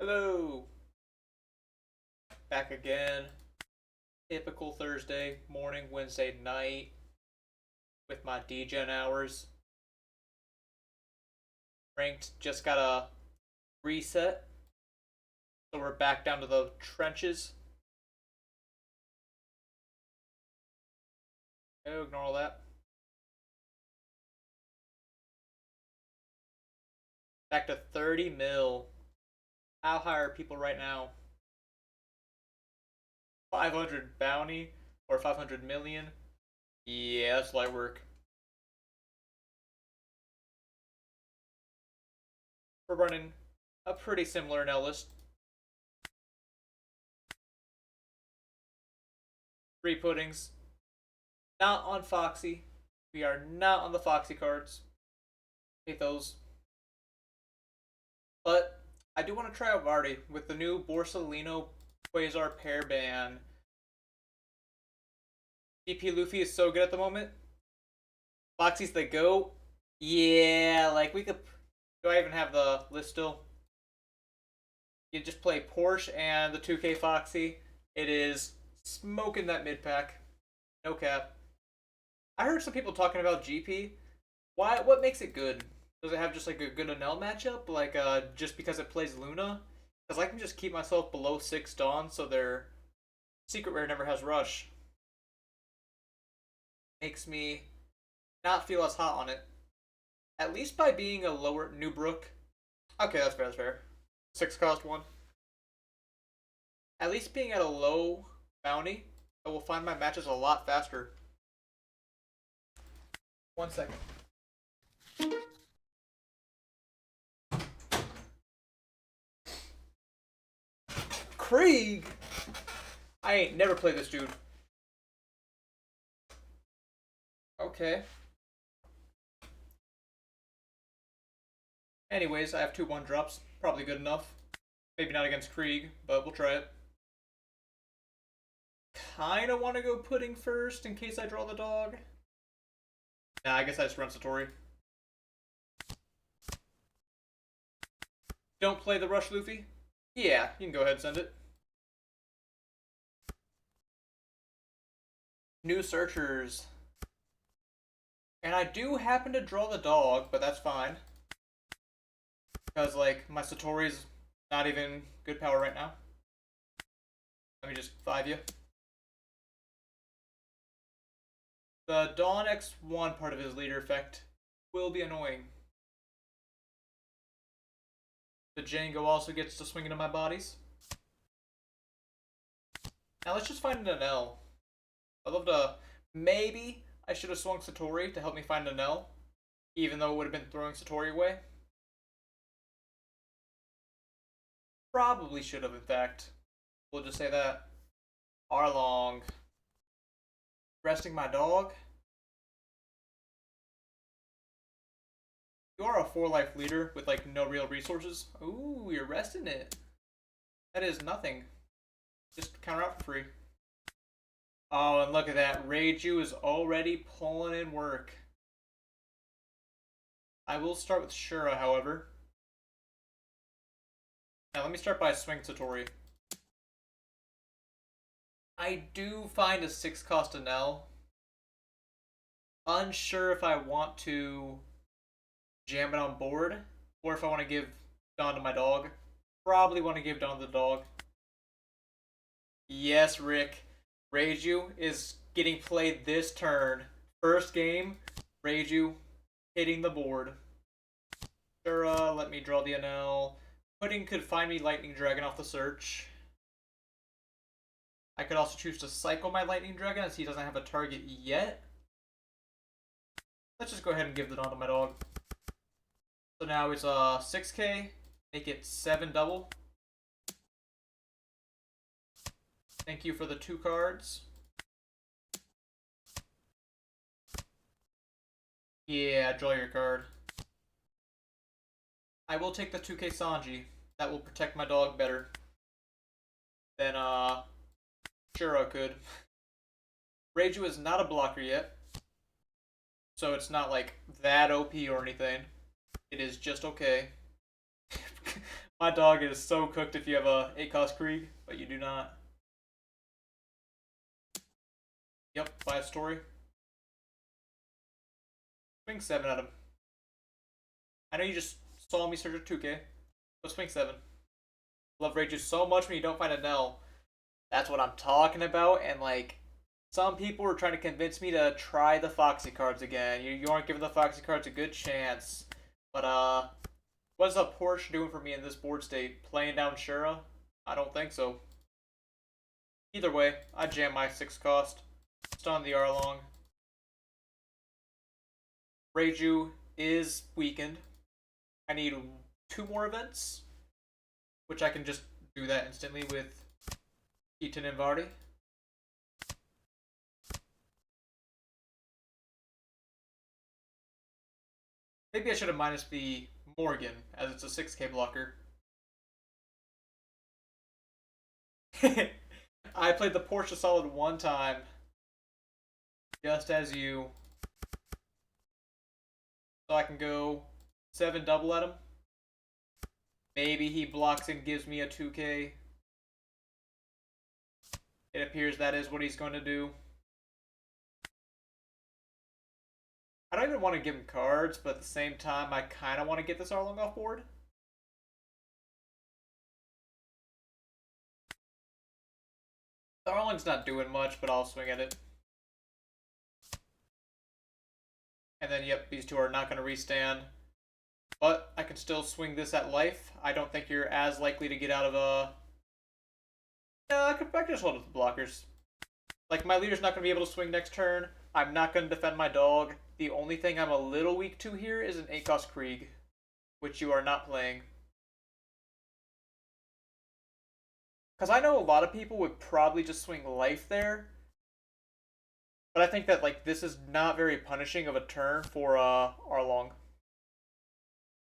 Hello! Back again. Typical Thursday morning, Wednesday night with my DGen hours. Ranked just got a reset. So we're back down to the trenches. Oh, ignore all that. Back to 30 mil. How high are people right now? 500 bounty or 500 million? Yeah, that's light work. We're running a pretty similar Enel list. 3 puddings. Not on Foxy. We are not on the Foxy cards. Hate those. But I do want to try out Vardy with the new Borsalino Quasar pair ban. DP Luffy is so good at the moment. Foxy's the GOAT. Yeah, like we could. Do I even have the list still? You just play Porsche and the 2K Foxy. It is smoking that mid pack. No cap. I heard some people talking about GP. Why? What makes it good? Does it have just like a good Enel matchup? Like just because it plays Luna? Because I can just keep myself below 6 Dawn so their secret rare never has rush. Makes me not feel as hot on it. At least by being a lower New Brook. Okay, that's fair, that's fair. 6 cost 1. At least being at a low bounty, I will find my matches a lot faster. 1 second. Krieg! I ain't never played this dude. Okay. Anyways, I have 2 1-drops. Probably good enough. Maybe not against Krieg, but we'll try it. Kinda want to go pudding first in case I draw the dog. Nah, I guess I just run Satori. Don't play the rush, Luffy? Yeah, you can go ahead and send it. New searchers. And I do happen to draw the dog, but that's fine. Because, like, my Satori's not even good power right now. Let me just 5 you. The Dawn X1 part of his leader effect will be annoying. The Django also gets to swing into my bodies. Now let's just find an Enel. I'd love to... Maybe I should have swung Satori to help me find an Enel. Even though it would have been throwing Satori away. Probably should have, in fact. We'll just say that. Arlong. Resting my dog. You are a 4-life leader with like no real resources. Ooh, you're resting it. That is nothing. Just counter out for free. Oh, and look at that. Reiju is already pulling in work. I will start with Shura, however. Now let me start by swing Satori. I do find a 6 cost Enel. Unsure if I want to jam it on board or if I want to give Dawn to my dog. Probably want to give Dawn to the dog. Yes, Rick. Reiju is getting played this turn. First game, Reiju hitting the board. Shura, let me draw the Enel. Pudding could find me Lightning Dragon off the search. I could also choose to cycle my Lightning Dragon as he doesn't have a target yet. Let's just go ahead and give the Dawn to my dog. So now it's 6k, make it 7 double. Thank you for the 2 cards. Yeah, draw your card. I will take the 2k Sanji. That will protect my dog better than Shura could. Reiju is not a blocker yet, so it's not like that OP or anything. It is just okay. My dog is so cooked if you have a ACOS Krieg, but you do not. Yep, by a story. Swing 7 at him. I know you just saw me search a 2K, but swing 7. Love rages so much when you don't find a Enel. That's what I'm talking about, and like, some people were trying to convince me to try the Foxy cards again. You aren't giving the Foxy cards a good chance. But, what is a Porsche doing for me in this board state? Playing down Shura? I don't think so. Either way, I jam my 6 cost. Stun the Arlong. Reiju is weakened. I need 2 more events, which I can just do that instantly with Eaton and Vardy. Maybe I should have minus the Morgan, as it's a 6k blocker. I played the Porsche solid 1 time. Just as you. So I can go 7 double at him. Maybe he blocks and gives me a 2k. It appears that is what he's going to do. I don't even want to give him cards, but at the same time, I kind of want to get this Arlong off board. The Arlong's not doing much, but I'll swing at it. And then, yep, these two are not going to restand. But I can still swing this at life. I don't think you're as likely to get out of a... No, I can just hold with the blockers. Like, my leader's not going to be able to swing next turn. I'm not going to defend my dog. The only thing I'm a little weak to here is an ACOS Krieg, which you are not playing. Because I know a lot of people would probably just swing life there. But I think that, like, this is not very punishing of a turn for Arlong.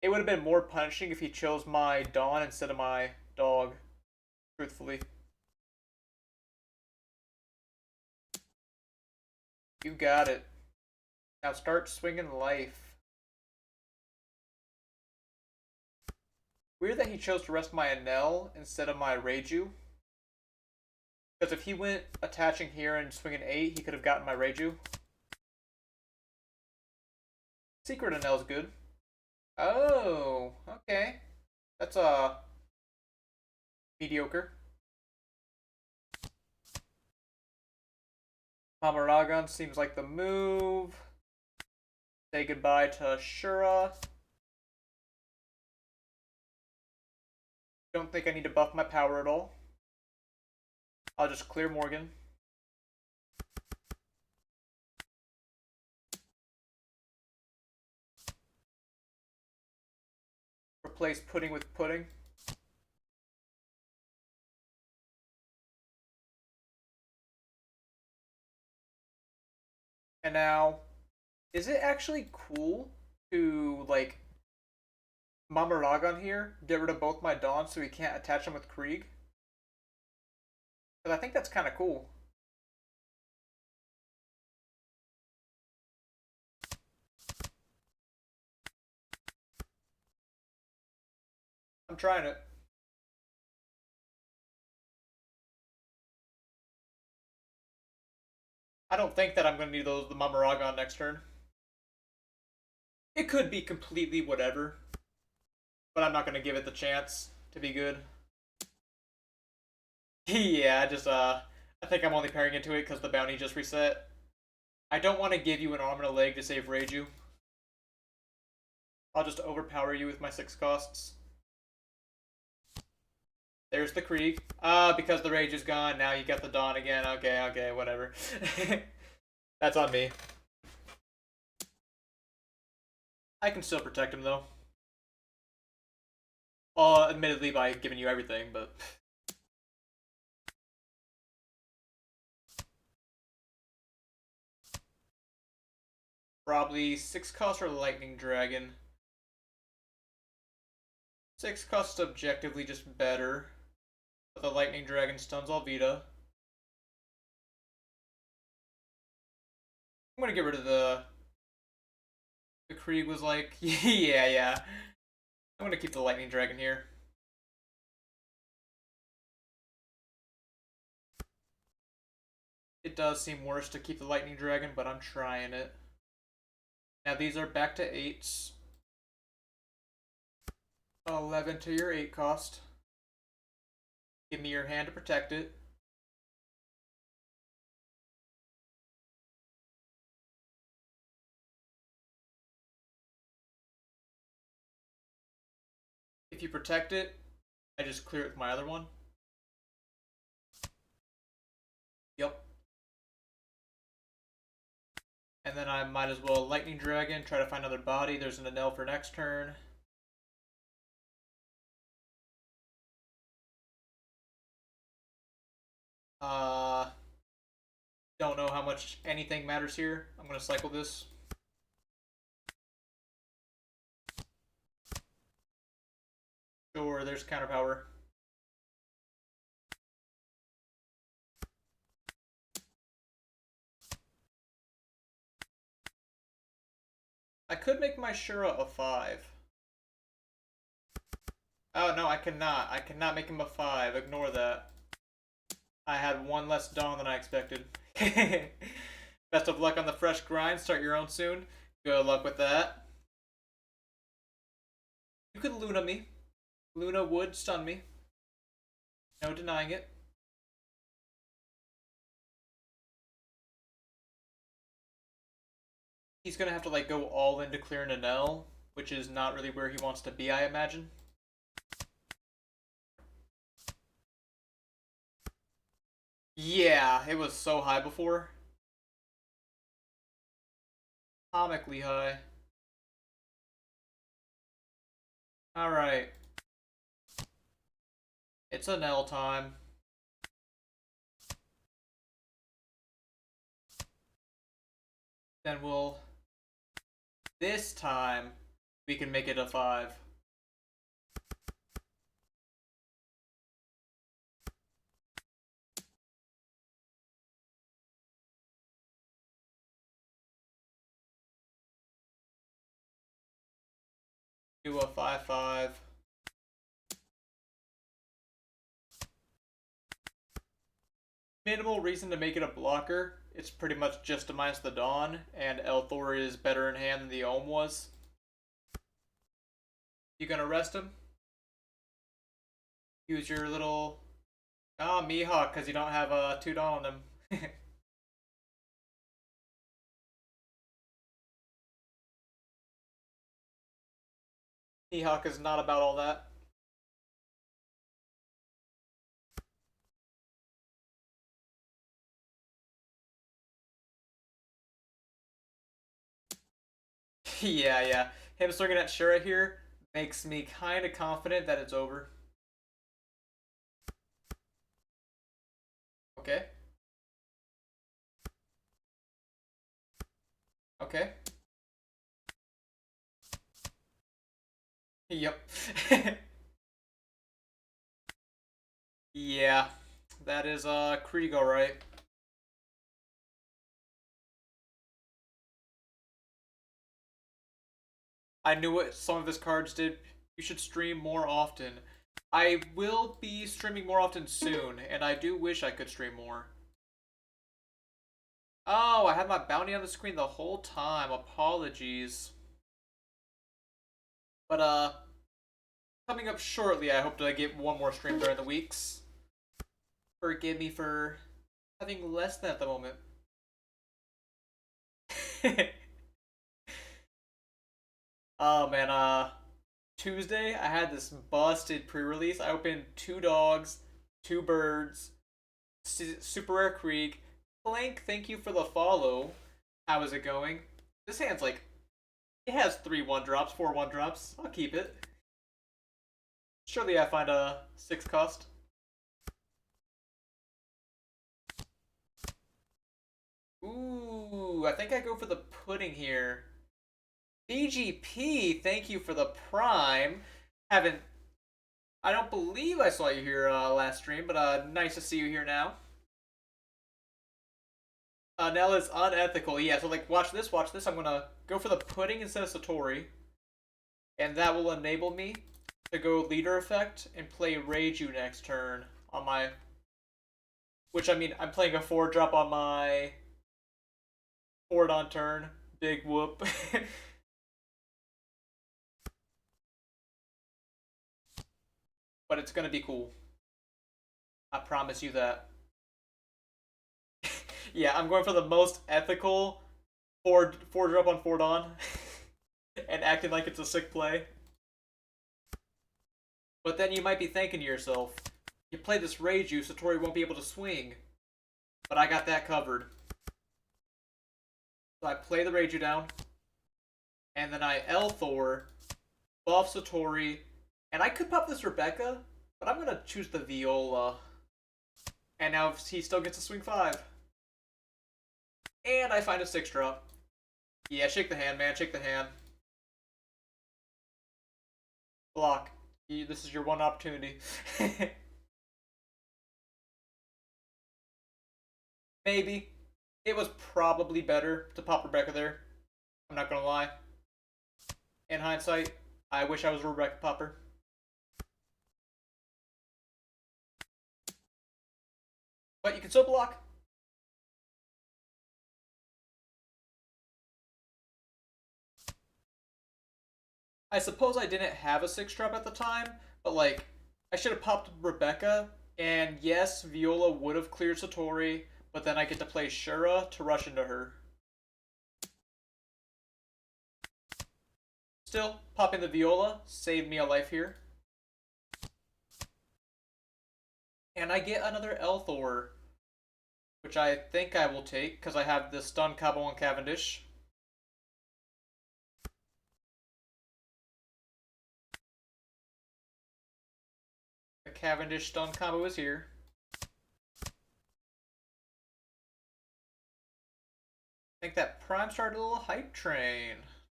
It would have been more punishing if he chose my Dawn instead of my dog, truthfully. You got it. Now start swinging life. Weird that he chose to rest my Enel instead of my Reiju. Because if he went attaching here and swinging 8, he could have gotten my Reiju. Secret Enel's good. Oh, okay. That's mediocre. Mamaragon seems like the move. Say goodbye to Shura. Don't think I need to buff my power at all. I'll just clear Morgan. Replace pudding with pudding. And now, is it actually cool to, like, Mamaragon here, get rid of both my Dawns so he can't attach them with Krieg? Because I think that's kind of cool. I'm trying it. I don't think that I'm going to need the Mamaragon next turn. It could be completely whatever, but I'm not going to give it the chance to be good. Yeah, I think I'm only pairing into it because the bounty just reset. I don't want to give you an arm and a leg to save Reiju. I'll just overpower you with my 6 costs. There's the Krieg. Because the Rage is gone, now you got the Dawn again. Okay, whatever. That's on me. I can still protect him, though. Admittedly by giving you everything, but... Probably 6 cost or Lightning Dragon. 6 cost objectively just better. But the Lightning Dragon stuns Alvita. I'm gonna get rid of the Krieg was like, yeah. I'm gonna keep the Lightning Dragon here. It does seem worse to keep the Lightning Dragon, but I'm trying it. Now these are back to 8s. 11 to your 8 cost. Give me your hand to protect it. If you protect it, I just clear it with my other one. Yep. And then I might as well Lightning Dragon, try to find another body. There's an Enel for next turn. Don't know how much anything matters here. I'm gonna cycle this. Sure, there's counter power. I could make my Shura a 5. Oh no, I cannot. I cannot make him a 5. Ignore that. I had one less dawn than I expected. Best of luck on the fresh grind. Start your own soon. Good luck with that. You could Luna me. Luna would stun me. No denying it. He's gonna have to like go all in to clear an Enel, which is not really where he wants to be, I imagine. Yeah, it was so high before. Comically high. Alright. It's Enel time. Then we'll... This time, we can make it a 5. Do a 5/5. Minimal reason to make it a blocker. It's pretty much just to minus the Dawn, and Elthor is better in hand than the Ohm was. You gonna rest him? Use your little... Ah, Mihawk, because you don't have 2 Dawn on him. Mihawk is not about all that. Yeah. Him swinging at Shura here makes me kind of confident that it's over. Okay. Okay. Yep. Yeah. That is Krieg, alright. I knew what some of his cards did. You should stream more often. I will be streaming more often soon, and I do wish I could stream more. Oh, I had my bounty on the screen the whole time. Apologies. But, coming up shortly, I hope to get one more stream during the weeks. Forgive me for having less than at the moment. Oh, man, Tuesday, I had this busted pre-release. I opened 2 dogs, 2 birds, Super Rare Krieg. Plank, thank you for the follow. How is it going? This hand's like, it has 3 1-drops, 4 1-drops. I'll keep it. Surely I find a 6 cost. Ooh, I think I go for the pudding here. BGP, thank you for the prime. I don't believe I saw you here last stream, but nice to see you here now. Nell is unethical. Yeah, so like, watch this. I'm gonna go for the pudding instead of Satori. And that will enable me to go leader effect and play Reiju next turn on my Which, I mean, I'm playing a 4-drop on my forward on turn. Big whoop. But it's gonna be cool. I promise you that. Yeah, I'm going for the most ethical four drop on forward on and acting like it's a sick play. But then you might be thinking to yourself, you play this Reiju, Satori won't be able to swing. But I got that covered. So I play the Reiju down, and then I L-Thor, buff Satori, and I could pop this Rebecca, but I'm gonna choose the Viola. And now he still gets a swing 5. And I find a 6-drop. Yeah, shake the hand, man, shake the hand. Block. This is your one opportunity. Maybe. It was probably better to pop Rebecca there. I'm not gonna lie. In hindsight, I wish I was a Rebecca popper. But you can still block. I suppose I didn't have a 6-drop at the time, but like, I should have popped Rebecca, and yes, Viola would have cleared Satori, but then I get to play Shura to rush into her. Still, popping the Viola saved me a life here. And I get another Elthor, which I think I will take, because I have the stun combo on Cavendish. The Cavendish stun combo is here. I think that Prime started a little hype train.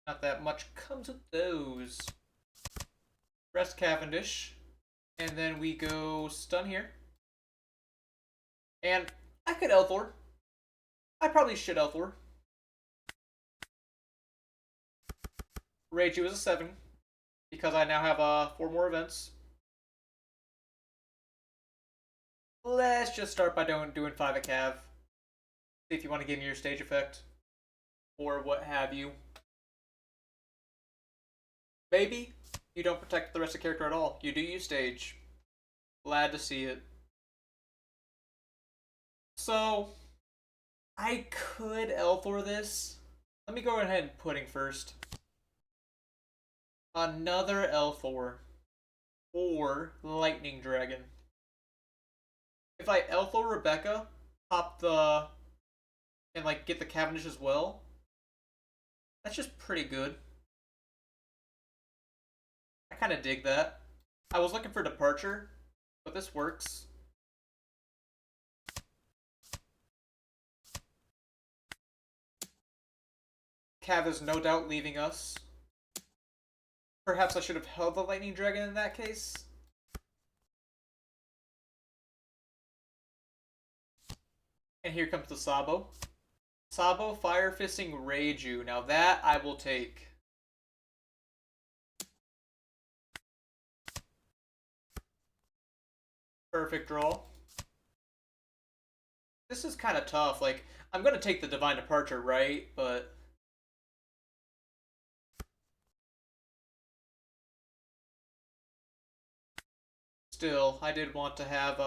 Not that much comes with those. Rest Cavendish. And then we go stun here. And I could Elthor. I probably should Elthor. Reiju is a 7. Because I now have 4 more events. Let's just start by doing 5 at Cav. See if you want to give me your stage effect. Or what have you. Maybe you don't protect the rest of the character at all. You do use stage. Glad to see it. So, I could Elthor this. Let me go ahead and pudding first. Another Elthor. Or Lightning Dragon. If I Elthor Rebecca, pop the... and like get the Cavendish as well, that's just pretty good. I kind of dig that. I was looking for Departure, but this works. Cav is no doubt leaving us. Perhaps I should have held the Lightning Dragon in that case. And here comes the Sabo. Sabo Fire Fisting Reiju. Now that I will take. Perfect draw. This is kind of tough. Like, I'm going to take the Divine Departure, right? But... still, I did want to have,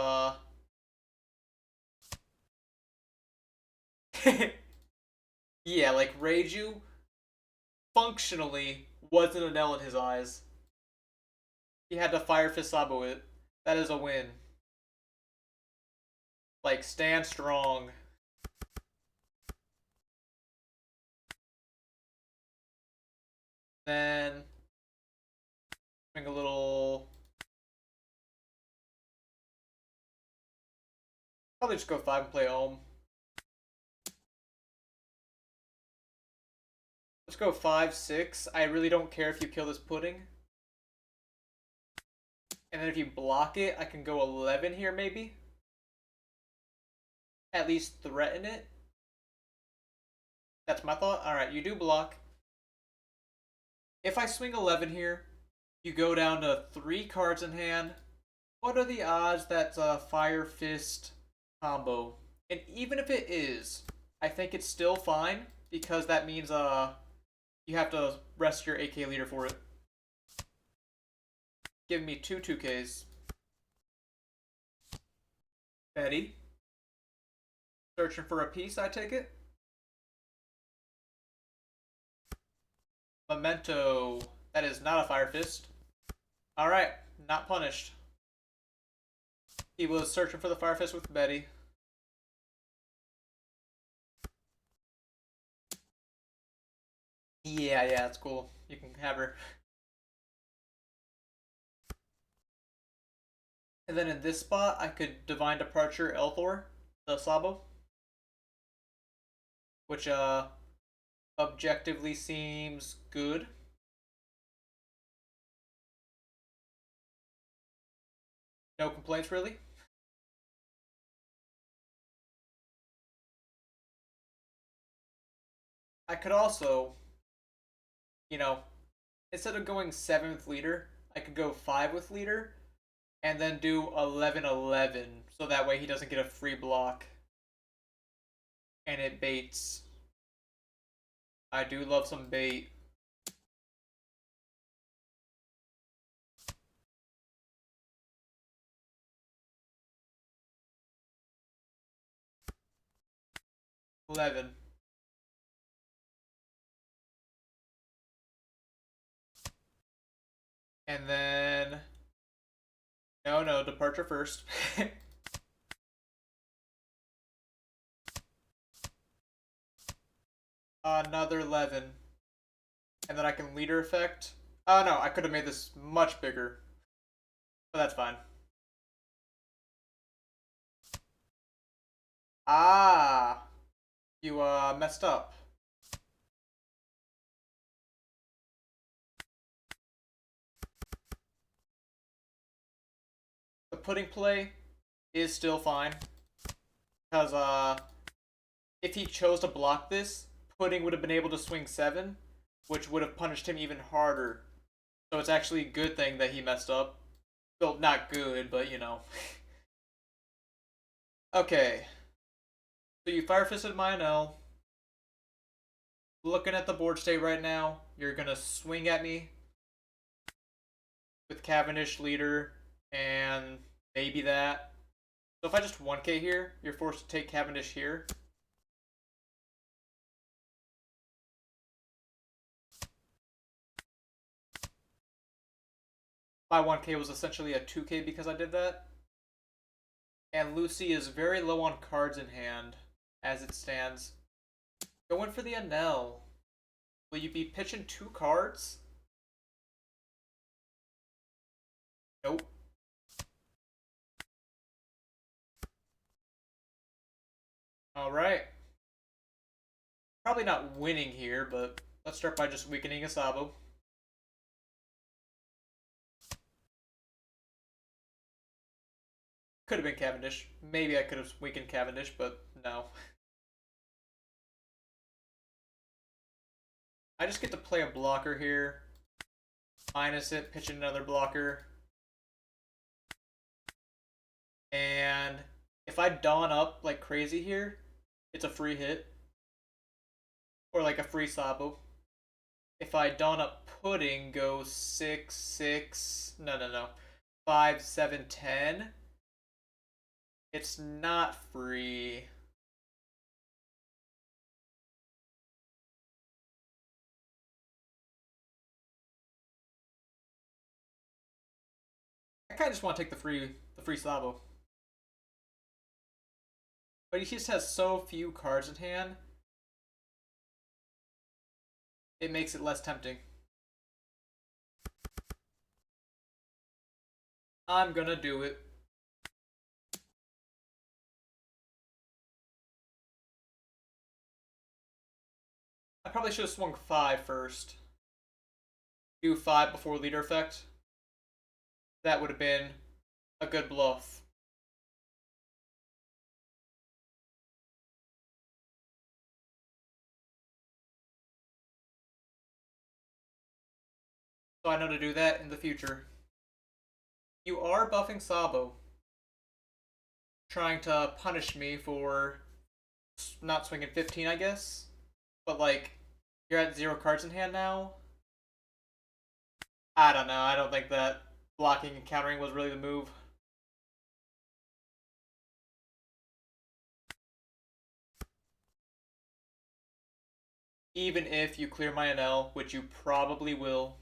yeah, like, Reiju functionally wasn't an L in his eyes. He had to Fire Fist Sabo it. That is a win. Like, stand strong. Then bring a little... probably just go 5 and play Ohm. Let's go 5, 6. I really don't care if you kill this pudding. And then if you block it, I can go 11 here maybe. At least threaten it. That's my thought. Alright, you do block. If I swing 11 here, you go down to 3 cards in hand. What are the odds that Fire Fist combo. And even if it is, I think it's still fine because that means you have to rest your AK leader for it. Give me two 2Ks. Betty. Searching for a piece, I take it. Memento. That is not a Fire Fist. Alright, not punished. He was searching for the Fire Fist with Betty. Yeah, that's cool. You can have her. And then in this spot, I could Divine Departure Elthor, the Sabo. Which, objectively seems good. No complaints, really. I could also, you know, instead of going 7 with leader, I could go 5 with leader, and then do 11-11, so that way he doesn't get a free block. And it baits. I do love some bait. $11. And then no, departure first. Another 11. And then I can leader effect. Oh no, I could have made this much bigger. But that's fine. Ah, you messed up. The pudding play is still fine. Because if he chose to block this, Pudding would have been able to swing 7, which would have punished him even harder. So it's actually a good thing that he messed up. Well, not good, but you know. Okay. So you Fire Fisted my Enel. Looking at the board state right now, you're gonna swing at me with Cavendish leader and maybe that. So if I just 1k here, you're forced to take Cavendish here. My 1k was essentially a 2k because I did that. And Lucy is very low on cards in hand as it stands. Going for the Enel. Will you be pitching 2 cards? Nope. Alright. Probably not winning here, but let's start by just weakening a Sabo. Could have been Cavendish. Maybe I could have weakened Cavendish, but no. I just get to play a blocker here. Minus it, pitch another blocker. And if I Dawn up like crazy here, it's a free hit. Or like a free Sabo. If I Dawn up Pudding, go 6, 6, no. 5, 7, 10. It's not free. I kind of just want to take the free Sabo. But he just has so few cards in hand, it makes it less tempting. I'm gonna do it. I probably should have swung 5 first. Do 5 before leader effect. That would have been a good bluff. So I know to do that in the future. You are buffing Sabo. trying to punish me for not swinging 15, I guess. But like, you're at 0 cards in hand now. I don't know. I don't think that blocking and countering was really the move. Even if you clear my Enel, which you probably will.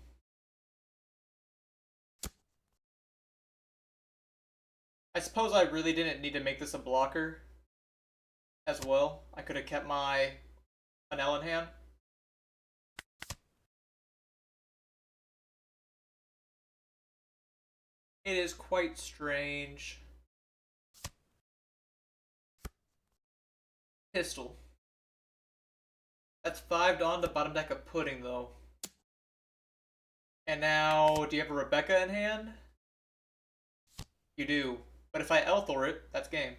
I suppose I really didn't need to make this a blocker as well. I could have kept my Enel in hand. It is quite strange. Pistol. That's 5 on the bottom deck of Pudding, though. And now, do you have a Rebecca in hand? You do. But if I Elthor it, that's game.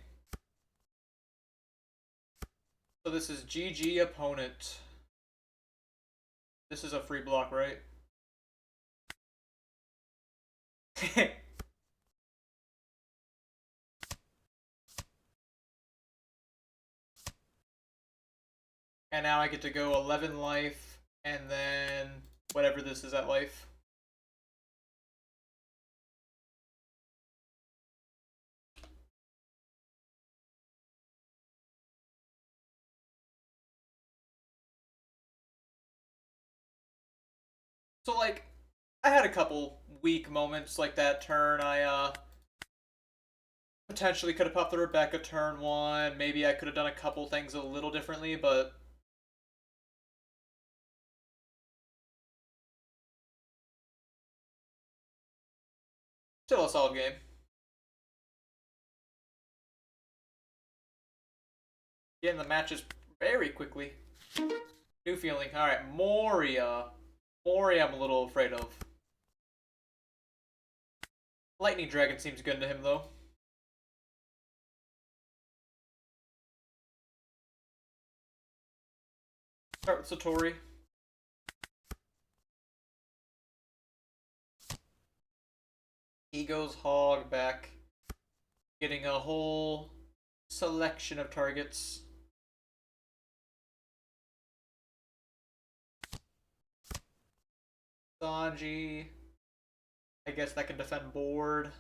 So this is GG opponent. This is a free block, right? And now I get to go 11 life, and then whatever this is at life. So, like, I had a couple weak moments like that turn. I potentially could have popped the Rebecca turn 1. Maybe I could have done a couple things a little differently, but still a solid game. Getting the matches very quickly. New feeling. Alright, Moria. Moria I'm a little afraid of. Lightning Dragon seems good to him, though. Start with Satori. He goes Hog back. Getting a whole selection of targets. Sanji. I guess that can defend board.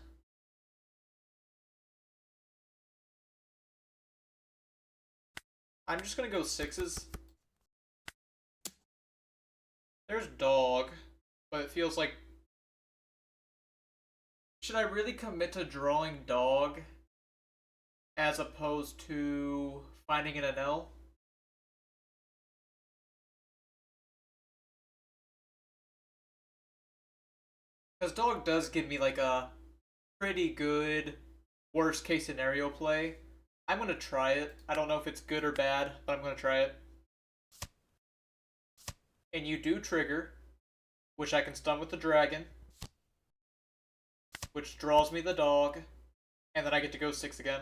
I'm just gonna go 6s. There's Dog, but it feels like... Should I really commit to drawing Dog as opposed to finding an Enel? Because Dog does give me like a pretty good worst case scenario play. I'm gonna try it. I don't know if it's good or bad, but I'm gonna try it. And you do trigger, which I can stun with the dragon, which draws me the dog, and then I get to go 6 again.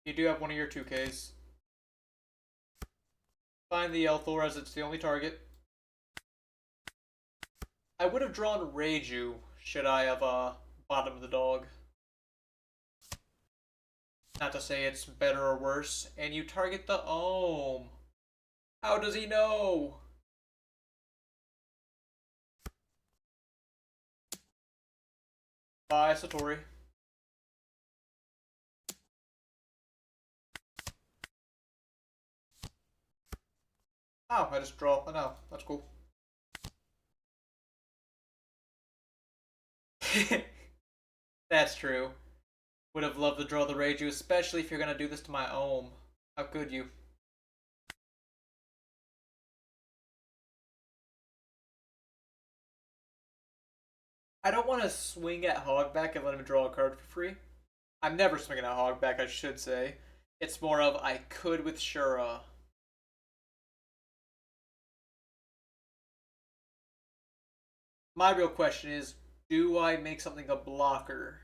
You do have one of your 2Ks. Find the Elthor as it's the only target. I would have drawn Reiju should I have bottomed the dog. Not to say it's better or worse. And you target the Ohm. How does he know? Bye, Satori. Oh, I just draw. Oh, no, that's cool. That's true. Would have loved to draw the Reiju, especially if you're gonna do this to my Ohm. How could you? I don't want to swing at Hogback and let him draw a card for free. I'm never swinging at Hogback, I should say. It's more of I could with Shura. My real question is, do I make something a blocker?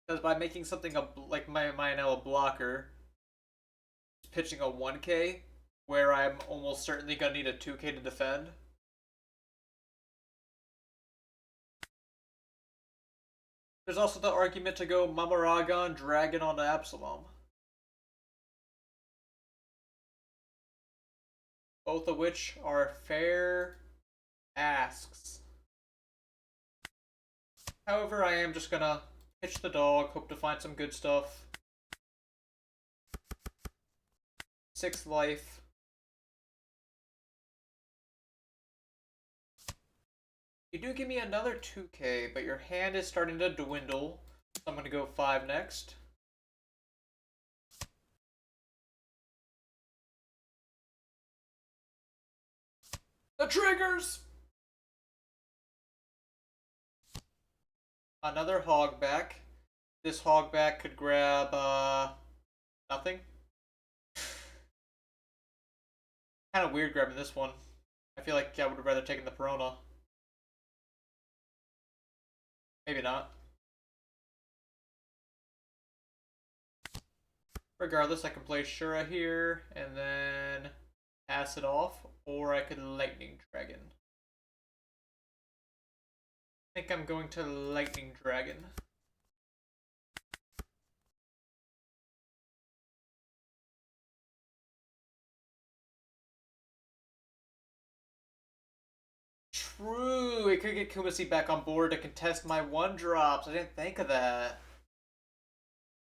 Because by making something like my Enel a blocker, pitching a 1K, where I'm almost certainly gonna need a 2k to defend. There's also the argument to go Mamaragon Dragon on Absalom. Both of which are fair asks. However, I am just gonna pitch the dog, hope to find some good stuff. 6 life. You do give me another 2k, but your hand is starting to dwindle. So I'm gonna go 5 next. The triggers! Another hogback. This hogback could grab, nothing. Kind of weird grabbing this one. I feel like I would have rather taken the Perona. Maybe not. Regardless, I can play Shura here, and then pass it off, or I could Lightning Dragon. I think I'm going to Lightning Dragon. True, it could get Kumasi back on board to contest my 1-drops. I didn't think of that.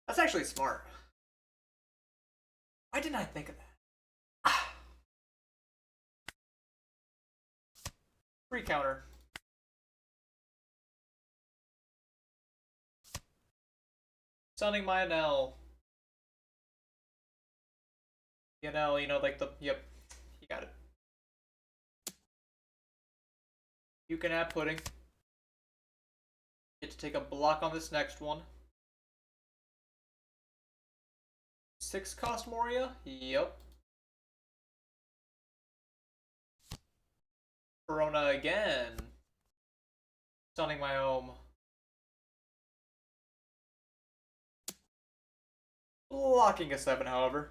That's actually smart. Why didn't I think of that? Free counter. Sunning my Enel. Enel, you know, like the... Yep, you got it. You can add pudding. Get to take a block on this next one. 6 cost Moria? Yep. Corona again. Stunning my home. Blocking a 7, however.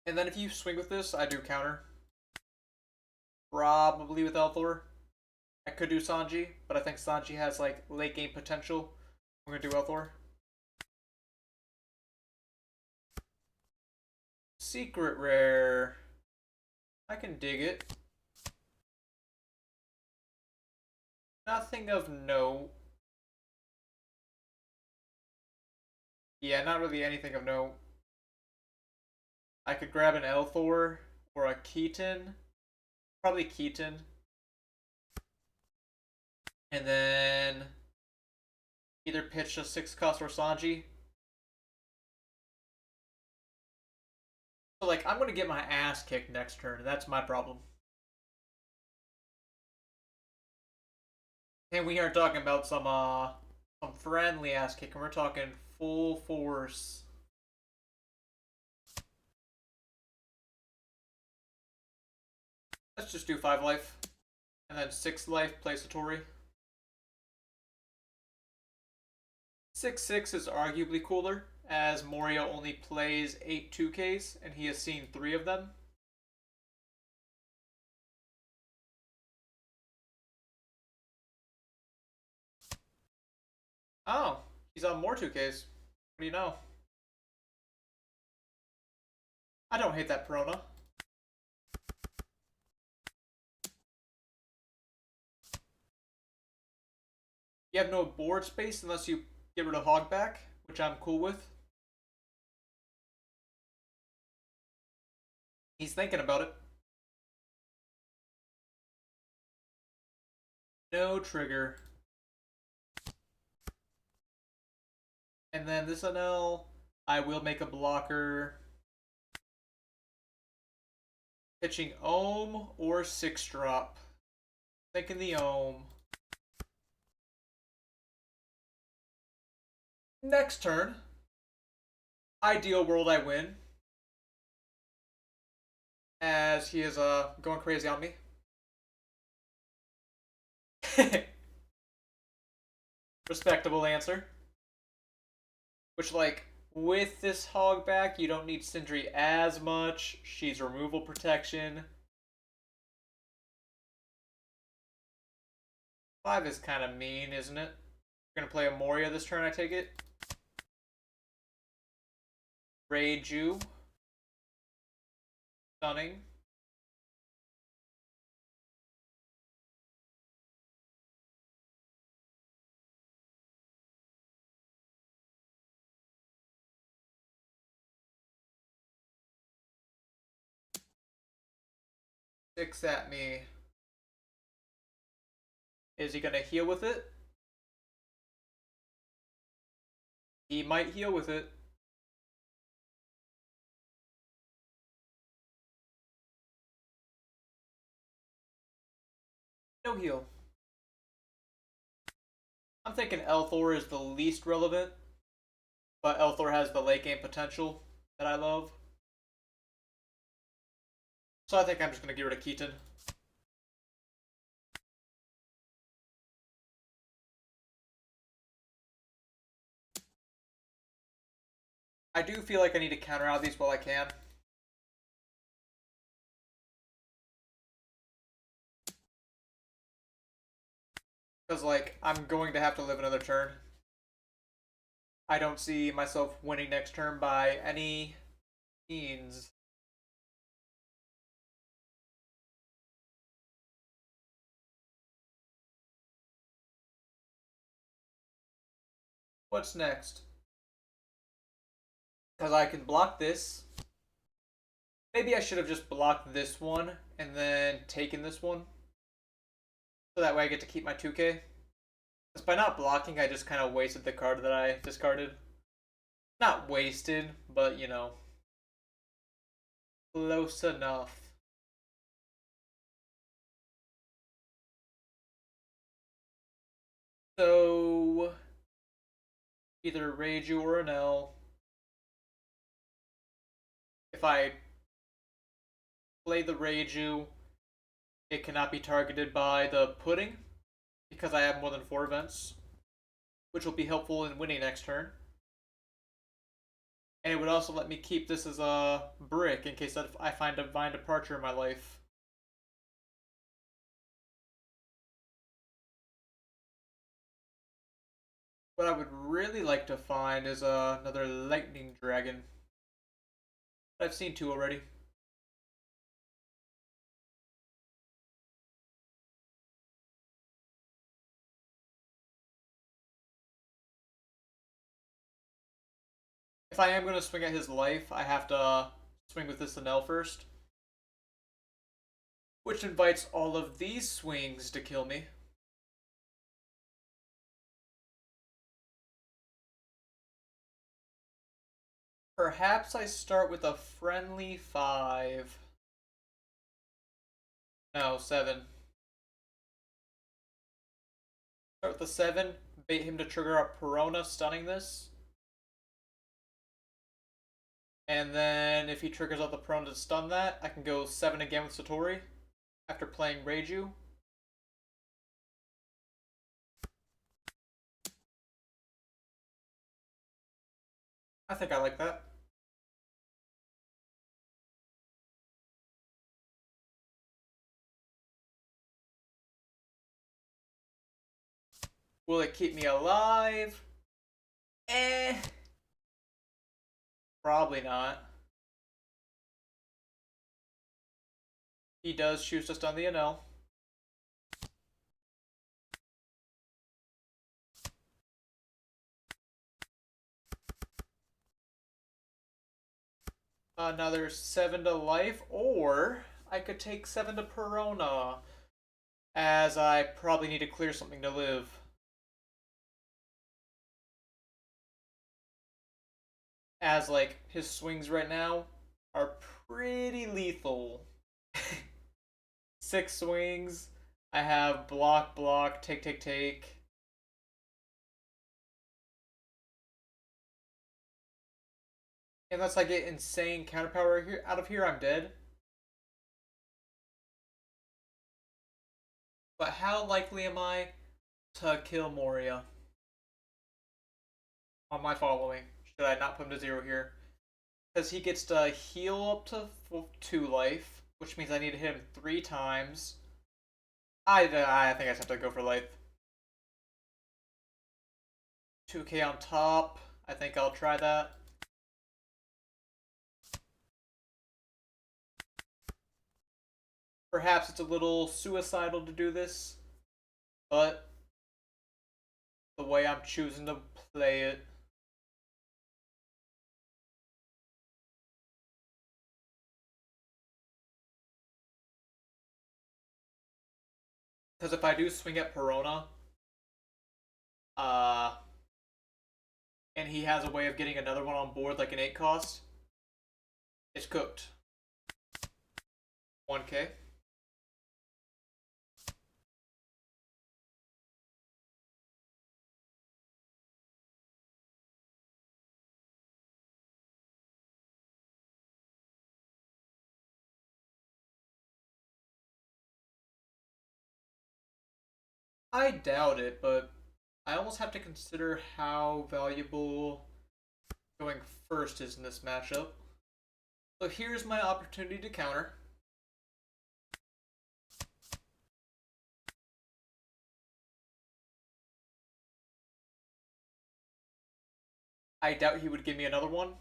And then if you swing with this, I do counter. Probably with Elthor. I could do Sanji, but I think Sanji has like late game potential. I'm gonna do Elthor. Secret rare. I can dig it. Nothing of note. Yeah, not really anything of note. I could grab an Elthor or a Keaton. Probably Keaton. And then either pitch a 6 cost or Sanji. So like I'm gonna get my ass kicked next turn, that's my problem. And we aren't talking about some friendly ass kicking, we're talking full force. Let's just do 5 life. And then 6 life, play Satori. 6/6 is arguably cooler, as Moria only plays 8 2Ks, and he has seen 3 of them. Oh, he's on more 2Ks. What do you know? I don't hate that Perona. You have no board space unless you get rid of Hogback, which I'm cool with. He's thinking about it. No trigger. And then this Enel, I will make a blocker. Pitching Ohm or 6-drop. Thinking the Ohm. Next turn. Ideal world I win. As he is going crazy on me. Respectable answer. Which, like, with this hog back, you don't need Sindri as much. She's removal protection. 5 is kind of mean, isn't it? We're gonna play a Moria this turn, I take it. Reiju. Stunning. Six at me. Is he gonna heal with it? He might heal with it. No heal. I'm thinking Elthor is the least relevant, but Elthor has the late game potential that I love. So I think I'm just gonna get rid of Keaton. I do feel like I need to counter out these while I can. Because, like, I'm going to have to live another turn. I don't see myself winning next turn by any means. What's next? Because I can block this. Maybe I should have just blocked this one and then taken this one. So that way I get to keep my 2k. Because by not blocking, I just kind of wasted the card that I discarded. Not wasted, but, you know, close enough. So, either Reiju or Enel. If I play the Reiju, it cannot be targeted by the pudding because I have more than 4 events, which will be helpful in winning next turn. And it would also let me keep this as a brick in case I find a Divine Departure in my life. What I would really like to find is another Lightning Dragon. I've seen 2 already. If I am going to swing at his life, I have to swing with this Enel first. Which invites all of these swings to kill me. Perhaps I start with a friendly 5. No, 7. Start with the 7, bait him to trigger up Perona, stunning this. And then if he triggers out the Perona to stun that, I can go 7 again with Satori after playing Reiju. I think I like that. Will it keep me alive? Eh. Probably not. He does choose to stun the Enel. Another 7 to life, or I could take 7 to Perona, as I probably need to clear something to live. As, like, his swings right now are pretty lethal. 6 swings. I have block, block, take, take, take. Unless I get insane counterpower here, out of here, I'm dead. But how likely am I to kill Moria on my following? Should I not put him to 0 here? Because he gets to heal up to 2 life, which means I need to hit him 3 times. I think I just have to go for life. 2k on top. I think I'll try that. Perhaps it's a little suicidal to do this, but the way I'm choosing to play it. Because if I do swing at Perona, uh, and he has a way of getting another one on board, like an 8 cost, it's cooked. 1k. I doubt it, but I almost have to consider how valuable going first is in this matchup. So here's my opportunity to counter. I doubt he would give me another one.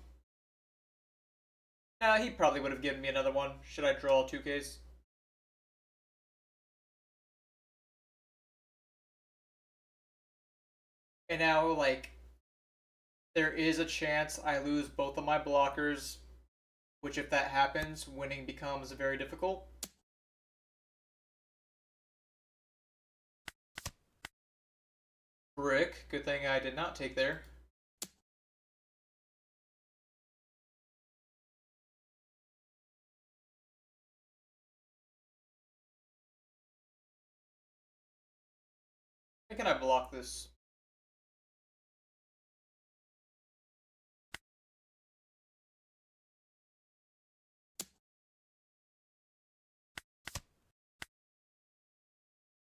Nah, he probably would have given me another one. Should I draw 2Ks? And now, like, there is a chance I lose both of my blockers, which if that happens, winning becomes very difficult. Brick, good thing I did not take there. How can I block this?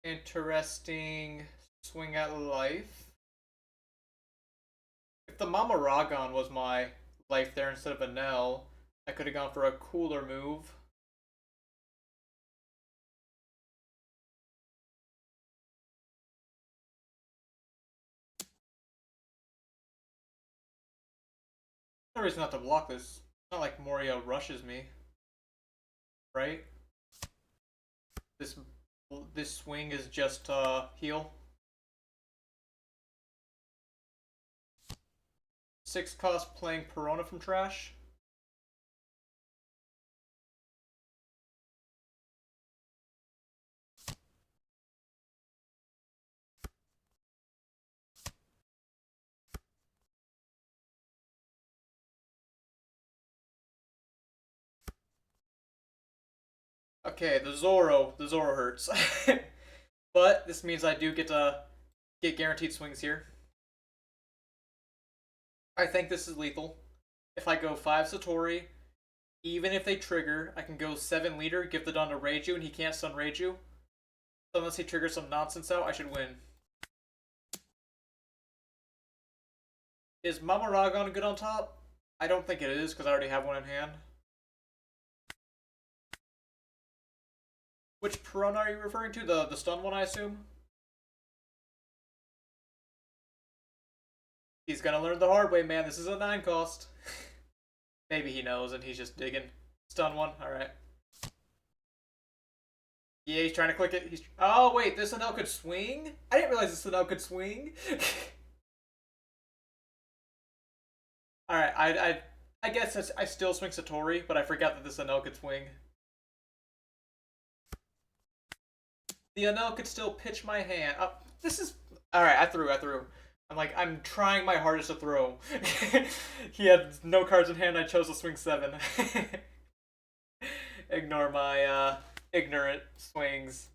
Interesting swing at life. If the Mama Ragon was my life there instead of Enel, I could have gone for a cooler move. No reason not to block this. It's not like Moria rushes me, right? This this swing is just heal. 6 cost playing Perona from trash. Okay, the Zoro hurts. But this means I do get to get guaranteed swings here. I think this is lethal. If I go 5 Satori, even if they trigger, I can go 7 leader, give the Dawn to Reiju, and he can't stun Reiju. So unless he triggers some nonsense out, I should win. Is Mama Ragon good on top? I don't think it is, because I already have one in hand. Which Perona are you referring to? The stun one, I assume? He's gonna learn the hard way, man. This is a 9 cost. Maybe he knows and he's just digging. Stun one, alright. Yeah, he's trying to click it. Oh, wait, this Enel could swing? I didn't realize this Enel could swing. Alright, I guess I still swing Satori, but I forgot that this Enel could swing. The Enel could still pitch my hand. This is... Alright, I threw. I'm trying my hardest to throw. He had no cards in hand, I chose to swing 7. Ignore my, ignorant swings.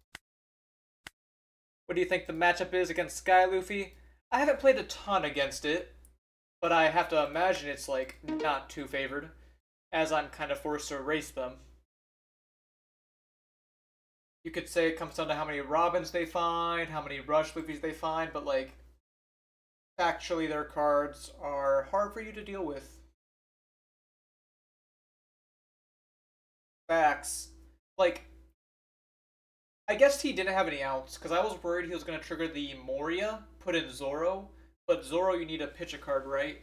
What do you think the matchup is against Sky Luffy? I haven't played a ton against it, but I have to imagine it's, like, not too favored, as I'm kind of forced to erase them. You could say it comes down to how many Robins they find, how many Rush Luffys they find, but, like, Actually, their cards are hard for you to deal with. Facts. Like, I guess he didn't have any outs, because I was worried he was going to trigger the Moria, put in Zoro. But Zoro, you need to pitch a card, right?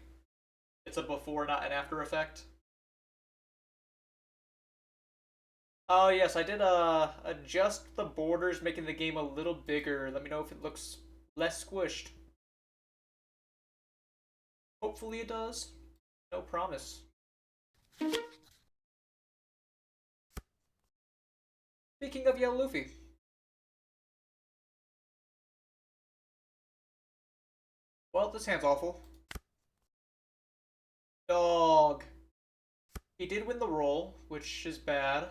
It's a before, not an after effect. Oh, yes, I did adjust the borders, making the game a little bigger. Let me know if it looks less squished. Hopefully it does. No promise. Speaking of Yellow Luffy. Well, this hand's awful. Dog. He did win the roll, which is bad.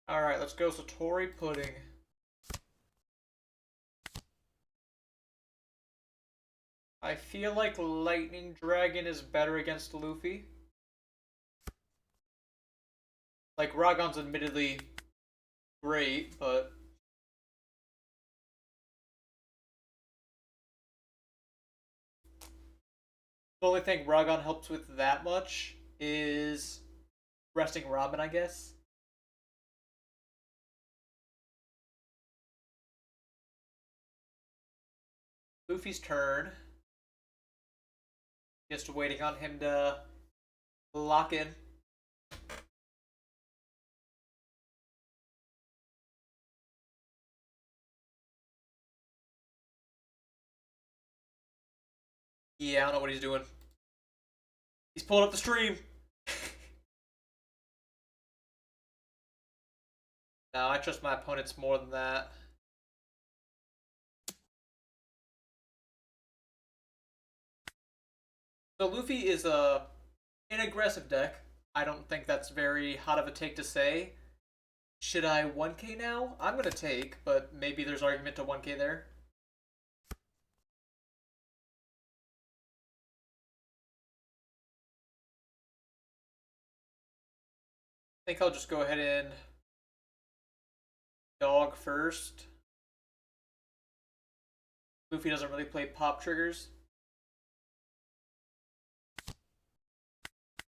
Alright, let's go Satori Pudding. I feel like Lightning Dragon is better against Luffy. Like, Ragon's admittedly great, but... The only thing Ragon helps with that much is resting Robin, I guess. Luffy's turn. Just waiting on him to lock in. Yeah, I don't know what he's doing. He's pulling up the stream. No, I trust my opponents more than that. So Luffy is an aggressive deck. I don't think that's very hot of a take to say. Should I 1k now? I'm gonna take, but maybe there's argument to 1k there. I think I'll just go ahead and dog first. Luffy doesn't really play pop triggers.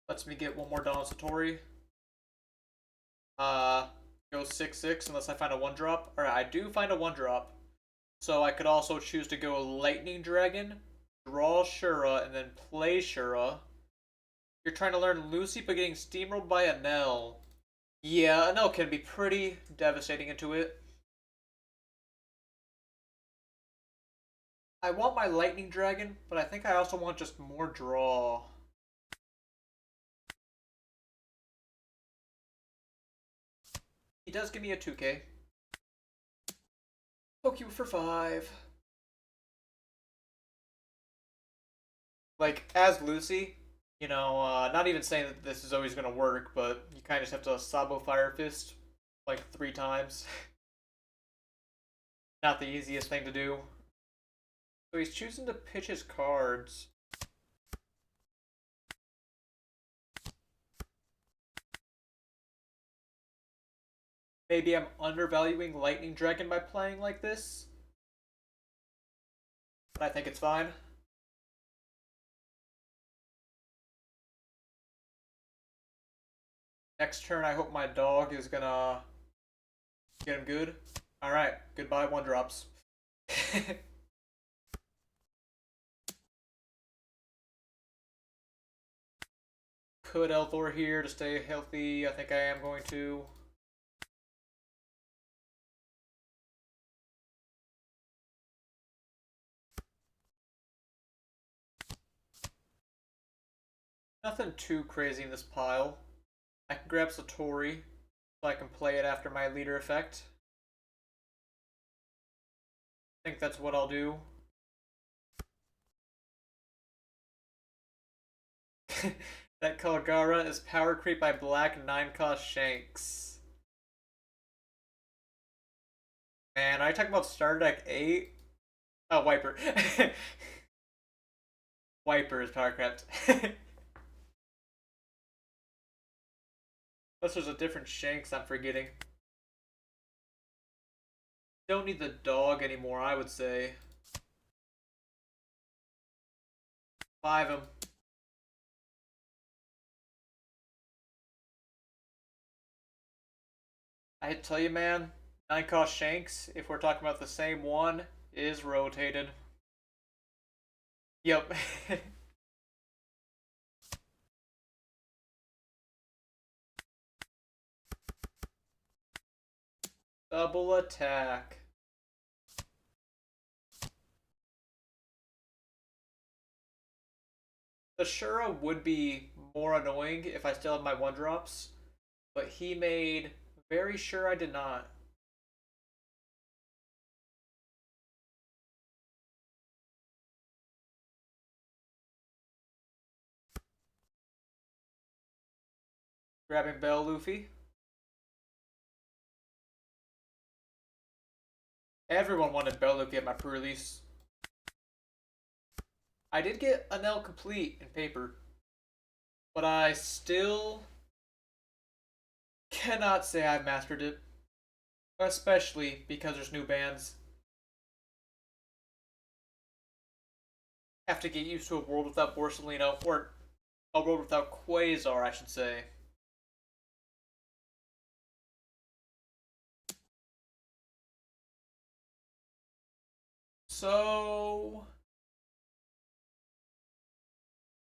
Lets me get one more Don Satori. Go 6/6 unless I find a 1-drop. Alright, I do find a 1-drop. So I could also choose to go Lightning Dragon, draw Shura, and then play Shura. You're trying to learn Lucy, but getting steamrolled by Enel. Yeah, Enel can be pretty devastating into it. I want my Lightning Dragon, but I think I also want just more draw. He does give me a 2k. Poke you for 5. Like, as Lucy, you know, not even saying that this is always going to work, but you kind of just have to Sabo Fire Fist like 3 times. Not the easiest thing to do. So he's choosing to pitch his cards. Maybe I'm undervaluing Lightning Dragon by playing like this. But I think it's fine. Next turn, I hope my dog is gonna get him good. Alright, goodbye 1-drops. Could Elthor here to stay healthy. I think I am going to. Nothing too crazy in this pile. I can grab Satori, so I can play it after my leader effect. I think that's what I'll do. That Caligara is power creep by black 9-cost Shanks. Man, are you talking about Starter Deck 8? Oh, Wiper. Wiper is power crept. Unless there's a different Shanks I'm forgetting. Don't need the dog anymore, I would say. 5 him. I tell you, man, 9 cost Shanks, if we're talking about the same one, is rotated. Yep. Double attack. The Shura would be more annoying if I still had my 1-drops, but he made very sure I did not. Grabbing Bell Luffy. Everyone wanted Bell Luffy at my pre-release. I did get Enel complete in paper, but I still cannot say I've mastered it, especially because there's new bands. Have to get used to a world without Borsalino, or a world without Quasar, I should say. So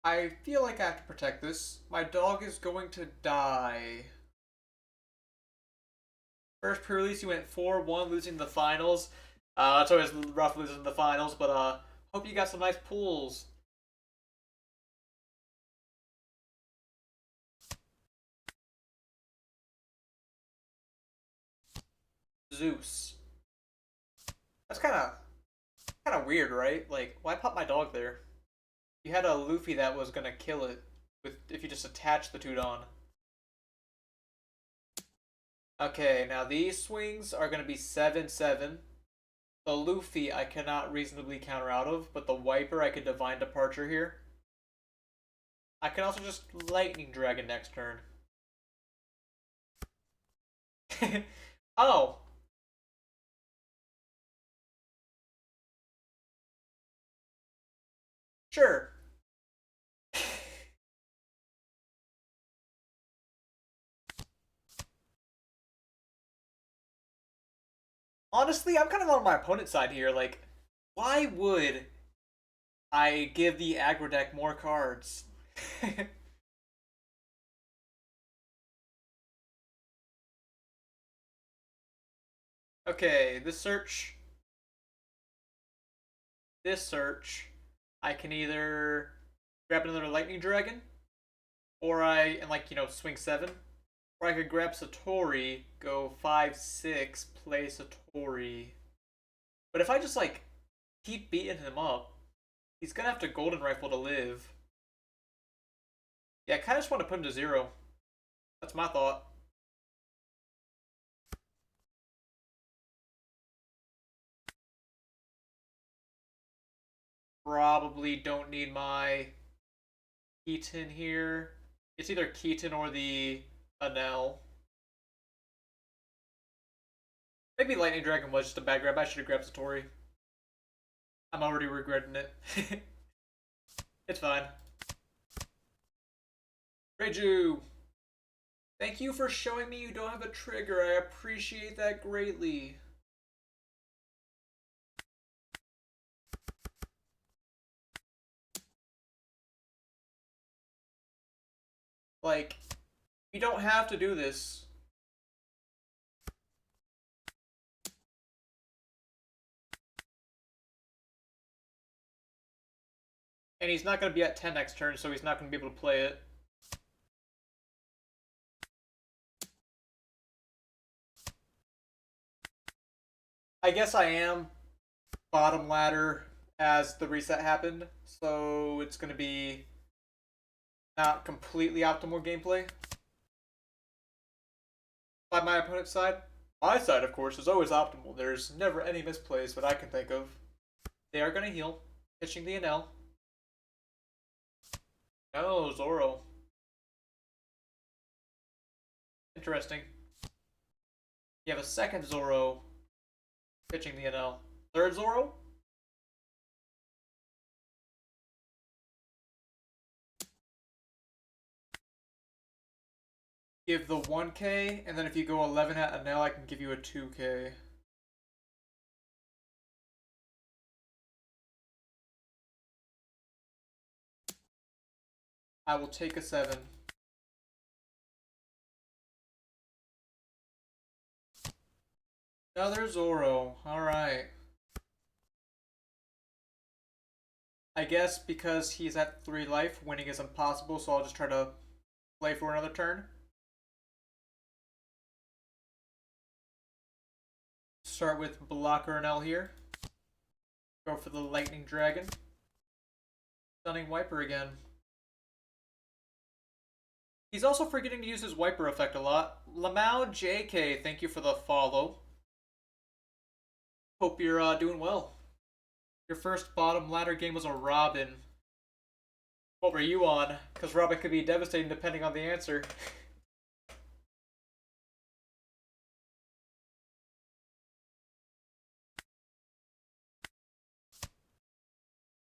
I feel like I have to protect this. My dog is going to die. First pre-release, you went 4-1, losing the finals. It's always rough losing the finals, but hope you got some nice pulls. Zeus. That's kind of weird, right? Like, why pop my dog there? You had a Luffy that was gonna kill it with if you just attach the Tudon. Okay, now these swings are gonna be 7-7. The Luffy I cannot reasonably counter out of, but the Wiper I could Divine Departure here. I can also just Lightning Dragon next turn. Oh. Sure. Honestly, I'm kind of on my opponent's side here. Like, why would I give the aggro deck more cards? Okay, this search, I can either grab another Lightning Dragon, or and like, swing 7. Or I could grab Satori, go 5-6, play Satori. But if I just, like, keep beating him up, he's gonna have to Golden Rifle to live. Yeah, I kinda just want to put him to 0. That's my thought. Probably don't need my Keaton here. It's either Keaton or the Enel. Maybe Lightning Dragon was just a bad grab. I should have grabbed Satori. I'm already regretting it. It's fine. Reiju! Thank you for showing me you don't have a trigger. I appreciate that greatly. Like, you don't have to do this. And he's not going to be at 10 next turn, so he's not going to be able to play it. I guess I am bottom ladder as the reset happened, so it's going to be not completely optimal gameplay by my opponent's side. My side, of course, is always optimal. There's never any misplays that I can think of. They are going to heal, pitching the Enel. Oh, Zoro. Interesting. You have a second Zoro pitching the Enel. Third Zoro? give the 1K, and then if you go 11 at Enel, I can give you a 2K. I will take a 7. Another Zoro. Alright. I guess because he's at 3 life, winning is impossible, so I'll just try to play for another turn. Start with Blocker Enel here. Go for the Lightning Dragon. Stunning Wiper again. He's also forgetting to use his Wiper effect a lot. Lamau JK, thank you for the follow. Hope you're doing well. Your first bottom ladder game was a Robin. What were you on? Because Robin could be devastating depending on the answer.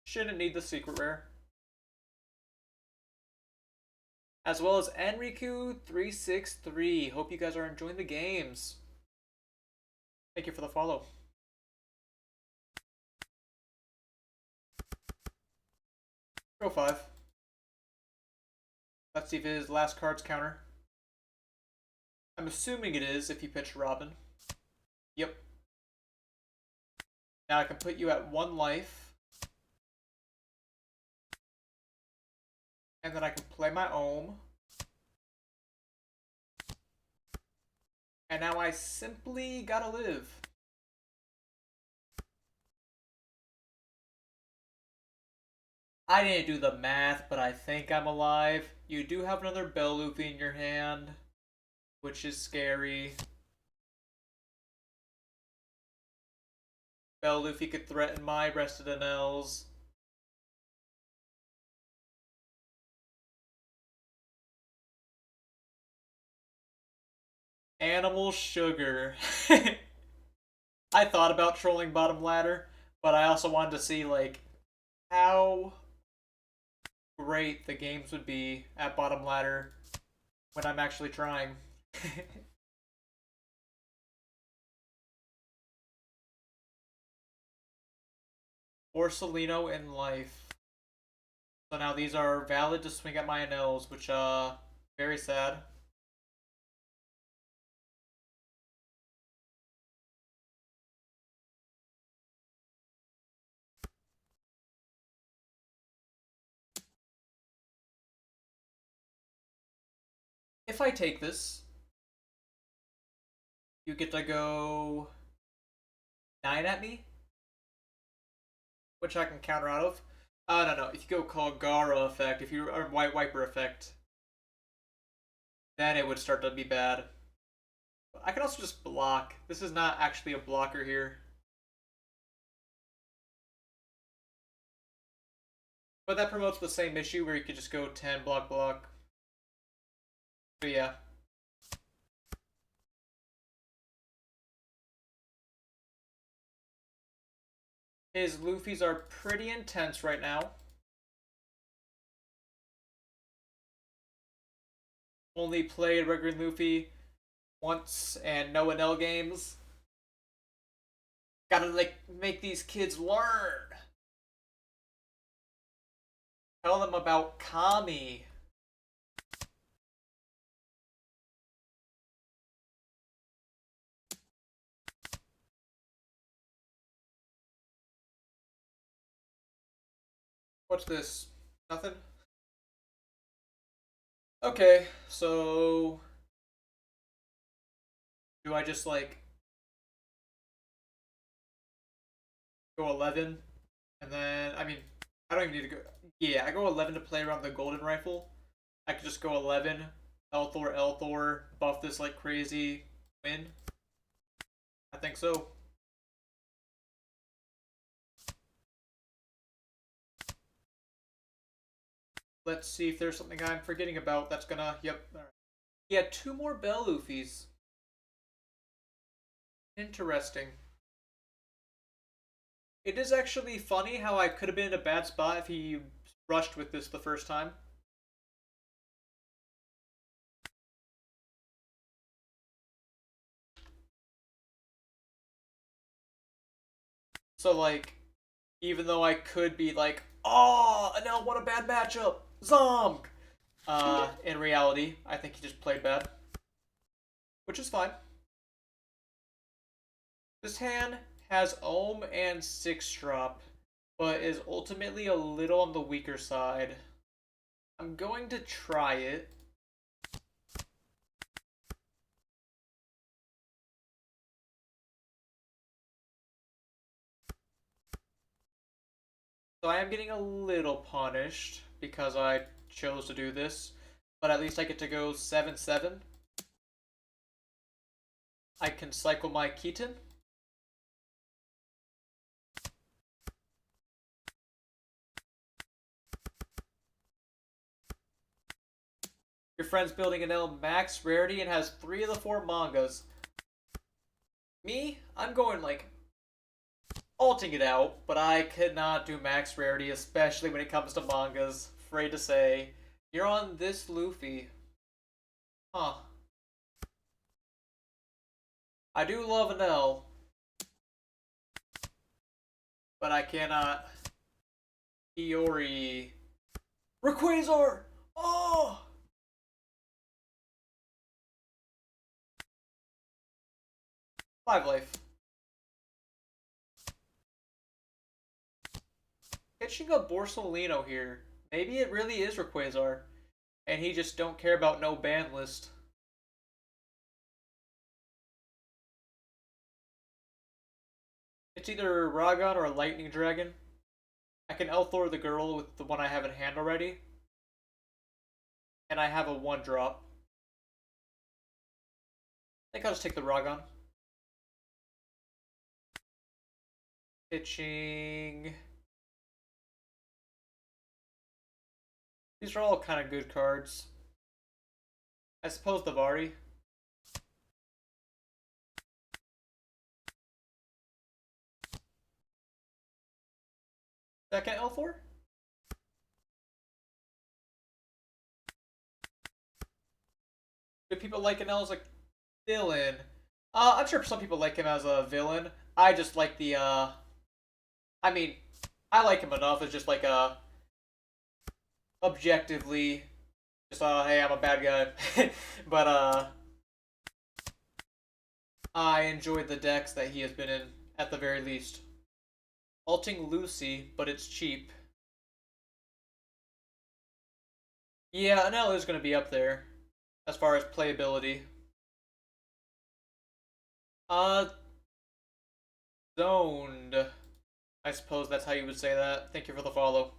Shouldn't need the secret rare. As well as Enriku363. Hope you guys are enjoying the games. Thank you for the follow. Go 5. Let's see if his last card's counter. I'm assuming it is if you pitch Robin. Yep. Now I can put you at 1 life. And then I can play my Ohm. And now I simply gotta live. I didn't do the math, but I think I'm alive. You do have another Bell Luffy in your hand, which is scary. Bell Luffy could threaten my rested Enels. Animal Sugar. I thought about trolling bottom ladder, but I also wanted to see like how great the games would be at bottom ladder when I'm actually trying. Or Celino in life. So now these are valid to swing at my Enels, which very sad. If I take this, you get to go 9 at me, which I can counter out of. No. If you go call Gara effect, if you are White Wiper effect, then it would start to be bad. I can also just block. This is not actually a blocker here. But that promotes the same issue where you could just go 10 block block. But yeah. His Luffys are pretty intense right now. Only played regular Luffy once and no Enel games. Gotta like make these kids learn. Tell them about Kami. What's this? Nothing? Okay, so do I just like go 11 and then I mean I don't even need to go. Yeah, I go 11 to play around the golden rifle. I could just go 11 Elthor buff this like crazy, win. I think so. Let's see if there's something I'm forgetting about that's gonna. Yep. All right. Yeah, 2 more Bell Luffys. Interesting. It is actually funny how I could have been in a bad spot if he rushed with this the first time. So like, even though I could be like, oh, Enel, what a bad matchup, Zonk. In reality, I think he just played bad, which is fine. This hand has Ohm and 6-drop, but is ultimately a little on the weaker side. I'm going to try it. So I am getting a little punished because I chose to do this, but at least I get to go 7-7. I can cycle my Keaton. Your friend's building an L max rarity and has 3 of the 4 mangas. Me, I'm going like alting it out, but I could not do max rarity, especially when it comes to mangas. Afraid to say. You're on this Luffy. Huh. I do love an L, but I cannot. Iori. Rayquaza! Oh! 5 life. Pitching a Borsalino here. Maybe it really is Rayquaza, and he just don't care about no ban list. It's either Ragon or Lightning Dragon. I can Elthor the girl with the one I have in hand already. And I have a 1-drop. I think I'll just take the Ragon. Pitching. These are all kind of good cards. I suppose the Vari. Second Elthor? Do people like Enel as a villain? I'm sure some people like him as a villain. I just like the, I mean, I like him enough. It's just like, objectively, just, hey, I'm a bad guy. But, I enjoyed the decks that he has been in, at the very least. Alting Lucy, but it's cheap. Yeah, Enel is going to be up there, as far as playability. Uh, Zoned. I suppose that's how you would say that. Thank you for the follow.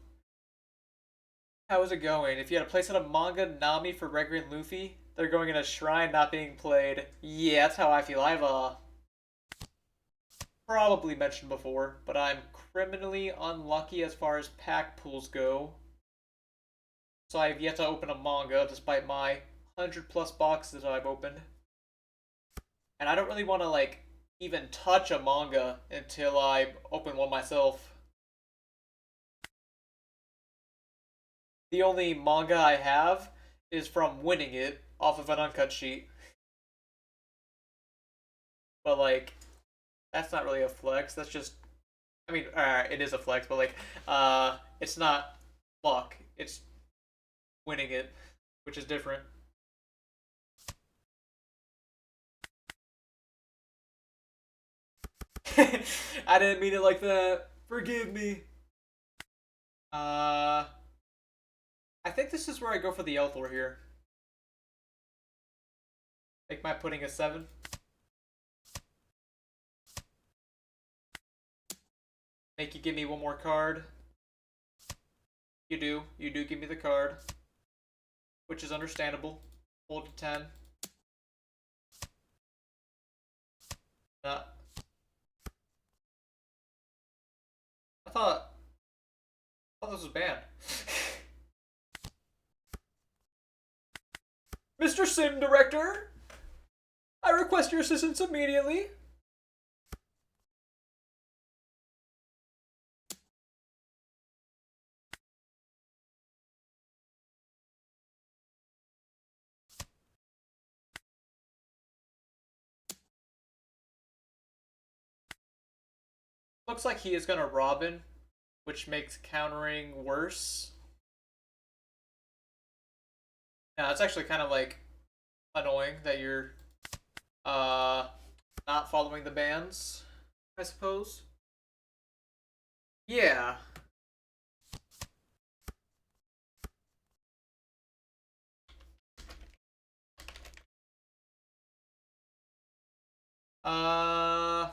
How is it going? If you had a place out of manga Nami for Reggie and Luffy, they're going in a shrine not being played. Yeah, that's how I feel. I've probably mentioned before, but I'm criminally unlucky as far as pack pools go. So I've yet to open a manga despite my 100+ boxes I've opened. And I don't really want to like even touch a manga until I open one myself. The only manga I have is from winning it off of an uncut sheet. But like, that's not really a flex. That's just, I mean, it is a flex, but like, it's not luck. It's winning it, which is different. I didn't mean it like that. Forgive me. Uh, I think this is where I go for the Elthor here. Make my pudding a 7. Make you give me one more card. You do. You do give me the card. Which is understandable. Hold to 10. Uh, I thought this was banned. Mr. Sim Director! I request your assistance immediately. Looks like he is gonna Robin, which makes countering worse. Now it's actually kind of like annoying that you're uh not following the bans, I suppose. Yeah. Uh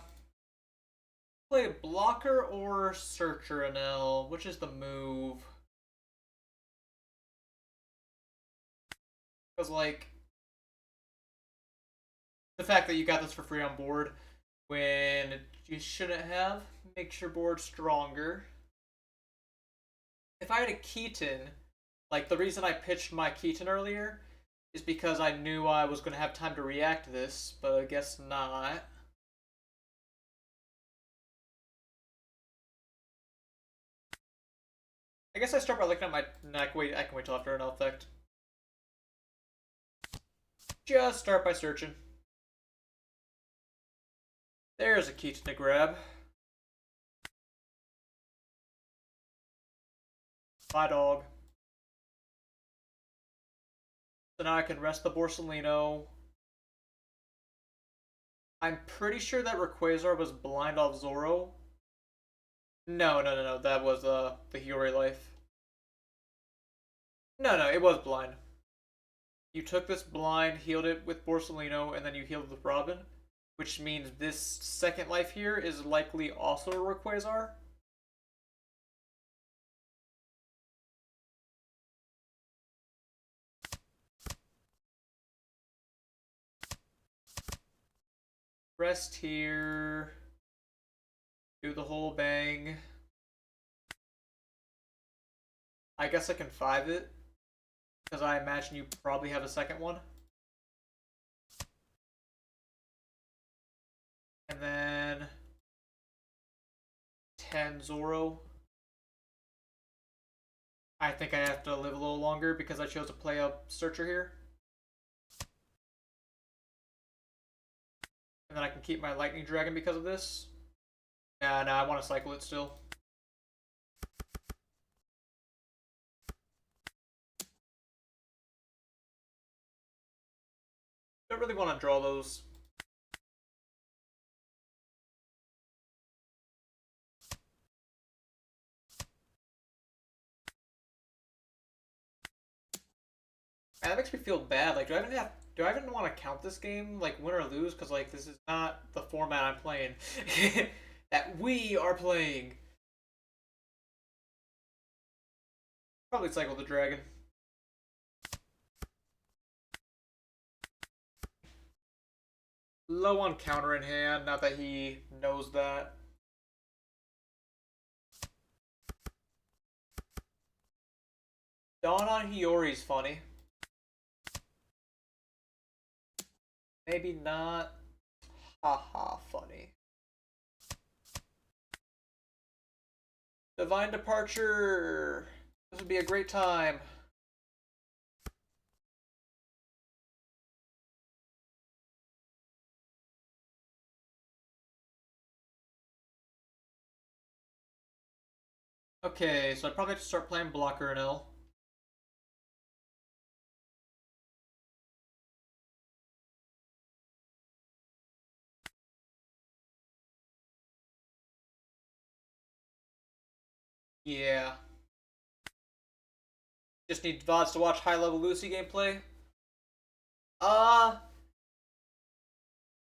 Play blocker or searcher Enel. Which is the move? Because like the fact that you got this for free on board when you shouldn't have makes your board stronger. If I had a Keaton, like the reason I pitched my Keaton earlier is because I knew I was going to have time to react to this, but I guess not. I guess I start by looking at my. No, I can wait till after an effect. Just start by searching. There's a Keaton to grab. Bye, dog. So now I can rest the Borsellino. I'm pretty sure that Rayquaza was blind off Zoro. No. That was the Hiyori life. No, it was blind. You took this blind, healed it with Borsellino, and then you healed with Robin, which means this second life here is likely also a Rayquaza. Rest here. Do the whole bang. I guess I can 5 it, because I imagine you probably have a second one. And then 10 Zoro. I think I have to live a little longer because I chose to play a Searcher here. And then I can keep my Lightning Dragon because of this. And I want to cycle it still. Don't really want to draw those. And that makes me feel bad. Like, do I even want to count this game, like, win or lose? Because, like, this is not the format I'm playing. That we are playing. Probably cycle the dragon. Low on counter in hand, not that he knows that. Dawn on Hiyori's funny. Maybe not. Haha, funny. Divine Departure. This would be a great time. Okay, so I probably have to start playing blocker and L. Yeah. Just need VODs to watch high level Lucy gameplay. Uh,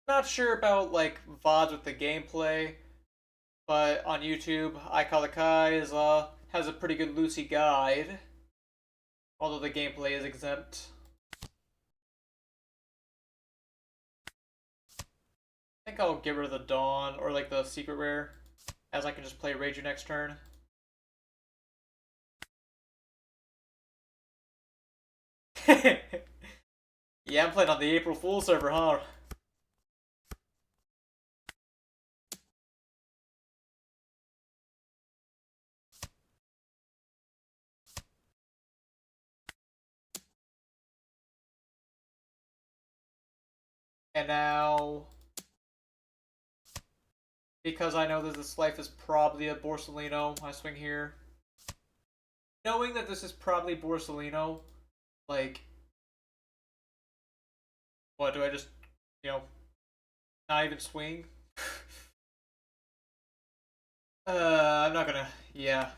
Not sure about like VODs with the gameplay, but on YouTube, I Call the Kai is has a pretty good Lucy guide, although the gameplay is exempt. I think I'll get rid of the Dawn or like the secret rare, as I can just play Rage next turn. Yeah, I'm playing on the April Fool server, huh? And now Because I know that this life is probably a Borsalino. I swing here. Knowing that this is probably Borsalino, like, what, do I just, you know, not even swing? I'm not gonna, yeah.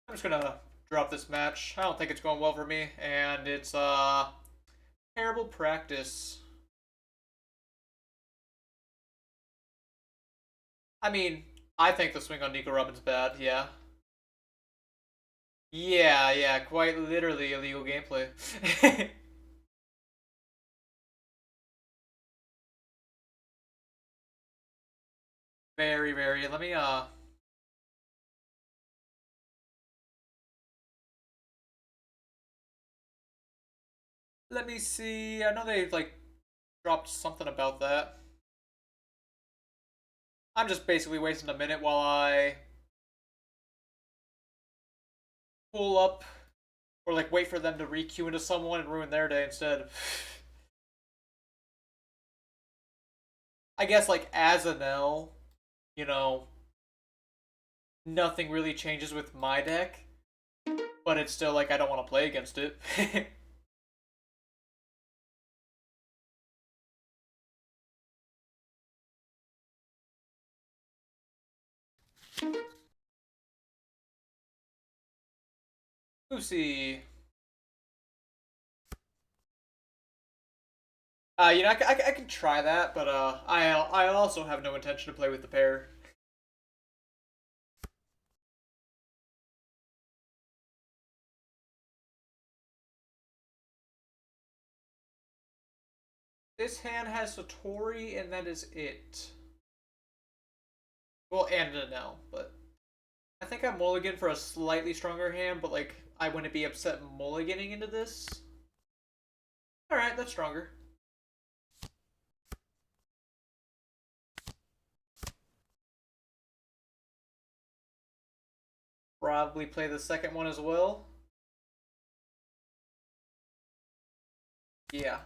I'm just gonna drop this match. I don't think it's going well for me, and it's, terrible practice. I mean, I think the swing on Nico Robin's bad, yeah. Yeah, yeah, quite literally illegal gameplay. Very, very. Let me see. I know they like dropped something about that. I'm just basically wasting a minute while I pull up or like wait for them to re-queue into someone and ruin their day instead. I guess like as Enel, you know, nothing really changes with my deck, but it's still like I don't want to play against it. Lucy. You know, I can try that, but I also have no intention to play with the pair. This hand has Satori, and that is it. Well, and Enel, but I think I'm mulligan for a slightly stronger hand, but like I wouldn't be upset mulliganing into this. All right, that's stronger. Probably play the second one as well. Yeah.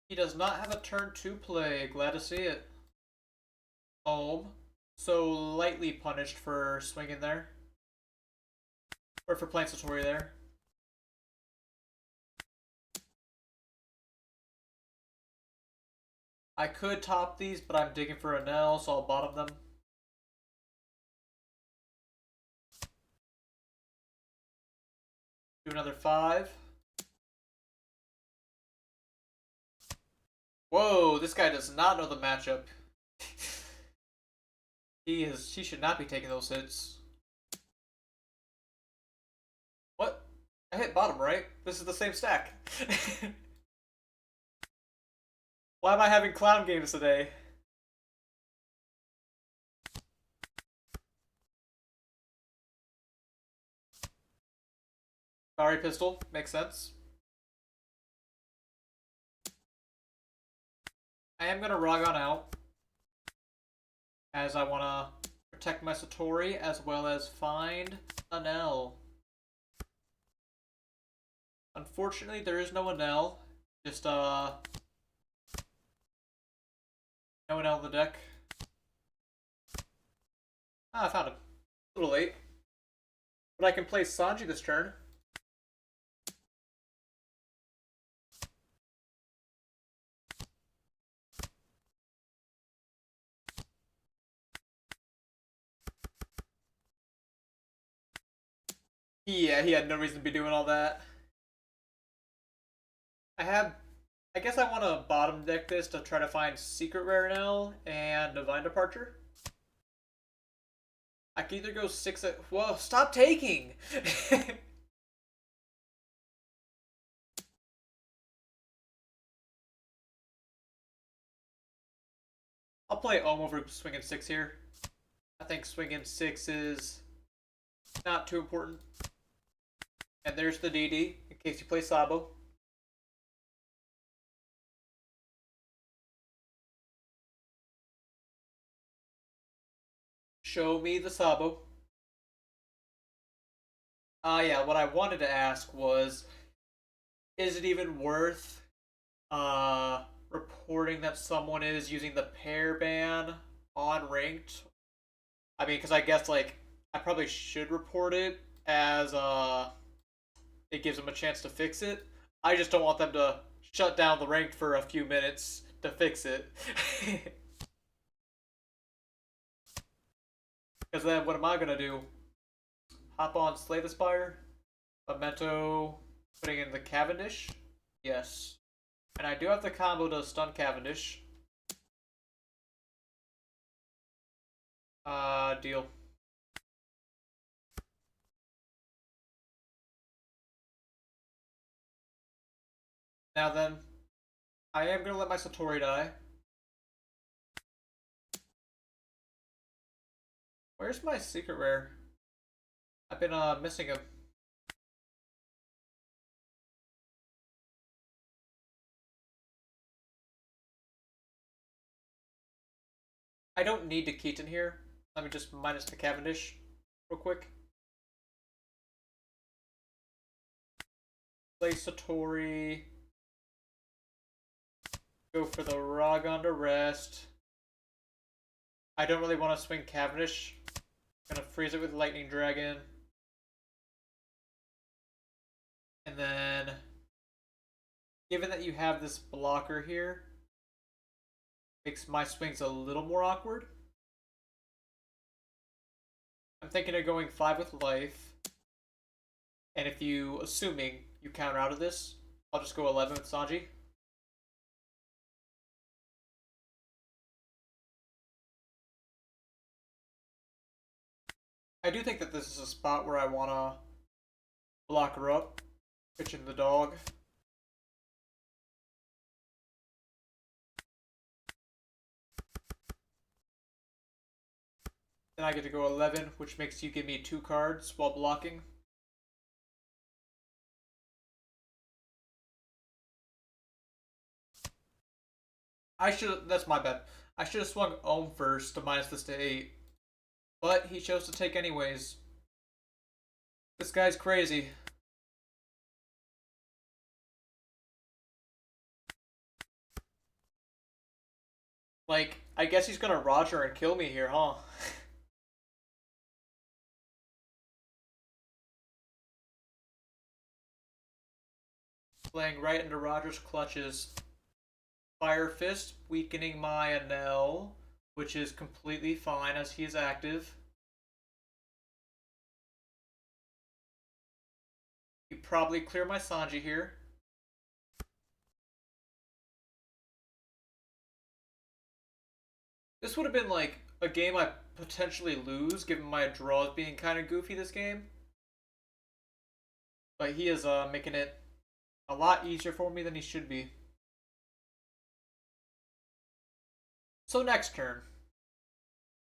He does not have a turn to play. Glad to see it. Home. So lightly punished for swinging there. Or for playing Satori there. I could top these, but I'm digging for Enel, so I'll bottom them. Do another 5. Whoa, this guy does not know the matchup. He should not be taking those hits. What? I hit bottom, right? This is the same stack. Why am I having clown games today? Sorry, pistol. Makes sense. I am gonna rog on out, as I wanna protect my Satori as well as find Enel. Unfortunately, there is no Enel. Just no Enel in the deck. Ah, I found him. A little late. But I can play Sanji this turn. Yeah, he had no reason to be doing all that. I guess I want to bottom deck this to try to find Secret Rare Enel and Divine Departure. I can either go 6 at... Whoa, stop taking! I'll play Ohm over swinging 6 here. I think swinging 6 is not too important. And there's the DD, in case you play Sabo. show me the Sabo. Yeah, what I wanted to ask was, is it even worth reporting that someone is using the pair ban on ranked? I mean, because I guess like I probably should report it as it gives them a chance to fix it. I just don't want them to shut down the ranked for a few minutes to fix it. Because then what am I gonna do? Hop on Slay the Spire? Memento putting in the Cavendish? Yes. And I do have the combo to stun Cavendish. Deal. Now then, I am gonna let my Satori die. Where's my secret rare? I've been missing him. I don't need to Keaton here. Let me just minus the Cavendish real quick. Play Satori. Go for the Ragon to rest. I don't really want to swing Cavendish. I'm gonna freeze it with Lightning Dragon. And then, given that you have this blocker here, makes my swings a little more awkward. I'm thinking of going 5 with life. And if you, assuming you counter out of this, I'll just go 11 with Sanji. I do think that this is a spot where I want to block her up, pitching the dog. Then I get to go 11, which makes you give me 2 cards while blocking. That's my bad. I should have swung Ohm first to minus this to 8. But he chose to take anyways. This guy's crazy. Like, I guess he's gonna Roger and kill me here, huh? Playing right into Roger's clutches. Fire Fist, weakening my Enel, which is completely fine as he is active. You probably clear my Sanji here. This would have been like a game I potentially lose, given my draws being kind of goofy this game. But he is making it a lot easier for me than he should be. So next turn,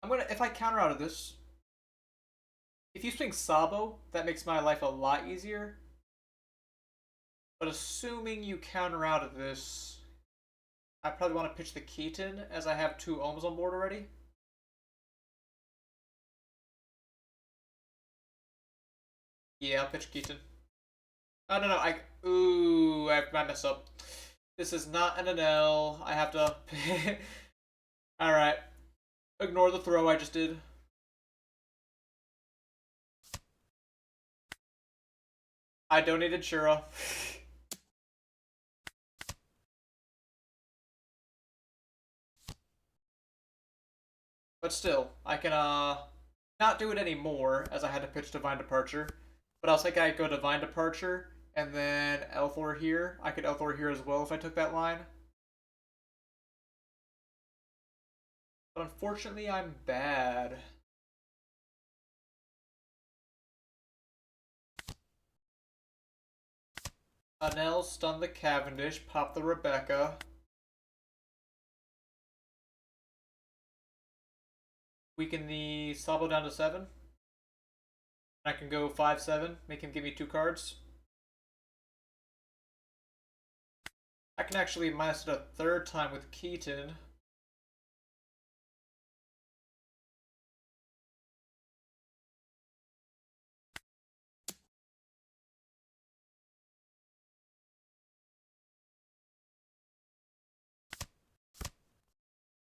if I counter out of this, if you swing Sabo, that makes my life a lot easier. But assuming you counter out of this, I probably want to pitch the Keaton as I have 2 Ohms on board already. Yeah, I'll pitch Keaton. Oh, no, I messed up. This is not an Enel. I have to... Alright. Ignore the throw I just did. I donated Shura. But still, I can not do it anymore as I had to pitch Divine Departure. But I was thinking I'd go Divine Departure and then Elthor here. I could Elthor here as well if I took that line. But unfortunately, I'm bad. Enel stun the Cavendish, pop the Rebecca. Weaken the Sabo down to 7. I can go 5-7, make him give me 2 cards. I can actually minus it a 3rd time with Keaton.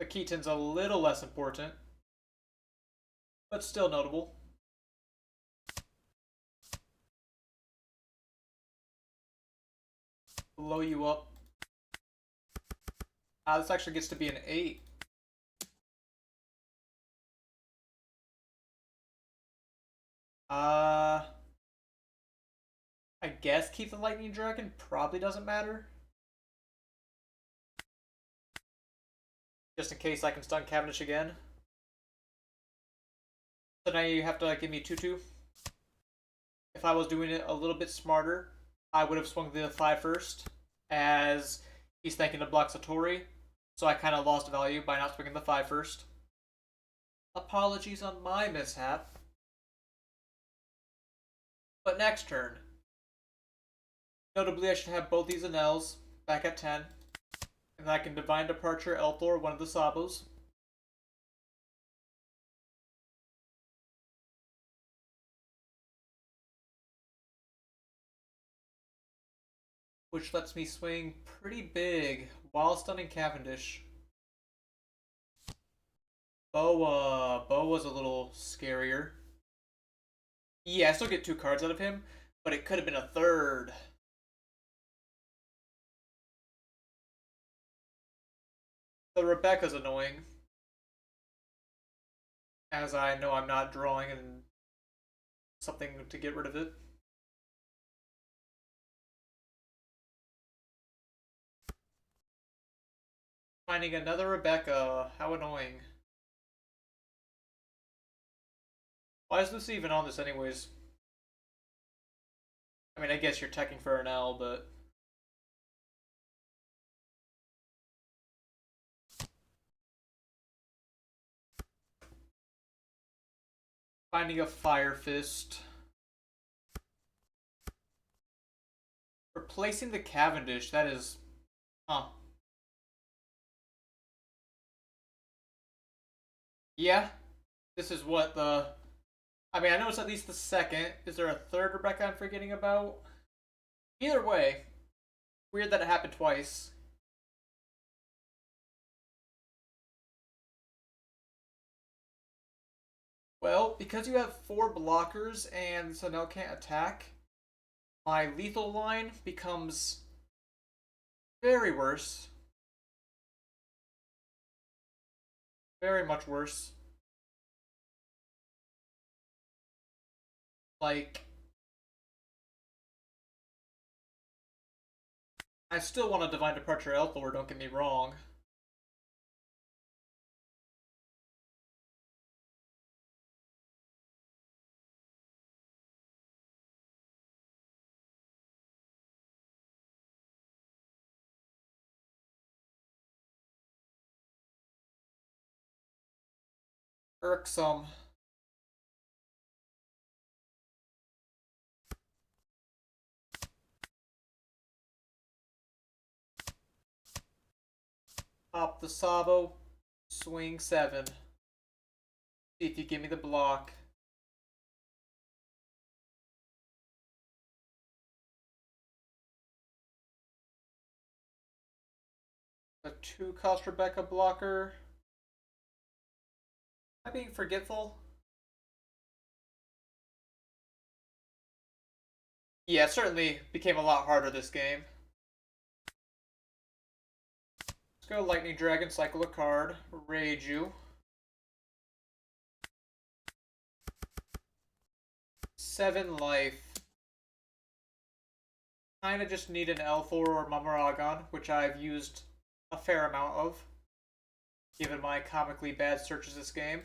The Keaton's a little less important, but still notable. Blow you up. This actually gets to be an 8. I guess keep the Lightning Dragon. Probably doesn't matter. Just in case I can stun Cavendish again. So now you have to give me 2-2. If I was doing it a little bit smarter, I would have swung the 5 first, as he's thinking to block Satori. So I kind of lost value by not swinging the 5 first. Apologies on my mishap. But next turn. Notably, I should have both these Enels back at 10. And I can Divine Departure Elthor, one of the Sabos. Which lets me swing pretty big while stunning Cavendish. Boa's a little scarier. Yeah, I still get 2 cards out of him, but it could have been a 3rd. The Rebecca's annoying, as I know I'm not drawing and something to get rid of it. Finding another Rebecca, how annoying. Why is this even on this anyways? I mean, I guess you're teching for an L, but... Finding a Fire Fist. Replacing the Cavendish, that is... Huh. Yeah. This is what the... I mean, I know it's at least the 2nd. Is there a 3rd Rebecca I'm forgetting about? Either way, weird that it happened twice. Well, because you have 4 blockers and Enel can't attack, my lethal line becomes very worse. Very much worse. Like, I still want a Divine Departure Elthor, don't get me wrong. Irksome. Pop the Sabo. Swing 7. See if you give me the block. A 2-cost Rebecca blocker. Am I being forgetful? Yeah, it certainly became a lot harder this game. Let's go Lightning Dragon, cycle a card, Rage you. 7 life. Kinda just need an L4 or Mamaragon, which I've used a fair amount of, given my comically bad searches this game.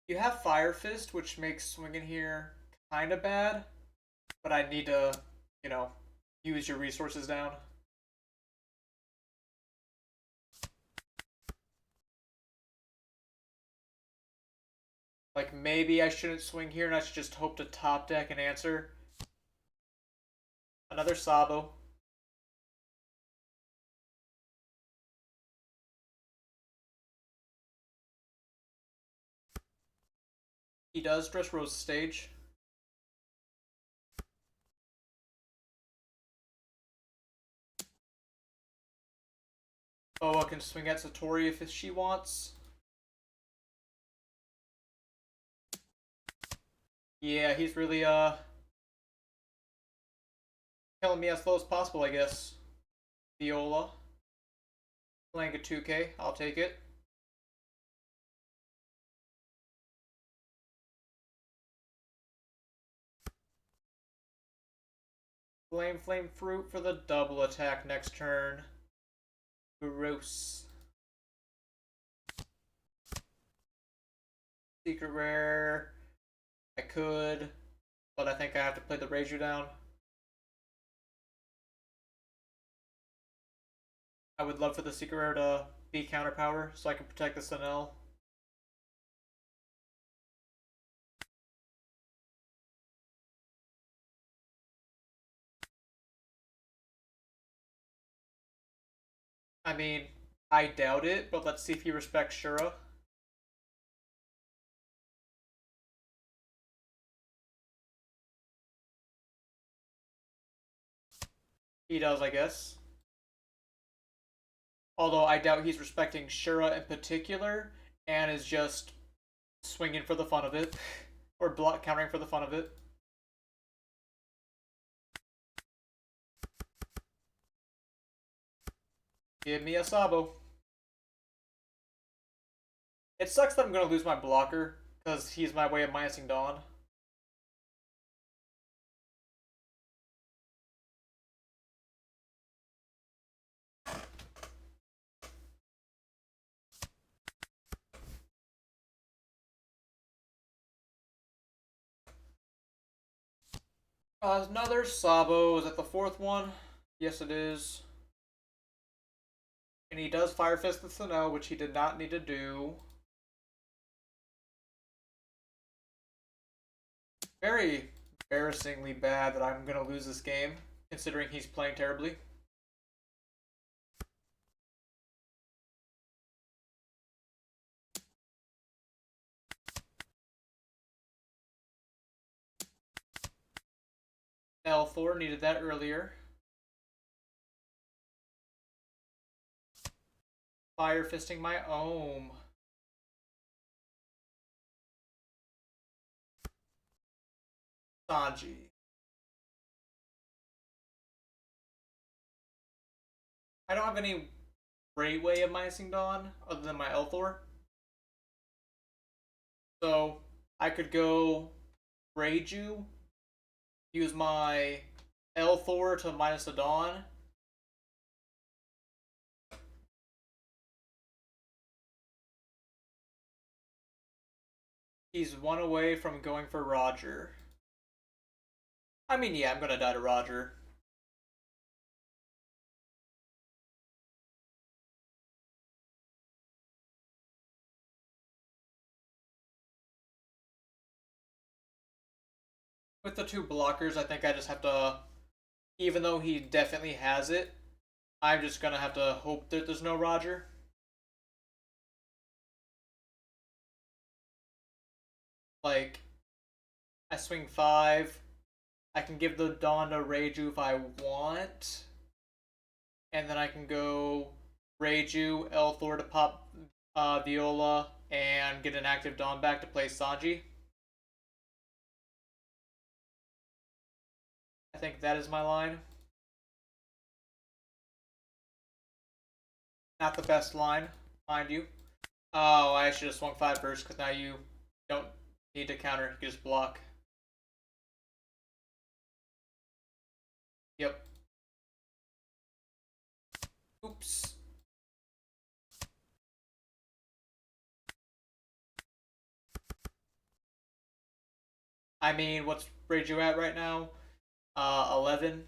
You have Fire Fist, which makes swinging here kinda bad, but I need to, you know, use your resources down. Like, maybe I shouldn't swing here and I should just hope to top deck and answer. Another Sabo. He does Dressrosa stage. Oh, I can swing at Satori if she wants. Yeah, he's really killing me as slow as possible, I guess. Viola. Playing a 2K, I'll take it. Flame Fruit for the double attack next turn. Gross. Secret Rare. I could, but I think I have to play the Reiju down. I would love for the Secret Rare to be counter power so I can protect this Enel. I mean, I doubt it, but let's see if he respects Shura. He does, I guess. Although I doubt he's respecting Shura in particular, and is just swinging for the fun of it, or block countering for the fun of it. Give me a Sabo. It sucks that I'm going to lose my blocker, because he's my way of minusing Dawn. Another Sabo. Is that the fourth one? Yes, it is. And he does Fire Fist the Sinnoh, which he did not need to do. Very embarrassingly bad that I'm going to lose this game, considering he's playing terribly. L4 needed that earlier. Fire Fisting my Ohm. Sanji. I don't have any great way of minusing Dawn other than my L4. So I could go Reiju, use my L4 to minus the Dawn. He's one away from going for Roger. I mean, yeah, I'm gonna die to Roger. With the two blockers, I think I just have to, even though he definitely has it, I'm just gonna have to hope that there's no Roger. Like, I swing 5. I can give the Dawn to Reiju if I want. And then I can go Reiju, L4 to pop Viola, and get an active Dawn back to play Sanji. I think that is my line. Not the best line, mind you. Oh, I should have swung 5 first, because now you don't need to counter, you just block. Yep. Oops. I mean, what's Reiju at right now? 11.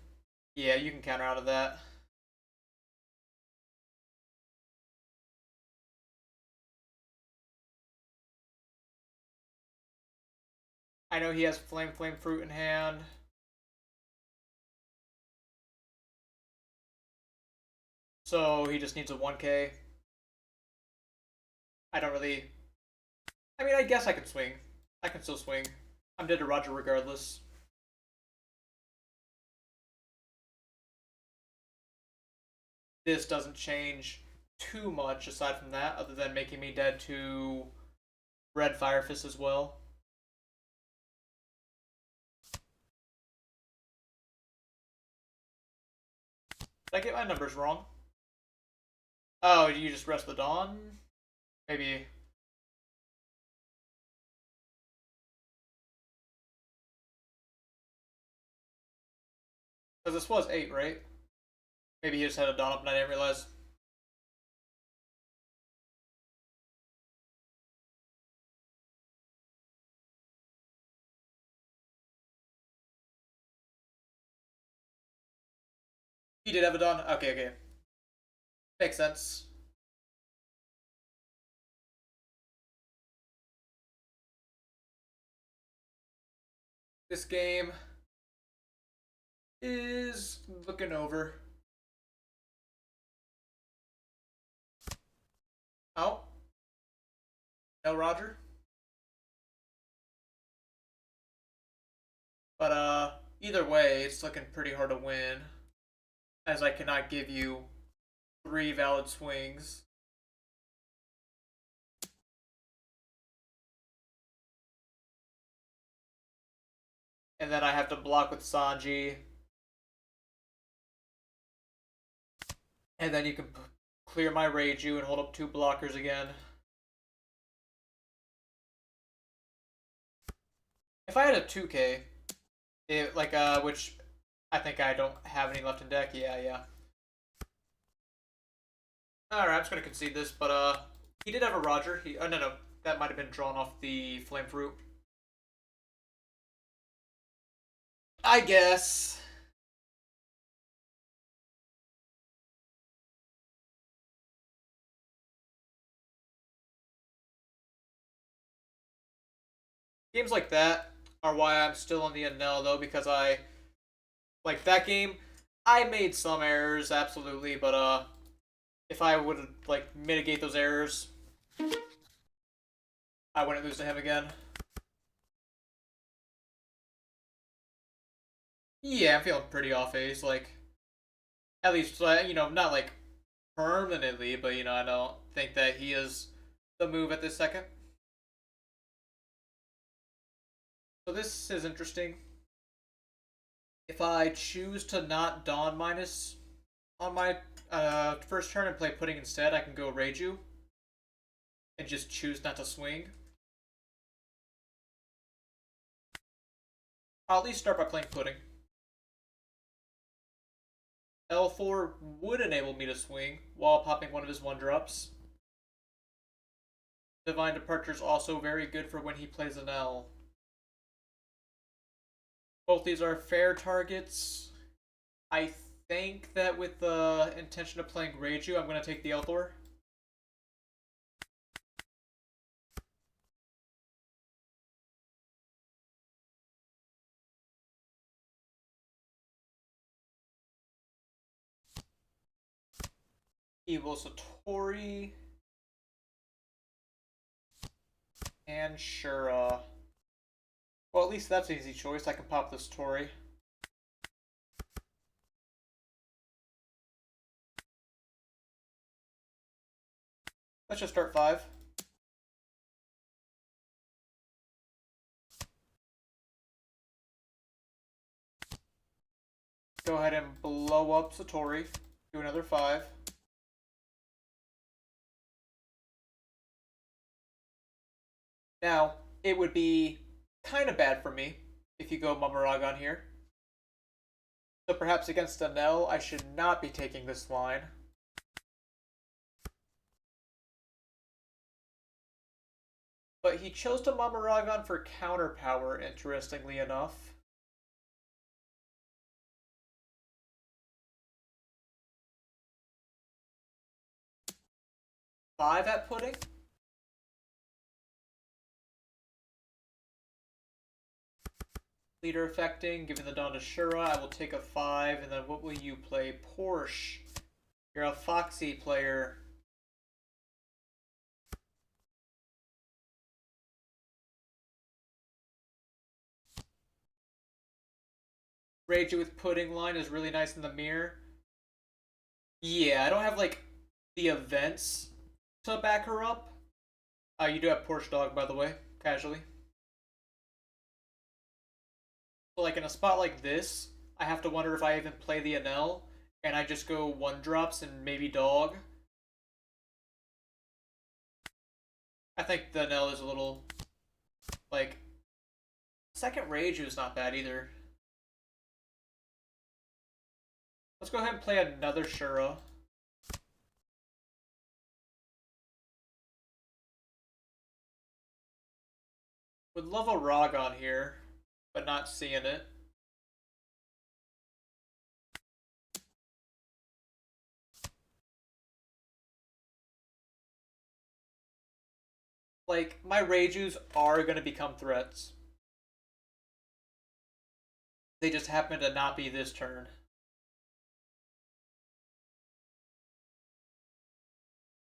Yeah, you can counter out of that. I know he has Flame Fruit in hand. So he just needs a 1k. I don't really... I mean, I guess I can swing. I can still swing. I'm dead to Roger regardless. This doesn't change too much aside from that, other than making me dead to Red Fire Fist as well. Did I get my numbers wrong? Oh, you just rest the Dawn? Maybe. Because this was 8, right? Maybe he just had a Dawn up and I didn't realize. He did have a Dawn? Okay, okay. Makes sense. This game is looking over. Oh. No, Roger. But, either way, it's looking pretty hard to win. As I cannot give you 3 valid swings. And then I have to block with Sanji. And then you can clear my Reiju and hold up 2 blockers again. If I had a 2K, which I think I don't have any left in deck, yeah. Alright, I'm just gonna concede this, but he did have a Roger. No, that might have been drawn off the Flame Fruit. I guess. Games like that are why I'm still on the Enel though, because I like that game. I made some errors, absolutely, but if I would like mitigate those errors, I wouldn't lose to him again. Yeah, I'm feeling pretty off ace. Like, at least, not like permanently, but I don't think that he is the move at this second. So this is interesting. If I choose to not Dawn minus on my first turn and play Pudding instead, I can go Reiju and just choose not to swing. I'll at least start by playing Pudding. L4 would enable me to swing while popping one of his 1-drops. Divine Departure is also very good for when he plays an L. Both these are fair targets. I think that with the intention of playing Reiju, I'm going to take the L4. Evil Satori. And Shura. Well, at least that's an easy choice. I can pop this Tori. Let's just start 5. Go ahead and blow up Satori. Do another 5. Now, it would be kind of bad for me if you go Mamaragon here. So perhaps against Enel, I should not be taking this line. But he chose to Mamaragon for counter power, interestingly enough. Five at Pudding? Leader affecting, giving the Dawn to Shura. I will take a 5, and then what will you play? Porsche. You're a Foxy player. Rage with Pudding line is really nice in the mirror. Yeah, I don't have like the events to back her up. You do have Porsche Dog, by the way, casually. So, like, in a spot like this, I have to wonder if I even play the Enel, and I just go 1-drops and maybe Dog. I think the Enel is a little, like, second Rage is not bad either. Let's go ahead and play another Shura. Would love a Ragon here, but not seeing it. Like, my Reijus are going to become threats. They just happen to not be this turn.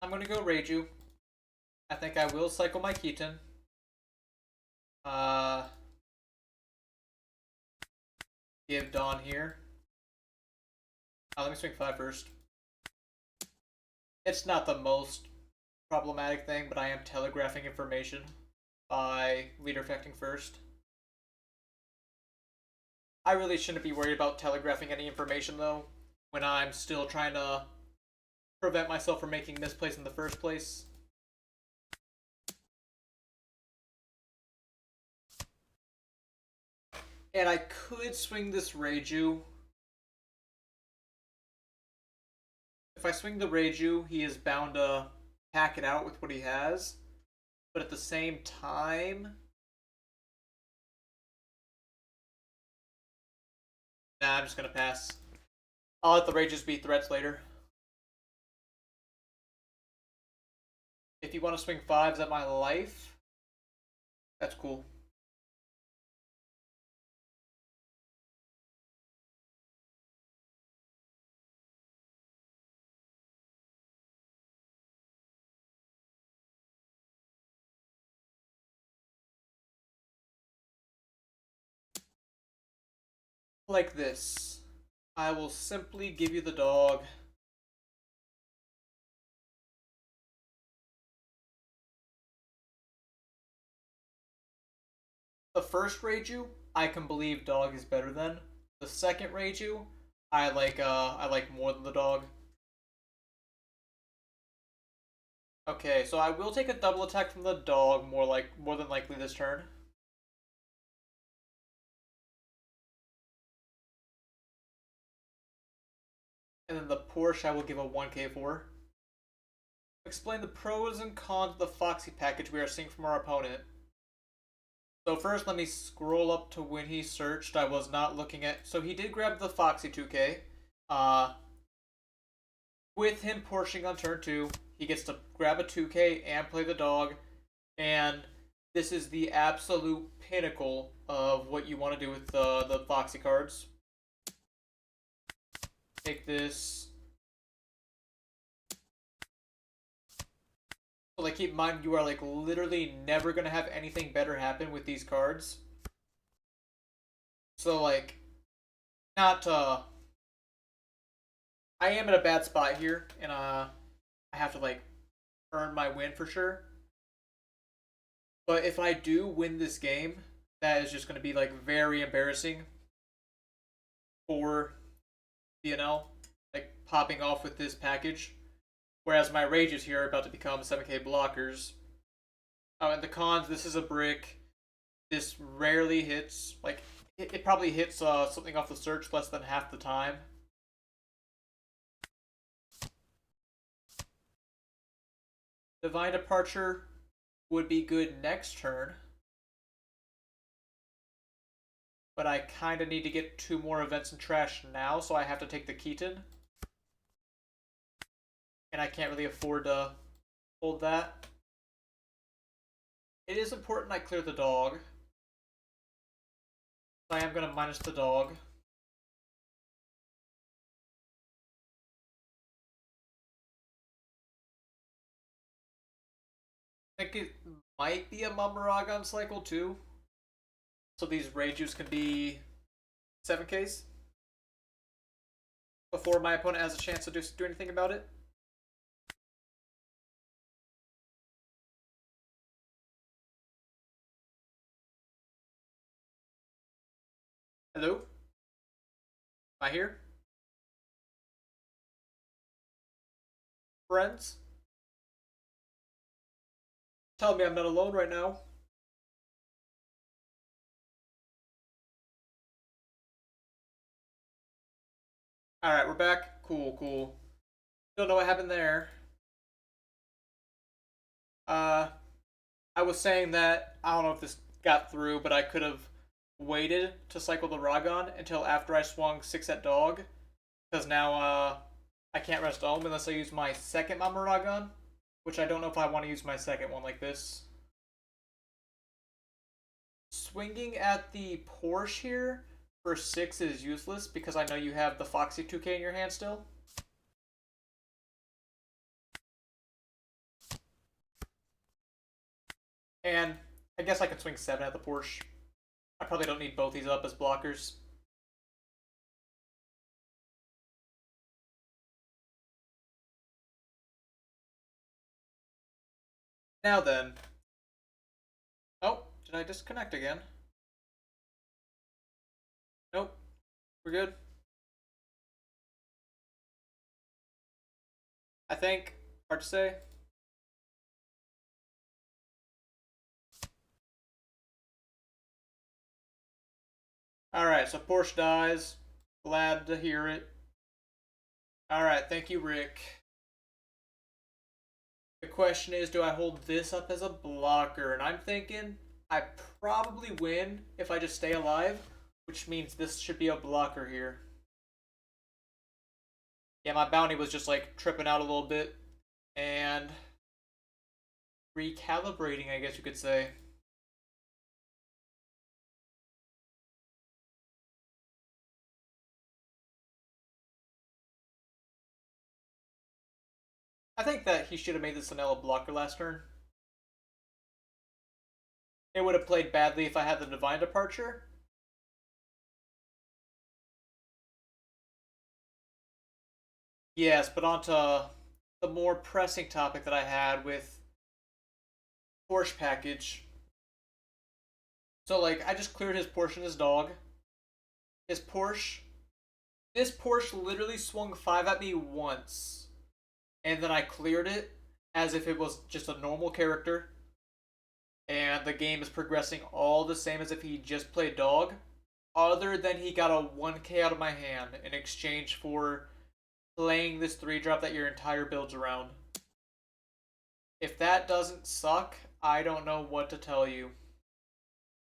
I'm going to go Reiju. I think I will cycle my Keaton. Give Dawn here. Let me swing 5 first. It's not the most problematic thing, but I am telegraphing information by leader effecting first. I really shouldn't be worried about telegraphing any information, though, when I'm still trying to prevent myself from making misplays in the first place. And I could swing this Reiju. If I swing the Reiju, he is bound to pack it out with what he has. But at the same time... Nah, I'm just gonna pass. I'll let the Rages be threats later. If you want to swing 5s at my life, that's cool. Like this. I will simply give you the dog. The first Reiju, I can believe dog is better than. The second Reiju, I like more than the dog. Okay, so I will take a double attack from the dog more than likely this turn. And then the Porsche I will give a 1k for. Explain the pros and cons of the Foxy package we are seeing from our opponent. So first, let me scroll up to when he searched. I was not looking at... So he did grab the Foxy 2k. With him portioning on turn 2, he gets to grab a 2k and play the dog. And this is the absolute pinnacle of what you want to do with the Foxy cards. Take this. So, like, keep in mind, you are, like, literally never going to have anything better happen with these cards. So, like, not, I am in a bad spot here, and, I have to, like, earn my win for sure. But if I do win this game, that is just going to be, like, very embarrassing for DNL, like, popping off with this package. Whereas my rages here are about to become 7k blockers. Oh, and the cons, this is a brick. This rarely hits, like, it probably hits something off the search less than half the time. Divine Departure would be good next turn. But I kind of need to get 2 more events in trash now, so I have to take the Keaton. And I can't really afford to hold that. It is important I clear the dog. So I am going to minus the dog. I think it might be a Mamaragon cycle too. So these Reijus can be 7Ks. Before my opponent has a chance to do anything about it. I hear? Friends? Tell me I'm not alone right now. Alright, we're back. Cool, cool. Don't know what happened there. Uh, I was saying that, I don't know if this got through, but I could have waited to cycle the Ragon until after I swung 6 at dog. Because now, I can't rest home unless I use my second Mama Ragon. Which I don't know if I want to use my second one like this. Swinging at the Porsche here for 6 is useless because I know you have the Foxy 2K in your hand still. And I guess I can swing 7 at the Porsche. I probably don't need both these up as blockers. Now then. Oh, did I disconnect again? Nope. We're good. I think. Hard to say. Alright, so Porsche dies. Glad to hear it. Alright, thank you, Rick. The question is, do I hold this up as a blocker? And I'm thinking I probably win if I just stay alive, which means this should be a blocker here. Yeah, my bounty was just like tripping out a little bit and recalibrating, I guess you could say. I think that he should have made this Enel a blocker last turn. It would have played badly if I had the Divine Departure. Yes, but onto the more pressing topic that I had with Porsche package. So, like, I just cleared his Porsche and his dog. His Porsche. This Porsche literally swung 5 at me once. And then I cleared it as if it was just a normal character. And the game is progressing all the same as if he just played dog. Other than he got a 1k out of my hand in exchange for playing this 3-drop that your entire build's around. If that doesn't suck, I don't know what to tell you.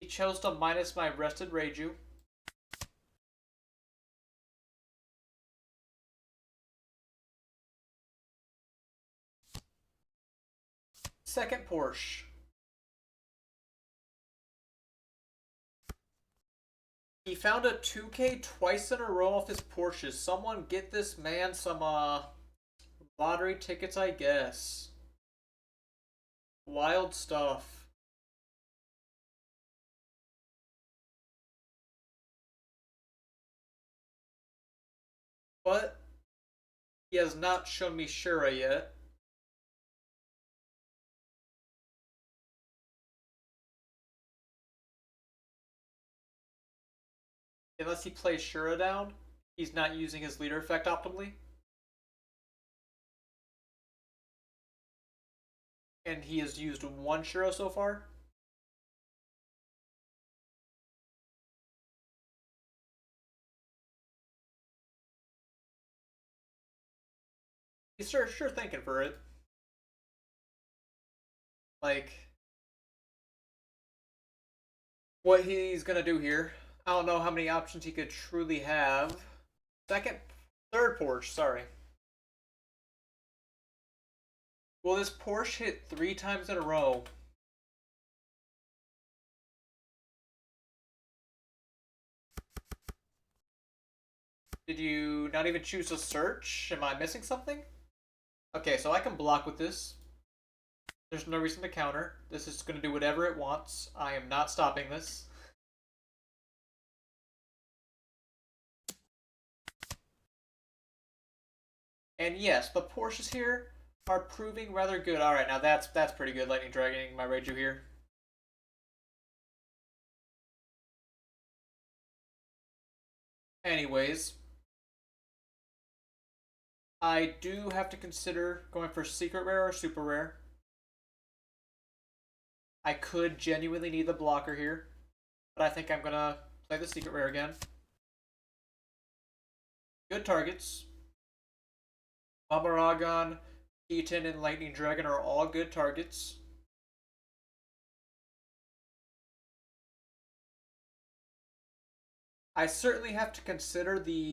He chose to minus my rested Reiju. Second Porsche. He found a 2k twice in a row off his Porsches. Someone get this man some lottery tickets, I guess. Wild stuff. But he has not shown me Shura yet. Unless he plays Shura down, he's not using his leader effect optimally. And he has used 1 Shura so far. He's sure thinking for it. Like, what he's gonna do here. I don't know how many options he could truly have. Third Porsche, sorry. Will this Porsche hit 3 times in a row? Did you not even choose to search? Am I missing something? Okay, so I can block with this. There's no reason to counter. This is going to do whatever it wants. I am not stopping this. And yes, the Porsches here are proving rather good. Alright, now that's pretty good, Lightning Dragoning my Reiju here. Anyways, I do have to consider going for secret rare or super rare. I could genuinely need the blocker here, but I think I'm gonna play the secret rare again. Good targets. Amaragon, Keaton, and Lightning Dragon are all good targets. I certainly have to consider the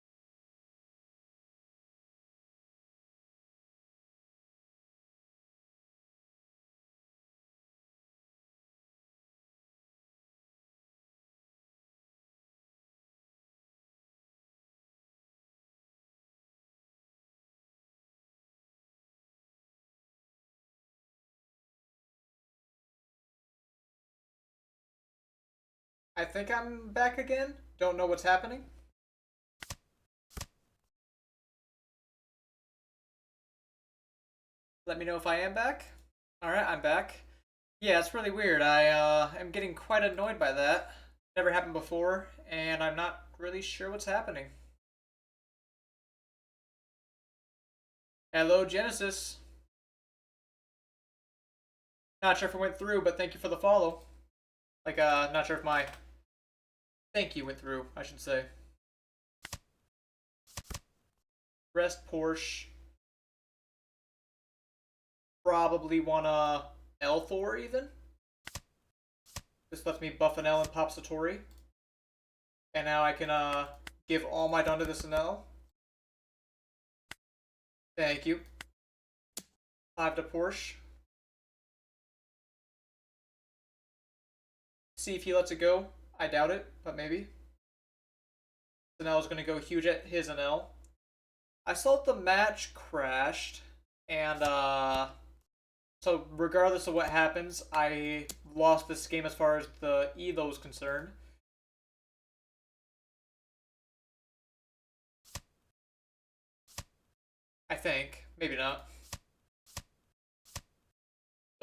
I think I'm back again. Don't know what's happening. Let me know if I am back. Alright, I'm back. Yeah, it's really weird. I am getting quite annoyed by that. Never happened before, and I'm not really sure what's happening. Hello, Genesis. Not sure if it went through, but thank you for the follow. Like, not sure if my thank you went through, I should say. Rest Porsche. Probably want a L4 even. This lets me buff an L and pop Satori. And now I can give all my Dawn to this Enel. Thank you. 5 to Porsche. See if he lets it go. I doubt it, but maybe. Enel is going to go huge at his Enel. I saw that the match crashed, and so regardless of what happens, I lost this game as far as the Elo is concerned. I think. Maybe not.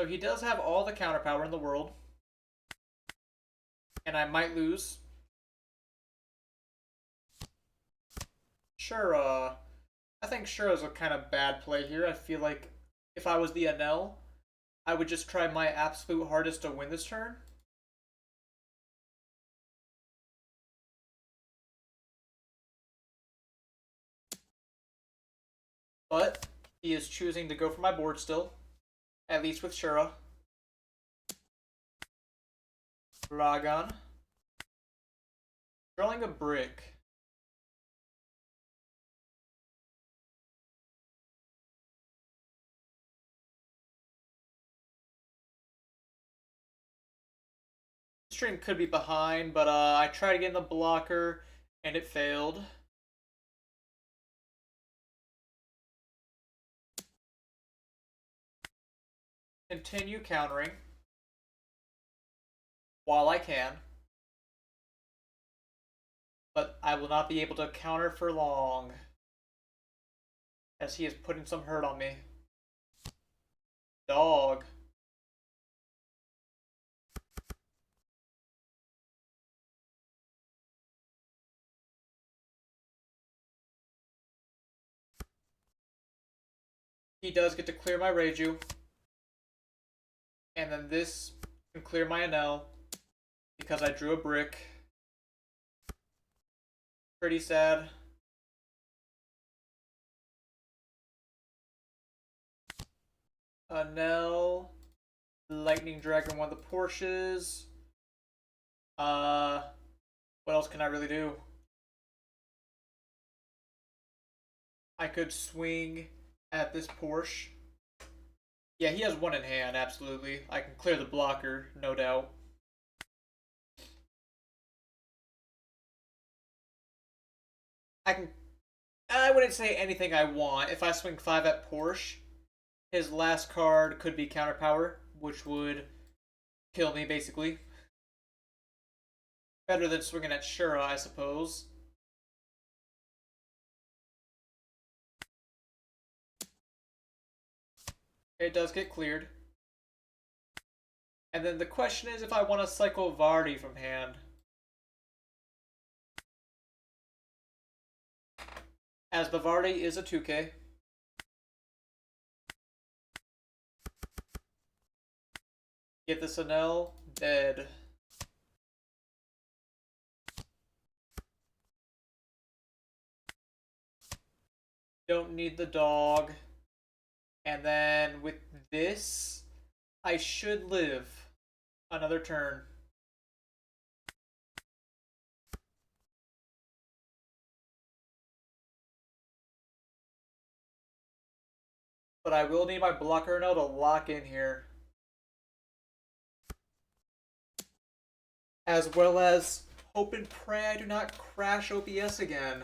So he does have all the counter power in the world. And I might lose. Sure, I think Shura's a kind of bad play here. I feel like if I was the Enel, I would just try my absolute hardest to win this turn. But he is choosing to go for my board still. At least with Shura. Dragon. Drawing a brick. Stream could be behind, but I tried to get in the blocker and it failed. Continue countering while I can, but I will not be able to counter for long as he is putting some hurt on me. Dog. He does get to clear my Reiju. And then this can clear my Enel because I drew a brick. Pretty sad. Enel. Lightning Dragon, one of the Porsches. What else can I really do? I could swing at this Porsche. Yeah, he has one in hand, absolutely. I can clear the blocker, no doubt. I wouldn't say anything I want. If I swing 5 at Porsche, his last card could be counter power, which would kill me, basically. Better than swinging at Shura, I suppose. It does get cleared. And then the question is if I want to cycle Vardy from hand. As the Vardy is a 2K. Get this Enel. Dead. Don't need the dog. And then with this, I should live another turn. But I will need my blocker now to lock in here. As well as hope and pray I do not crash OBS again.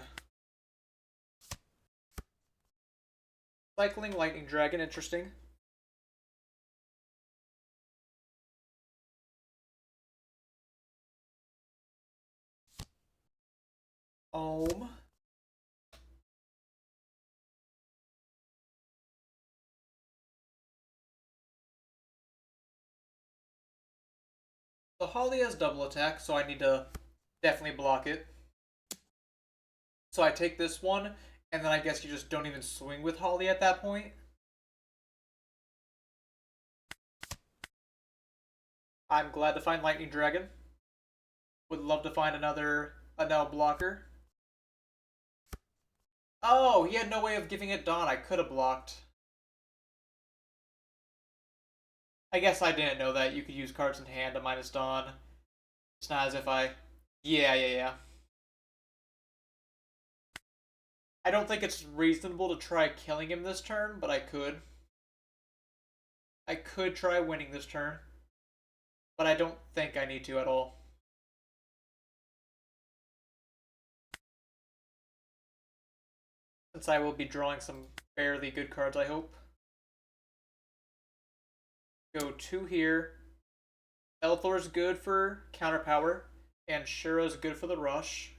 Cycling Lightning Dragon, interesting. Ohm. The Holly has double attack, so I need to definitely block it. So I take this one, and then I guess you just don't even swing with Holly at that point. I'm glad to find Lightning Dragon. Would love to find another Enel blocker. Oh, he had no way of giving it Dawn. I could have blocked. I guess I didn't know that you could use cards in hand to minus Dawn. It's not as if I... Yeah. I don't think it's reasonable to try killing him this turn, but I could. I could try winning this turn. But I don't think I need to at all. Since I will be drawing some fairly good cards, I hope. Go 2 here. Elthor's good for counter power, and Shura's good for the rush.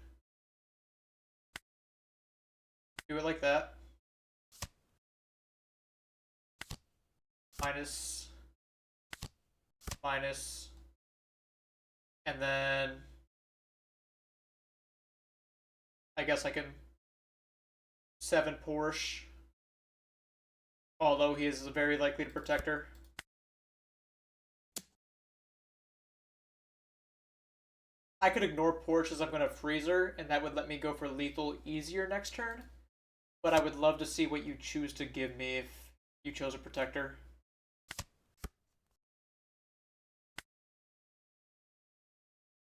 Do it like that. Minus. Minus. And then I guess I can 7 Porsche. Although he is very likely to protect her. I could ignore Porsche as I'm going to freeze her, and that would let me go for lethal easier next turn. But I would love to see what you choose to give me if you chose a protector.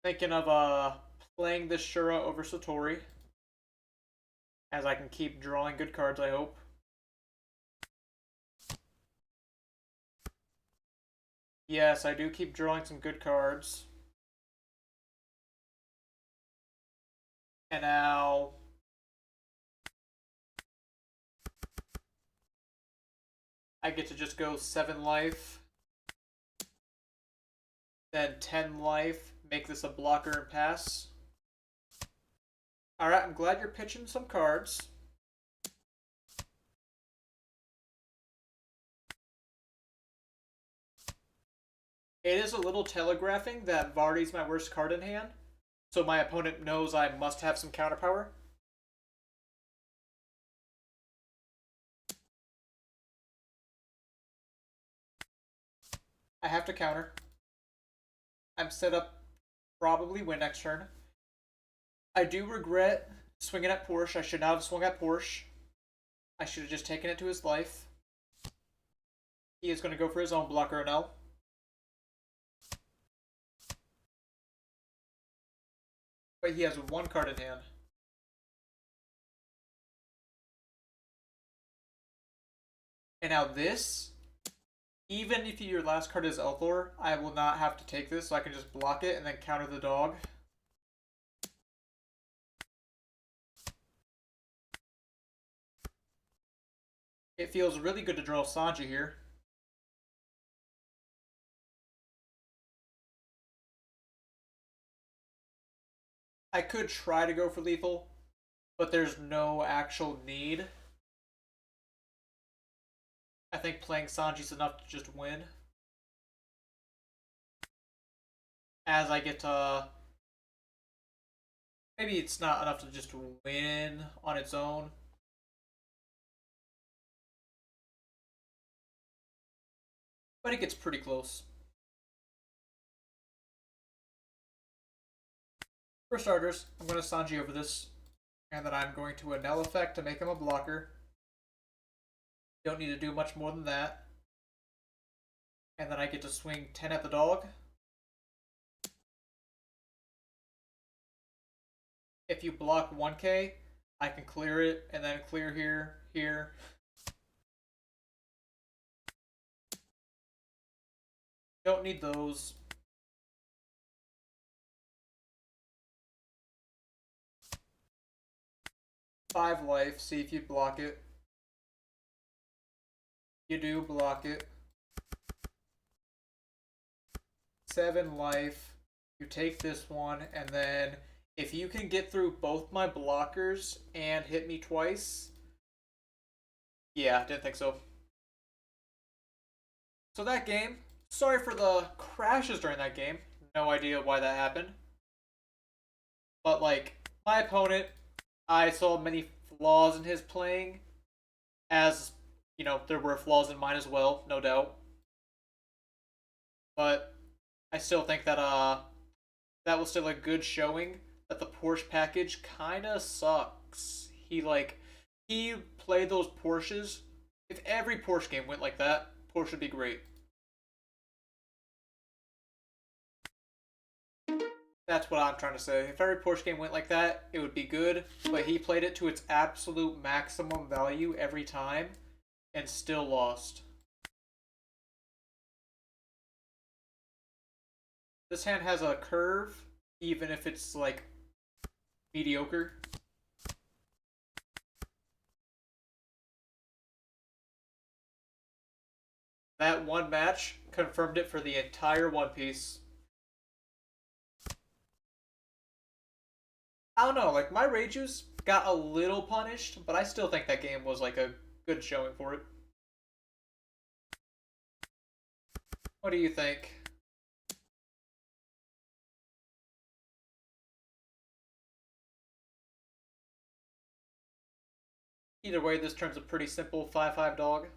Thinking of playing this Shura over Satori. As I can keep drawing good cards, I hope. Yes, I do keep drawing some good cards. And now... I get to just go 7 life. Then 10 life. Make this a blocker and pass. Alright, I'm glad you're pitching some cards. It is a little telegraphing that Vardy's my worst card in hand, so my opponent knows I must have some counter power. I have to counter. I'm set up probably win next turn. I do regret swinging at Porsche. I should not have swung at Porsche. I should have just taken it to his life. He is going to go for his own blocker Enel. But he has 1 card in hand. And now this, even if your last card is Elthor, I will not have to take this, so I can just block it and then counter the dog. It feels really good to draw Sanji here. I could try to go for lethal, but there's no actual need. I think playing Sanji's enough to just win. As I get to... Maybe it's not enough to just win on its own. But it gets pretty close. For starters, I'm going to Sanji over this, and then I'm going to Enel effect to make him a blocker. Don't need to do much more than that. And then I get to swing 10 at the dog. If you block 1k, I can clear it, and then clear here, here. Don't need those. Five life, see if you block it. You do block it. 7 life. You take this one, and then if you can get through both my blockers and hit me twice. Yeah, didn't think so. So that game, sorry for the crashes during that game. No idea why that happened. But like, my opponent, I saw many flaws in his playing, as, you know, there were flaws in mine as well, no doubt. But I still think that that was still a good showing. That the Porsche package kinda sucks. He played those Porsches. If every Porsche game went like that, Porsche would be great. That's what I'm trying to say. If every Porsche game went like that, it would be good. But he played it to its absolute maximum value every time, and still lost. This hand has a curve, even if it's like mediocre. That one match confirmed it for the entire One Piece. I don't know, like my Reijus got a little punished, but I still think that game was like a good showing for it. What do you think? Either way, this turn's a pretty simple 5-5 dog.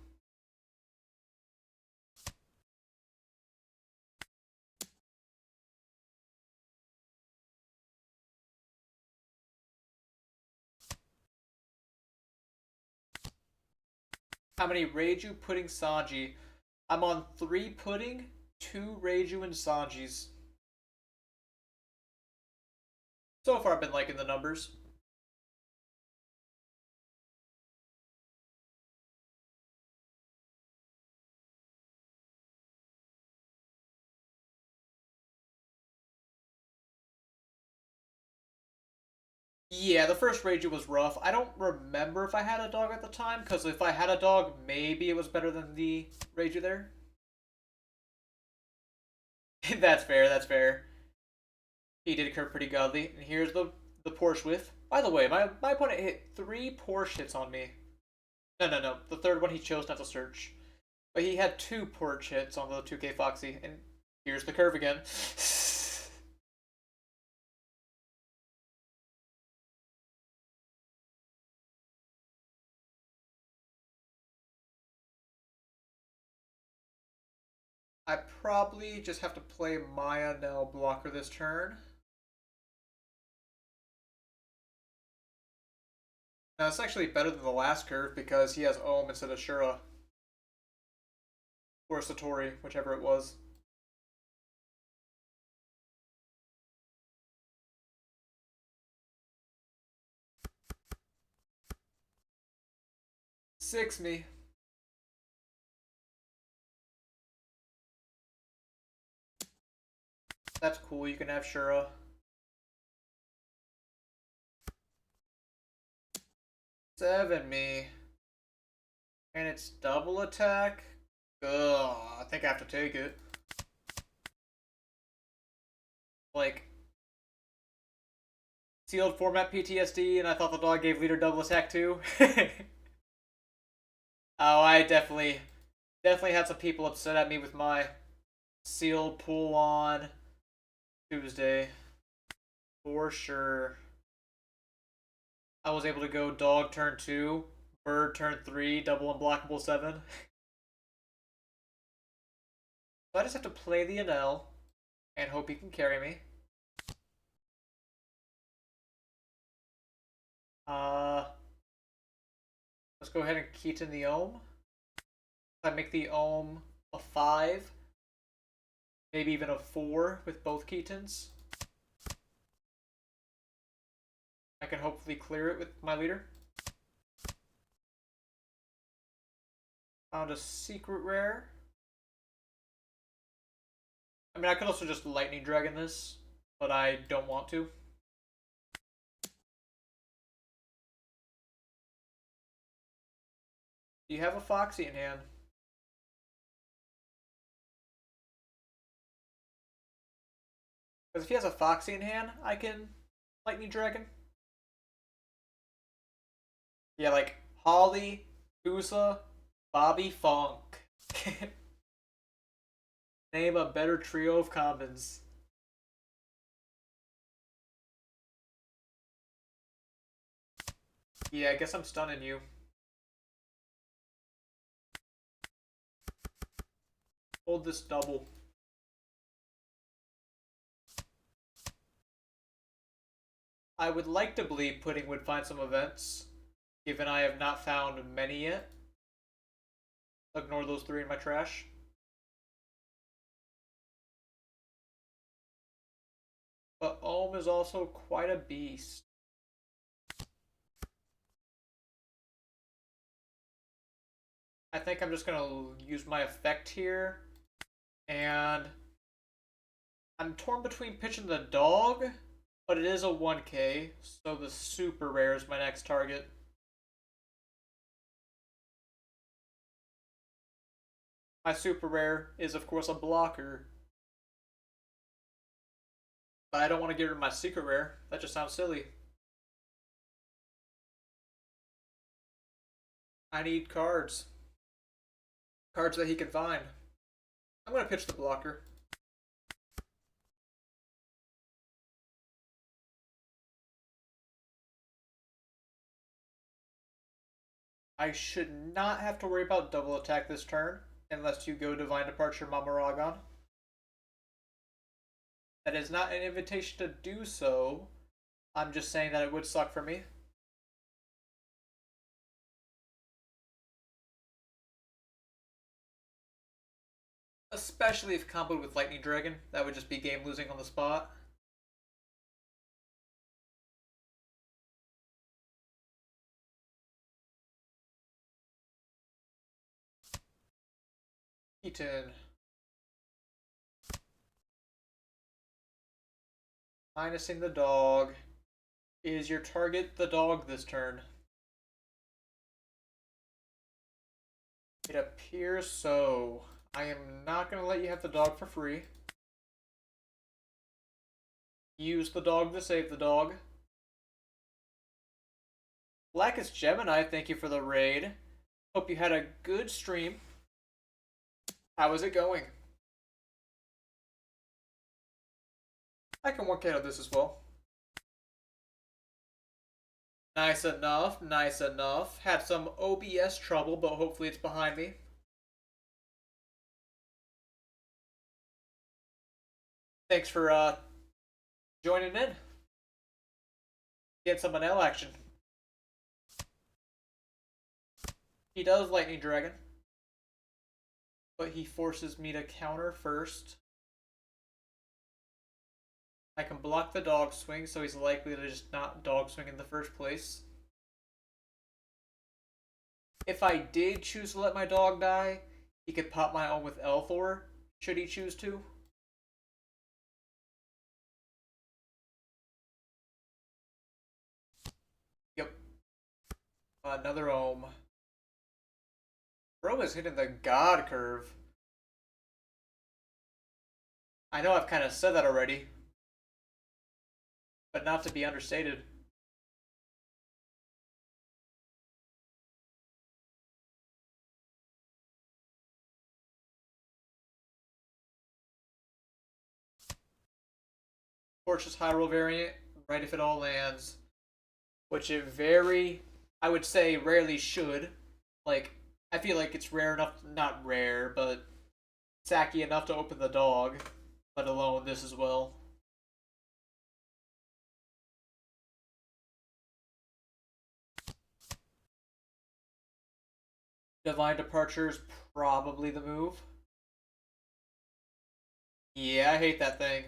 How many Reiju pudding Sanji? I'm on 3 pudding, 2 Reiju and Sanjis. So far I've been liking the numbers. Yeah, the first Reiju was rough. I don't remember if I had a dog at the time, because if I had a dog, maybe it was better than the Reiju there. That's fair, that's fair. He did curve pretty godly. And here's the Porsche whiff. By the way, my opponent hit 3 Porsche hits on me. No. The third one he chose not to search. But he had 2 Porsche hits on the 2K Foxy. And here's the curve again. I probably just have to play Maya Nell blocker this turn. Now, it's actually better than the last curve because he has Ohm instead of Shura. Or Satori, whichever it was. Six me. That's cool, you can have Shura. 7 me. And it's double attack? Ugh, I think I have to take it. Like, sealed format PTSD, and I thought the dog gave leader double attack too. Oh, I definitely had some people upset at me with my sealed pull on Tuesday. For sure. I was able to go dog turn 2, bird turn 3, double unblockable 7. So I just have to play the Enel and hope he can carry me. Uh, let's go ahead and Keaton the Ohm. I make the Ohm a 5, maybe even a 4 with both Keatons. I can hopefully clear it with my leader. Found a secret rare. I mean, I could also just Lightning Dragon this, but I don't want to. Do you have a Foxy in hand? Because if he has a Foxy in hand, I can Lightning Dragon. Yeah, like Holly, Usa, Bobby Funk. Name a better trio of commons. Yeah, I guess I'm stunning you. Hold this double. I would like to believe Pudding would find some events, given I have not found many yet. Ignore those 3 in my trash. But Ohm is also quite a beast. I think I'm just gonna use my effect here. And I'm torn between pitching the dog, but it is a 1K, so the super rare is my next target. My super rare is, of course, a blocker. But I don't want to get rid of my secret rare. That just sounds silly. I need cards. Cards that he can find. I'm going to pitch the blocker. I should not have to worry about double attack this turn, unless you go Divine Departure Mamaragon. That is not an invitation to do so. I'm just saying that it would suck for me. Especially if comboed with Lightning Dragon. That would just be game losing on the spot. Keaton. Minusing the dog. Is your target the dog this turn? It appears so. I am not going to let you have the dog for free. Use the dog to save the dog. Blackest Gemini, thank you for the raid. Hope you had a good stream. How is it going? I can work out of this as well. Nice enough, nice enough. Had some OBS trouble, but hopefully it's behind me. Thanks for joining in. Get some Enel action. He does Lightning Dragon, but he forces me to counter first. I can block the dog swing, so he's likely to just not dog swing in the first place. If I did choose to let my dog die, he could pop my own with Elthor, should he choose to. Yep. Another Ohm. Bro is hitting the God curve. I know I've kind of said that already, but not to be understated. Porsche's high roll variant, right if it all lands. Which it I would say rarely should. Like, I feel like it's rare enough, not rare, but sacky enough to open the dog, let alone this as well. Divine Departure's probably the move. Yeah, I hate that thing.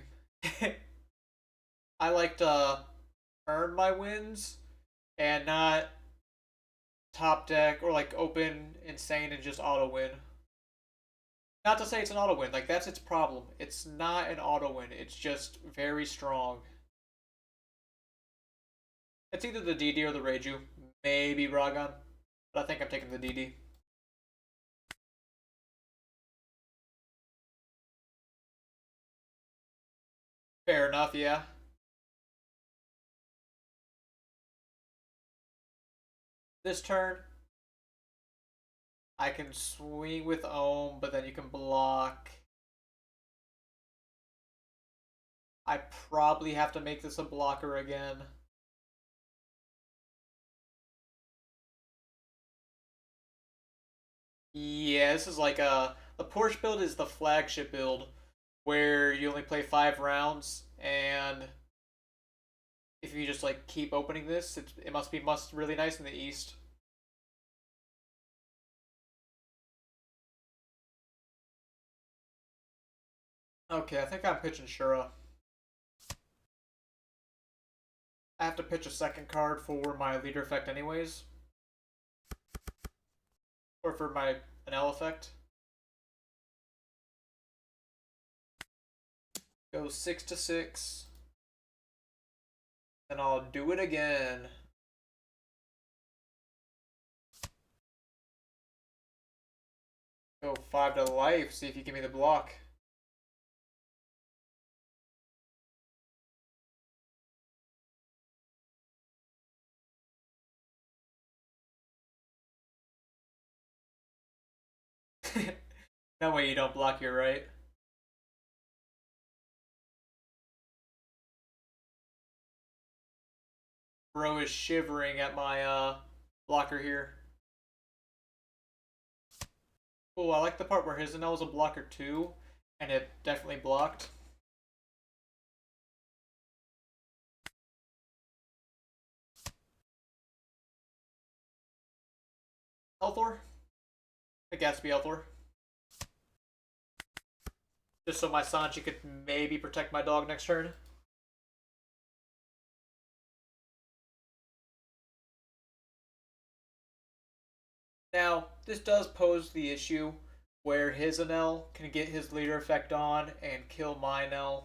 I like to earn my wins and not top deck or like open insane and just auto win. Not to say it's an auto win, like that's its problem. It's not an auto win, it's just very strong. It's either the DD or the Reiju. Maybe Ragon. But I think I'm taking the DD. Fair enough, yeah. This turn, I can swing with Ohm, but then you can block. I probably have to make this a blocker again. Yeah, this is like the Porsche build is the flagship build where you only play 5 rounds, and if you just like keep opening this, it must be really nice in the East. Okay, I think I'm pitching Shura. I have to pitch a second card for my leader effect anyways. Or for my Enel effect. Go 6-6. And I'll do it again. Go 5 to life, see if you give me the block. No way you don't block your right. Bro is shivering at my blocker here. Oh, I like the part where his Enel was a blocker too, and it definitely blocked. Elthor? The Gatsby Elthor. Just so my Sanji could maybe protect my dog next turn. Now, this does pose the issue where his Enel can get his leader effect on and kill my Enel.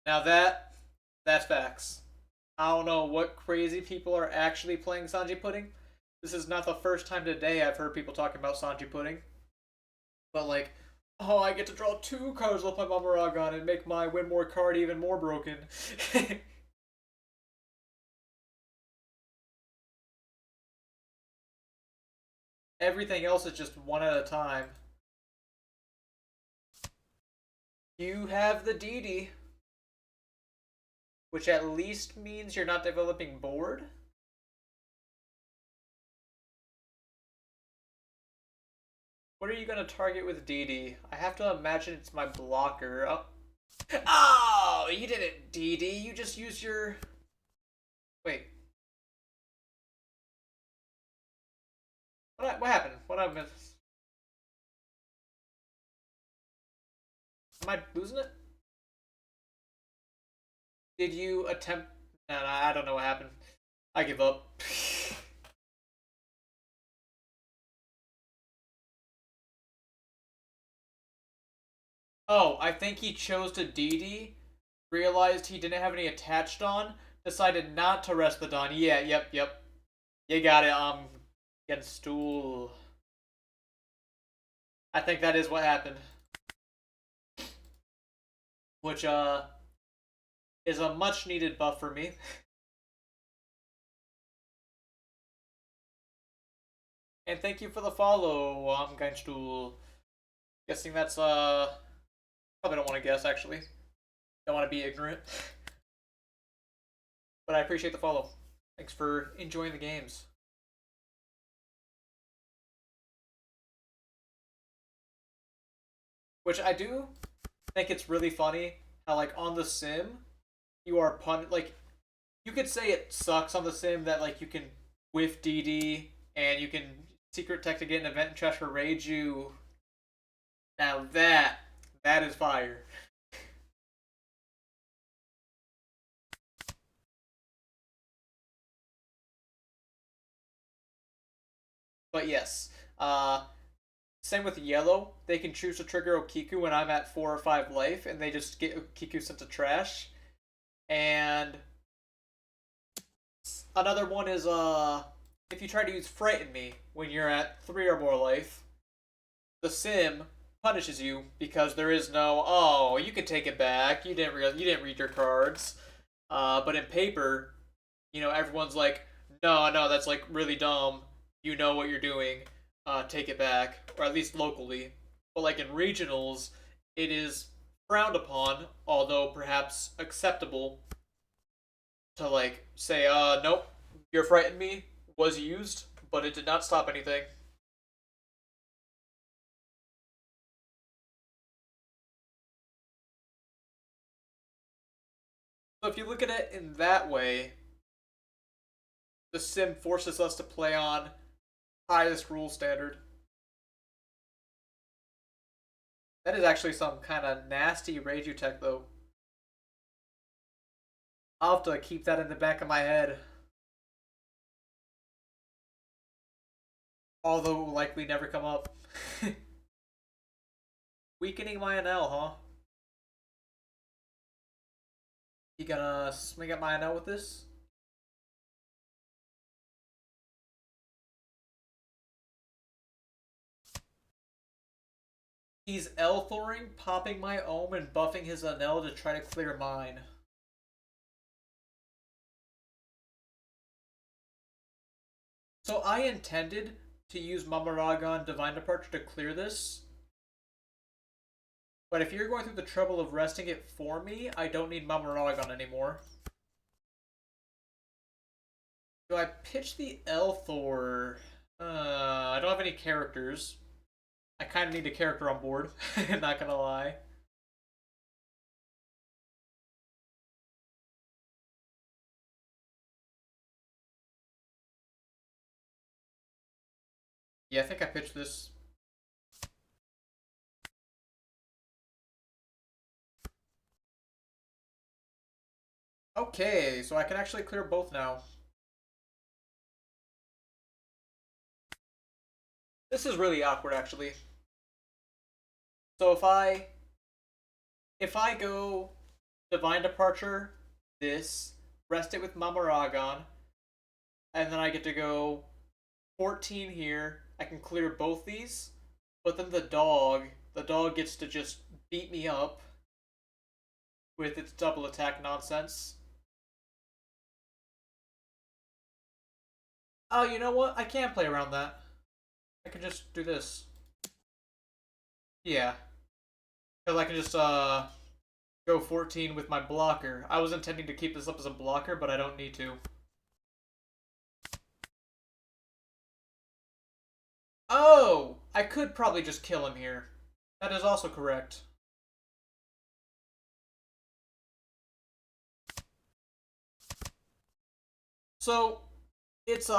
Now that's facts. I don't know what crazy people are actually playing Sanji Pudding. This is not the first time today I've heard people talking about Sanji Pudding. But like, oh, I get to draw 2 cards with my Mamaragon and make my win more card even more broken. Everything else is just one at a time. You have the DD, which at least means you're not developing board. What are you going to target with DD? I have to imagine it's my blocker. Oh, oh you didn't DD. You just used your... Wait. What happened? What I missed? Am I losing it? Did you attempt... Nah, I don't know what happened. I give up. Oh, I think he chose to DD, realized he didn't have any attached on, decided not to rest the Dawn. Yeah, yep. You got it, getting stool. I think that is what happened. Which, is a much needed buff for me. And thank you for the follow, Geinstuhl. Guessing that's, probably don't want to guess, actually. Don't want to be ignorant. But I appreciate the follow. Thanks for enjoying the games. Which I do think it's really funny how, like, on the sim, you are like, you could say it sucks on the sim that, like, you can with DD, and you can secret tech to get an event and trash for Reiju. Now that is fire. But yes, same with yellow. They can choose to trigger Okiku when I'm at 4 or 5 life, and they just get Okiku sent to trash. And another one is if you try to use Frighten Me when you're at 3 or more life, the sim punishes you because there is no, oh, you can take it back. You didn't read your cards. But in paper, everyone's like, no, that's like really dumb. You know what you're doing. Take it back, or at least locally. But like in regionals, it is frowned upon, although perhaps acceptable, to like say, nope, your frightened me was used, but it did not stop anything. So if you look at it in that way, the sim forces us to play on highest rule standard. That is actually some kind of nasty Reiju tech, though. I'll have to keep that in the back of my head. Although likely never come up. Weakening my Enel, huh? You gonna swing at my Enel with this? He's Elthoring, popping my Ohm, and buffing his Enel to try to clear mine. So I intended to use Mamaragon Divine Departure to clear this. But if you're going through the trouble of resting it for me, I don't need Mamaragon anymore. Do I pitch the Elthor? I don't have any characters. I kind of need a character on board, not gonna lie. Yeah, I think I pitched this. Okay, so I can actually clear both now. This is really awkward, actually. So if I go Divine Departure, this, rest it with Mamaragon, and then I get to go 14 here. I can clear both these, but then the dog gets to just beat me up with its double attack nonsense. Oh, you know what? I can play around that. I can just do this. Yeah. Because I can just go 14 with my blocker. I was intending to keep this up as a blocker, but I don't need to. Oh! I could probably just kill him here. That is also correct. So, it's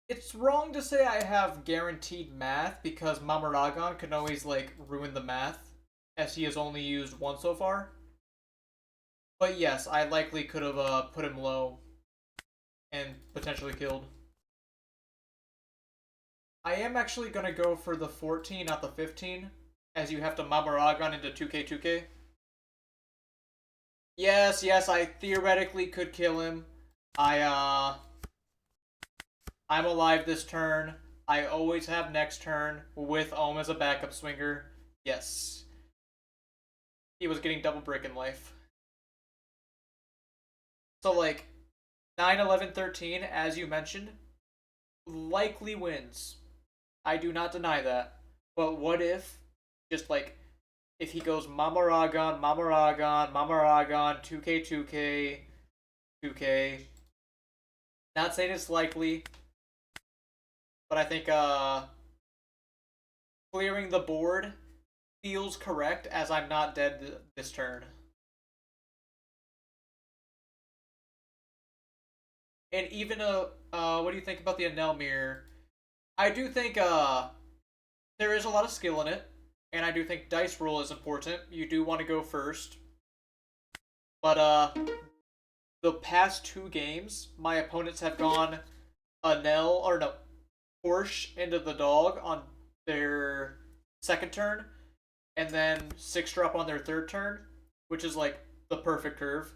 it's wrong to say I have guaranteed math because Mamaragon can always like ruin the math, as he has only used one so far. But yes, I likely could have put him low and potentially killed. I am actually gonna go for the 14, not the 15, as you have to Mamaragon into 2k 2k. Yes, I theoretically could kill him. I I'm alive this turn. I always have next turn with Ohm as a backup swinger. Yes. He was getting double brick in life. So like 9, 11, 13, as you mentioned, likely wins. I do not deny that. But what if just like if he goes Mamaragon, 2k 2k 2k. Not saying it's likely, but I think clearing the board feels correct as I'm not dead this turn. And even what do you think about the Enel mirror? I do think there is a lot of skill in it, and I do think dice roll is important. You do want to go first, but the past two games, my opponents have gone Enel or no Porsche into the dog on their second turn, and then six drop on their third turn, which is like the perfect curve,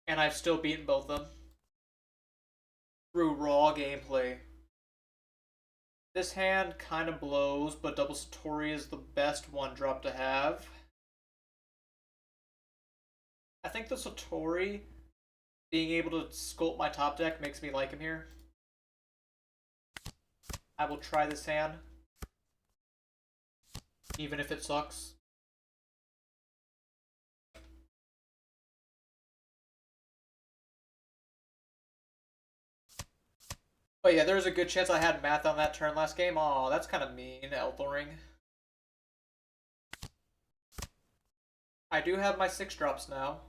and I've still beaten both of them through raw gameplay. This hand kind of blows, but double Satori is the best one drop to have. I think the Satori being able to sculpt my top deck makes me like him here. I will try this hand, even if it sucks. But yeah, there's a good chance I had math on that turn last game. Aw, that's kind of mean, Elthering. I do have my six drops now.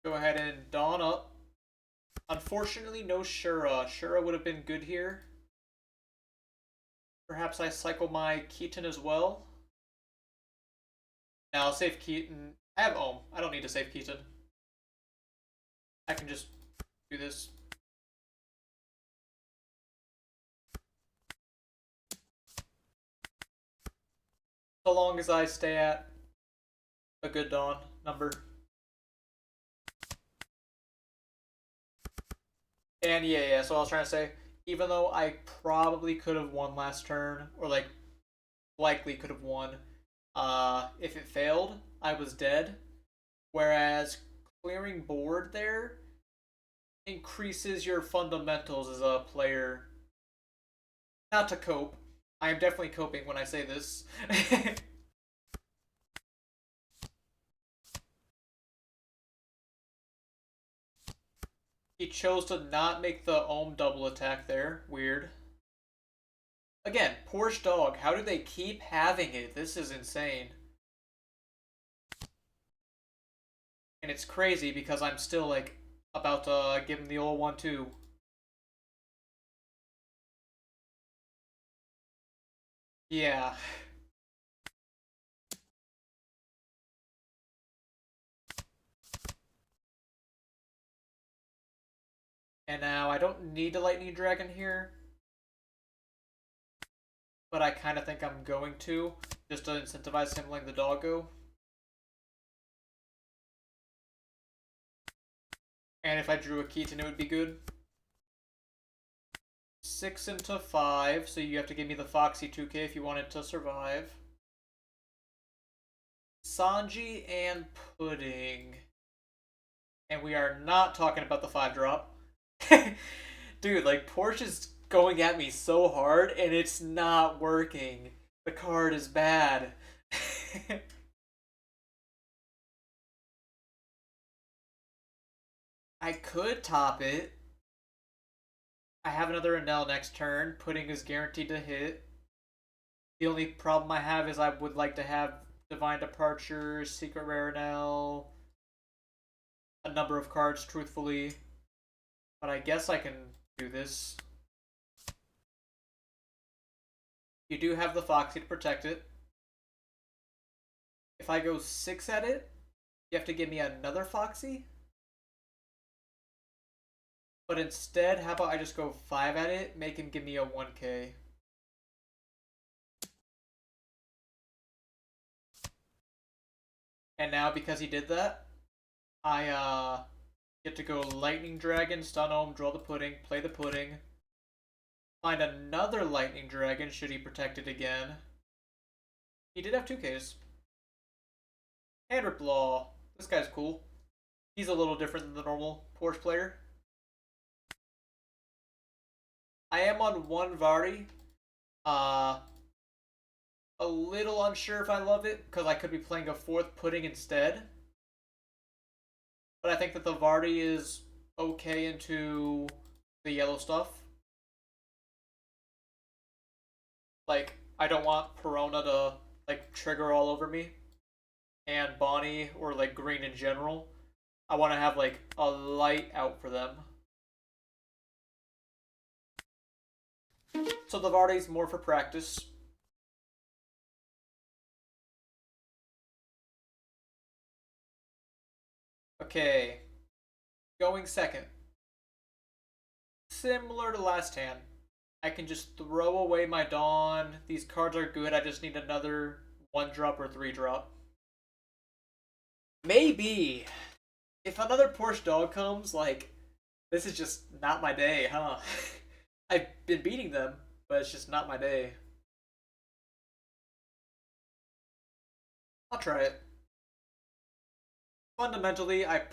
Go ahead and Dawn up. Unfortunately, no Shura. Shura would have been good here. Perhaps I cycle my Keaton as well. Now I'll save Keaton. I have Ohm. I don't need to save Keaton. I can just do this. So long as I stay at a good Dawn number. And yeah, so I was trying to say, even though I probably could have won last turn, or like likely could have won, if it failed, I was dead. Whereas clearing board there increases your fundamentals as a player. Not to cope. I am definitely coping when I say this. He chose to not make the Ohm double attack there. Weird. Again, Porsche dog. How do they keep having it? This is insane. And it's crazy because I'm still like about to give him the old 1-2. Yeah. And now I don't need a Lightning Dragon here, but I kind of think I'm going to, just to incentivize him letting the doggo. And if I drew a Keaton, it would be good. 6 into 5, so you have to give me the Foxy 2K if you want it to survive. Sanji and Pudding. And we are not talking about the 5-drop. Dude, like, Porsche is going at me so hard, and it's not working. The card is bad. I could top it. I have another Enel next turn. Pudding is guaranteed to hit. The only problem I have is I would like to have Divine Departure, Secret Rare Enel, a number of cards, truthfully. But I guess I can do this. You do have the Foxy to protect it. If I go 6 at it, you have to give me another Foxy? But instead, how about I just go 5 at it, make him give me a 1K. And now, because he did that, I get to go Lightning Dragon, Stun Ohm, draw the Pudding, play the Pudding. Find another Lightning Dragon, should he protect it again. He did have 2Ks. And Rip Law. This guy's cool. He's a little different than the normal Porsche player. I am on one Vardy. A little unsure if I love it, because I could be playing a 4th Pudding instead. But I think that the Vardy is okay into the yellow stuff. Like, I don't want Perona to, like, trigger all over me. and Bonnie, or like green in general. I want to have like a light out for them. So the Varde's more for practice. Okay, going second. Similar to last hand. I can just throw away my Dawn. These cards are good. I just need another 1-drop or 3-drop. Maybe. If another Porsche dog comes, like, this is just not my day, huh? I've been beating them, but it's just not my day. I'll try it. Fundamentally, I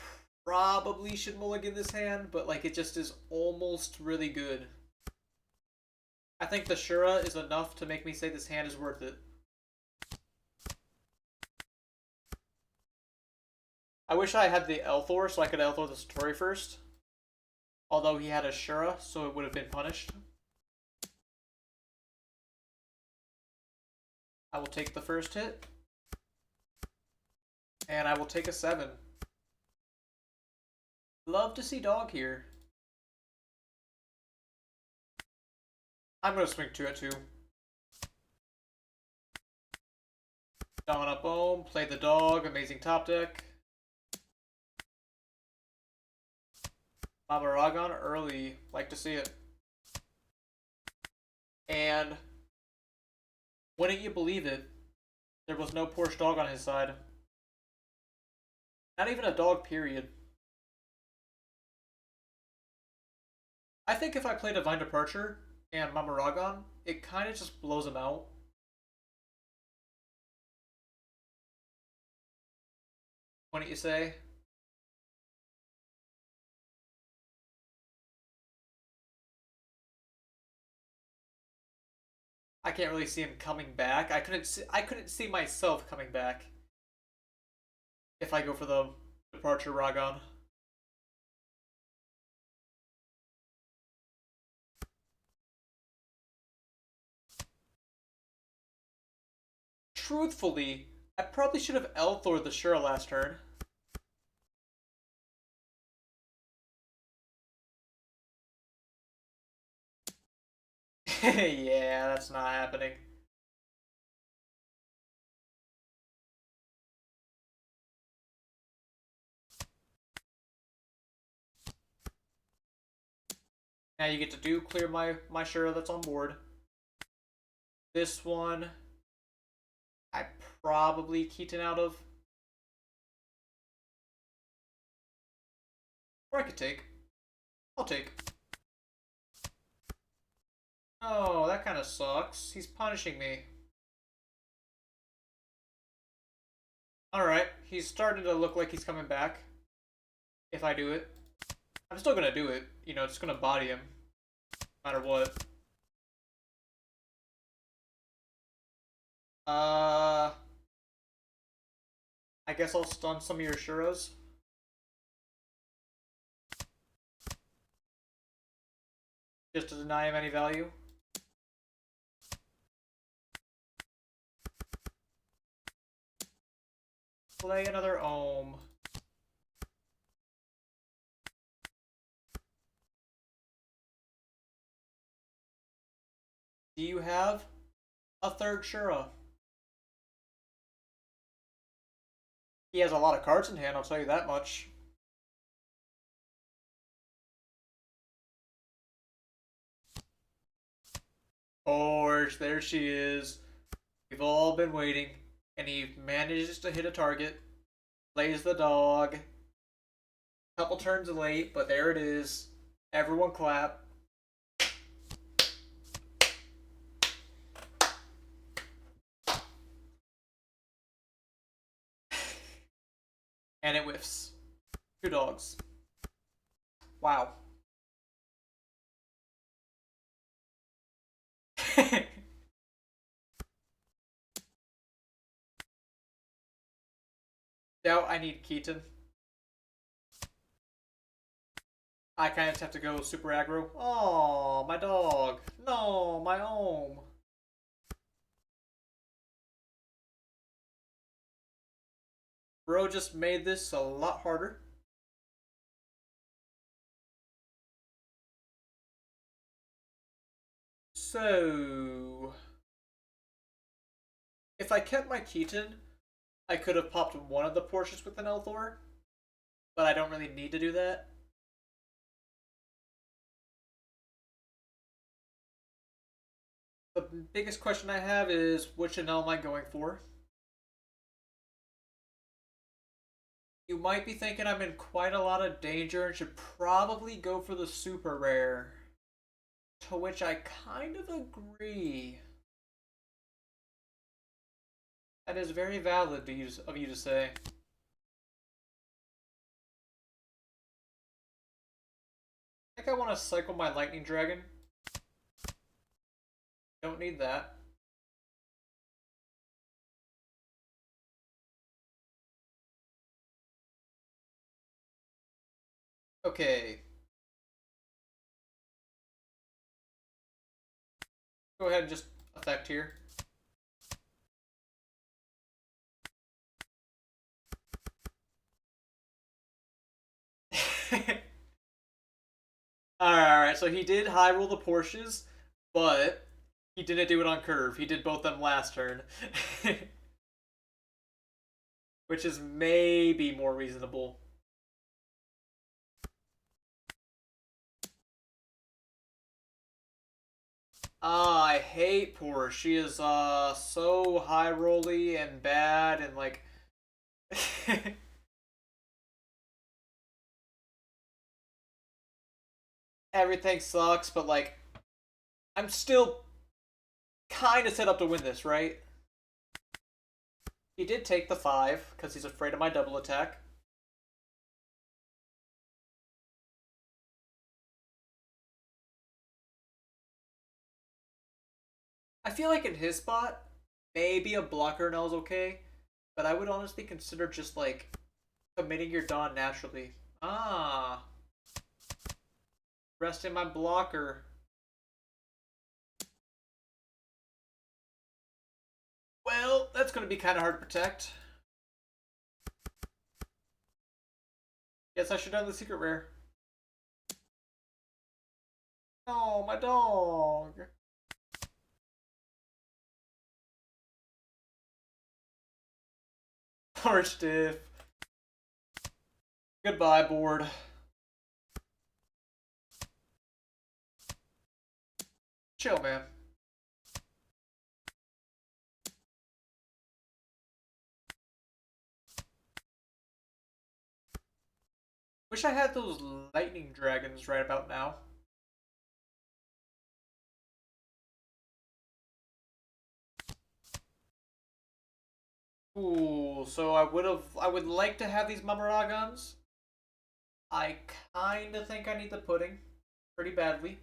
probably should mulligan this hand, but like it just is almost really good. I think the Shura is enough to make me say this hand is worth it. I wish I had the Elthor so I could Elthor the Satori first. Although he had a Shura, so it would have been punished. I will take the first hit. And I will take a 7. Love to see dog here. I'm going to swing 2 at 2. Dawn up home, play the dog, amazing top deck. Mamaragon early, like to see it. And wouldn't you believe it, there was no Porsche dog on his side. Not even a dog, period. I think if I play Divine Departure and Mamaragon, it kind of just blows him out. Wouldn't you say? I can't really see him coming back. I couldn't see myself coming back if I go for the Departure Ragon. Truthfully, I probably should have Elthor the Shura last turn. Yeah, that's not happening. Now you get to do clear my Shura that's on board. This one, I probably Keaton out of. Or I could take. I'll take. Oh, that kind of sucks. He's punishing me. Alright, he's starting to look like he's coming back. If I do it. I'm still gonna do it. You know, it's gonna body him. No matter what. I guess I'll stun some of your Shuras. Just to deny him any value. Play another Ohm. Do you have a third Shura? He has a lot of cards in hand, I'll tell you that much. Oh, there she is. We've all been waiting. And he manages to hit a target. Plays the dog. Couple turns late, but there it is. Everyone clap. And it whiffs. 2 dogs. Wow. Doubt I need Keaton. I kind of have to go super aggro. Oh, my dog. No, my home. Bro just made this a lot harder. So, if I kept my Keaton, I could have popped one of the Porsches with an Elthor, but I don't really need to do that. The biggest question I have is which Enel am I going for? You might be thinking I'm in quite a lot of danger and should probably go for the super rare. To which I kind of agree. That is very valid of you to say. I think I want to cycle my Lightning Dragon. Don't need that. Okay. Go ahead and just effect here. Alright, so he did high roll the Porsches, but he didn't do it on curve. He did both them last turn. Which is maybe more reasonable. Ah, I hate Porsche. She is so high rolly and bad and like everything sucks, but like I'm still kind of set up to win this, right? He did take the 5 because he's afraid of my double attack. I feel like in his spot, maybe a blocker null is okay, but I would honestly consider just like committing your Dawn naturally. Ah, resting my blocker. Well, that's going to be kind of hard to protect. Yes, I should have done the secret rare. Oh, my dog. Poor stiff. Goodbye, board. Chill, man. Wish I had those lightning dragons right about now. Ooh, so I would like to have these Mamaragons. I kinda think I need the pudding pretty badly.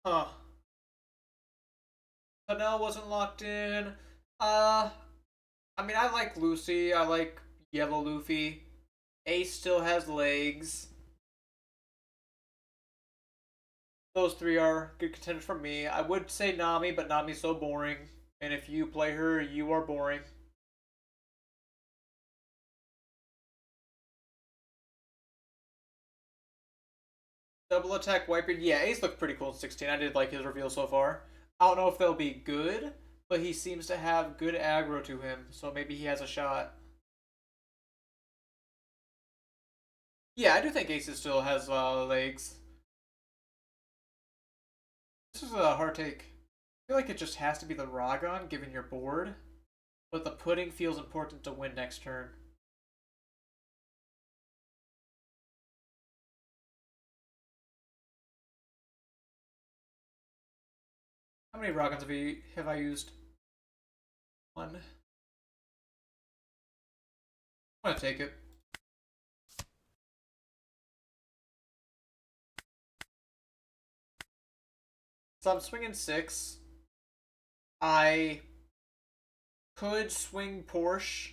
Huh. Enel wasn't locked in. Uh, I mean, I like Lucy. I like Yellow Luffy. Ace still has legs. Those three are good contenders for me. I would say Nami, but Nami's so boring. And if you play her, you are boring. Double attack Wiper. Yeah, Ace looked pretty cool in 16. I did like his reveal so far. I don't know if they'll be good, but he seems to have good aggro to him, so maybe he has a shot. Yeah, I do think Ace still has legs. This is a hard take. I feel like it just has to be the Ragon, given your board, but the pudding feels important to win next turn. How many Ragons have I used? One. I'm gonna take it. So I'm swinging 6. I could swing Porsche.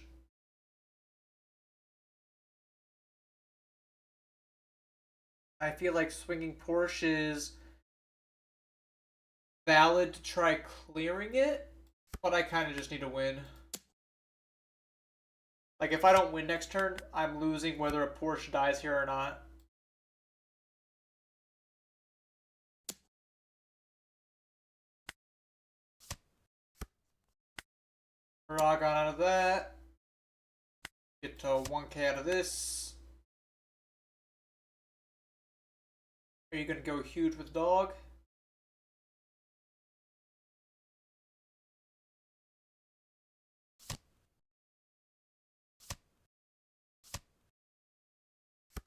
I feel like swinging Porsche is valid to try clearing it, but I kind of just need to win. Like, if I don't win next turn, I'm losing whether a Porsche dies here or not. Aragon out of that. Get to 1k out of this. Are you going to go huge with dog?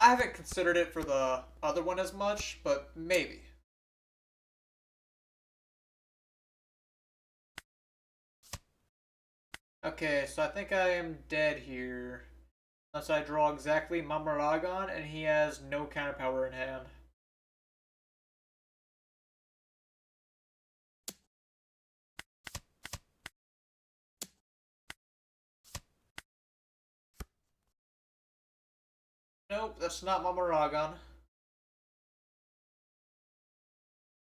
I haven't considered it for the other one as much, but maybe. Okay, so I think I am dead here. Unless I draw exactly Mamaragon and he has no counterpower in hand. Nope, that's not Mamaragon.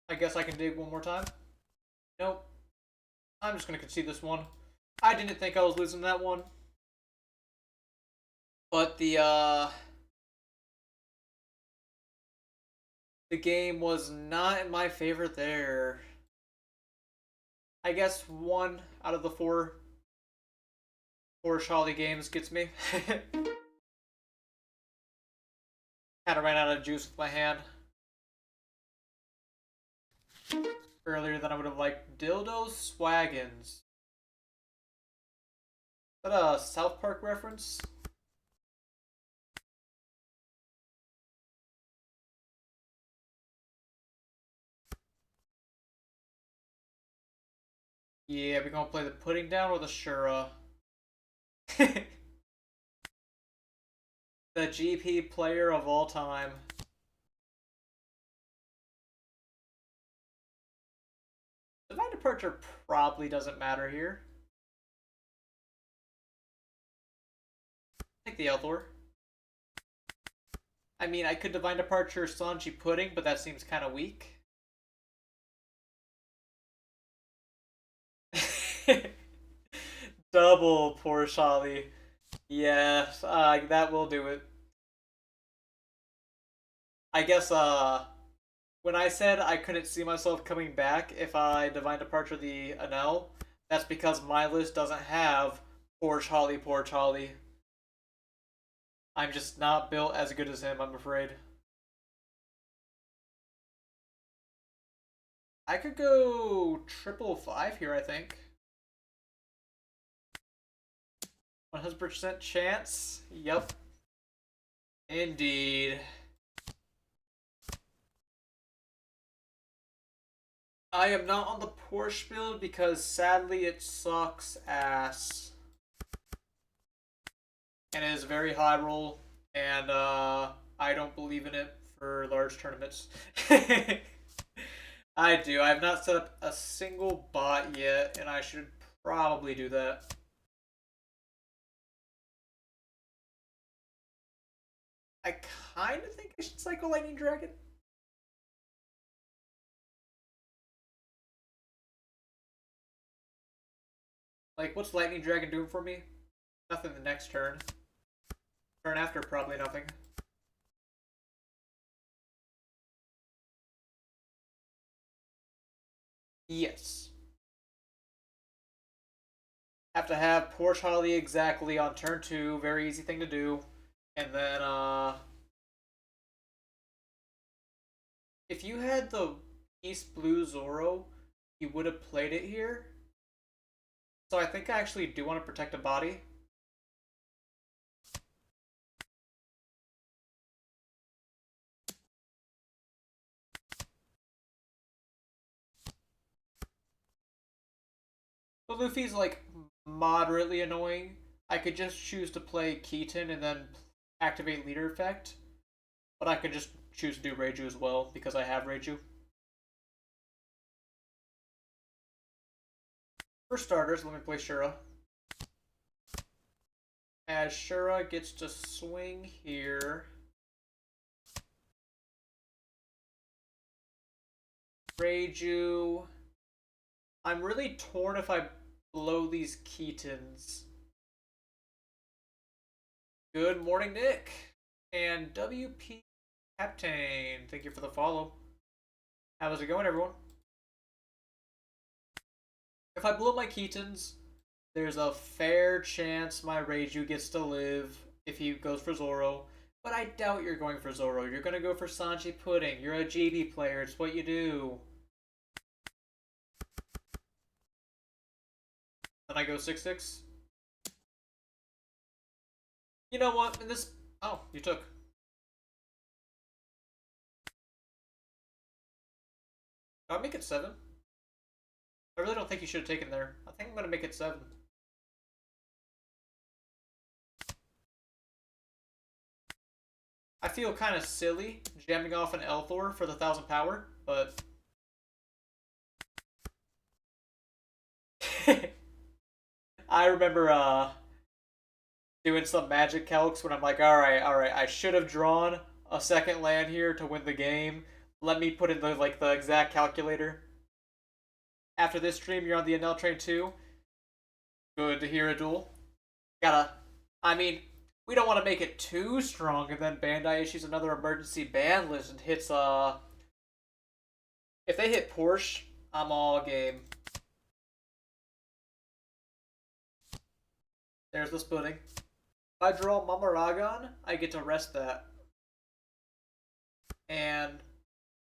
I guess I can dig one more time. Nope. I'm just gonna concede this one. I didn't think I was losing that one. But the game was not in my favor there. I guess 1 out of the 4 Charlie games gets me. Kinda ran out of juice with my hand. Earlier than I would have liked. Dildo Swaggins. Is that a South Park reference? Yeah, we're gonna play the pudding down or the Shura. The GP player of all time. Divine Departure probably doesn't matter here. Take the Eldor. I mean, I could Divine Departure Sanji Pudding, but that seems kind of weak. Double poor Shali. Yes, that will do it. I guess, when I said I couldn't see myself coming back if I Divine Departure the Enel, that's because my list doesn't have poor Charlie. I'm just not built as good as him, I'm afraid. I could go 555 here, I think. 100% chance? Yep. Indeed. I am not on the Porsche build because sadly it sucks ass. And it is very high roll, and I don't believe in it for large tournaments. I do. I have not set up a single bot yet, and I should probably do that. I kind of think I should cycle Lightning Dragon. Like, what's Lightning Dragon doing for me? Nothing the next turn. Turn after, probably nothing. Yes. Have to have Porsche Holly exactly on turn 2. Very easy thing to do. And then, if you had the East Blue Zoro, you would have played it here. So I think I actually do want to protect a body. But Luffy's like moderately annoying. I could just choose to play Keaton and then activate leader effect. But I could just choose to do Reiju as well because I have Reiju. For starters, let me play Shura. As Shura gets to swing here. Reiju. I'm really torn if I blow these Keatons. Good morning, Nick. And WP Captain. Thank you for the follow. How's it going, everyone? If I blow my Keatons, there's a fair chance my Reiju gets to live if he goes for Zoro. But I doubt you're going for Zoro. You're going to go for Sanji Pudding. You're a GB player. It's what you do. Then I go 6-6. You know what? In this... Oh, you took. I'll make it 7. I really don't think you should have taken there. I think I'm going to make it 7. I feel kind of silly jamming off an Elthor for the 1000 power, but... I remember doing some magic calcs when I'm like, alright, I should have drawn a second land here to win the game. Let me put in the exact calculator. After this stream, you're on the Enel train too. Good to hear, a duel. I mean, we don't want to make it too strong, and then Bandai issues another emergency ban list and hits, if they hit Porsche, I'm all game. There's the splitting. If I draw Mamaragon, I get to rest that. And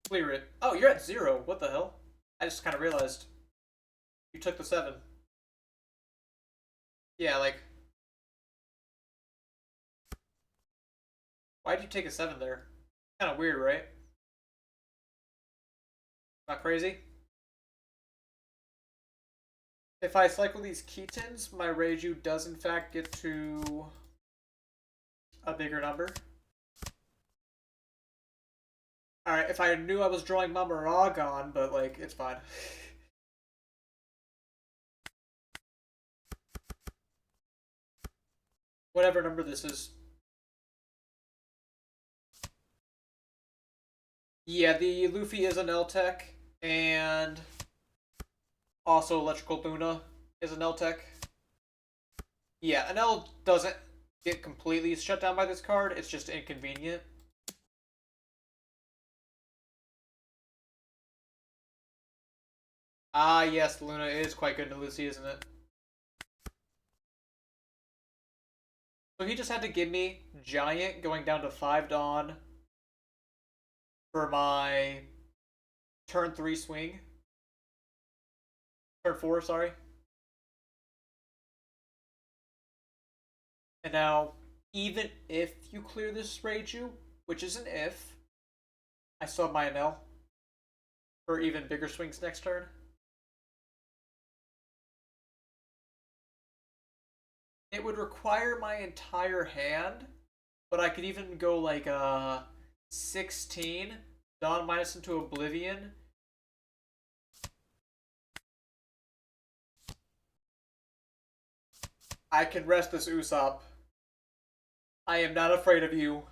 clear it. Oh, you're at 0. What the hell? I just kind of realized. You took the 7. Yeah, like... Why'd you take a 7 there? Kind of weird, right? Not crazy? If I cycle these Keatons, my Reiju does in fact get to a bigger number. Alright, if I knew I was drawing Mamaragon, but like, it's fine. Whatever number this is. Yeah, the Luffy is an L-Tech, and also Electrical Luna is an L-Tech. Yeah, an L doesn't get completely shut down by this card, it's just inconvenient. Ah, yes, Luna is quite good to Lucy, isn't it? So he just had to give me Giant going down to 5 Dawn for my turn 3 swing. Turn 4, sorry. And now, even if you clear this Reiju, which is an if, I still have my Enel for even bigger swings next turn. It would require my entire hand, but I could even go like 16, Dawn minus into Oblivion. I can rest this Usopp. I am not afraid of you.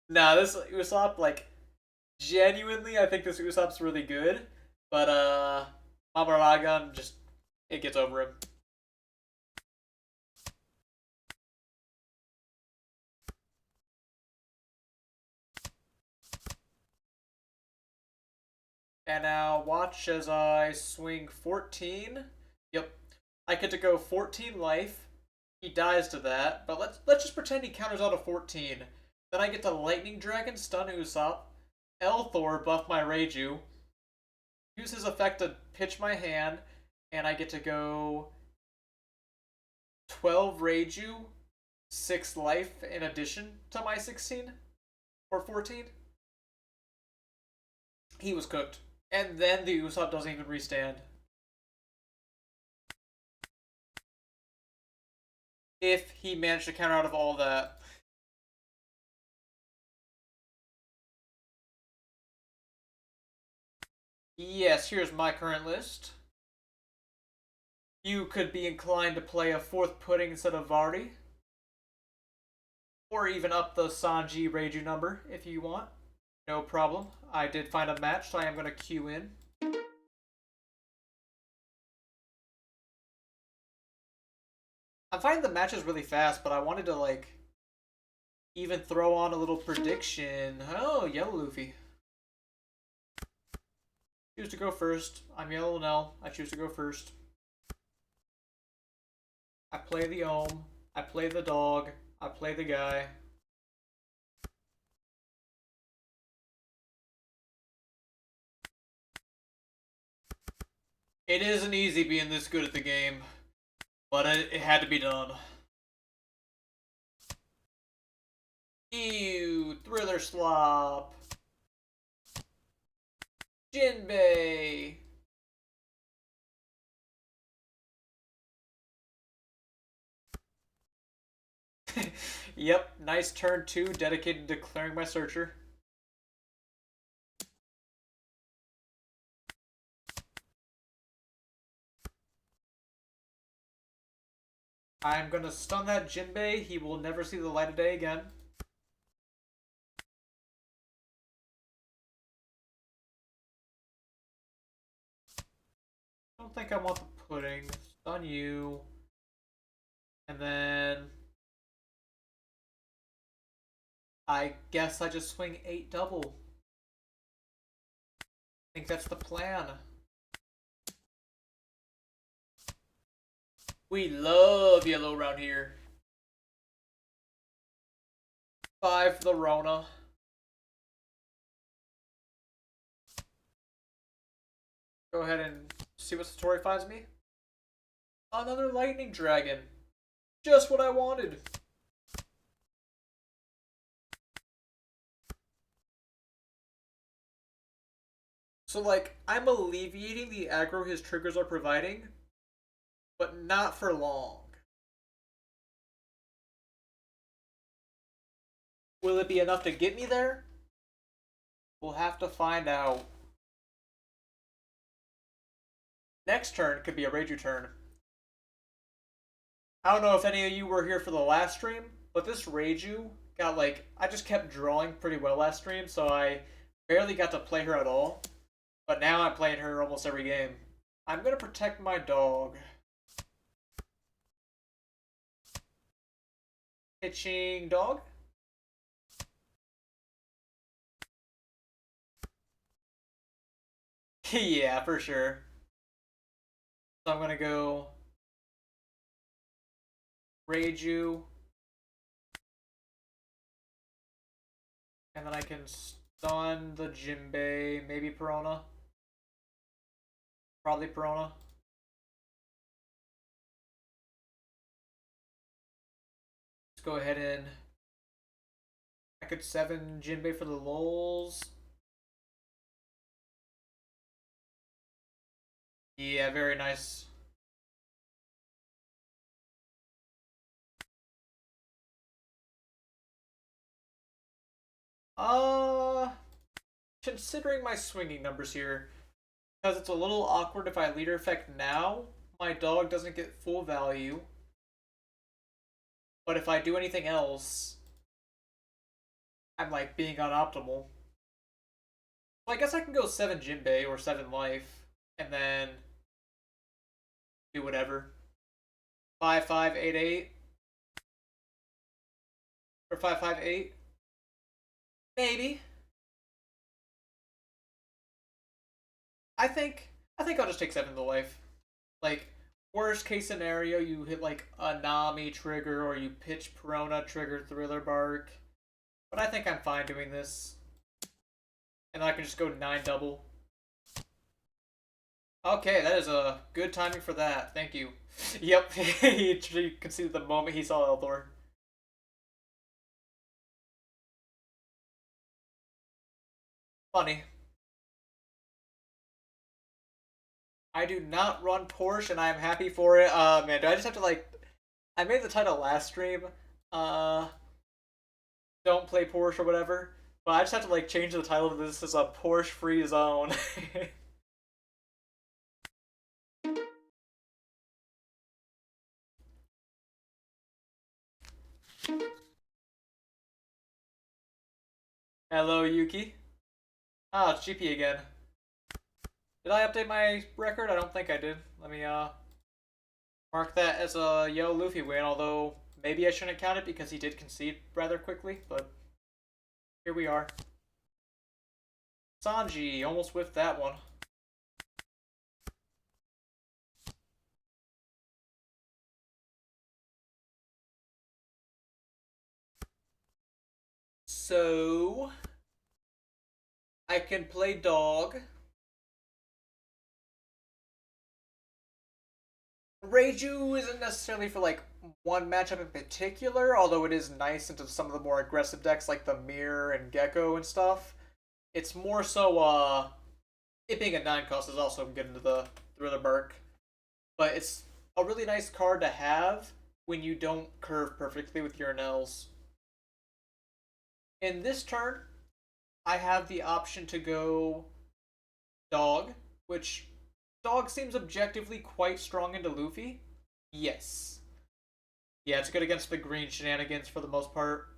Nah, this Usopp, like, genuinely, I think this Usopp's really good. But, Mamaragon just, it gets over him. And now watch as I swing 14. Yep. I get to go 14 life. He dies to that, but let's just pretend he counters out a 14. Then I get to Lightning Dragon, stun Usopp, Elthor buff my Reiju, use his effect to pitch my hand, and I get to go 12 Reiju, 6 life in addition to my 16 or 14. He was cooked. And then the Usopp doesn't even restand. If he managed to counter out of all that. Yes, here's my current list. You could be inclined to play a fourth pudding instead of Vardy, or even up the Sanji Reiju number if you want. No problem. I did find a match, so I am going to queue in. I'm finding the matches really fast, but I wanted to, like, even throw on a little prediction. Oh, yellow Luffy. Choose to go first. I'm yellow Enel. I choose to go first. I play the Ohm. I play the dog. I play the guy. It isn't easy being this good at the game, but it had to be done. Ew, Thriller Slop. Jinbei. Yep, nice turn 2, dedicated to declaring my searcher. I'm gonna stun that Jinbei. He will never see the light of day again. I don't think I want the pudding. Stun you. And then I guess I just swing 8 double. I think that's the plan. We love yellow around here. 5 for the Rona. Go ahead and see what Satori finds me. Another lightning dragon. Just what I wanted. So, like, I'm alleviating the aggro his triggers are providing, but not for long. Will it be enough to get me there? We'll have to find out. Next turn could be a Reiju turn. I don't know if any of you were here for the last stream, but this Reiju got, like, I just kept drawing pretty well last stream, so I barely got to play her at all. But now I'm playing her almost every game. I'm gonna protect my dog. Pitching dog. Yeah, for sure. So I'm gonna go Reiju. And then I can stun the Jinbei, maybe Perona. Probably Perona. Let's go ahead and I could 7 Jinbei for the lulz. Yeah, very nice. Considering my swinging numbers here, because it's a little awkward if I leader effect now, my dog doesn't get full value. But if I do anything else, I'm like being unoptimal. So I guess I can go 7 Jinbei or 7 life, and then do whatever. 5-5-8-8. Or 5-5-8. Maybe. I think I'll just take 7 to life. Like, worst case scenario, you hit like a Nami trigger or you pitch Perona trigger Thriller Bark. But I think I'm fine doing this. And I can just go 9 double. Okay, that is a good timing for that. Thank you. Yep, you can see the moment he saw Eldor. Funny. I do not run Porsche, and I am happy for it. Man, do I just have to, like... I made the title last stream. Uh, don't play Porsche or whatever. But I just have to, like, change the title to this as a Porsche-free zone. Hello, Yuki. Ah, it's GP again. Did I update my record? I don't think I did. Let me mark that as a yellow Luffy win, although maybe I shouldn't count it because he did concede rather quickly, but here we are. Sanji almost whiffed that one. So I can play dog. Reiju isn't necessarily for like one matchup in particular, although it is nice into some of the more aggressive decks like the Mirror and Gecko and stuff. It's more so it being a 9 cost is also good into the Thriller Bark. But it's a really nice card to have when you don't curve perfectly with your Enels. In this turn, I have the option to go dog, which dog seems objectively quite strong into Luffy. Yes. Yeah, it's good against the green shenanigans for the most part.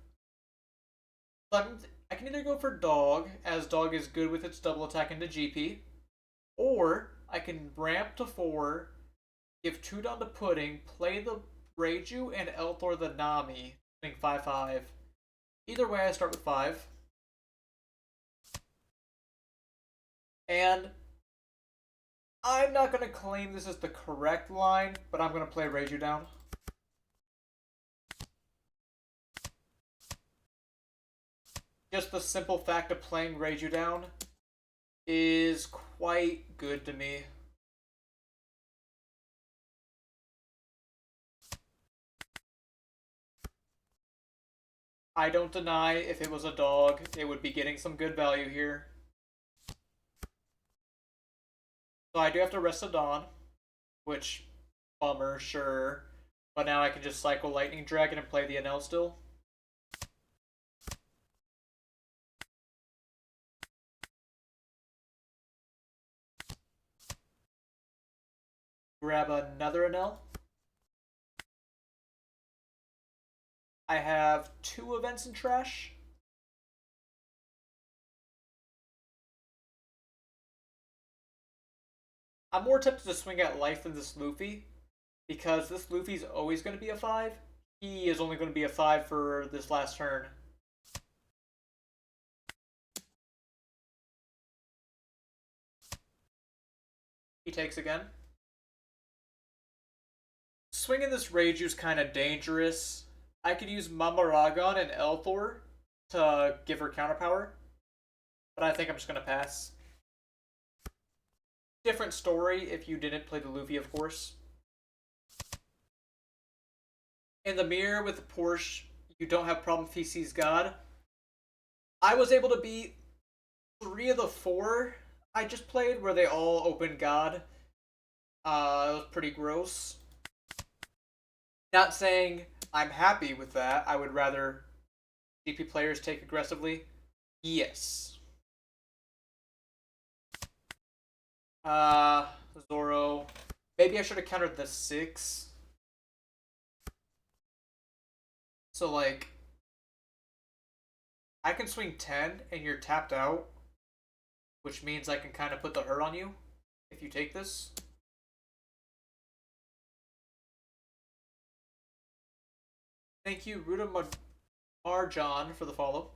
But I can either go for dog, as dog is good with its double attack into GP, or I can ramp to 4, give 2 down to Pudding, play the Reiju, and Elthor the Nami, winning 5-5. Either way, I start with 5. And I'm not going to claim this is the correct line, but I'm going to play Reiju down. Just the simple fact of playing Reiju down is quite good to me. I don't deny if it was a dog, it would be getting some good value here. So I do have to rest a Dawn, which, bummer, sure. But now I can just cycle Lightning Dragon and play the Enel still. Grab another Enel. I have 2 events in trash. I'm more tempted to swing at life than this Luffy, because this Luffy's always going to be a 5. He is only going to be a 5 for this last turn. He takes again. Swinging this Reiju's kind of dangerous. I could use Mamaragon and Elthor to give her counterpower, but I think I'm just going to pass. Different story if you didn't play the Luffy, of course. In the mirror with the Porsche, you don't have problem if he sees God. I was able to beat 3 of the 4 I just played where they all opened God. It was pretty gross. Not saying I'm happy with that. I would rather GP players take aggressively. Yes. Zoro. Maybe I should have countered the 6. So, like, I can swing 10 and you're tapped out, which means I can kind of put the hurt on you if you take this. Thank you, Ruta Marjan, for the follow.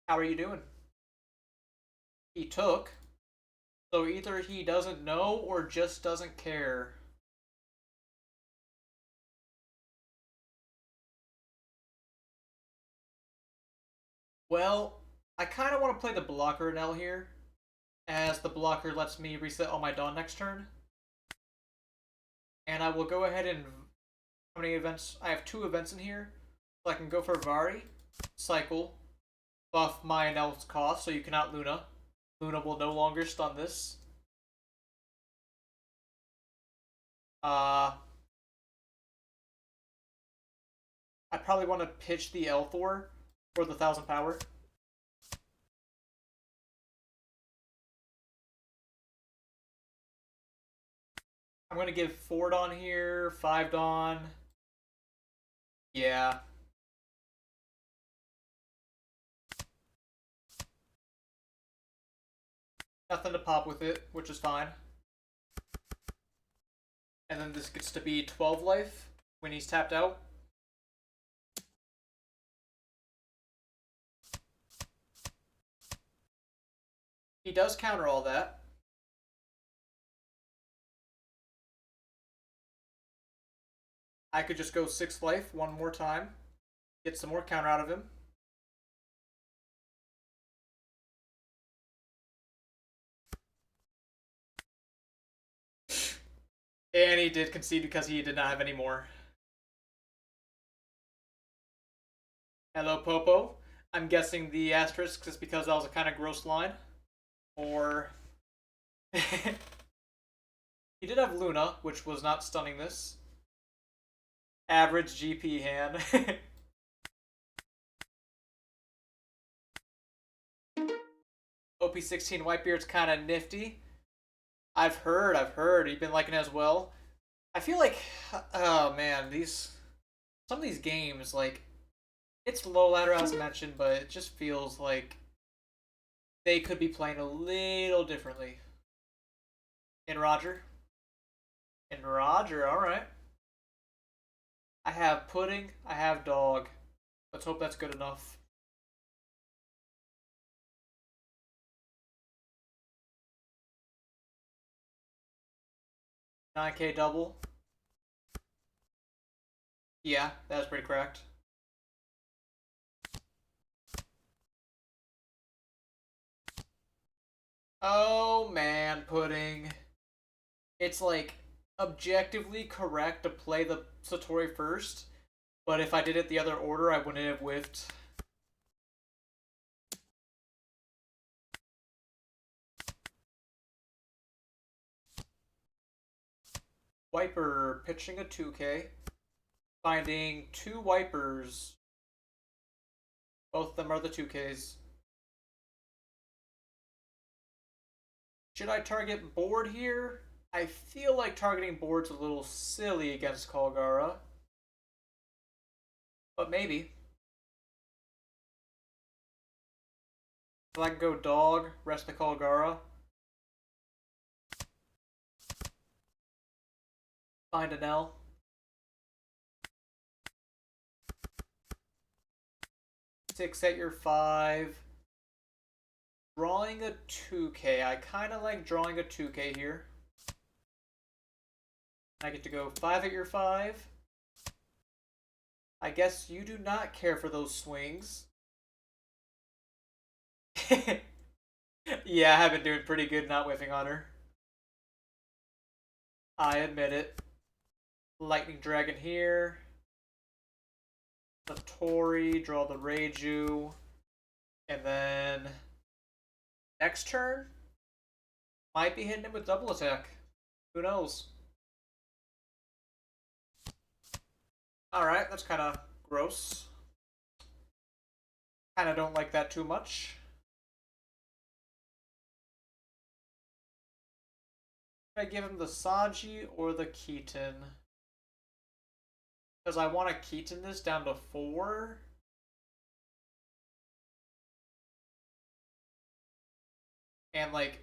How are you doing? He took. So either he doesn't know or just doesn't care. Well, I kind of want to play the blocker Enel here, as the blocker lets me reset all my Dawn next turn. And I will go ahead and... How many events? I have 2 events in here. So I can go for Vari, cycle, buff my Enel's cost so you can out Luna. Luna will no longer stun this. I probably want to pitch the Elthor for the 1000 power. I'm going to give 4 Dawn here, 5 Dawn. Yeah. Nothing to pop with it, which is fine. And then this gets to be 12 life when he's tapped out. He does counter all that. I could just go 6 life one more time. Get some more counter out of him. And he did concede because he did not have any more. Hello, Popo. I'm guessing the asterisk is because that was a kind of gross line. Or... he did have Luna, which was not stunning this. Average GP hand. OP16 Whitebeard's kind of nifty. I've heard. You've been liking it as well. I feel like, oh man, some of these games, like, it's low ladder as mentioned, but it just feels like they could be playing a little differently. In Roger? In Roger, alright. I have pudding, I have dog. Let's hope that's good enough. $9K double. Yeah, that's pretty correct. Oh man, pudding. It's like objectively correct to play the Satori first, but if I did it the other order, I wouldn't have whiffed. Wiper pitching a 2K. Finding 2 wipers. Both of them are the 2Ks. Should I target board here? I feel like targeting board's a little silly against Kalgara. But maybe. So I can go dog, rest the Kalgara. Find Enel. 6 at your 5. Drawing a 2K. I kind of like drawing a 2K here. I get to go 5 at your 5. I guess you do not care for those swings. Yeah, I have been doing pretty good not whiffing on her. I admit it. Lightning Dragon here. The Tori, draw the Reiju. And then next turn, might be hitting him with double attack. Who knows? Alright, that's kind of gross. Kind of don't like that too much. Should I give him the Sanji or the Keaton? Because I want to Keaton this down to 4. And, like,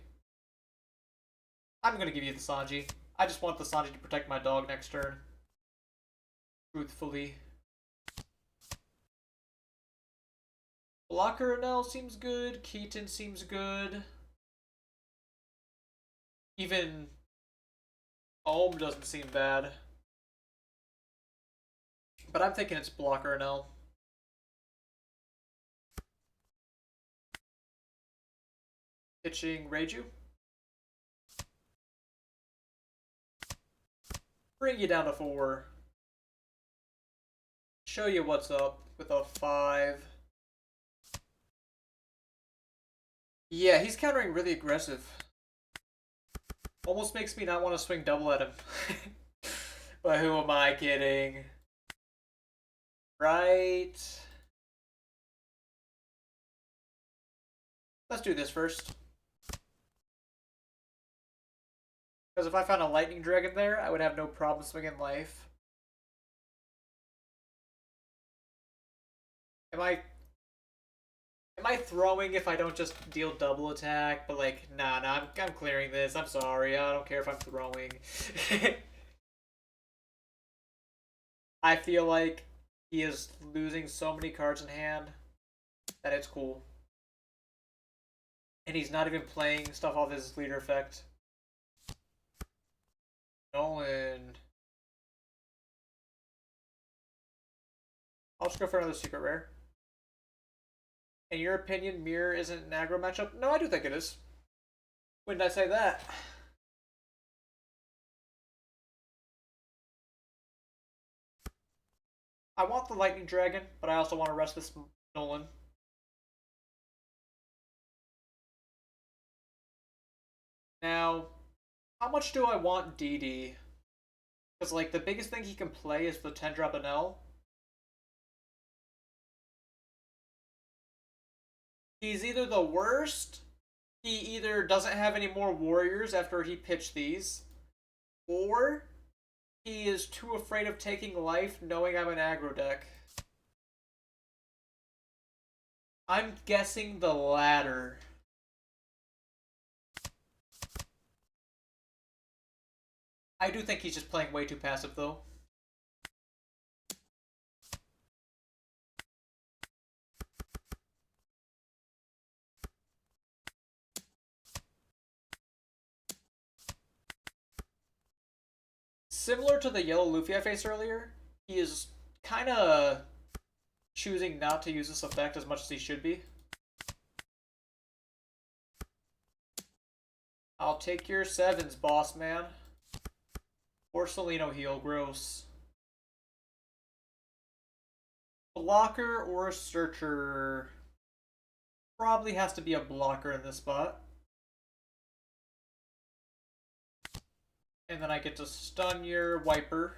I'm going to give you the Sanji. I just want the Sanji to protect my dog next turn. Truthfully. Blocker Enel seems good. Keaton seems good. Even Ohm doesn't seem bad. But I'm thinking it's Blocker Enel. Pitching Reiju. Bring you down to 4. Show you what's up with a 5. Yeah, he's countering really aggressive. Almost makes me not want to swing double at him. But who am I kidding? Right. Let's do this first. Because if I found a Lightning Dragon there, I would have no problem swinging life. Am I... Am I throwing if I don't just deal double attack? But like, nah, I'm clearing this. I'm sorry. I don't care if I'm throwing. I feel like he is losing so many cards in hand that it's cool. And he's not even playing stuff off his leader effect. Nolan. I'll just go for another secret rare. In your opinion, Mirror isn't an aggro matchup? No, I do think it is. When did I say that? I want the Lightning Dragon, but I also want to rest this Nolan. Now, how much do I want DD? Because, like, the biggest thing he can play is the 10-drop Enel. He's either the worst, he either doesn't have any more warriors after he pitched these, or he is too afraid of taking life knowing I'm an aggro deck. I'm guessing the latter. I do think he's just playing way too passive, though. Similar to the yellow Luffy I faced earlier, he is kind of choosing not to use this effect as much as he should be. I'll take your 7s, boss man. Or Seleno heal, gross. Blocker or searcher? Probably has to be a blocker in this spot. And then I get to stun your Wiper.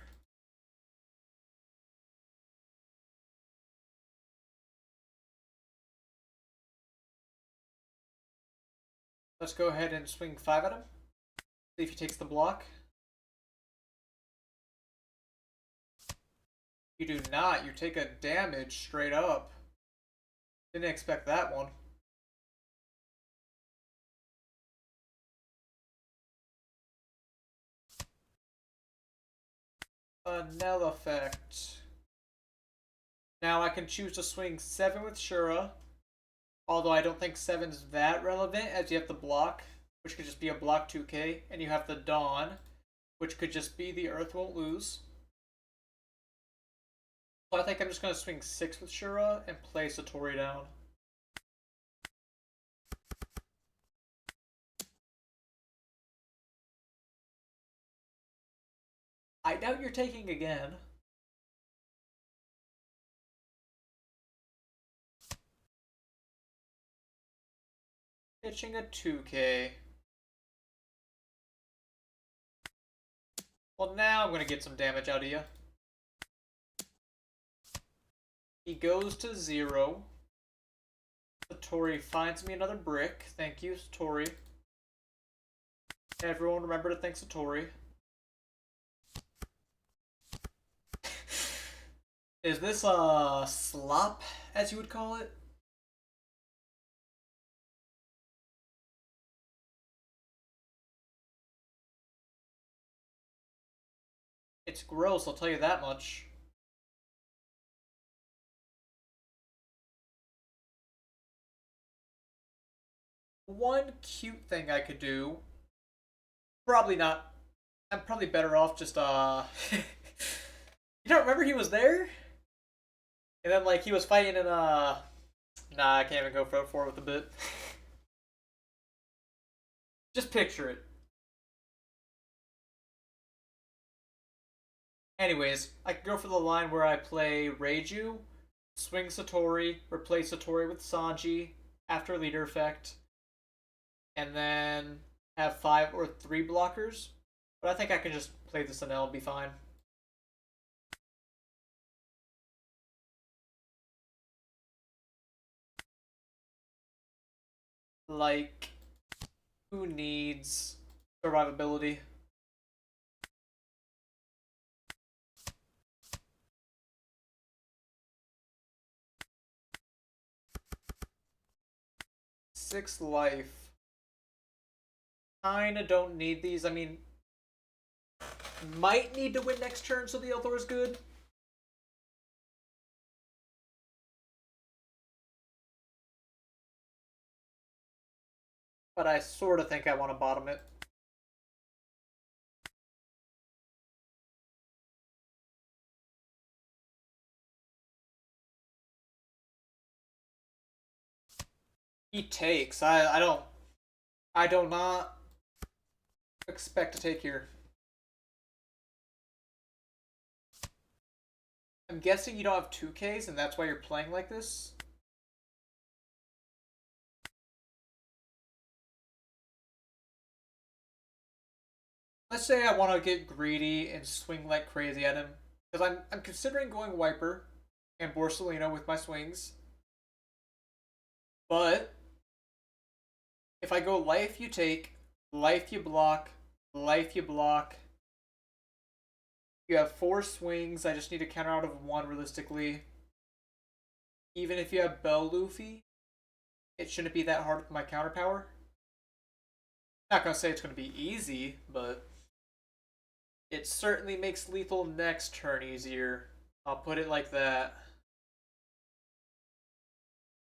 Let's go ahead and swing 5 at him. See if he takes the block. You do not. You take a damage straight up. Didn't expect that one. Enel effect. Now I can choose to swing 7 with Shura. Although I don't think 7's that relevant, as you have the block, which could just be a block 2k, and you have the Dawn, which could just be the Earth won't lose. So I think I'm just going to swing 6 with Shura and play Satori down. I doubt you're taking again. Pitching a 2k. Well, now I'm going to get some damage out of you. He goes to 0. Satori finds me another brick. Thank you, Satori. Everyone remember to thank Satori. Is this a slop, as you would call it? It's gross, I'll tell you that much. One cute thing I could do. Probably not. I'm probably better off just, You don't remember he was there? And then, like, he was fighting in, Nah, I can't even go for it with a bit. Just picture it. Anyways, I could go for the line where I play Reiju, swing Satori, replace Satori with Sanji after leader effect, and then have 5 or 3 blockers. But I think I can just play this Enel and be fine. Like, who needs survivability? 6 life. Kinda don't need these. I mean, might need to win next turn so the Elthor is good. But I sort of think I want to bottom it. He takes. I do not expect to take here. I'm guessing you don't have 2Ks and that's why you're playing like this. Let's say I want to get greedy and swing like crazy at him. Because I'm considering going Wiper and Borsalino with my swings. But if I go life you take, life you block, life you block. You have 4 swings. I just need a counter out of 1 realistically. Even if you have Bell Luffy, it shouldn't be that hard with my counter power. Not gonna say it's gonna be easy, but it certainly makes lethal next turn easier. I'll put it like that.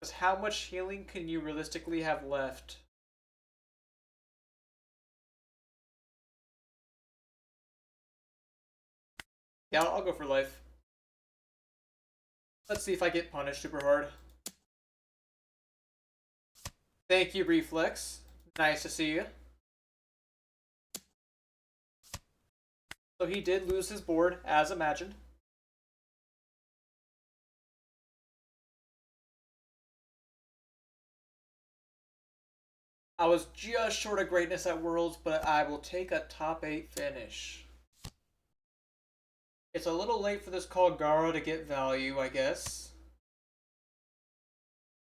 Because how much healing can you realistically have left? Yeah, I'll go for life. Let's see if I get punished super hard. Thank you, Reflex. Nice to see you. So he did lose his board, as imagined. I was just short of greatness at Worlds, but I will take a top 8 finish. It's a little late for this Kalgara to get value, I guess.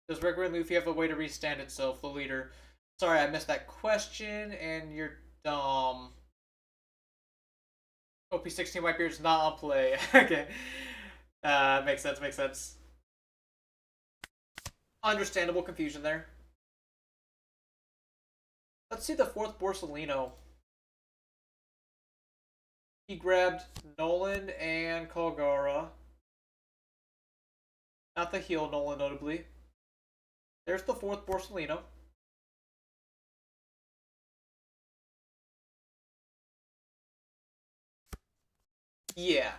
Does Regular Luffy have a way to restand itself, the leader? Sorry, I missed that question, and you're dumb. OP16 Whitebeard is not on play. Okay. Makes sense, makes sense. Understandable confusion there. Let's see the 4th Borsalino. He grabbed Nolan and Kalgara. Not the heel Nolan, notably. There's the 4th Borsalino. Yeah,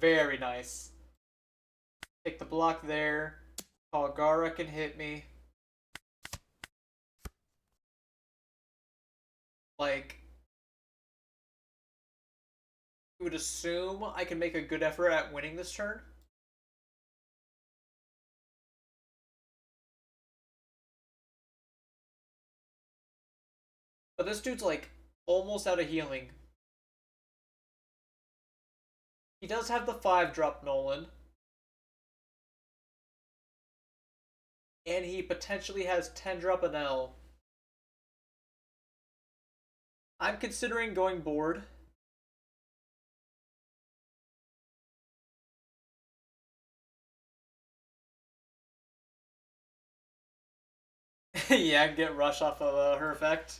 very nice. Take the block there. Kalgara can hit me. Like, you would assume I can make a good effort at winning this turn. But this dude's like almost out of healing. He does have the 5-drop Nolan. And he potentially has 10-drop Enel. I'm considering going board. Yeah, get rush off of her effect.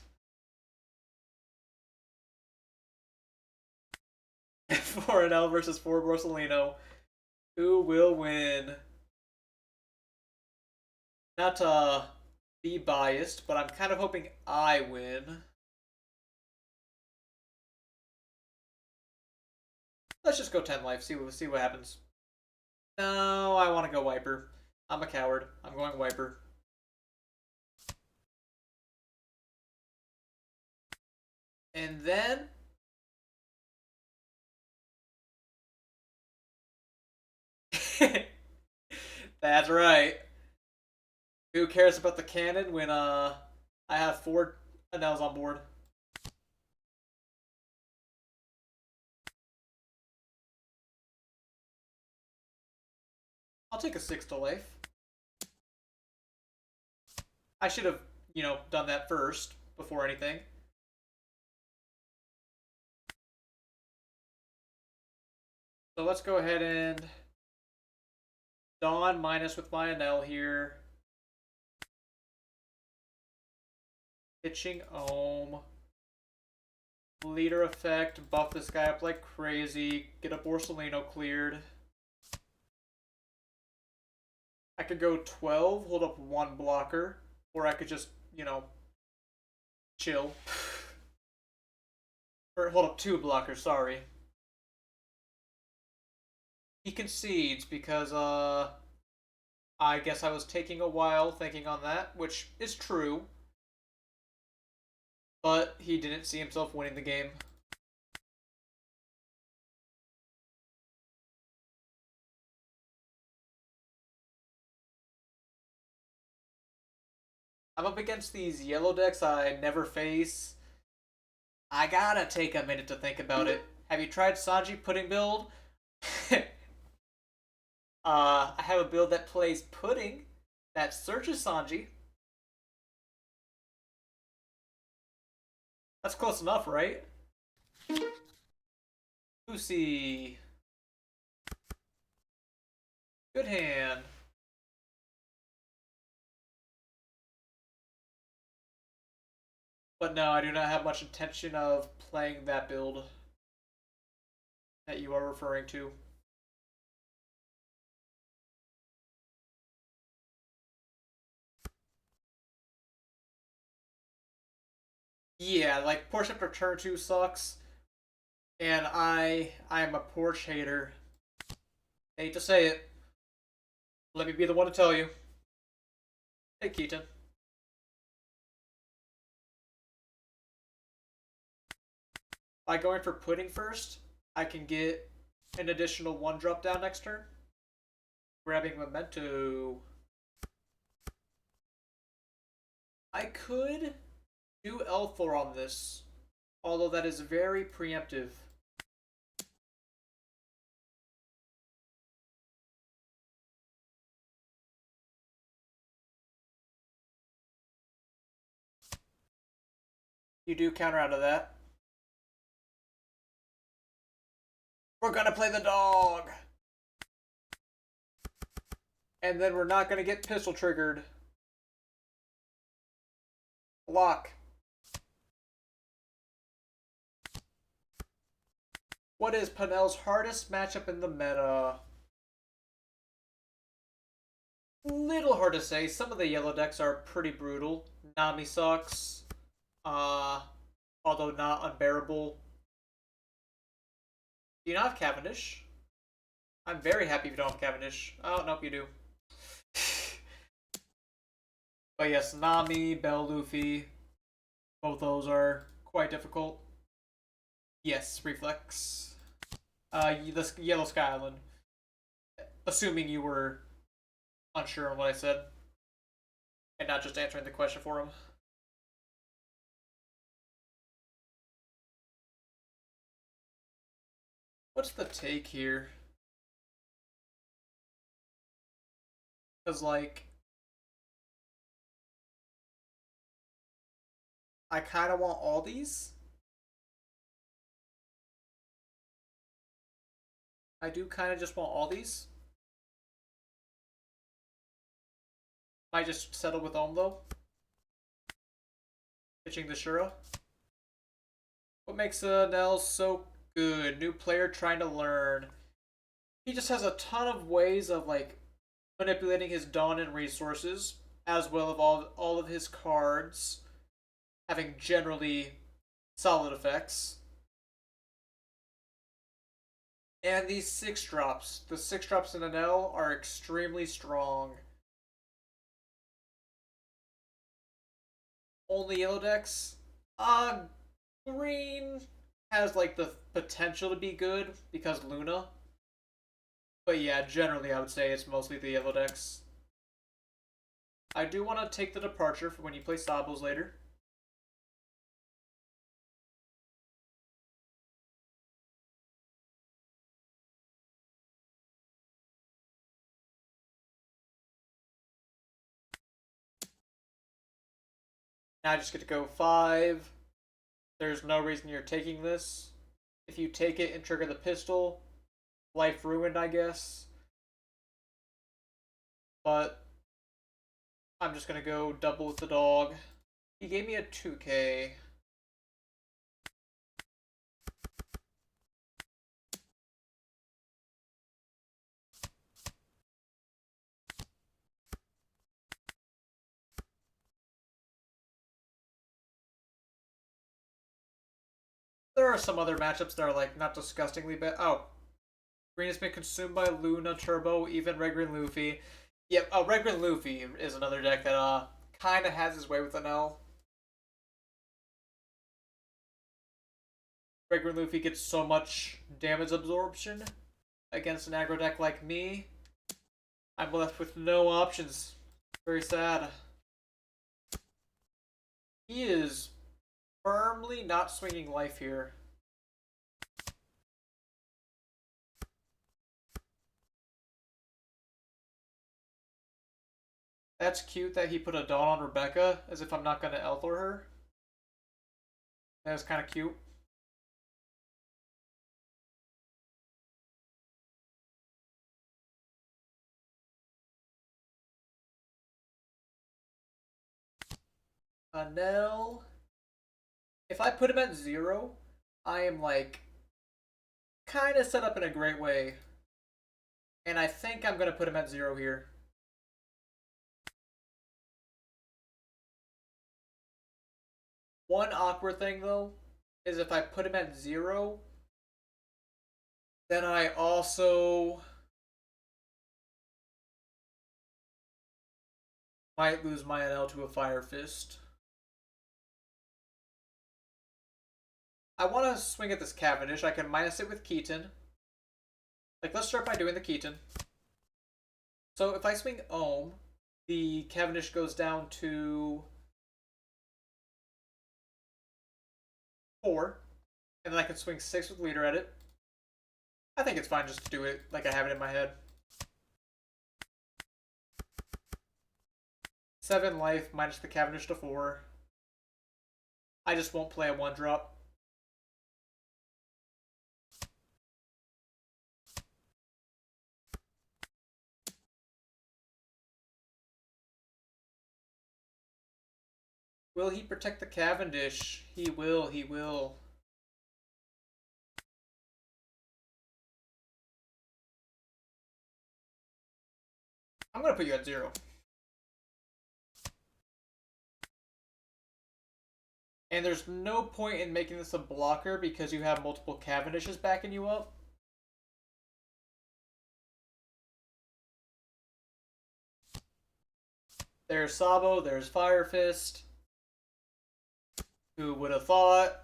4 Enel versus 4 Borsalino. Who will win? Not to be biased, but I'm kind of hoping I win. Let's just go 10 life, see what happens. No, I want to go Wiper. I'm a coward. I'm going Wiper. And then that's right. Who cares about the cannon when I have 4 Enels on board? I'll take a 6 to life. I should have, done that first before anything. So let's go ahead and Dawn minus with my Enel here. Pitching Ohm. Leader effect. Buff this guy up like crazy. Get a Borsalino cleared. I could go 12, hold up one blocker. Or I could just, chill. Or hold up two blockers, sorry. He concedes because, I guess I was taking a while thinking on that, which is true. But he didn't see himself winning the game. I'm up against these yellow decks I never face. I gotta take a minute to think about it. Have you tried Sanji Pudding build? I have a build that plays Pudding that searches Sanji. That's close enough, right? Lucy. Good hand. But no, I do not have much intention of playing that build that you are referring to. Yeah, like Porch after turn 2 sucks. And I'm a Porch hater. Hate to say it. Let me be the one to tell you. Hey, Keaton. By going for Pudding first, I can get an additional 1 drop down next turn. Grabbing Memento. I could do L4 on this, although that is very preemptive. You do counter out of that. We're gonna play the dog! And then we're not gonna get pistol triggered. Block. What is Panel's hardest matchup in the meta? Little hard to say. Some of the yellow decks are pretty brutal. Nami sucks. Although not unbearable. Do you not have Cavendish? I'm very happy if you don't have Cavendish. Oh, nope, you do. But yes, Nami, Bell, Luffy. Both those are quite difficult. Yes, Reflex. The Yellow Sky Island. Assuming you were unsure on what I said. And not just answering the question for him. What's the take here? Because, like, I kind of want all these. I do kind of just want all these. Might just settle with Ohm, though. Pitching the Shura. What makes Enel so good? New player trying to learn. He just has a ton of ways of, like, manipulating his Dawn and resources, as well as all of his cards having generally solid effects. And these 6-drops. The 6-drops in Enel are extremely strong. Only yellow decks? Green has like the potential to be good because Luna. But yeah, generally I would say it's mostly the yellow decks. I do want to take the departure for when you play Sabos later. Now I just get to go 5. There's no reason you're taking this. If you take it and trigger the pistol, life ruined, I guess. But I'm just gonna go double with the dog. He gave me a 2K. There are some other matchups that are like not disgustingly bad. Oh, green has been consumed by Luna, Turbo, even Red Green Luffy. Yep, Red Green Luffy is another deck that kind of has his way with Enel. Red Green Luffy gets so much damage absorption against an aggro deck like me. I'm left with no options. Very sad. He is firmly not swinging life here. That's cute that he put a Dawn on Rebecca, as if I'm not going to Elthor her. That's kind of cute. Enel. If I put him at 0, I am like kind of set up in a great way. And I think I'm going to put him at 0 here. One awkward thing though is if I put him at 0, then I also might lose my NL to a Fire Fist. I want to swing at this Cavendish. I can minus it with Keaton. Like, let's start by doing the Keaton. So if I swing Ohm, the Cavendish goes down to 4. And then I can swing 6 with Leader at it. I think it's fine just to do it like I have it in my head. 7 life minus the Cavendish to 4. I just won't play a 1-drop. Will he protect the Cavendish? He will, he will. I'm going to put you at 0. And there's no point in making this a blocker because you have multiple Cavendishes backing you up. There's Sabo, there's Fire Fist. Who would have thought?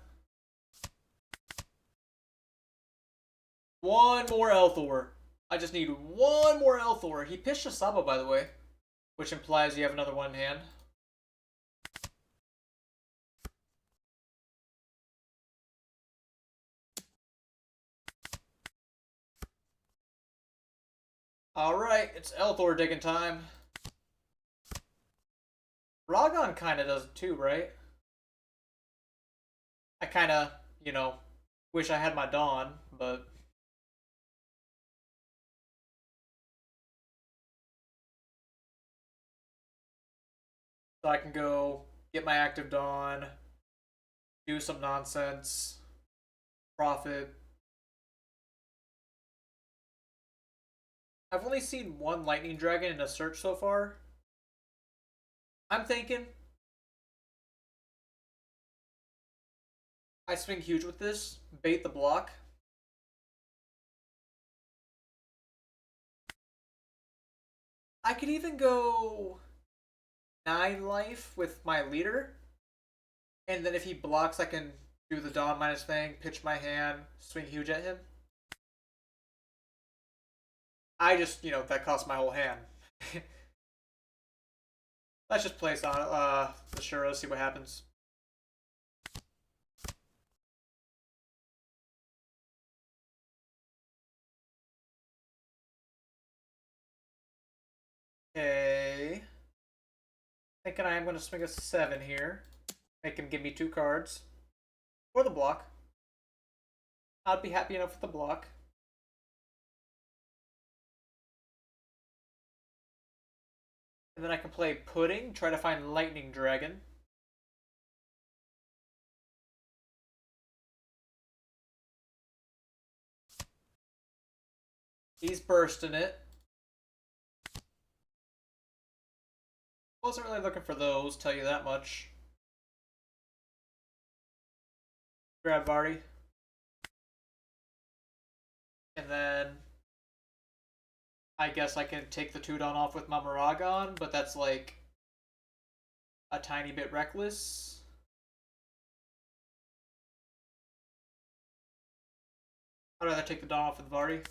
One more Elthor. I just need one more Elthor. He pitched a Sabo, by the way, which implies you have another one in hand. Alright, it's Elthor digging time. Ragon kind of does it too, right? I kind of, wish I had my Dawn, but... So I can go get my active Dawn, do some nonsense, profit. I've only seen one Lightning Dragon in a search so far. I'm thinking I swing huge with this, bait the block. I could even go 9 life with my leader. And then if he blocks, I can do the Dawn minus thing, pitch my hand, swing huge at him. I just, that costs my whole hand. Let's just place on the Shuro, see what happens. Okay. Thinking I am going to swing a 7 here. Make him give me 2 cards. Or the block. I'd be happy enough with the block. And then I can play Pudding, try to find Lightning Dragon. He's bursting it. Wasn't really looking for those, tell you that much. Grab Vardy. And then I guess I can take the 2 down off with my Maragon, but that's like a tiny bit reckless. I'd rather take the down off with Vardy.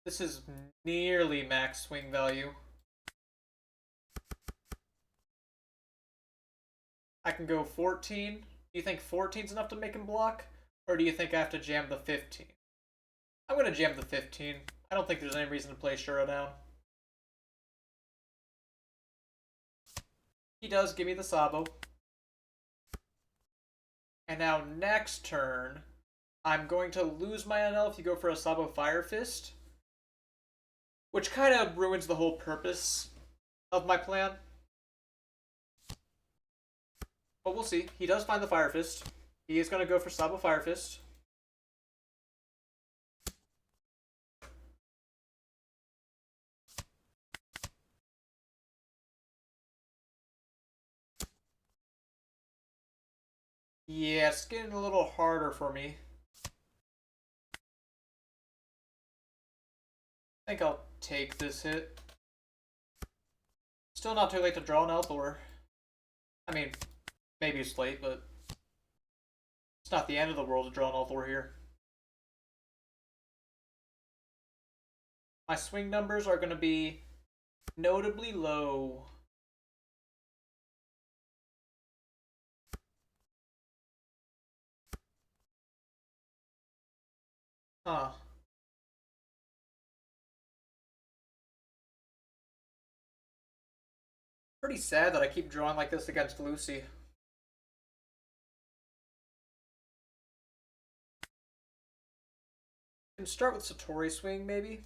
This is nearly max swing value. I can go 14. Do you think 14 is enough to make him block? Or do you think I have to jam the 15? I'm going to jam the 15. I don't think there's any reason to play Shura down. He does give me the Sabo. And now next turn, I'm going to lose my Enel if you go for a Sabo Fire Fist. Which kind of ruins the whole purpose of my plan. But we'll see. He does find the Fire Fist. He is going to go for Sabo Fire Fist. Yeah, it's getting a little harder for me. I think I'll take this hit. Still not too late to draw an Elthor. I mean, maybe it's late, but it's not the end of the world to draw an Elthor here. My swing numbers are going to be notably low. Huh. Pretty sad that I keep drawing like this against Lucy. Can start with Satori swing, maybe?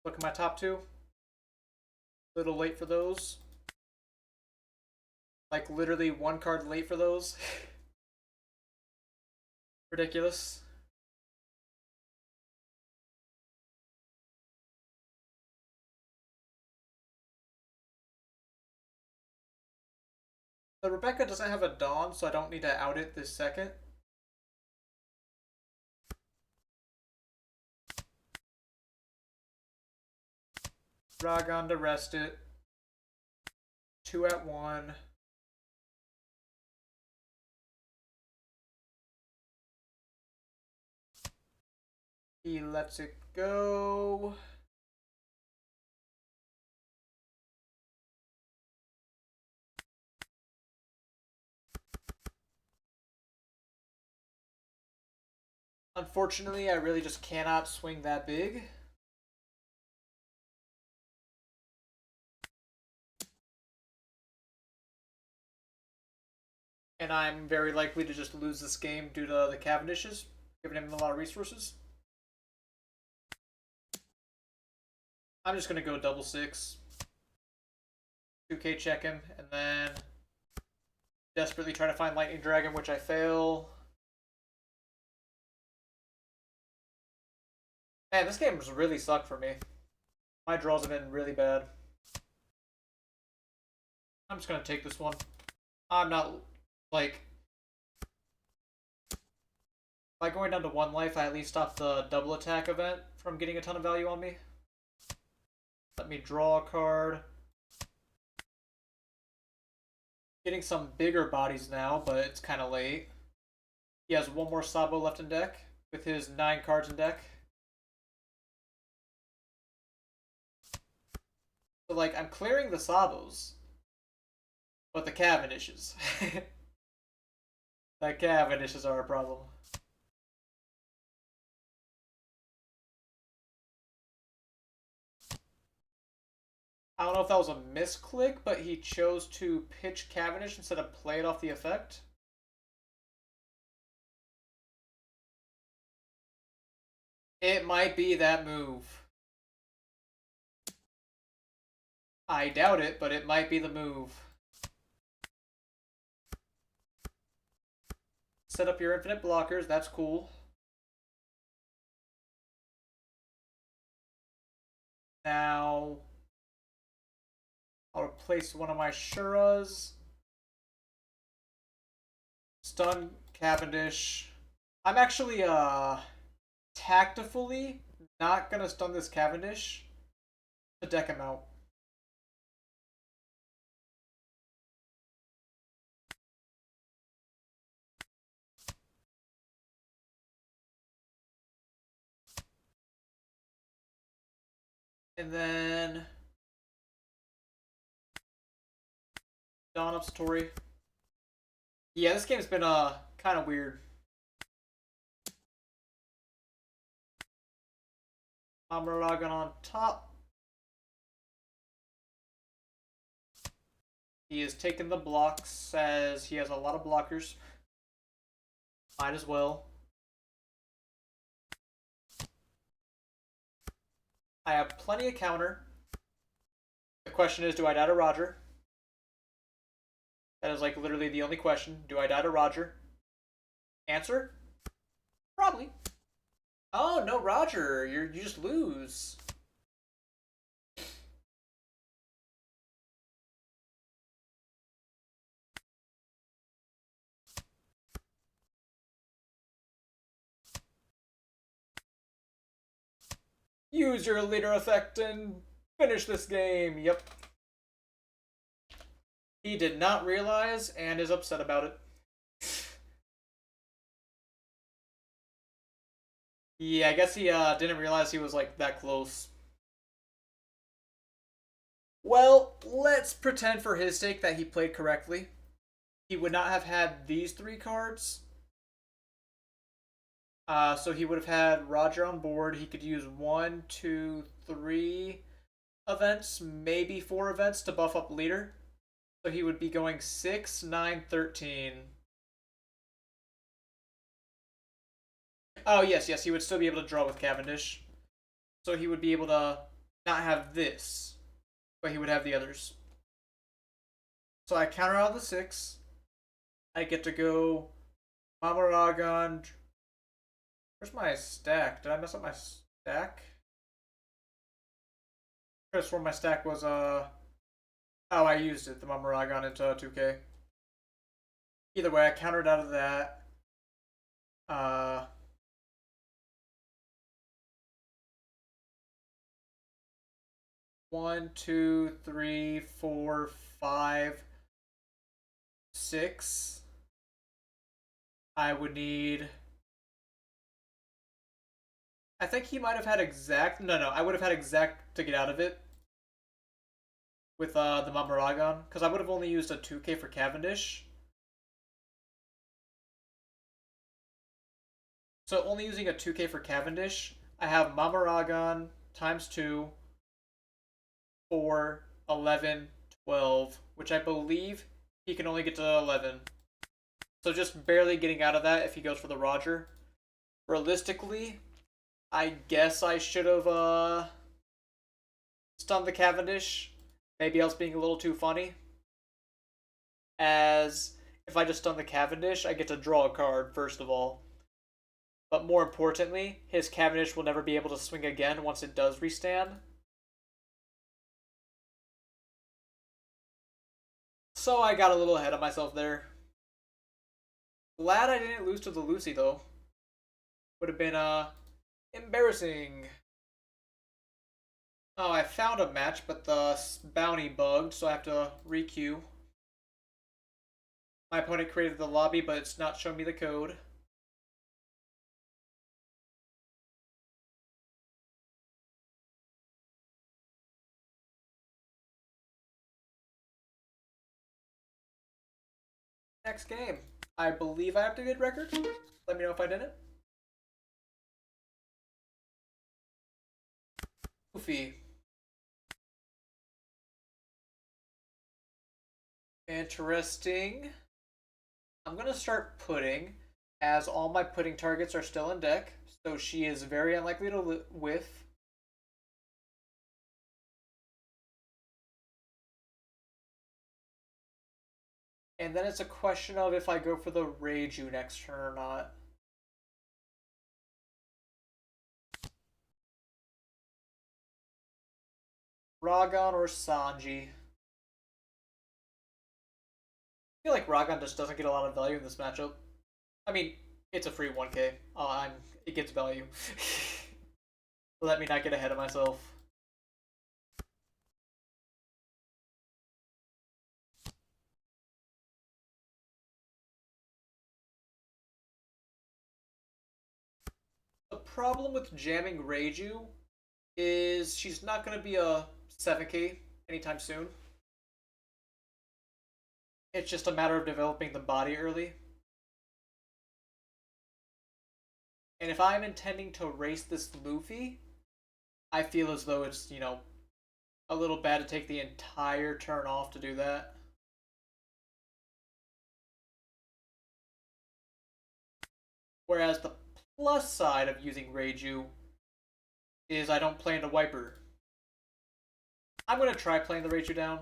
Look at my top 2. A little late for those. Like, literally 1 card late for those. Ridiculous. The Rebecca doesn't have a Dawn, so I don't need to out it this second. Dragon to rest it. 2 at 1. He lets it go. Unfortunately, I really just cannot swing that big. And I'm very likely to just lose this game due to the Cavendishes, giving him a lot of resources. I'm just going to go double 6. 2k check him, and then desperately try to find Lightning Dragon, which I fail. Man, this game's really sucked for me. My draws have been really bad. I'm just going to take this one. I'm not, like... By going down to 1 life, I at least stop the double attack event from getting a ton of value on me. Let me draw a card. Getting some bigger bodies now, but it's kind of late. He has 1 more Sabo left in deck with his 9 cards in deck. So, like, I'm clearing the Sabos, but the Cavendishes. The Cavendishes are a problem. I don't know if that was a misclick, but he chose to pitch Cavendish instead of play it off the effect. It might be that move. I doubt it, but it might be the move. Set up your infinite blockers, that's cool. Now, I'll replace one of my Shuras. Stun Cavendish. I'm actually, tactfully not gonna stun this Cavendish to deck him out. And then Dawn of Satori. Yeah, this game's been kind of weird. Amaragon on top. He is taking the blocks, says he has a lot of blockers. Might as well. I have plenty of counter. The question is, do I die to Roger? That is like literally the only question. Do I die to Roger? Answer? Probably. Oh, no, Roger. You just lose. Use your leader effect and finish this game. Yep. He did not realize and is upset about it. Yeah, I guess he didn't realize he was like that close. Well, let's pretend for his sake that he played correctly. He would not have had these three cards. So he would have had Roger on board. He could use 1, 2, 3 events, maybe 4 events to buff up leader. So he would be going 6, 9, 13. Oh, yes, he would still be able to draw with Cavendish. So he would be able to not have this, but he would have the others. So I counter out the 6. I get to go Mamaragon. Where's my stack? Did I mess up my stack? I could have sworn my stack was, oh, I used it, the Mamaragon into 2K. Either way, I countered out of that. 1, 2, 3, 4, 5, 6. I would need. I think he might have had exact. No, I would have had exact to get out of it with the Mamaragon, because I would have only used a 2K for Cavendish. So only using a 2K for Cavendish, I have Mamaragon times 2, 4, 11, 12, which I believe he can only get to 11. So just barely getting out of that if he goes for the Roger. Realistically, I guess I should have stunned the Cavendish. Maybe I was being a little too funny. As if I just stun the Cavendish, I get to draw a card, first of all. But more importantly, his Cavendish will never be able to swing again once it does restand. So I got a little ahead of myself there. Glad I didn't lose to the Lucy, though. Would have been, embarrassing. Oh, I found a match, but the bounty bugged, so I have to re-queue. My opponent created the lobby, but it's not showing me the code. Next game. I believe I have to get record. Let me know if I didn't. Goofy. Interesting. I'm going to start putting, as all my putting targets are still in deck, so she is very unlikely to whiff. And then it's a question of if I go for the Reiju next turn or not. Ragon or Sanji. I feel like Ragon just doesn't get a lot of value in this matchup. I mean, it's a free 1k. It gets value. Let me not get ahead of myself. The problem with jamming Reiju is she's not going to be a 7k anytime soon. It's just a matter of developing the body early. And if I'm intending to race this Luffy, I feel as though it's, a little bad to take the entire turn off to do that. Whereas the plus side of using Reiju is I don't play into Wiper. I'm going to try playing the Reiju down.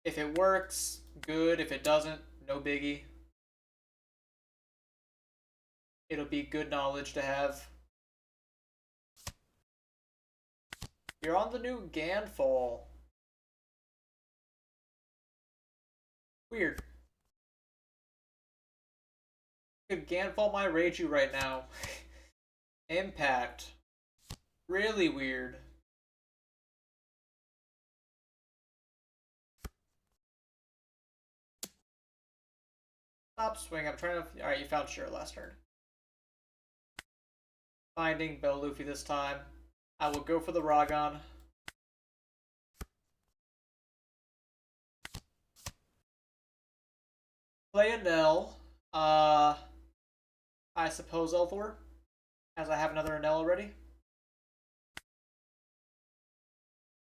If it works, good. If it doesn't, no biggie. It'll be good knowledge to have. You're on the new Ganfall. Weird. Could Ganfall my Reiju right now. Impact. Really weird. Stop swing. I'm trying to. Alright, you found Shiro last turn. Finding Bell Luffy this time. I will go for the Ragon. Play Enel. I suppose Elthor, as I have another Enel already.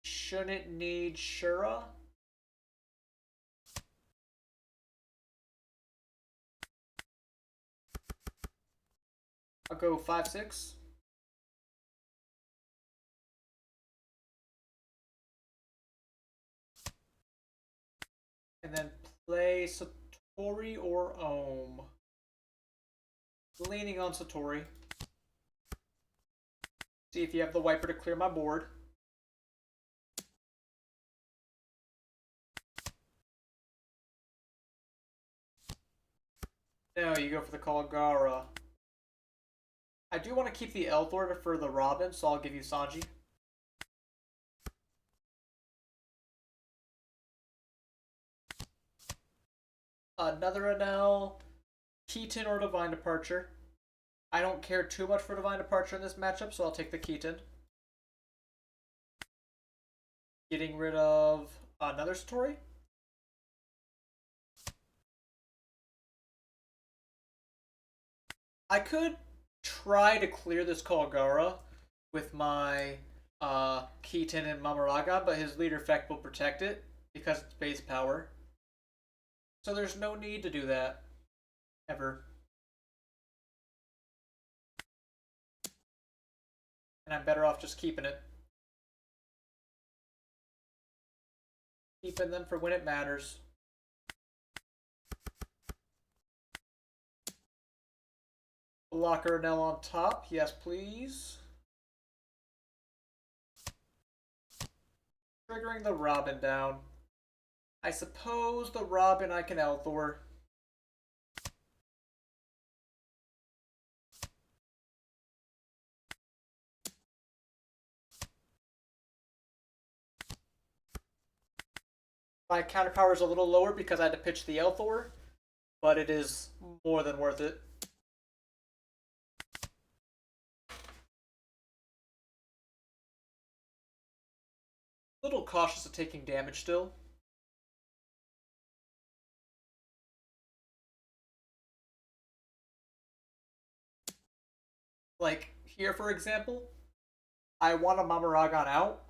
Shouldn't need Shura. I'll go 5-6. And then play Satori or Ohm. Leaning on Satori. See if you have the Wiper to clear my board. No, you go for the Kalgara. I do want to keep the Elthor for the Robin, so I'll give you Sanji. Another Enel, Keaton or Divine Departure. I don't care too much for Divine Departure in this matchup, so I'll take the Keaton. Getting rid of another Satori. I could try to clear this Kalgara with my Keaton and Mamaraga, but his leader effect will protect it because it's base power. So there's no need to do that. Ever. And I'm better off just keeping it. Keeping them for when it matters. Blocker Enel on top. Yes, please. Triggering the Robin down. I suppose the Robin I can Elthor. My counter power is a little lower because I had to pitch the Elthor, but it is more than worth it. A little cautious of taking damage still. Like here, for example, I want a Mamaragon out,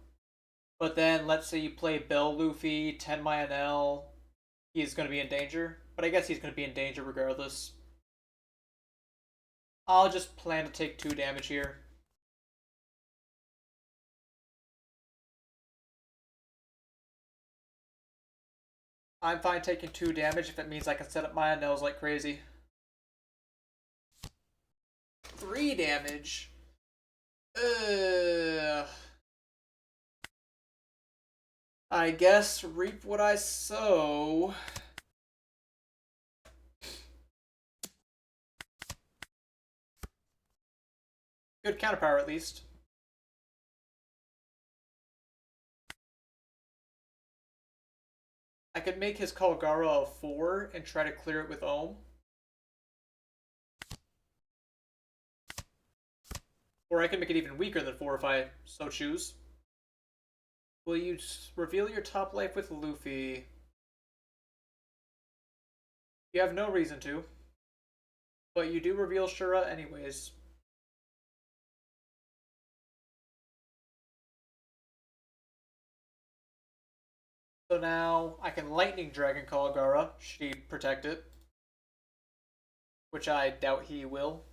but then let's say you play Bell Luffy, 10 my NL, he's going to be in danger. But I guess he's going to be in danger regardless. I'll just plan to take 2 damage here. I'm fine taking 2 damage if it means I can set up my Enels like crazy. 3 damage? I guess reap what I sow. Good counterpower at least. I could make his Kalgara a 4 and try to clear it with Ohm. Or I can make it even weaker than 4 if I so choose. Will you reveal your top life with Luffy? You have no reason to. But you do reveal Shura anyways. So now I can Lightning Dragon Kalgara, should he protect it. Which I doubt he will.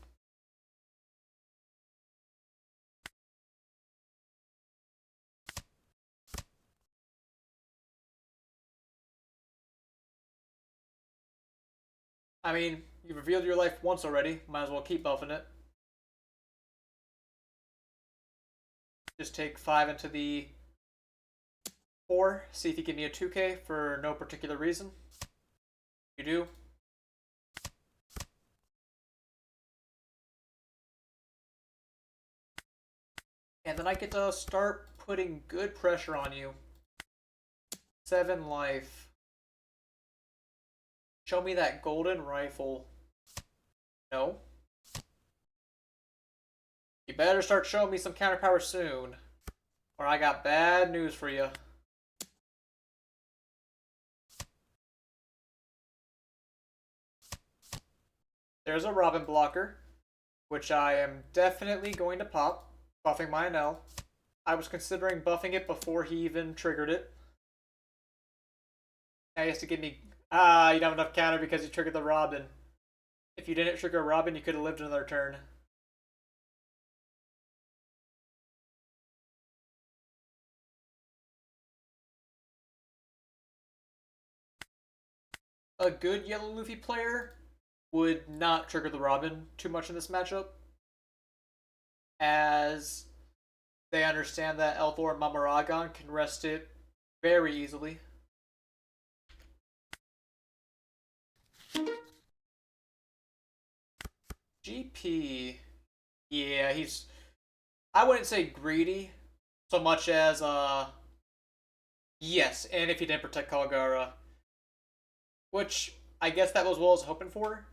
I mean, you've revealed your life once already. Might as well keep buffing it. Just take 5 into the 4. See if you give me a 2k for no particular reason. You do. And then I get to start putting good pressure on you. 7 life. Show me that golden rifle. No. You better start showing me some counterpower soon. Or I got bad news for you. There's a Robin blocker, which I am definitely going to pop. Buffing my Enel. I was considering buffing it before he even triggered it. Now he has to give me... Ah, you don't have enough counter because you triggered the Robin. If you didn't trigger Robin, you could have lived another turn. A good Yellow Luffy player would not trigger the Robin too much in this matchup, as they understand that Elthor and Mamaragon can rest it very easily. GP. Yeah, he's... I wouldn't say greedy so much as, yes, and if he didn't protect Kalgara. Which, I guess that was what I was hoping for.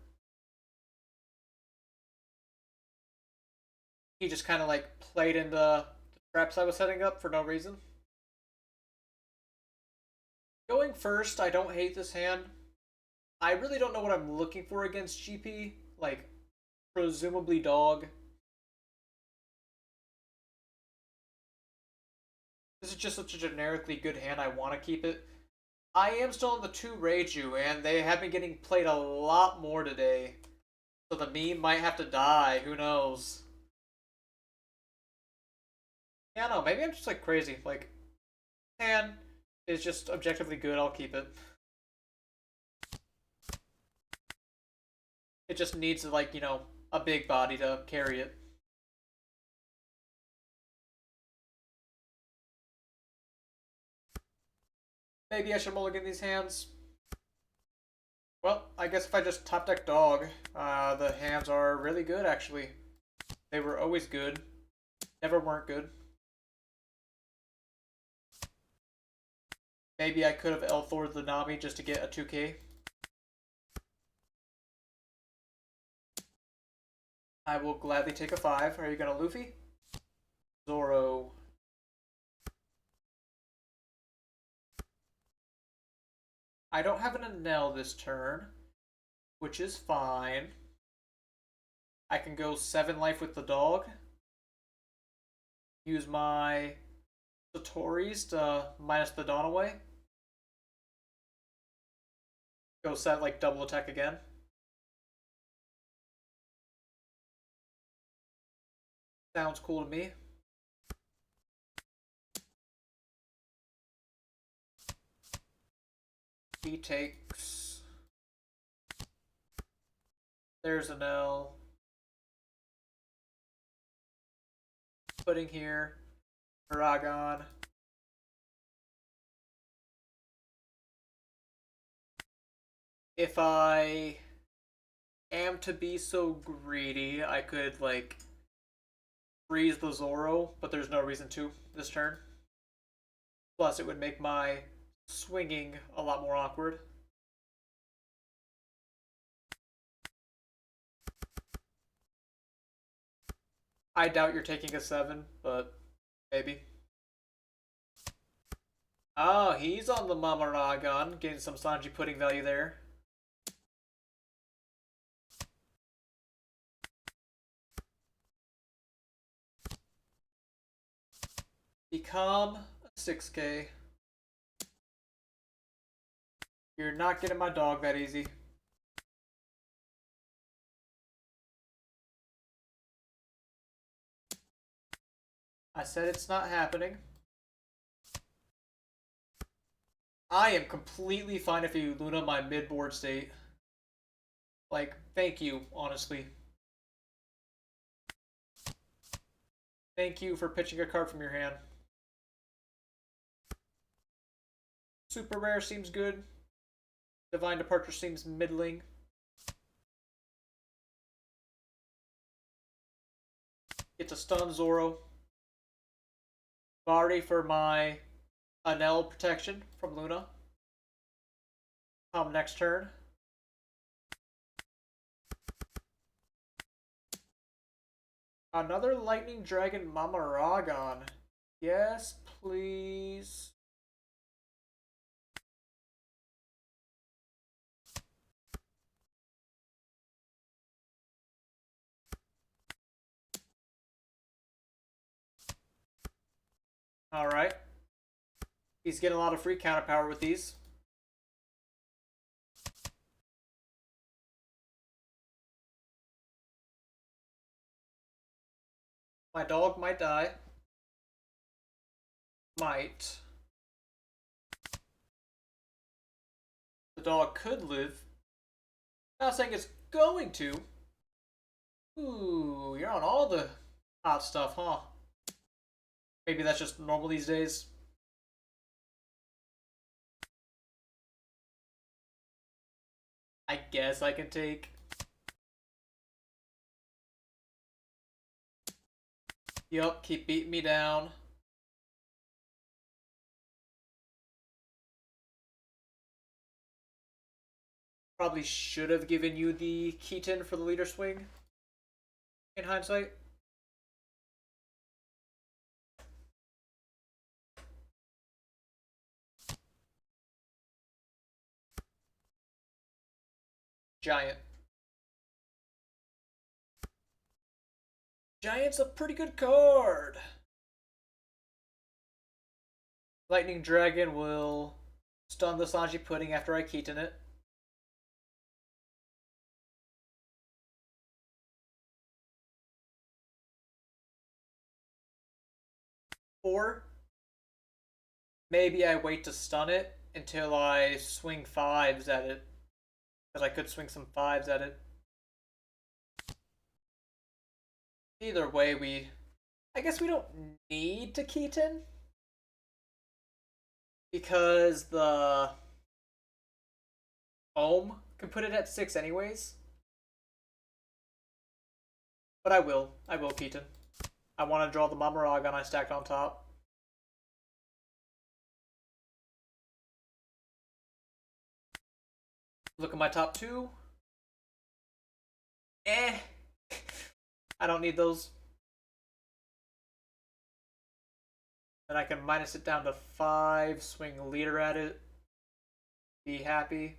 He just kind of, like, played into the traps I was setting up for no reason. Going first, I don't hate this hand. I really don't know what I'm looking for against GP. Like, presumably dog. This is just such a generically good hand, I want to keep it. I am still on the 2 Reiju, and they have been getting played a lot more today. So the meme might have to die, who knows. Yeah, no, maybe I'm just like crazy. Like, hand is just objectively good, I'll keep it. It just needs, like, you know, a big body to carry it. Maybe I should mulligan these hands. Well, I guess if I just top deck dog, the hands are really good, actually. They were always good. Never weren't good. Maybe I could have Elthor'd the Nami just to get a 2k. I will gladly take a 5. Are you gonna Luffy? Zoro. I don't have an Enel this turn, which is fine. I can go 7 life with the dog. Use my Satori's to minus the Dawn away. Go set, like, double attack again. Sounds cool to me. He takes. There's Enel. Putting here. Aragon. If I am to be so greedy, I could, like, freeze the Zoro, but there's no reason to this turn. Plus, it would make my swinging a lot more awkward. I doubt you're taking a 7, but maybe. Oh, he's on the Mamaragon, getting some Sanji pudding value there. Become a 6K. You're not getting my dog that easy. I said it's not happening. I am completely fine if you Luna my mid-board state. Like, thank you, honestly. Thank you for pitching a card from your hand. Super rare seems good. Divine Departure seems middling. It's a stun Zoro. Bari for my Enel protection from Luna. Come next turn. Another Lightning Dragon Mamaragon. Yes, please. Alright. He's getting a lot of free counter power with these. My dog might die. Might. The dog could live. Not saying it's going to. Ooh, you're on all the hot stuff, huh? Maybe that's just normal these days. I guess I can take. Yup, keep beating me down. Probably should have given you the Keaton for the leader swing. In hindsight. Giant. Giant's a pretty good card. Lightning Dragon will stun the Sanji Pudding after I Keaton it. Or maybe I wait to stun it until I swing 5s at it. Because I could swing some 5s at it. Either way, I guess we don't need to Keaton. Because the Ohm can put it at 6 anyways. But I will. I will Keaton. I want to draw the Mamaragon I stacked on top. Look at my top 2. Eh. I don't need those. Then I can minus it down to 5, swing leader at it. Be happy.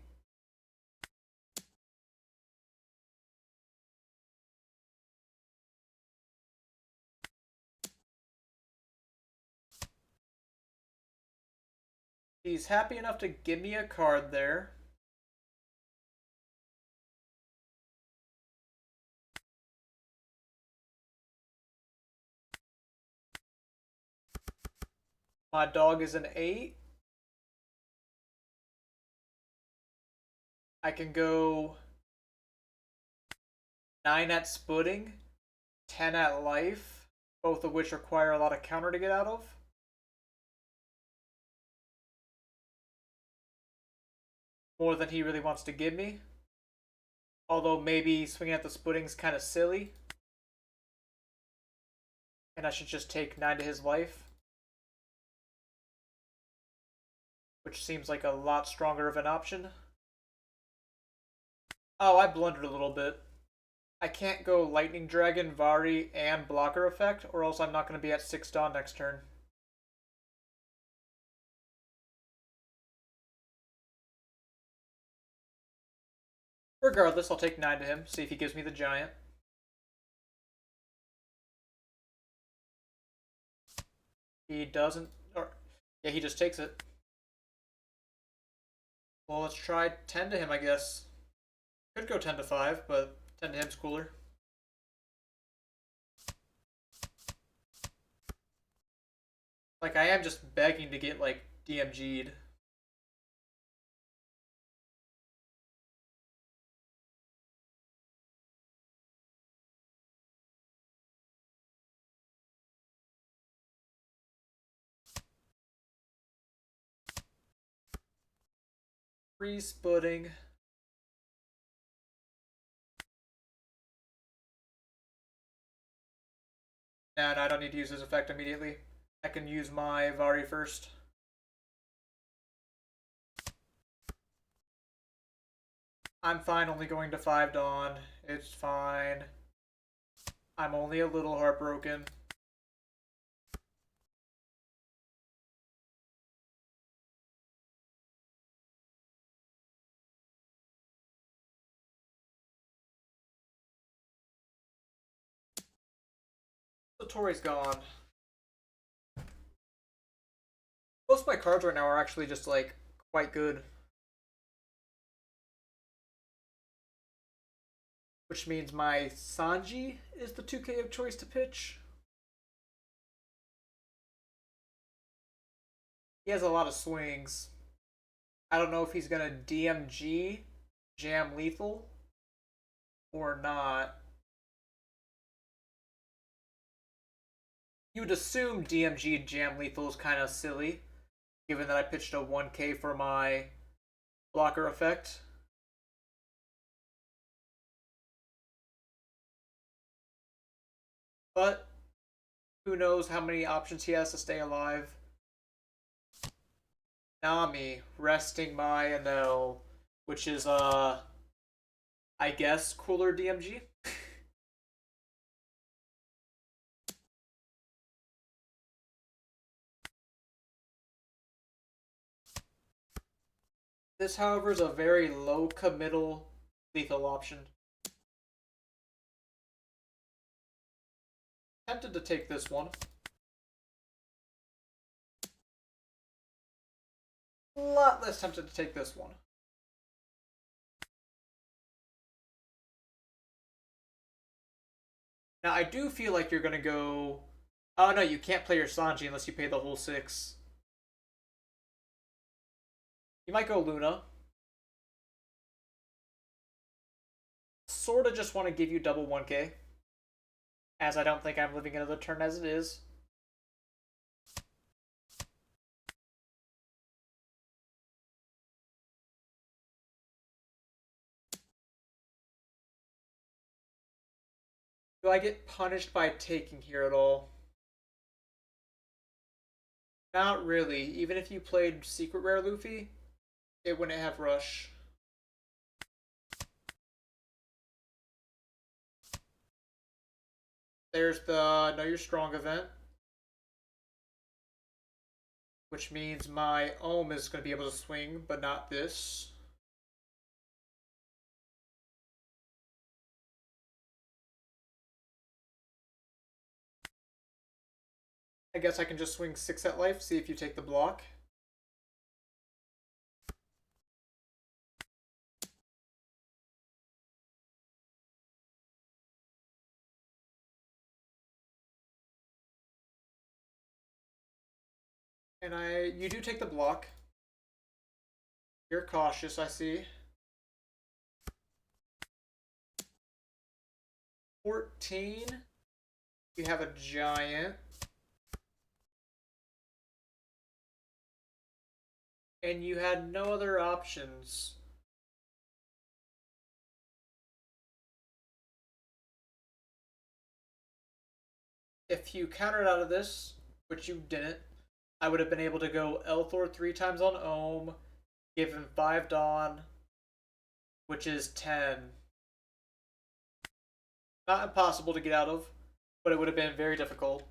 He's happy enough to give me a card there. My dog is an 8. I can go 9 at splitting, 10 at life, both of which require a lot of counter to get out of. More than he really wants to give me. Although maybe swinging at the splitting's kind of silly. And I should just take 9 to his life. Which seems like a lot stronger of an option. Oh, I blundered a little bit. I can't go Lightning Dragon, Vari, and Blocker Effect, or else I'm not going to be at 6 Dawn next turn. Regardless, I'll take 9 to him, see if he gives me the Giant. He doesn't, or yeah, he just takes it. Well, let's try 10 to him, I guess. Could go 10 to 5, but 10 to him's cooler. Like, I am just begging to get, like, DMG'd. Free splitting. And I don't need to use his effect immediately. I can use my Vari first. I'm fine only going to 5 Dawn. It's fine. I'm only a little heartbroken. So Tori's gone. Most of my cards right now are actually just like quite good. Which means my Sanji is the 2K of choice to pitch. He has a lot of swings. I don't know if he's gonna DMG, jam lethal, or not. You would assume DMG jam lethal is kind of silly, given that I pitched a 1K for my blocker effect. But who knows how many options he has to stay alive. Nami, resting my Enel, which is, I guess, cooler DMG. This, however, is a very low committal lethal option. Tempted to take this one. A lot less tempted to take this one. Now, I do feel like you're going to go... Oh, no, you can't play your Sanji unless you pay the whole 6. You might go Luna. Sort of just want to give you double 1K. As I don't think I'm living another turn as it is. Do I get punished by taking here at all? Not really. Even if you played Secret Rare Luffy, it wouldn't have Rush. There's the Know You're Strong event. Which means my Ohm is going to be able to swing, but not this. I guess I can just swing 6 at life, see if you take the block. And you do take the block. You're cautious, I see. 14, you have a giant. And you had no other options. If you countered out of this, which you didn't, I would have been able to go Elthor 3 times on Ohm, give him 5 Dawn, which is 10. Not impossible to get out of, but it would have been very difficult.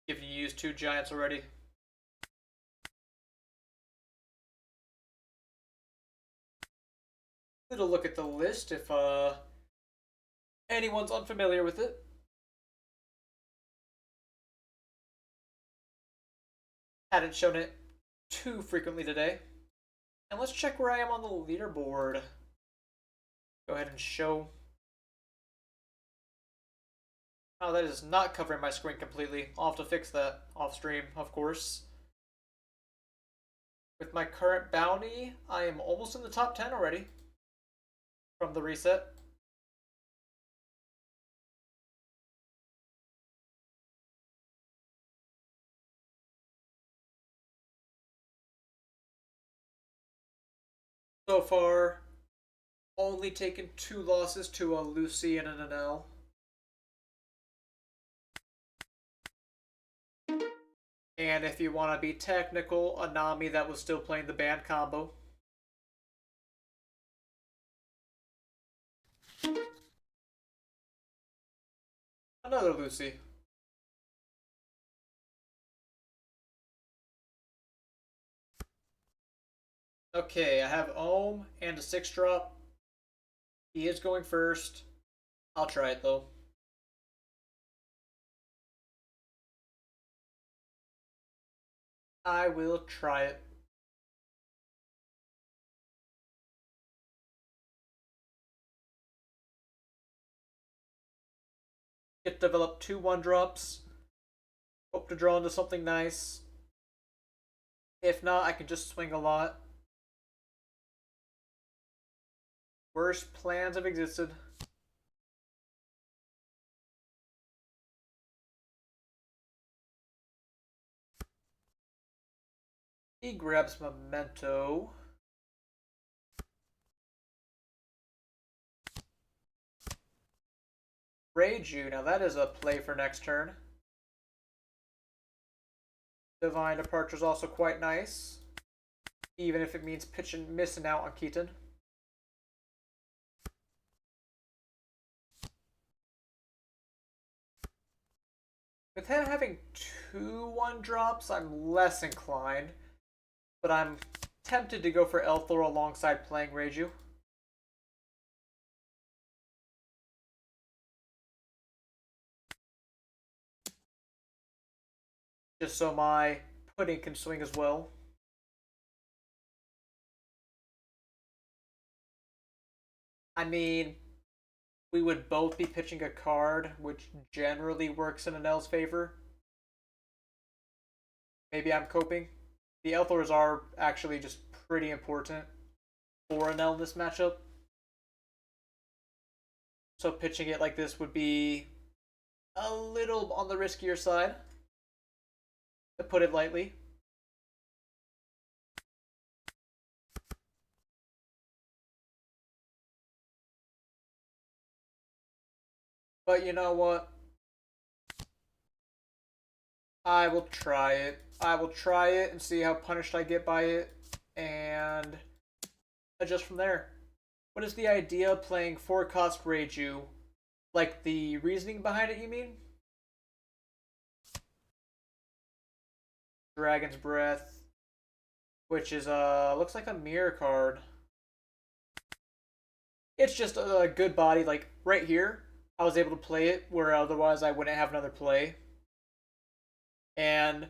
Given you used 2 giants already. Little look at the list if anyone's unfamiliar with it. Hadn't shown it too frequently today. And let's check where I am on the leaderboard. Go ahead and show. Oh, that is not covering my screen completely. I'll have to fix that off stream, of course. With my current bounty, I am almost in the top 10 already from the reset. So far, only taken 2 losses to a Lucy and an Enel. And if you want to be technical, a Nami that was still playing the band combo. Another Lucy. Okay, I have Ohm and a 6-drop. He is going first. I'll try it though. I will try it. Get developed 2 1-drops. Hope to draw into something nice. If not, I can just swing a lot. Worst plans have existed. He grabs Memento. Reiju, now that is a play for next turn. Divine Departure is also quite nice, even if it means missing out on Keaton. With him having 2 1-drops, I'm less inclined, but I'm tempted to go for Elthor alongside playing Reiju. Just so my pudding can swing as well. I mean, we would both be pitching a card, which generally works in Enel's favor. Maybe I'm coping. The Elthors are actually just pretty important for Enel in this matchup. So pitching it like this would be a little on the riskier side, to put it lightly. But you know what? I will try it. I will try it and see how punished I get by it, and adjust from there. What is the idea of playing 4-cost Reiju? Like the reasoning behind it, you mean? Dragon's Breath, which is looks like a mirror card. It's just a good body. Like right here, I was able to play it where otherwise I wouldn't have another play. And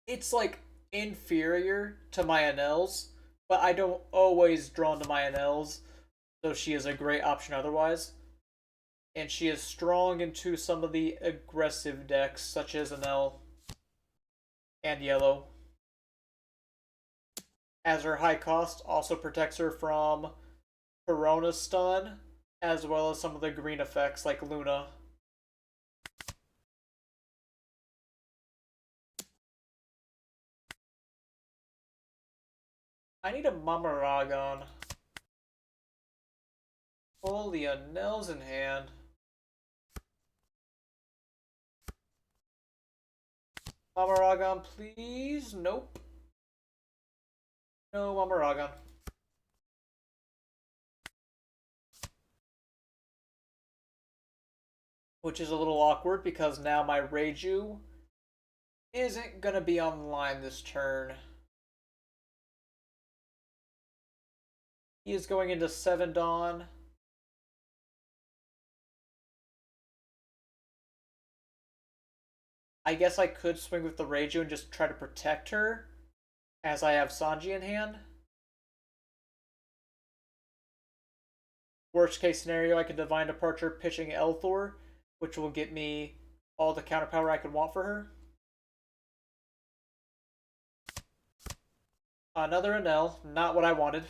it's like inferior to my Enels, but I don't always draw into my Enels, so she is a great option otherwise. And she is strong into some of the aggressive decks, such as Enel and Yellow. As her high cost also protects her from Corona stun, as well as some of the green effects like Luna. I need a Mamaragon. Holy Enel's in hand. Mamaragon, please? Nope. No Mamaragon. Which is a little awkward because now my Reiju isn't gonna be online this turn. He is going into 7 Dawn. I guess I could swing with the Reiju and just try to protect her, as I have Sanji in hand. Worst case scenario, I can Divine Departure pitching Elthor, which will get me all the counter power I could want for her. Another Enel, not what I wanted.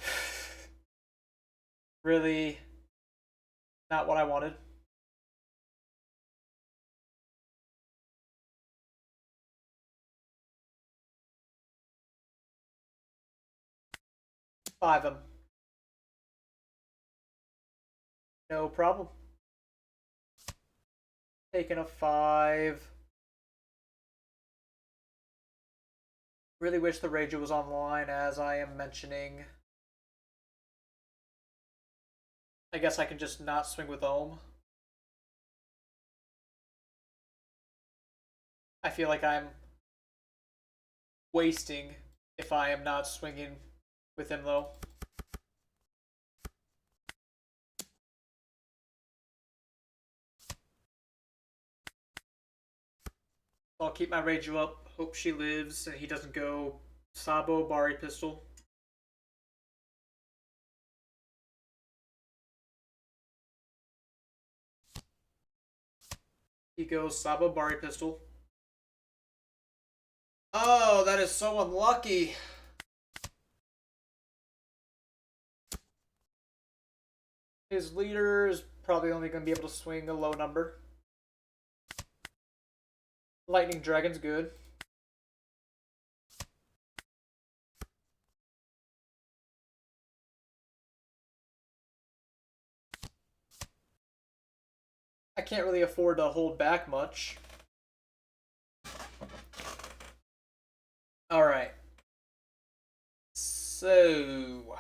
Really, not what I wanted. Five them. No problem. Taking a 5. Really wish the Reiju was online, as I am mentioning. I guess I can just not swing with Ohm. I feel like I'm wasting if I am not swinging with him, though. I'll keep my Reiju up, hope she lives, and he doesn't go Sabo, Bari Pistol. He goes Sabo, Bari Pistol. Oh, that is so unlucky. His leader is probably only going to be able to swing a low number. Lightning Dragon's good. I can't really afford to hold back much. Alright. So...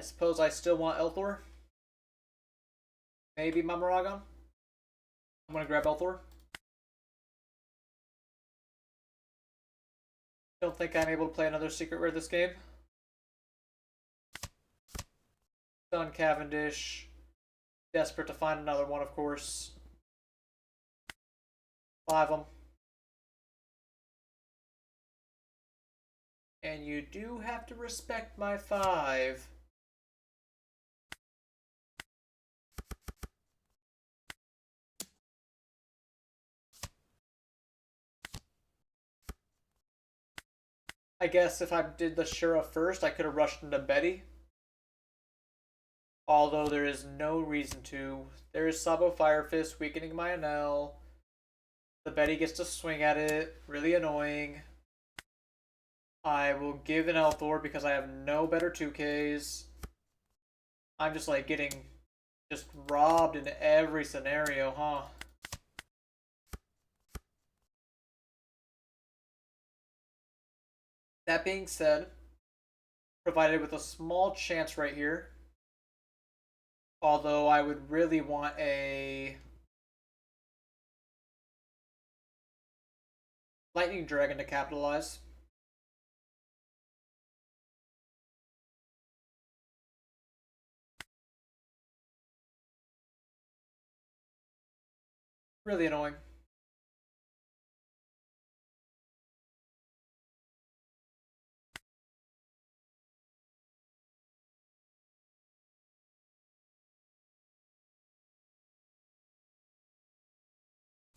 I suppose I still want Elthor. Maybe Mamaragon. I'm gonna grab Elthor. Don't think I'm able to play another secret rare this game. Done Cavendish. Desperate to find another one, of course. 5 them. And you do have to respect my 5. I guess if I did the Shura first, I could have rushed into Betty. Although there is no reason to. There is Sabo Fire Fist weakening my Enel. The Betty gets to swing at it. Really annoying. I will give an Elthor because I have no better 2Ks. I'm just like getting just robbed in every scenario, huh? That being said, provided with a small chance right here. Although I would really want a Lightning Dragon to capitalize. Really annoying.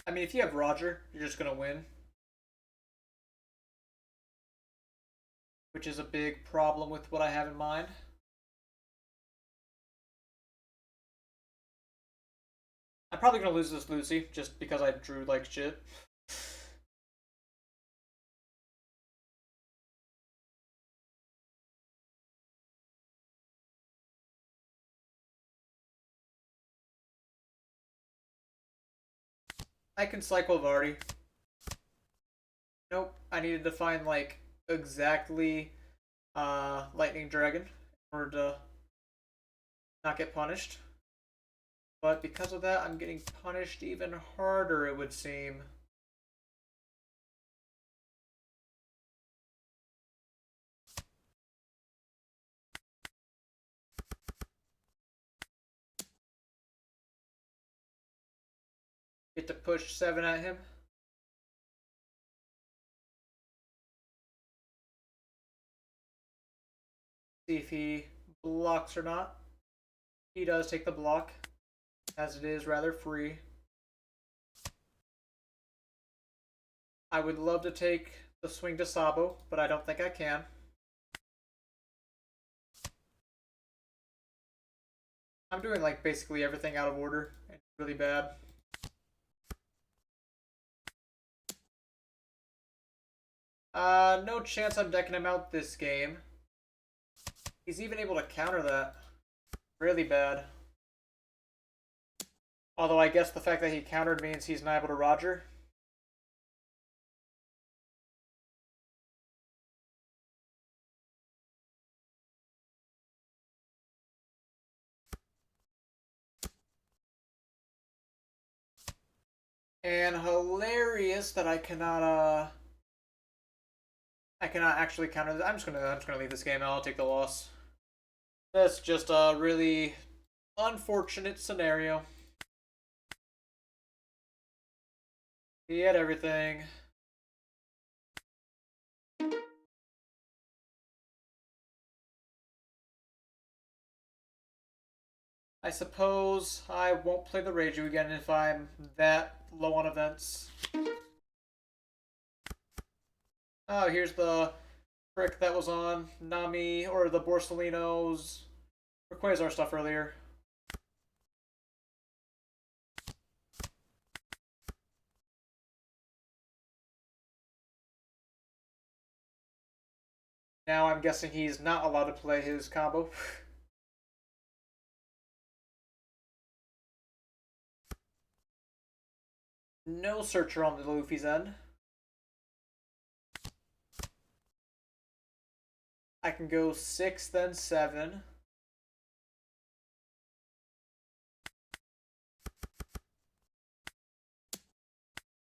I mean, if you have Roger, you're just gonna win. Which is a big problem with what I have in mind. I'm probably gonna lose this Lucy just because I drew like shit. I can cycle Vardy. Nope. I needed to find like exactly Lightning Dragon in order to not get punished. But because of that, I'm getting punished even harder, it would seem. Get to push 7 at him. See if he blocks or not. He does take the block, as it is rather free. I would love to take the swing to Sabo, but I don't think I can. I'm doing like basically everything out of order and really bad. No chance I'm decking him out this game. He's even able to counter that. Really bad. Although I guess the fact that he countered means he's not able to Roger. And hilarious that I cannot actually counter this. I'm just gonna leave this game. I'll take the loss. That's just a really unfortunate scenario. He had everything. I suppose I won't play the Reiju again if I'm that low on events. Oh, here's the trick that was on Nami or the Borsellino's Quasar stuff earlier. Now I'm guessing he's not allowed to play his combo. No searcher on the Luffy's end. I can go 6, then 7.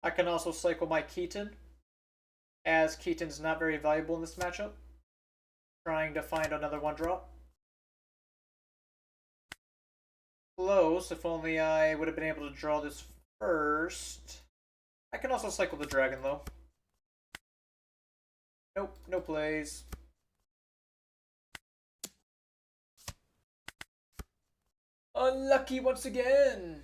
I can also cycle my Keaton, as Keaton's not very valuable in this matchup. Trying to find another 1-drop. Close, if only I would have been able to draw this first. I can also cycle the dragon, though. Nope, no plays. Unlucky once again!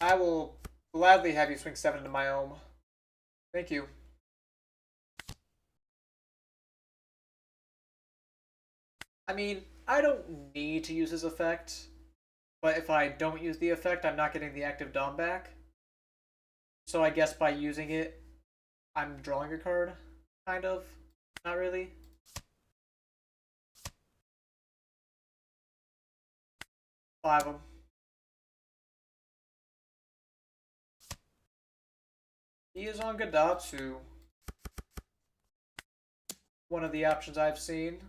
I will gladly have you swing 7 to my ohm. Thank you. I mean, I don't need to use his effect, but if I don't use the effect, I'm not getting the active Dom back. So I guess by using it, I'm drawing a card, kind of. Not really. Five of them. He is on Gadatsu. One of the options I've seen.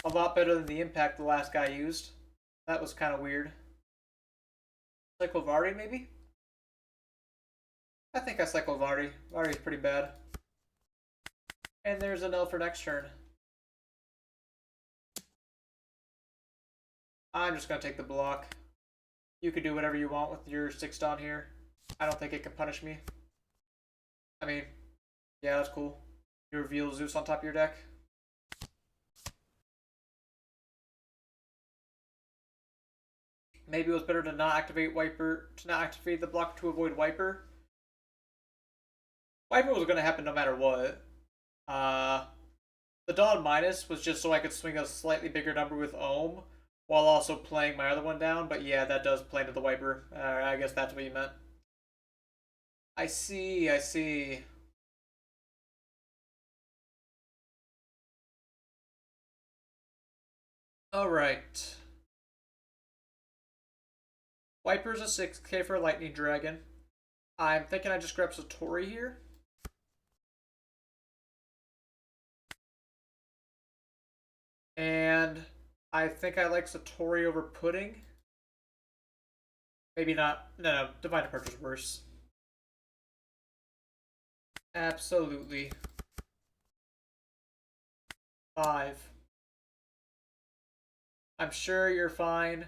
A lot better than the impact the last guy used. That was kind of weird. Cycle Vardy, maybe? I think I cycle Vardy. Vardy's pretty bad. And there's Enel for next turn. I'm just going to take the block. You could do whatever you want with your 6 down here. I don't think it can punish me. I mean, yeah, that's cool. You reveal Zeus on top of your deck. Maybe it was better to not activate Wiper, to not activate the block to avoid Wiper. Wiper was going to happen no matter what. The Dawn Minus was just so I could swing a slightly bigger number with Ohm while also playing my other one down, but yeah, that does play into the wiper. I guess that's what you meant. I see, I see. Alright. Wiper's a 6k for Lightning Dragon. I'm thinking I just grab Satori here. And I think I like Satori over Pudding. Maybe not. No, Divine Approach is worse. Absolutely. 5. I'm sure you're fine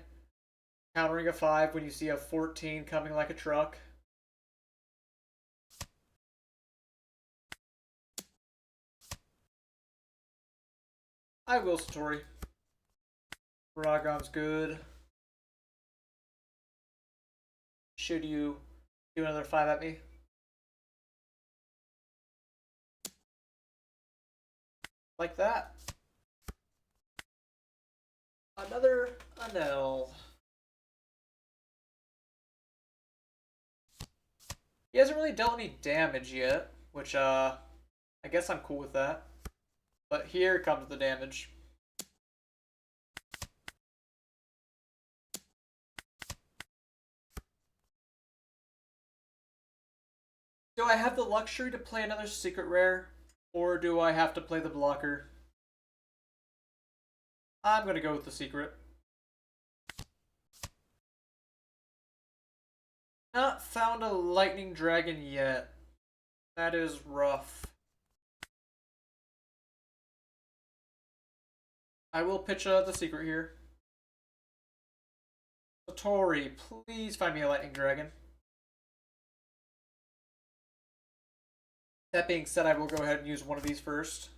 countering a 5 when you see a 14 coming like a truck. I will, Satori. Ragon's good. Should you do another 5 at me? Like that. Another Enel. He hasn't really dealt any damage yet, which I guess I'm cool with that. But here comes the damage. Do I have the luxury to play another secret rare? Or do I have to play the blocker? I'm gonna go with the secret. Not found a lightning dragon yet. That is rough. I will pitch the secret here. Satori, please find me a lightning dragon. That being said, I will go ahead and use one of these first.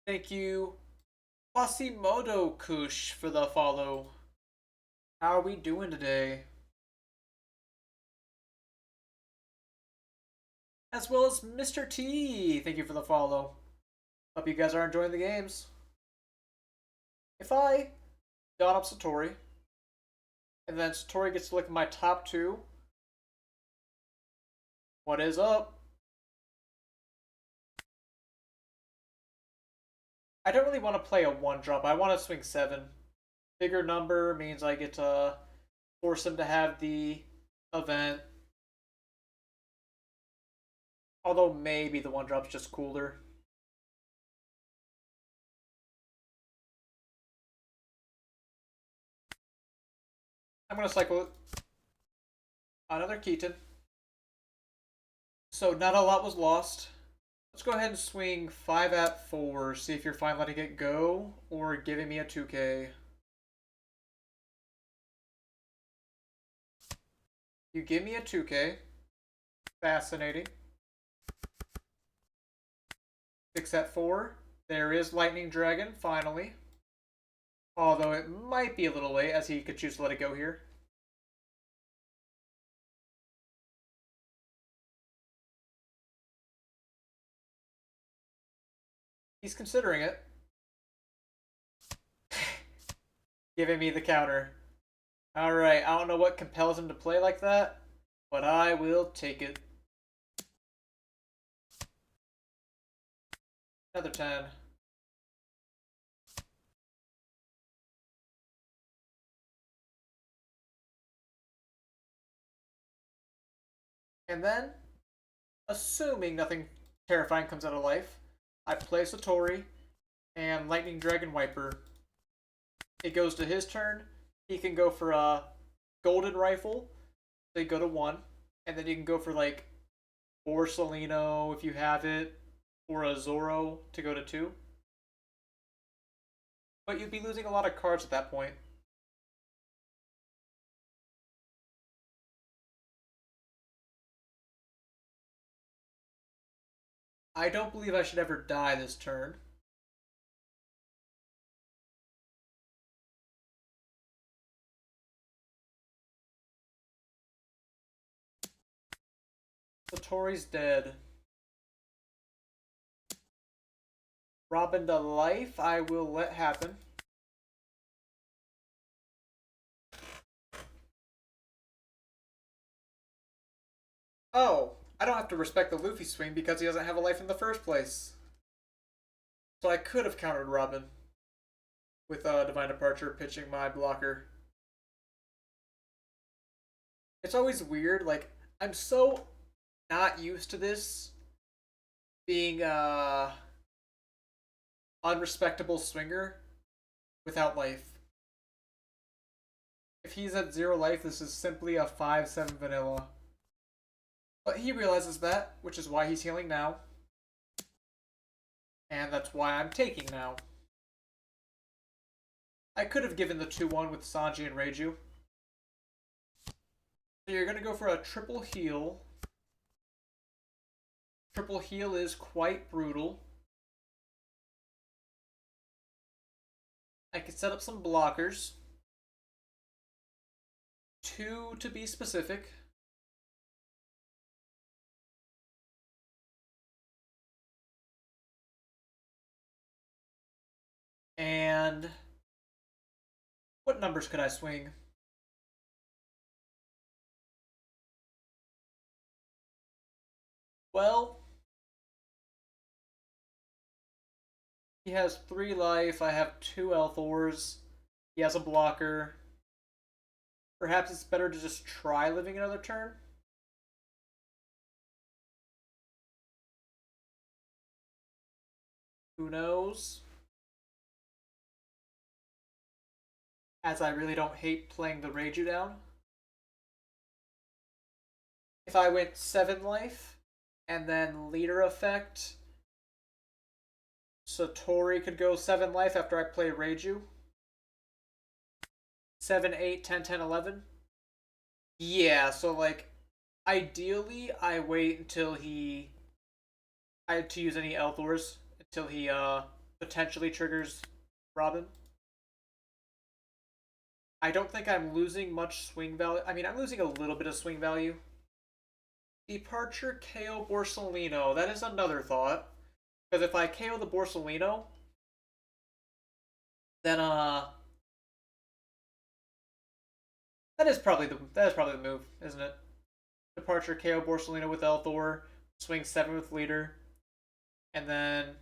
Thank you, Quasimodo Kush, for the follow. How are we doing today? As well as Mr. T, thank you for the follow. Hope you guys are enjoying the games. If I Dawn up Satori, and then Satori gets to look at my top 2, what is up? I don't really want to play a 1-drop. I want to swing 7. Bigger number means I get to force him to have the event. Although maybe the 1-drop's just cooler. I'm going to cycle another Keaton. So not a lot was lost. Let's go ahead and swing 5 at 4. See if you're fine letting it go or giving me a 2k. You give me a 2k. Fascinating. 6 at 4. There is Lightning Dragon, finally. Although it might be a little late, as he could choose to let it go here. He's considering it. Giving me the counter. Alright, I don't know what compels him to play like that, but I will take it. Another 10. And then, assuming nothing terrifying comes out of life, I play Satori and Lightning Dragon Wiper. It goes to his turn. He can go for a Golden Rifle. They go to 1. And then you can go for like Borsalino if you have it, or a Zoro to go to 2. But you'd be losing a lot of cards at that point. I don't believe I should ever die this turn. Satori's dead. Robin to life, I will let happen. Oh, I don't have to respect the Luffy swing because he doesn't have a life in the first place. So I could have countered Robin with Divine Departure pitching my blocker. It's always weird, like, I'm so not used to this being unrespectable swinger without life. If he's at 0 life, this is simply a 5-7 vanilla. But he realizes that, which is why he's healing now. And that's why I'm taking now. I could have given the 2-1 with Sanji and Reiju. So you're going to go for a triple heal. Triple heal is quite brutal. I could set up some blockers. 2 to be specific. And what numbers could I swing? Well, he has 3 life. I have 2 Elthors. He has a blocker. Perhaps it's better to just try living another turn. Who knows? As I really don't hate playing the Reiju down. If I went 7 life, and then leader effect, Satori could go 7 life after I play Reiju. 7, 8, 10, 10, 11. Yeah, so like, ideally, I wait until I had to use any Elthors until he potentially triggers Robin. I don't think I'm losing much swing value. I mean, I'm losing a little bit of swing value. Departure KO Borsalino. That is another thought. Because if I KO the Borsalino, then that is probably the move, isn't it? Departure KO Borsalino with Elthor, swing 7 with leader, and then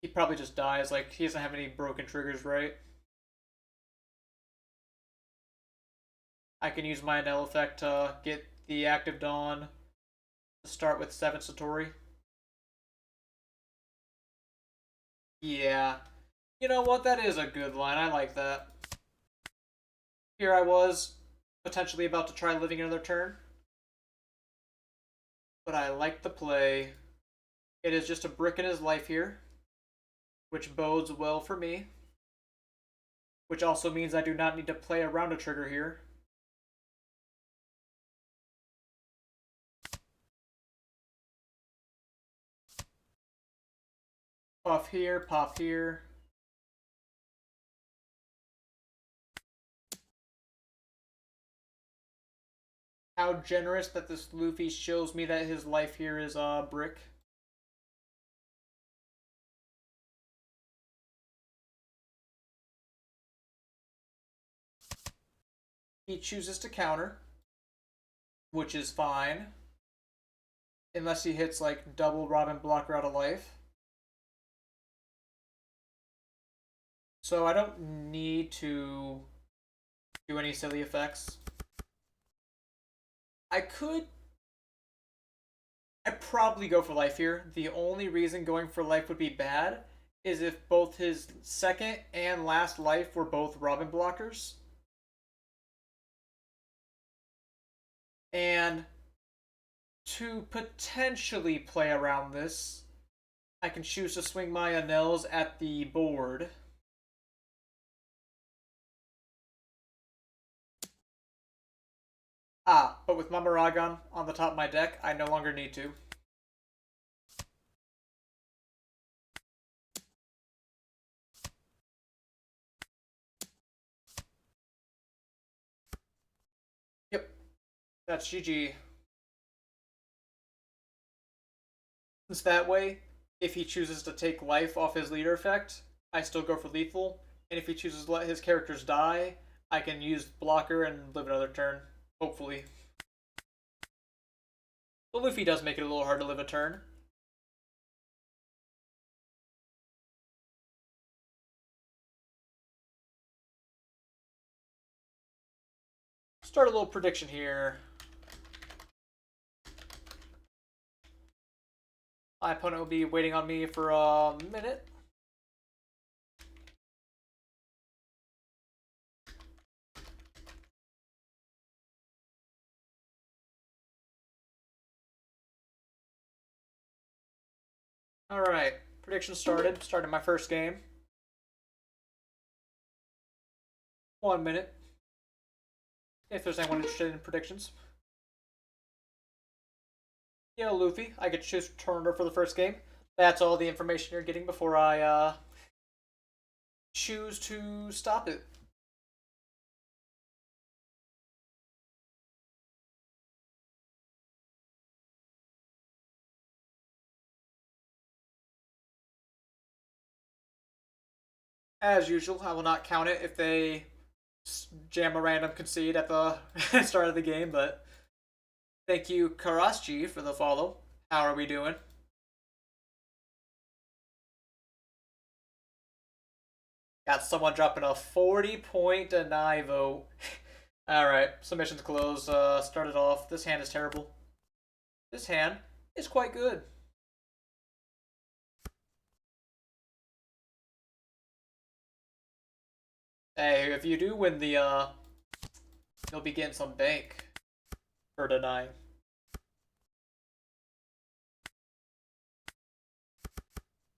he probably just dies. Like, he doesn't have any broken triggers, right? I can use my Enel effect to get the active Dawn to start with 7 Satori. Yeah. You know what? That is a good line. I like that. Here I was, potentially about to try living another turn. But I like the play. It is just a brick in his life here, which bodes well for me. Which also means I do not need to play around a trigger here. Puff here, pop here. How generous that this Luffy shows me that his life here is a brick. He chooses to counter, which is fine. Unless he hits like double Robin blocker out of life. So I don't need to do any silly effects. I'd probably go for life here. The only reason going for life would be bad is if both his second and last life were both Robin blockers. And to potentially play around this, I can choose to swing my Enels at the board. But with Mamaragon on the top of my deck, I no longer need to. Yep, that's GG. that way, if he chooses to take life off his leader effect, I still go for lethal. And if he chooses to let his characters die, I can use blocker and live another turn. Hopefully. But Luffy does make it a little hard to live a turn. Start a little prediction here. My opponent will be waiting on me for a minute. Alright, prediction started. Started my first game. 1 minute. If there's anyone interested in predictions. Yeah, Luffy. I get to choose turn order for the first game. That's all the information you're getting before I choose to stop it. As usual, I will not count it if they jam a random concede at the start of the game, but thank you, Karasji, for the follow. How are we doing? Got someone dropping a 40-point deny vote. Alright, submission's closed. Started off. This hand is terrible. This hand is quite good. Hey, if you do win the, you'll be getting some bank for denying.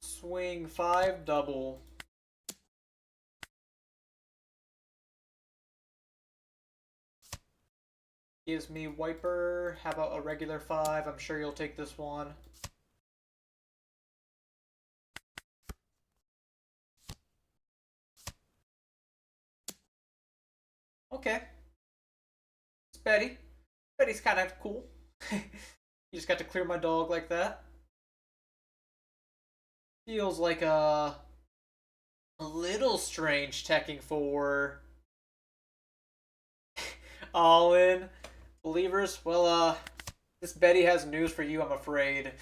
Swing 5, double. Gives me wiper. How about a regular 5? I'm sure you'll take this one. Okay. It's Betty. Betty's kind of cool. You just got to clear my dog like that. Feels like a little strange teching for all in believers. Well, this Betty has news for you, I'm afraid.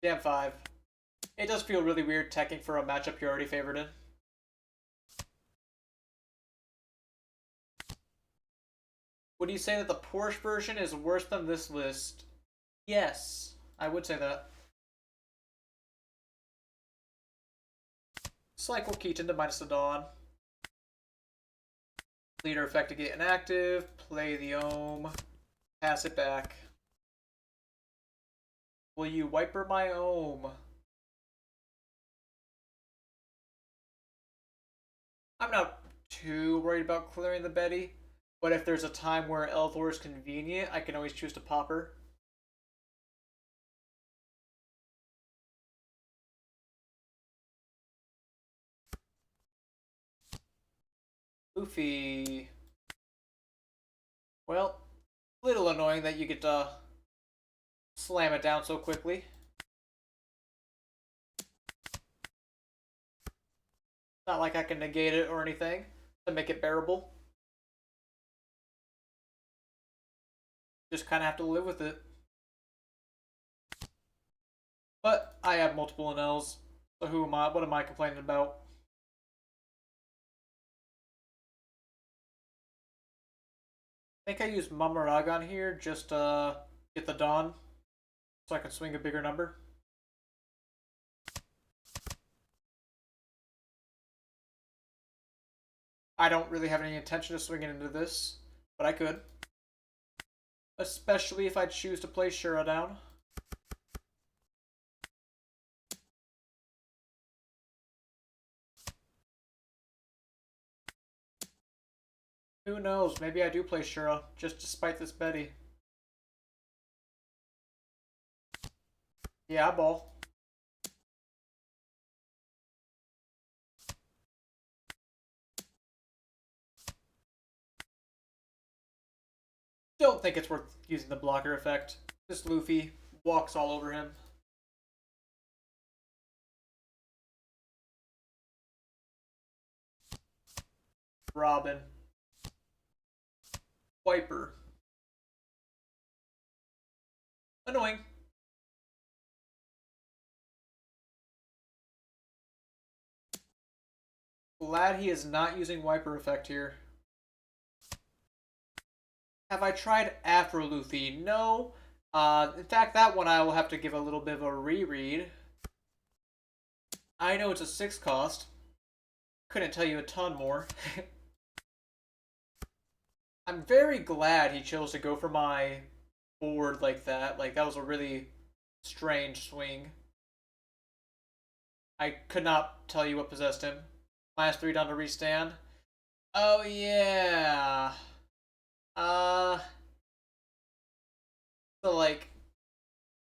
Jam 5. It does feel really weird teching for a matchup you're already favored in. Would you say that the Porsche version is worse than this list? Yes, I would say that. Cycle Keaton to minus the Dawn. Leader effect to get inactive. Play the Ohm. Pass it back. Will you wiper my Ohm? I'm not too worried about clearing the Betty, but if there's a time where Elthor is convenient, I can always choose to pop her. Luffy. Well, little annoying that you get to slam it down so quickly. Not like I can negate it or anything to make it bearable. Just kind of have to live with it. But I have multiple Enels, so who am I? What am I complaining about? I think I used Mamaragon here just to get the Dawn, so I can swing a bigger number. I don't really have any intention of swinging into this, but I could. Especially if I choose to play Shura down. Who knows, maybe I do play Shura, just to spite this Betty. Yeah, I ball. don't think it's worth using the blocker effect. This Luffy walks all over him. Robin. Wiper. Annoying. Glad he is not using Wiper effect here. Have I tried Afro Luffy? No. In fact, that one I will have to give a little bit of a reread. I know it's a 6 cost. Couldn't tell you a ton more. I'm very glad he chose to go for my board like that. Like, that was a really strange swing. I could not tell you what possessed him. -3 down to restand. Oh, yeah. Uh... So, like,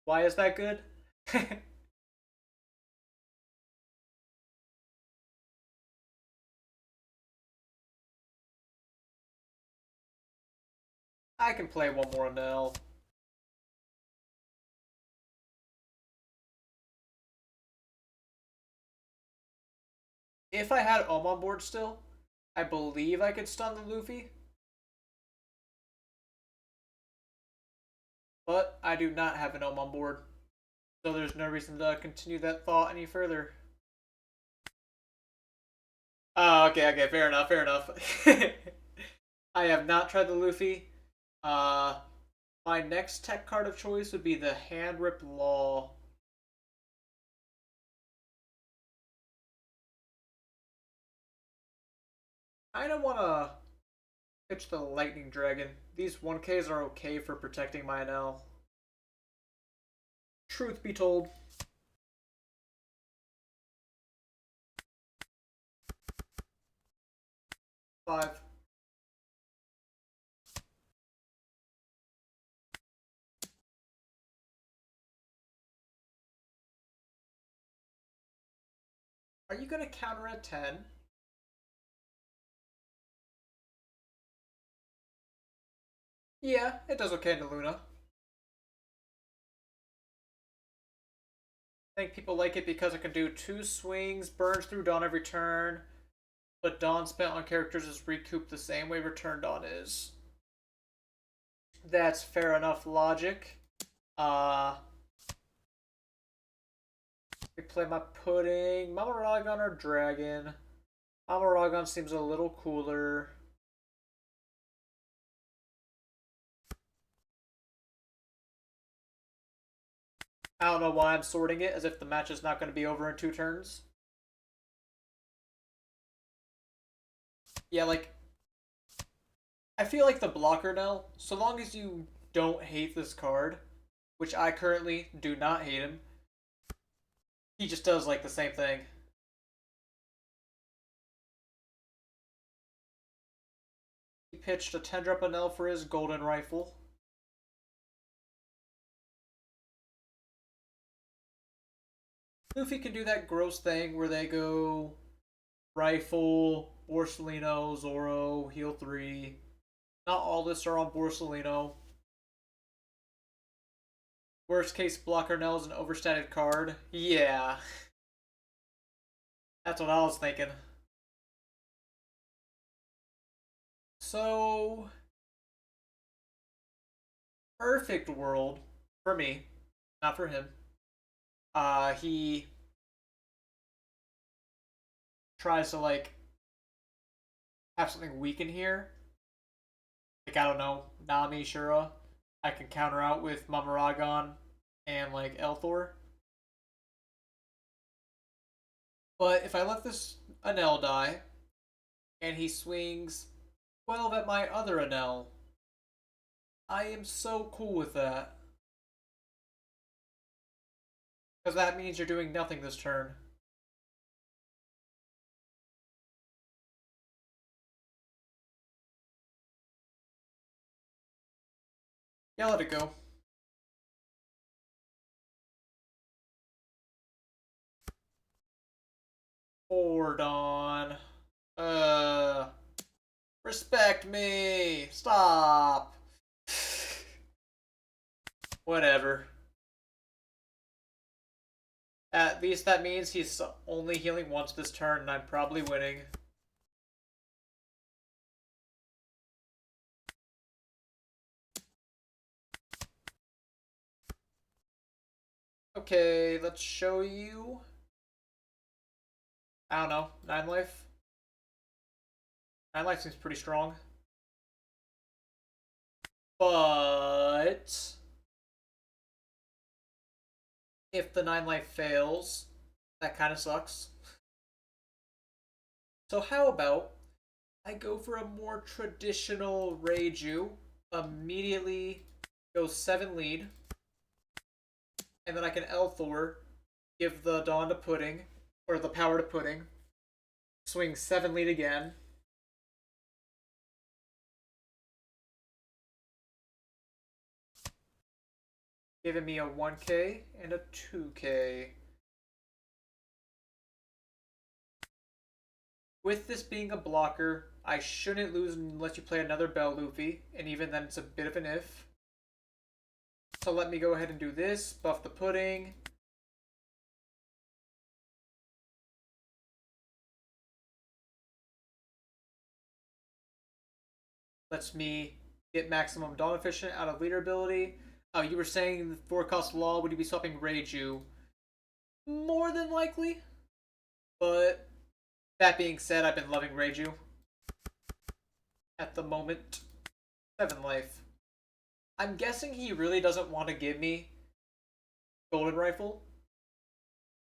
why is that good? I can play one more Enel. If I had Ohm on board still, I believe I could stun the Luffy. But I do not have an Ohm on board. So there's no reason to continue that thought any further. Oh, okay, fair enough, fair enough. I have not tried the Luffy. My next tech card of choice would be the Hand Rip Law. I don't want to pitch the Lightning Dragon. These 1Ks are okay for protecting my NL. Truth be told. Five. Are you going to counter a 10? Yeah, it does okay to Luna. I think people like it because it can do 2 swings, burns through Dawn every turn, but Dawn spent on characters is recouped the same way Return Dawn is. That's fair enough logic. We play my Pudding, Mama Ragon or Dragon. Mama Ragon seems a little cooler. I don't know why I'm sorting it, as if the match is not going to be over in 2 turns. Yeah, like, I feel like the blocker now, so long as you don't hate this card, which I currently do not hate him, he just does, like, the same thing. He pitched a 10-drop Enel for his golden rifle. Luffy can do that gross thing where they go rifle, Borsellino, Zoro, heal 3. Not all lists are on Borsellino. Worst case, Blocker Nell is an overstated card. Yeah. That's what I was thinking. So, perfect world for me, not for him. He tries to like have something weak in here. Like I don't know, Nami Shura. I can counter out with Mamaragon and like Elthor. But if I let this Enel die, and he swings 12 at my other Enel, I am so cool with that. Because that means you're doing nothing this turn. Yeah, let it go. Hold on. Respect me. Stop. Whatever. At least that means he's only healing once this turn, and I'm probably winning. Okay, let's show you. I don't know, 9 life? 9 life seems pretty strong. But if the 9 life fails, that kind of sucks. So how about I go for a more traditional Reiju, immediately go 7 lead, and then I can Elthor, give the Dawn to Pudding, or the power to Pudding, swing 7 lead again. Giving me a 1k and a 2k. With this being a blocker, I shouldn't lose unless you play another Bell Luffy, and even then it's a bit of an if. So let me go ahead and do this, buff the Pudding. Lets me get maximum Dawn Efficient out of leader ability. Oh, you were saying the 4-cost law, would you be swapping Reiju? More than likely. But that being said, I've been loving Reiju. At the moment. 7 life. I'm guessing he really doesn't want to give me Golden Rifle,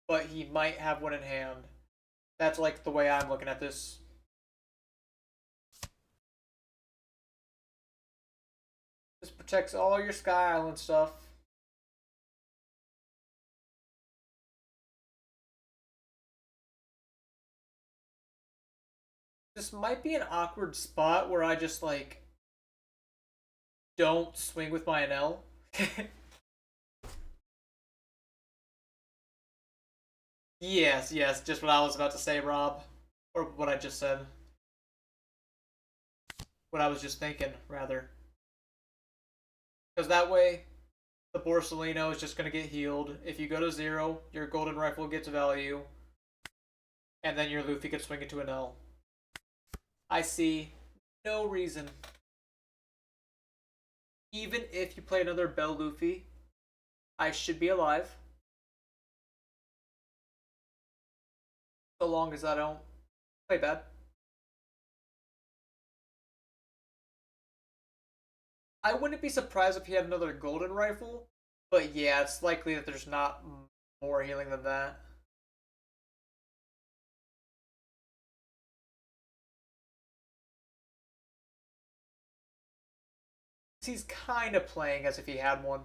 but he might have one in hand. That's like the way I'm looking at this. This protects all your Sky Island stuff. This might be an awkward spot where I just like don't swing with my Enel. Yes, just what I was about to say, Rob. Or what I just said. What I was just thinking, rather. Because that way, the Borsalino is just going to get healed. If you go to 0, your Golden Rifle gets value. And then your Luffy can swing into an L. I see no reason. Even if you play another Bell Luffy, I should be alive. So long as I don't play bad. I wouldn't be surprised if he had another Golden Rifle, but yeah, it's likely that there's not more healing than that. He's kind of playing as if he had one.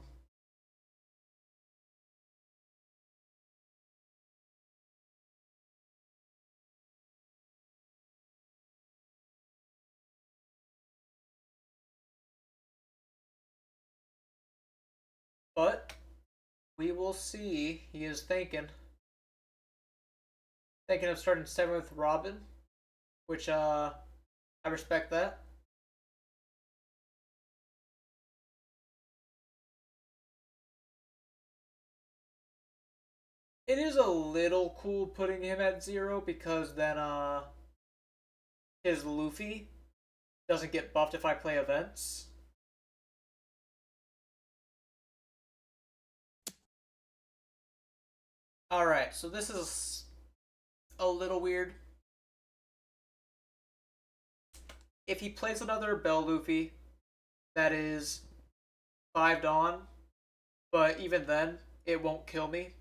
But we will see. He is thinking. Thinking of starting 7 with Robin, which I respect that. It is a little cool putting him at 0 because then his Luffy doesn't get buffed if I play events. Alright, so this is a little weird. If he plays another Bell Luffy, that is 5 Dawn, but even then, it won't kill me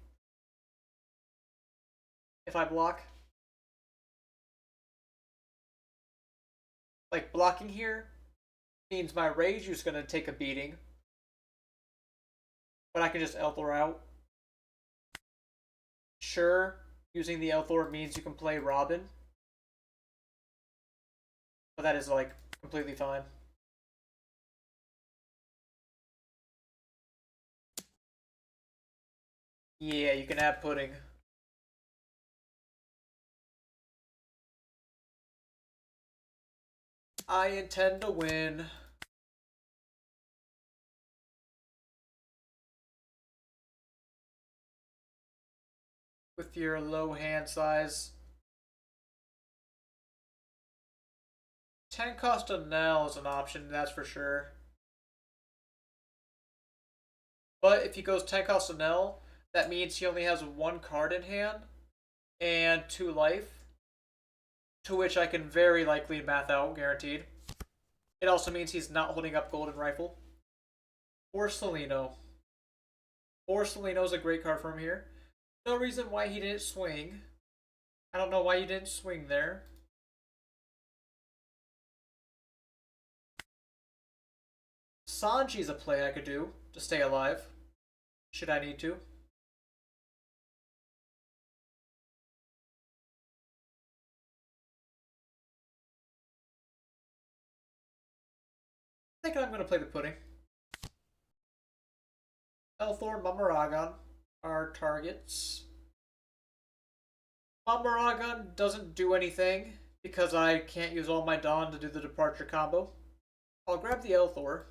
if I block. Like, blocking here means my Rage is going to take a beating, but I can just Elthor out. Sure, using the Elthor means you can play Robin, but that is, like, completely fine. Yeah, you can add Pudding. I intend to win. with your low hand size. 10 cost Enel is an option, that's for sure. But if he goes 10 cost Enel, that means he only has 1 card in hand and 2 life, to which I can very likely math out, guaranteed. It also means he's not holding up Golden Rifle. Borsalino. Borsalino's a great card from here. No reason why he didn't swing. I don't know why you didn't swing there. Sanji's a play I could do to stay alive, should I need to. I think I'm going to play the pudding. Elthor, Mamaragon are targets. Mamaragon doesn't do anything because I can't use all my Dawn to do the departure combo. I'll grab the Elthor.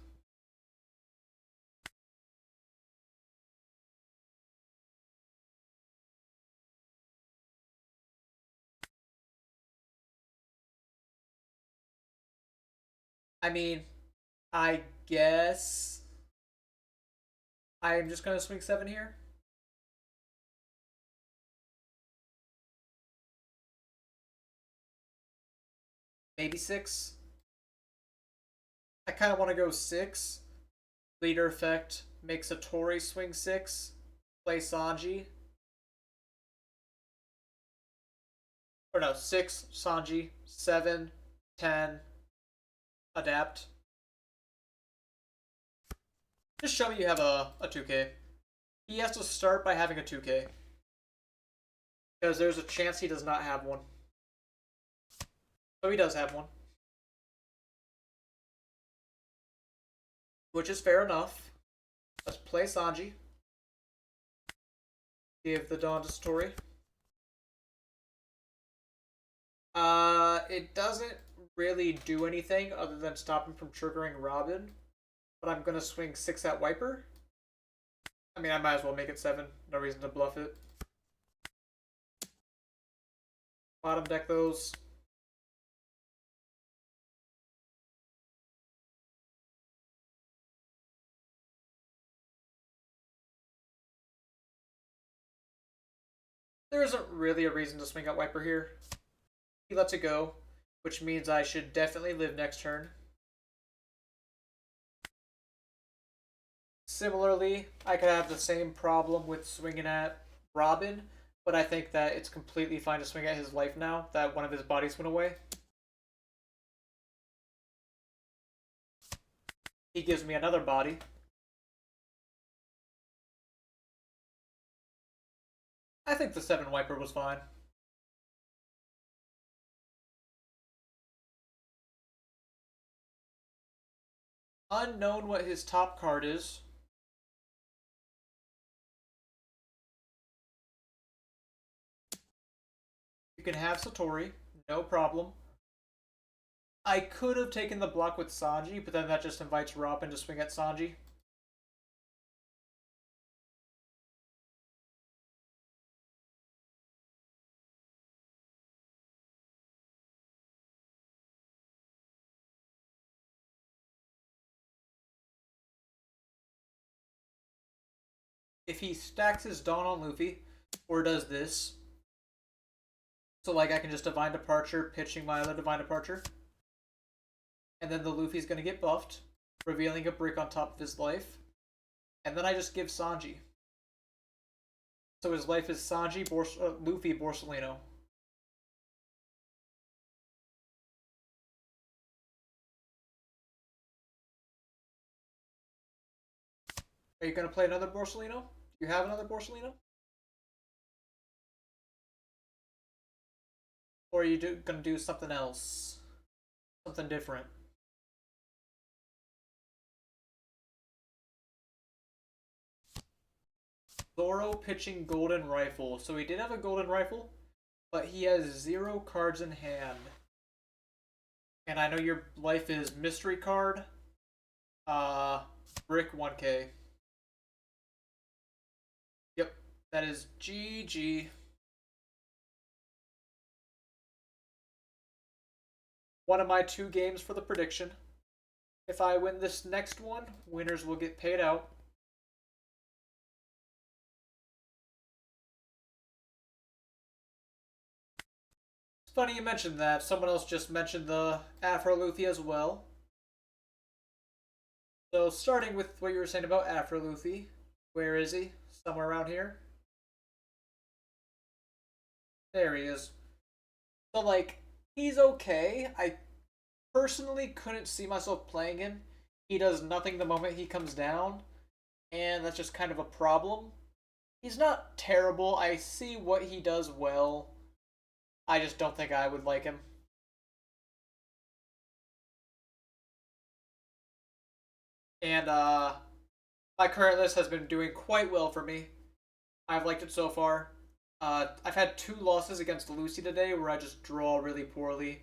I mean, I guess I'm just going to swing 7 here. Maybe 6. I kind of want to go 6. Leader effect makes a Tori swing 6. Play Sanji. Or no, 6 Sanji. 7, 10. Adapt. Just show me you have a 2k. He has to start by having a 2k. Because there's a chance he does not have one. So he does have one. Which is fair enough. Let's play Sanji. Give the Dawn to Satori. It doesn't really do anything other than stop him from triggering Robin. But I'm gonna swing 6 at Wiper. I mean, I might as well make it 7. No reason to bluff it. Bottom deck those. There isn't really a reason to swing at Wiper here. He lets it go, which means I should definitely live next turn. Similarly, I could have the same problem with swinging at Robin, but I think that it's completely fine to swing at his life now that one of his bodies went away. He gives me another body. I think the 7 Wiper was fine. Unknown what his top card is. You can have Satori, no problem. I could have taken the block with Sanji, but then that just invites Robin to swing at Sanji. If he stacks his Dawn on Luffy, or does this, so like I can just Divine Departure, pitching my other Divine Departure, and then the Luffy's gonna get buffed, revealing a brick on top of his life, and then I just give Sanji. So his life is Sanji, Luffy, Borsalino. Are you gonna play another Borsalino? Do you have another Borsalino? Or are you gonna do something else? Something different? Zoro pitching Golden Rifle. So he did have a Golden Rifle, but he has 0 cards in hand. And I know your life is Mystery Card. Brick 1k. Yep, that is GG. one of my 2 games for the prediction. If I win this next one, winners will get paid out. It's funny you mentioned that. Someone else just mentioned the Afro-Luthi as well. So starting with what you were saying about Afro-Luthi, where is he? Somewhere around here? There he is. So like, he's okay. I personally couldn't see myself playing him. He does nothing the moment he comes down, and that's just kind of a problem. He's not terrible. I see what he does well. I just don't think I would like him. And my current list has been doing quite well for me. I've liked it so far. I've had 2 losses against Lucy today where I just draw really poorly,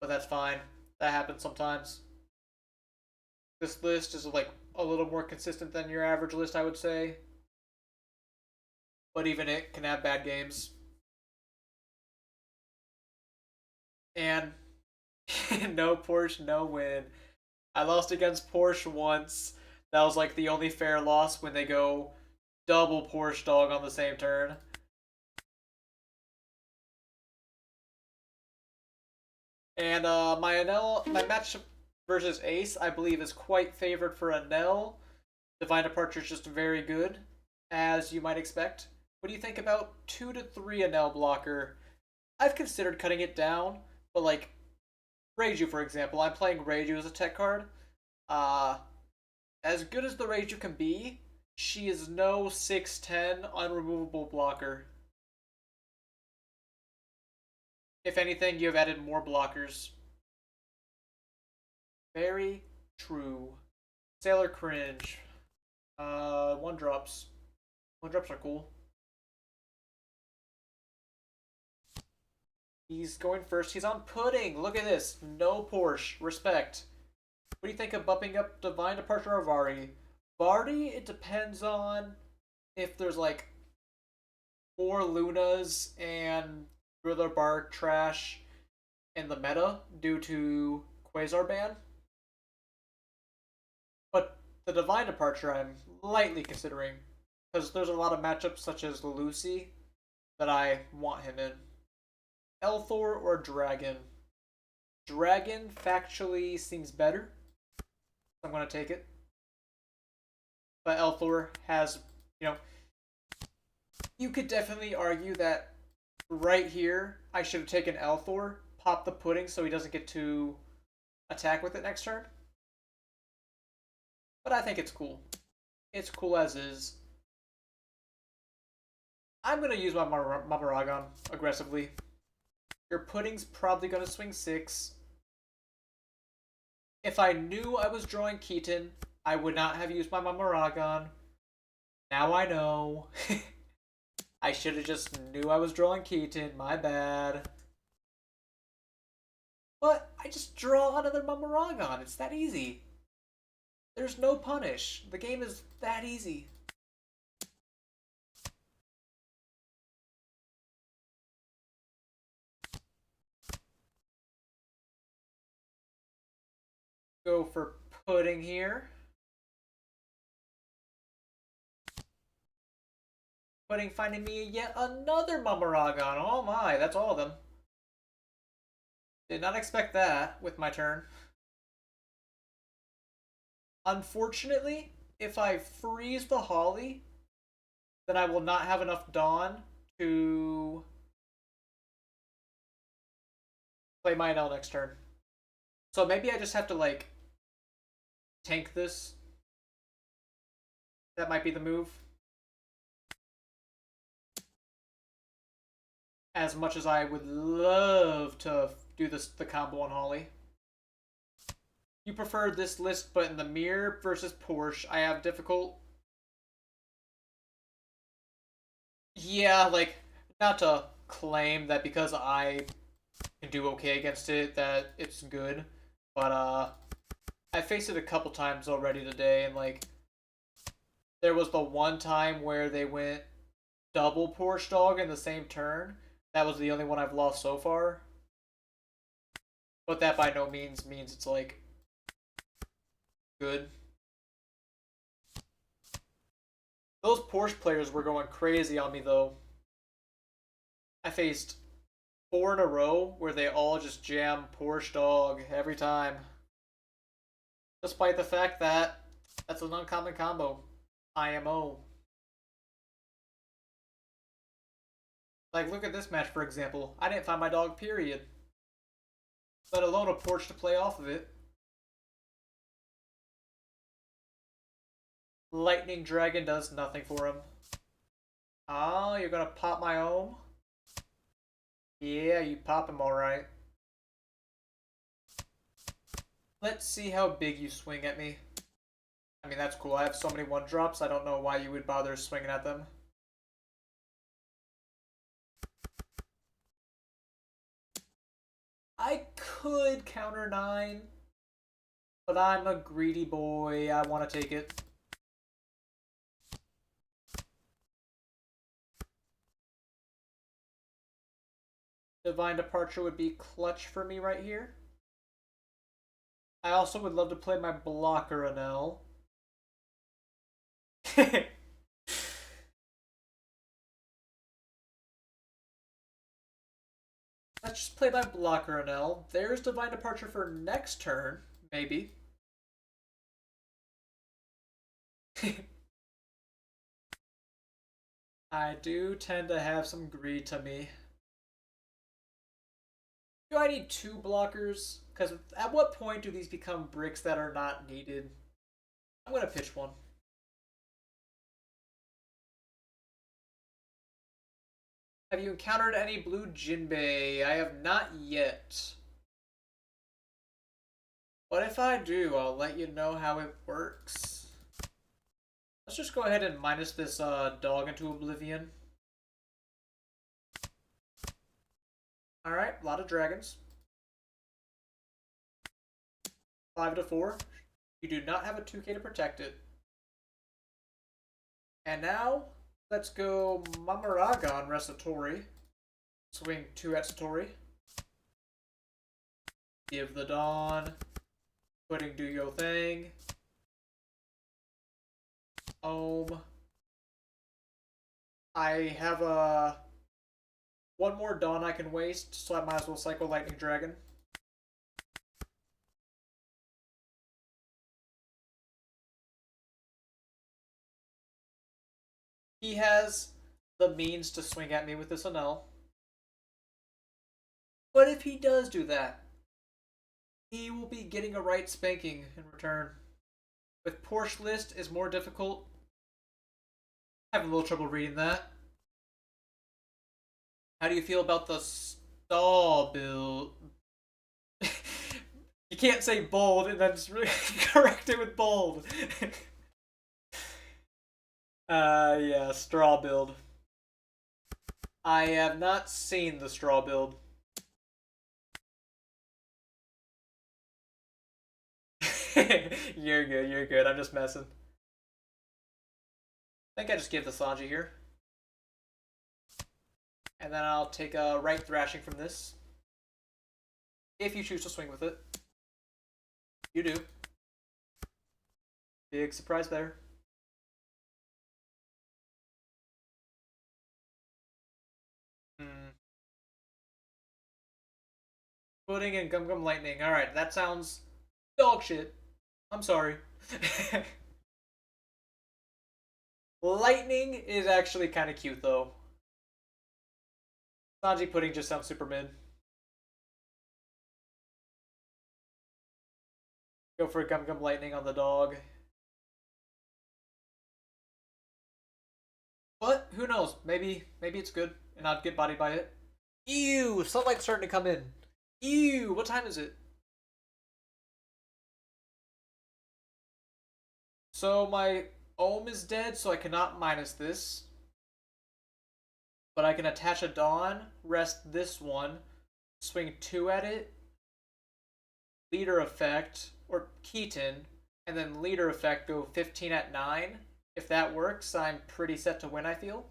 but that's fine. That happens sometimes. This list is like a little more consistent than your average list, I would say, but even it can have bad games. And no Porsche, no win. I lost against Porsche once. That was like the only fair loss when they go double Porsche dog on the same turn. And my match versus Ace, I believe, is quite favored for Enel. Divine Departure is just very good, as you might expect. What do you think about 2 to 3 Enel blocker? I've considered cutting it down, but like Reiju, for example, I'm playing Reiju as a tech card. Uh, as good as the Reiju can be, she is no 6'10 unremovable blocker. If anything, you have added more blockers. Very true. Sailor Cringe. 1 drops. 1 drops are cool. He's going first. He's on Pudding. Look at this. No Porsche. Respect. What do you think of bumping up Divine Departure or Vardy? Vardy, it depends on if there's like 4 Lunas and Thriller Bark trash in the meta due to Quasar ban. But the Divine Departure I'm lightly considering because there's a lot of matchups such as Lucy that I want him in. Elthor or Dragon? Dragon factually seems better. So I'm going to take it. But Elthor has, you know, you could definitely argue that right here I should have taken Elthor, pop the Pudding so he doesn't get to attack with it next turn. But I think it's cool. It's cool as is. I'm going to use my Mamaragon aggressively. Your Pudding's probably going to swing 6. If I knew I was drawing Keaton, I would not have used my Mamaragon. Now I know. I should have just knew I was drawing Keaton. My bad. But I just draw another Mamaragon. It's that easy. There's no punish. The game is that easy. Go for Pudding here. Pudding finding me yet another Mamaragon. Oh my, that's all of them. Did not expect that with my turn. Unfortunately, if I freeze the Holly, then I will not have enough Dawn to play my Enel next turn. So maybe I just have to, like, tank this. That might be the move. As much as I would love to do the combo on Holly. You prefer this list, but in the mirror versus Porsche, I have difficult. Yeah, like, not to claim that because I can do okay against it that it's good, but I faced it a couple times already today, and like, there was the one time where they went double Porsche dog in the same turn. That was the only one I've lost so far. But that by no means means it's like good. Those Porsche players were going crazy on me though. I faced 4 in a row where they all just jam Porsche dog every time. Despite the fact that that's an uncommon combo. IMO. Like, look at this match, for example. I didn't find my dog, period. Let alone a Porsche to play off of it. Lightning Dragon does nothing for him. Oh, you're gonna pop my ohm? Yeah, you pop him alright. Let's see how big you swing at me. I mean, that's cool. I have so many 1-drops, I don't know why you would bother swinging at them. I could counter 9, but I'm a greedy boy. I want to take it. Divine Departure would be clutch for me right here. I also would love to play my blocker Enel. Let's just play my blocker Enel. There's Divine Departure for next turn, maybe. I do tend to have some greed to me. Do I need 2 blockers? Because at what point do these become bricks that are not needed? I'm going to pitch one. Have you encountered any blue Jinbei? I have not yet. But if I do, I'll let you know how it works. Let's just go ahead and minus this dog into oblivion. Alright, a lot of dragons. 5 to 4. You do not have a 2k to protect it. And now, let's go Mamaraga on Restatori. Swing 2 at Satori. Give the Dawn. Putting Do Yo Thing. Ohm. I have one more Dawn I can waste, so I might as well cycle Lightning Dragon. He has the means to swing at me with this Enel. But if he does do that, he will be getting a right spanking in return. With Porsche list is more difficult. Having a little trouble reading that. How do you feel about the stall build? You can't say bold and then just correct it with bold. Yeah, straw build. I have not seen the straw build. You're good, you're good. I'm just messing. I think I just give the Sanji here. And then I'll take a right thrashing from this. If you choose to swing with it. You do. Big surprise there. Pudding and Gum Gum Lightning. Alright, that sounds dog shit. I'm sorry. Lightning is actually kind of cute, though. Sanji Pudding just sounds super mid. Go for a Gum Gum Lightning on the dog. But, who knows? Maybe it's good, and I'd get bodied by it. Ew! Sunlight's starting to come in. Ew! What time is it? So my Ohm is dead, so I cannot minus this. But I can attach a Dawn, rest this one, swing 2 at it, leader effect, or Keaton, and then leader effect go 15 at 9. If that works, I'm pretty set to win, I feel.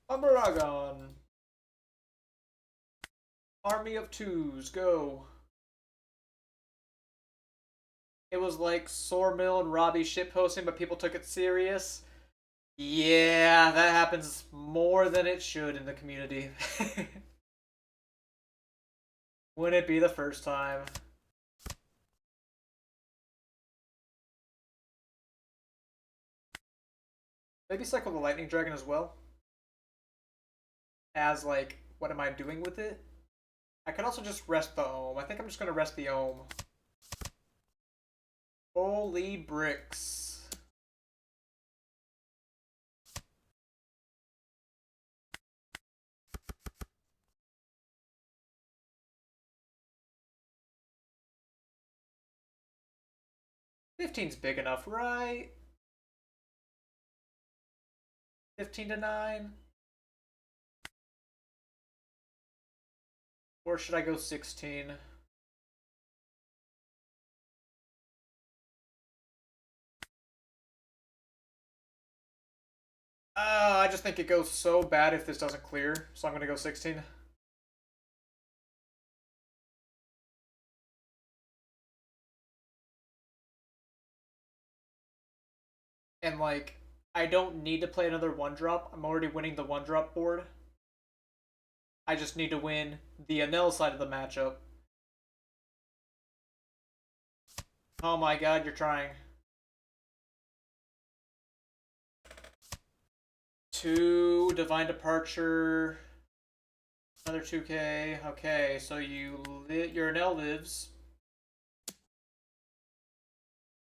Umbragon. Army of twos, go. It was like Sawmill and Robbie shitposting, but people took it serious. Yeah, that happens more than it should in the community. Wouldn't it be the first time? Maybe cycle the Lightning Dragon as well. As, like, what am I doing with it? I could also just rest the Ohm. I think I'm just going to rest the Ohm. Holy bricks. $15's big enough, right? 15 to 9? Or should I go 16? I just think it goes so bad if this doesn't clear, so I'm going to go 16. And, like, I don't need to play another 1-drop. I'm already winning the 1-drop board. I just need to win the Enel side of the matchup. Oh my god, you're trying. 2 Divine Departure. Another 2k. Okay, so your Enel lives.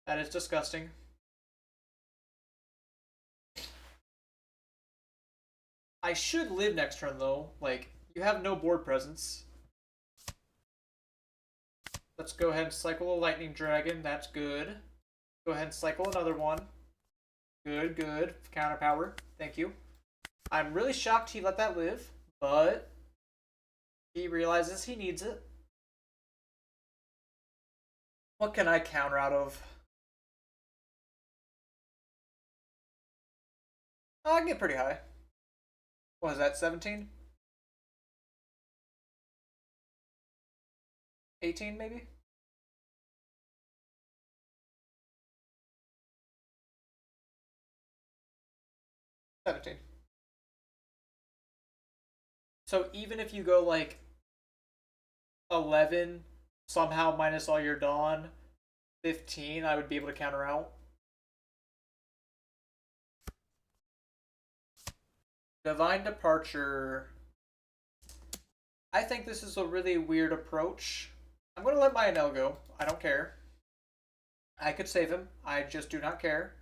That is disgusting. I should live next turn though. Like, you have no board presence. Let's go ahead and cycle a Lightning Dragon. That's good. Go ahead and cycle another one. Good, good. Counter power. Thank you. I'm really shocked he let that live, but he realizes he needs it. What can I counter out of? Oh, I can get pretty high. What was that, 17? 18 maybe? 17. So even if you go like 11, somehow minus all your Dawn, 15, I would be able to counter out. Divine Departure. I think this is a really weird approach. I'm going to let my Enel go. I don't care. I could save him. I just do not care.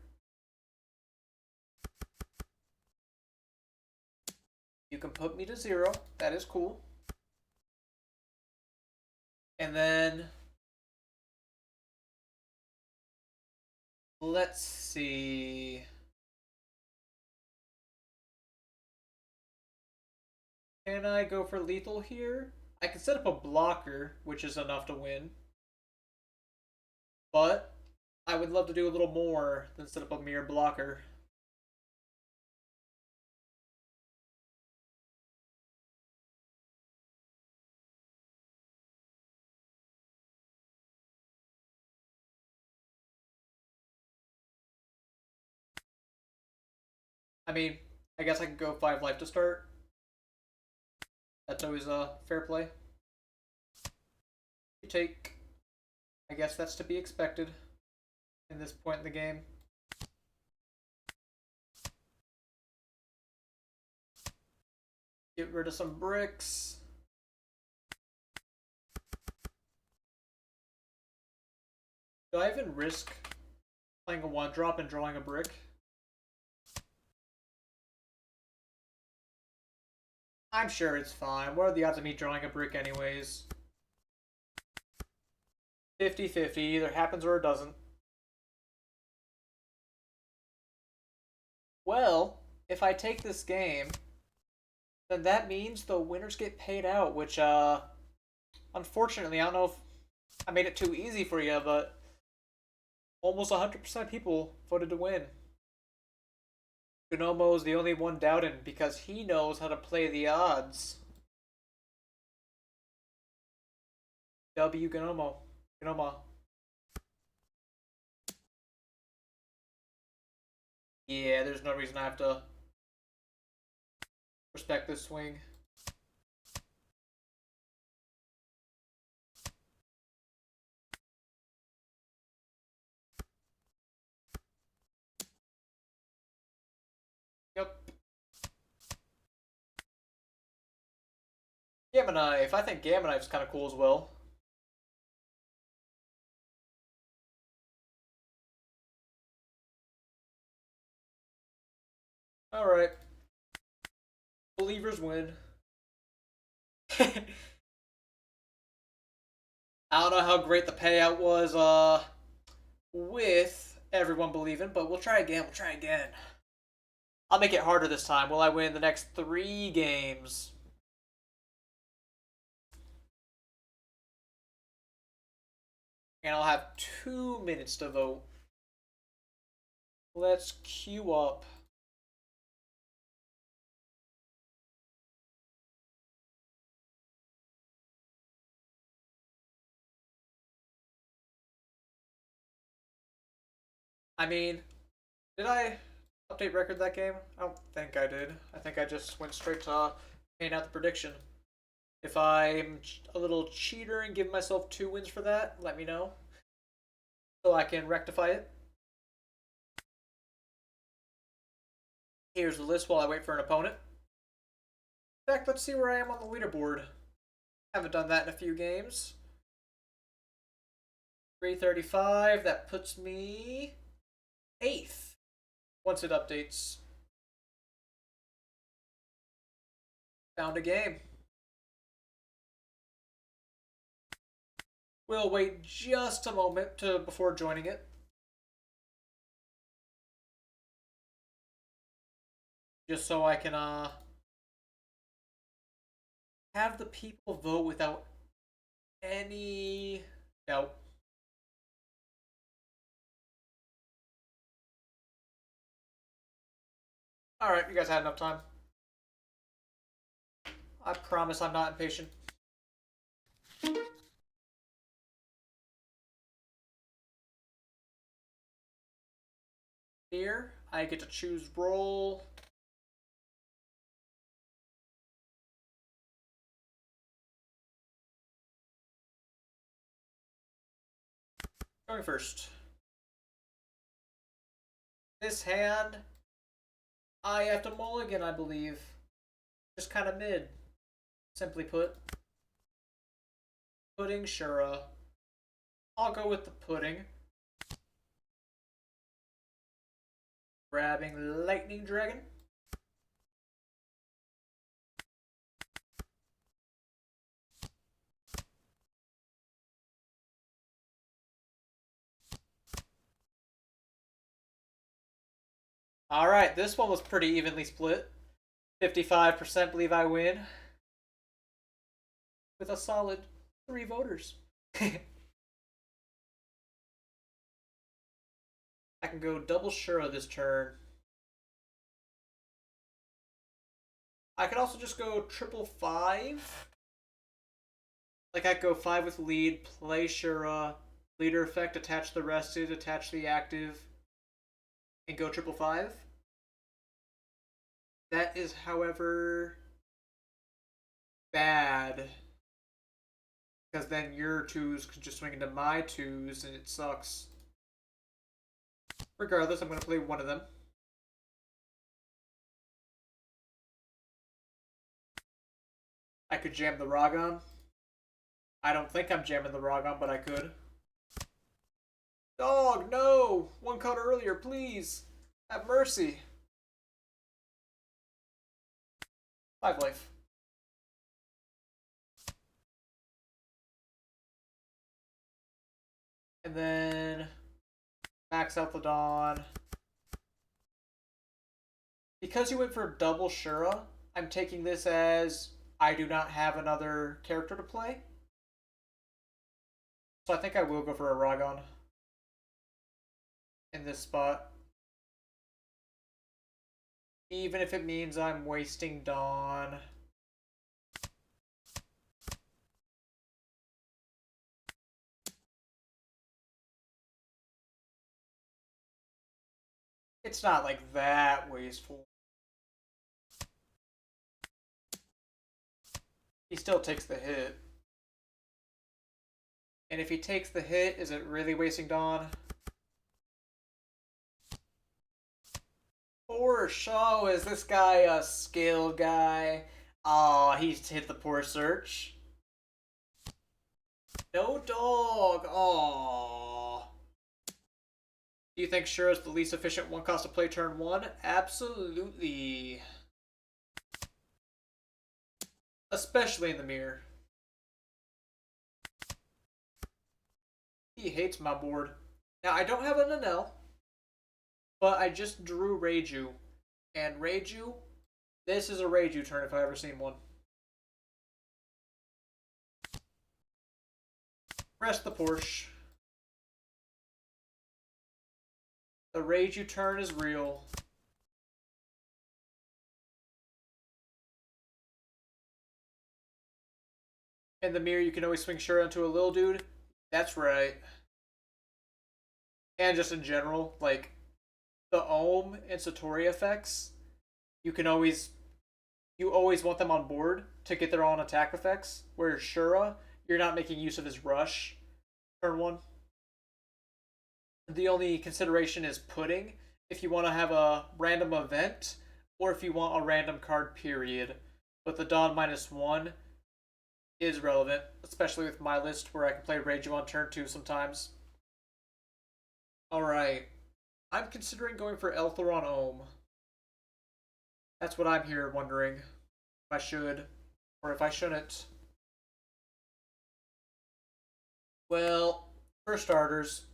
You can put me to 0. That is cool. And then let's see. Can I go for lethal here? I can set up a blocker, which is enough to win. But I would love to do a little more than set up a mere blocker. I mean, I guess I could go 5 life to start. That's always a fair play. You take. I guess that's to be expected in this point in the game. Get rid of some bricks. Do I even risk playing a 1-drop and drawing a brick? I'm sure it's fine. What are the odds of me drawing a brick anyways? 50-50. Either happens or it doesn't. Well, if I take this game, then that means the winners get paid out, which, unfortunately, I don't know if I made it too easy for you, but almost 100% of people voted to win. Gnomo's the only one doubting because he knows how to play the odds. W Gnomo. Gnoma. Yeah, there's no reason I have to respect this swing. Yep. Gamma Knife. I think Gamma Knife's kind of cool as well. Alright. Believers win. I don't know how great the payout was with everyone believing, but we'll try again. We'll try again. I'll make it harder this time. Will I win the next 3 games? And I'll have 2 minutes to vote. Let's queue up. I mean, did I update record that game? I don't think I did. I think I just went straight to paying out the prediction. If I'm a little cheater and give myself 2 wins for that, let me know. So I can rectify it. Here's the list while I wait for an opponent. In fact, let's see where I am on the leaderboard. Haven't done that in a few games. 335, that puts me 8th once it updates. Found a game. We'll wait just a moment before joining it. Just so I can have the people vote without any doubt. Alright, you guys had enough time. I promise I'm not impatient. Here, I get to choose role. Going first. This hand, I have to mulligan, I believe. Just kind of mid. Simply put. Pudding Shura. I'll go with the pudding. Grabbing Lightning Dragon. Alright, this one was pretty evenly split. 55% believe I win. With a solid 3 voters. I can go double Shura this turn. I could also just go triple 5. Like I could go 5 with lead, play Shura, leader effect, attach the rested, attach the active, and go triple 5. That is, however, bad. Because then your 2s could just swing into my 2s, and it sucks. Regardless, I'm going to play one of them. I could jam the Ragon. I don't think I'm jamming the Ragon, but I could. Dog, no! 1 card earlier, please! Have mercy! 5 life. And then max out the Dawn. Because you went for double Shura, I'm taking this as I do not have another character to play. So I think I will go for a Ragon in this spot. Even if it means I'm wasting Dawn. It's not like that wasteful. He still takes the hit. And if he takes the hit, is it really wasting Dawn? For sure, is this guy a skill guy? Aw, he's hit the poor search. No dog. Aw. Do you think Shura's the least efficient one cost to play turn one? Absolutely. Especially in the mirror. He hates my board. Now, I don't have an Enel, but I just drew Reiju. And Reiju, this is a Reiju turn if I've ever seen one. Rest the Porsche. The Reiju turn is real. In the mirror, you can always swing Shura into a little dude. That's right. And just in general, like, the Ohm and Satori effects, you always want them on board to get their own attack effects. Whereas Shura, you're not making use of his rush turn one. The only consideration is putting if you want to have a random event or if you want a random card period. But the Dawn -1 is relevant, especially with my list where I can play Reiju on turn 2 sometimes. Alright. I'm considering going for Elthor on Ohm. That's what I'm here wondering. If I should, or if I shouldn't. Well, for starters,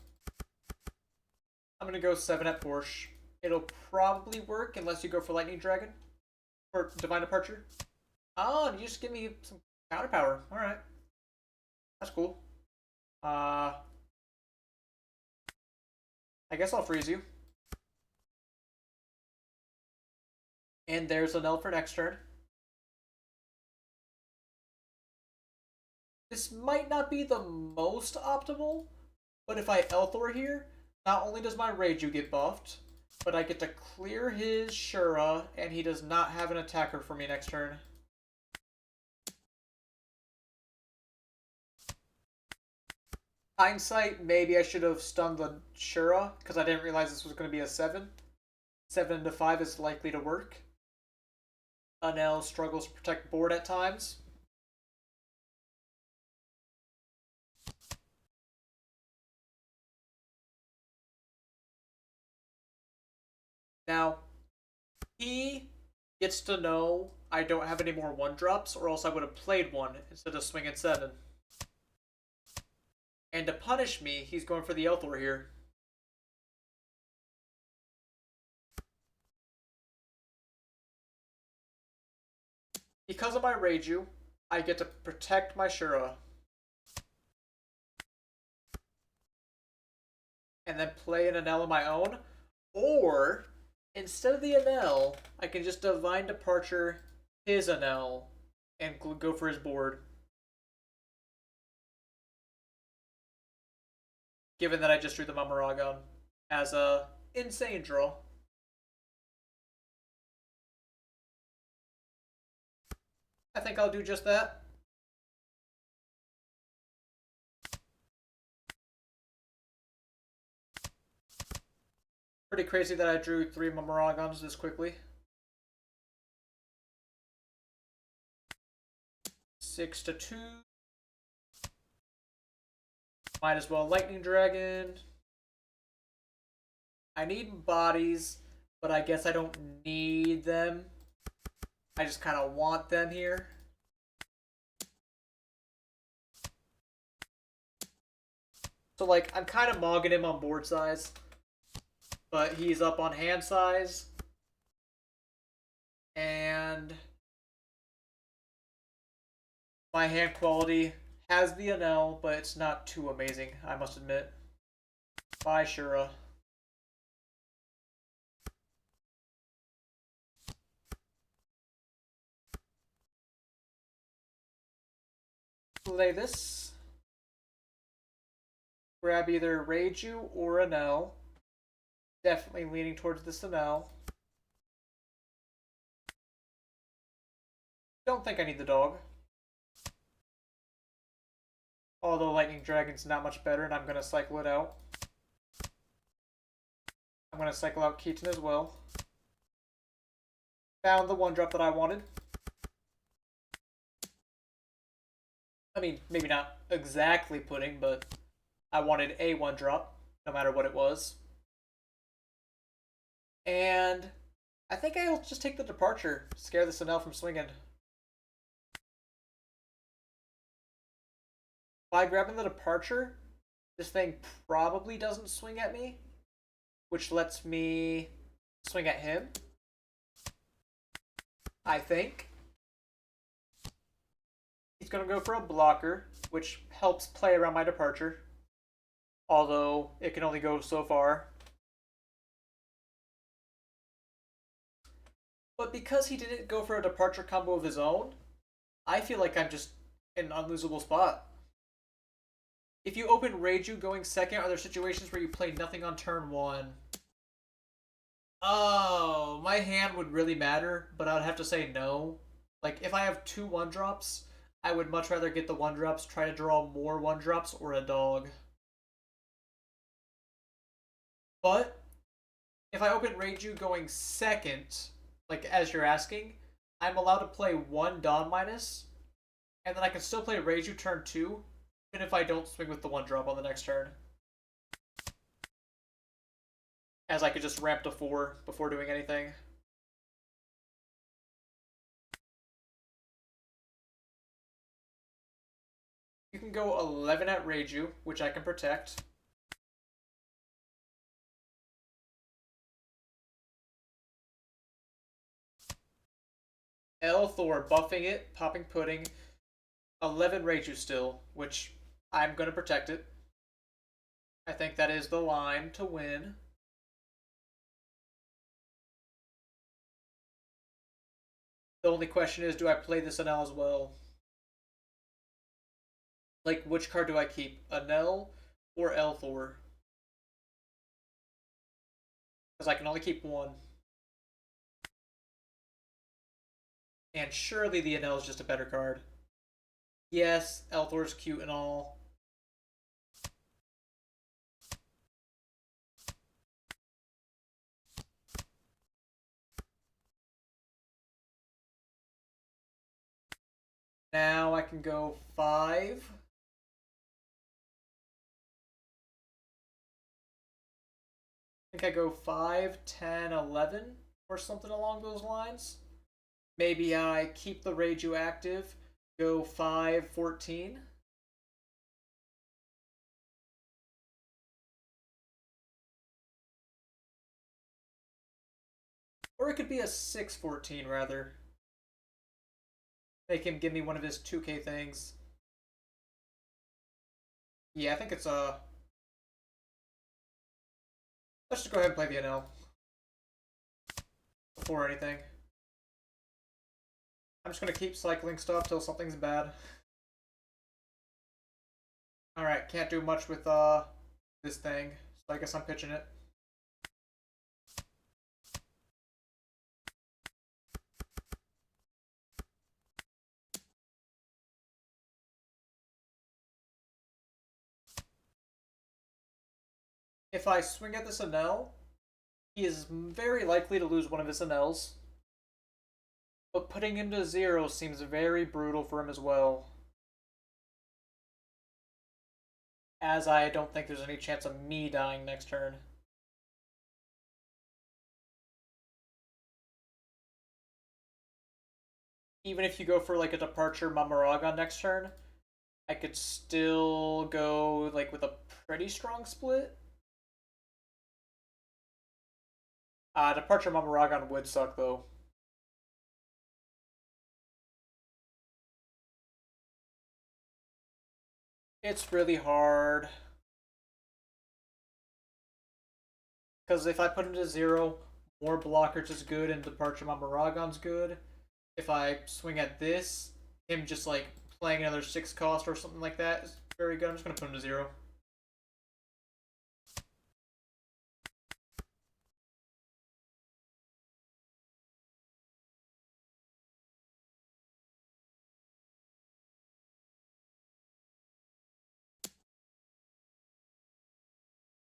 I'm going to go 7 at Porsche. It'll probably work unless you go for Lightning Dragon. Or Divine Departure. Oh, you just give me some counter power. Alright. That's cool. I guess I'll freeze you. And there's an Enel for next turn. This might not be the most optimal, but if I Elthor here, not only does my Reiju get buffed, but I get to clear his Shura, and he does not have an attacker for me next turn. Hindsight, maybe I should have stunned the Shura, because I didn't realize this was going to be a 7. 7 into 5 is likely to work. Enel struggles to protect board at times. Now, he gets to know I don't have any more 1-drops, or else I would have played one instead of swinging 7. And to punish me, he's going for the Elthor here. Because of my Reiju, I get to protect my Shura. And then play an Enel of my own. Or, instead of the Enel, I can just Divine Departure his Enel and go for his board. Given that I just drew the Mamaragon as a insane draw. I think I'll do just that. Pretty crazy that I drew 3 Mamaragons this quickly. 6 to 2. Might as well Lightning Dragon. I need bodies, but I guess I don't need them. I just kind of want them here. So, like, I'm kind of mogging him on board size, but he's up on hand size. And my hand quality has the Enel, but it's not too amazing, I must admit. Bye, Shura. Play this. Grab either Reiju or Enel. Definitely leaning towards this Enel. Don't think I need the dog. Although Lightning Dragon's not much better, and I'm going to cycle it out. I'm going to cycle out Keaton as well. Found the 1-drop that I wanted. I mean, maybe not exactly pudding, but I wanted a 1-drop, no matter what it was. And I think I'll just take the departure. Scare the Enel from swinging. By grabbing the departure, this thing probably doesn't swing at me, which lets me swing at him. I think. He's going to go for a blocker, which helps play around my departure. Although, it can only go so far. But because he didn't go for a departure combo of his own, I feel like I'm just in an unlosable spot. If you open Reiju going second, are there situations where you play nothing on turn 1? Oh, my hand would really matter, but I would have to say no. Like, if I have 2 1-drops, I would much rather get the 1-drops, try to draw more 1-drops, or a dog. But, if I open Reiju going second, like as you're asking, I'm allowed to play 1 Dawn Minus, and then I can still play Reiju turn 2, even if I don't swing with the 1-drop on the next turn. As I could just ramp to 4 before doing anything. You can go 11 at Reiju, which I can protect. Thor buffing it, popping pudding. 11 Reiju still, which I'm going to protect it. I think that is the line to win. The only question is, do I play this Enel as well? Like, which card do I keep? Enel or Thor? Because I can only keep 1. And surely the Enel is just a better card. Yes, Thor's cute and all. Now I can go 5. I think I go 5, 10, 11, or something along those lines. Maybe I keep the Reiju active, go 5, 14. Or it could be a 6, 14 rather. Make him give me one of his 2K things. Yeah, I think it's a... Let's just go ahead and play the Enel. Before anything. I'm just gonna keep cycling stuff till something's bad. Alright, can't do much with this thing, so I guess I'm pitching it. If I swing at this Enel, he is very likely to lose one of his Enels. But putting him to 0 seems very brutal for him as well. As I don't think there's any chance of me dying next turn. Even if you go for like a departure Mamaragon next turn, I could still go like with a pretty strong split. Departure Mamaragon would suck though. It's really hard. Because if I put him to 0, more blockers is good and Departure Mamaragon's good. If I swing at this, him just like playing another 6 cost or something like that is very good. I'm just going to put him to 0.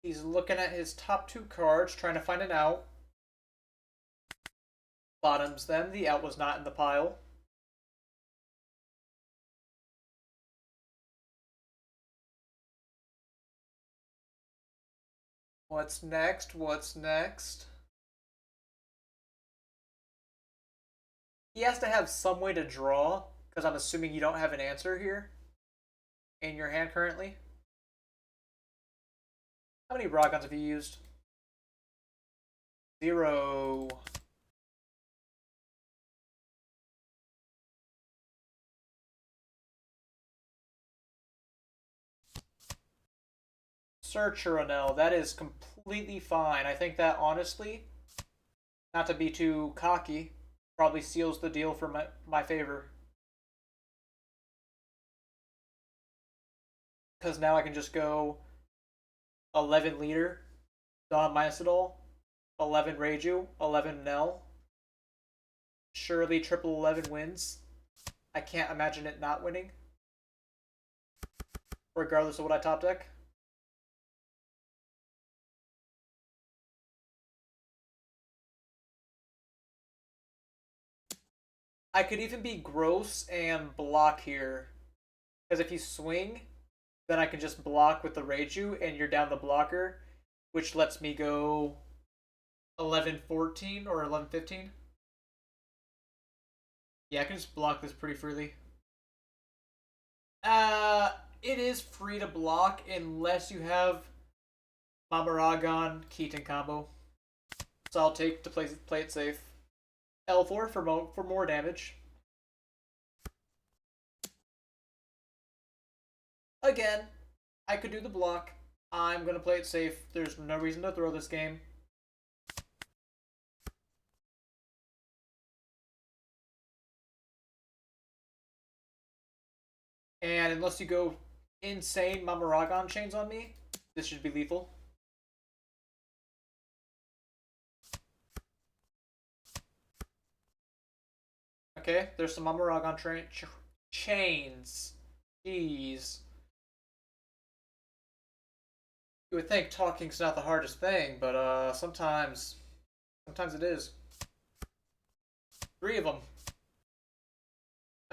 He's looking at his top 2 cards, trying to find an out. Bottoms them. The out was not in the pile. What's next? What's next? He has to have some way to draw, because I'm assuming you don't have an answer here in your hand currently. How many raw guns have you used? 0. Searcher Enel, that is completely fine. I think that honestly, not to be too cocky, probably seals the deal for my favor. Because now I can just go 11 leader, Don Maisidol, 11 Reiju, 11 Nell. Surely triple 11 wins. I can't imagine it not winning. Regardless of what I top deck. I could even be gross and block here. Because if you swing, then I can just block with the Reiju and you're down the blocker, which lets me go 11-14 or 11-15. Yeah, I can just block this pretty freely. It is free to block unless you have Mamaragon Keaton combo. So I'll take to play it safe. L4 for more damage. Again, I could do the block. I'm going to play it safe. There's no reason to throw this game. And unless you go insane Mamaragon chains on me, this should be lethal. Okay, there's some Mamaragon chains. Jeez. You would think talking's not the hardest thing, but sometimes it is. 3 of them.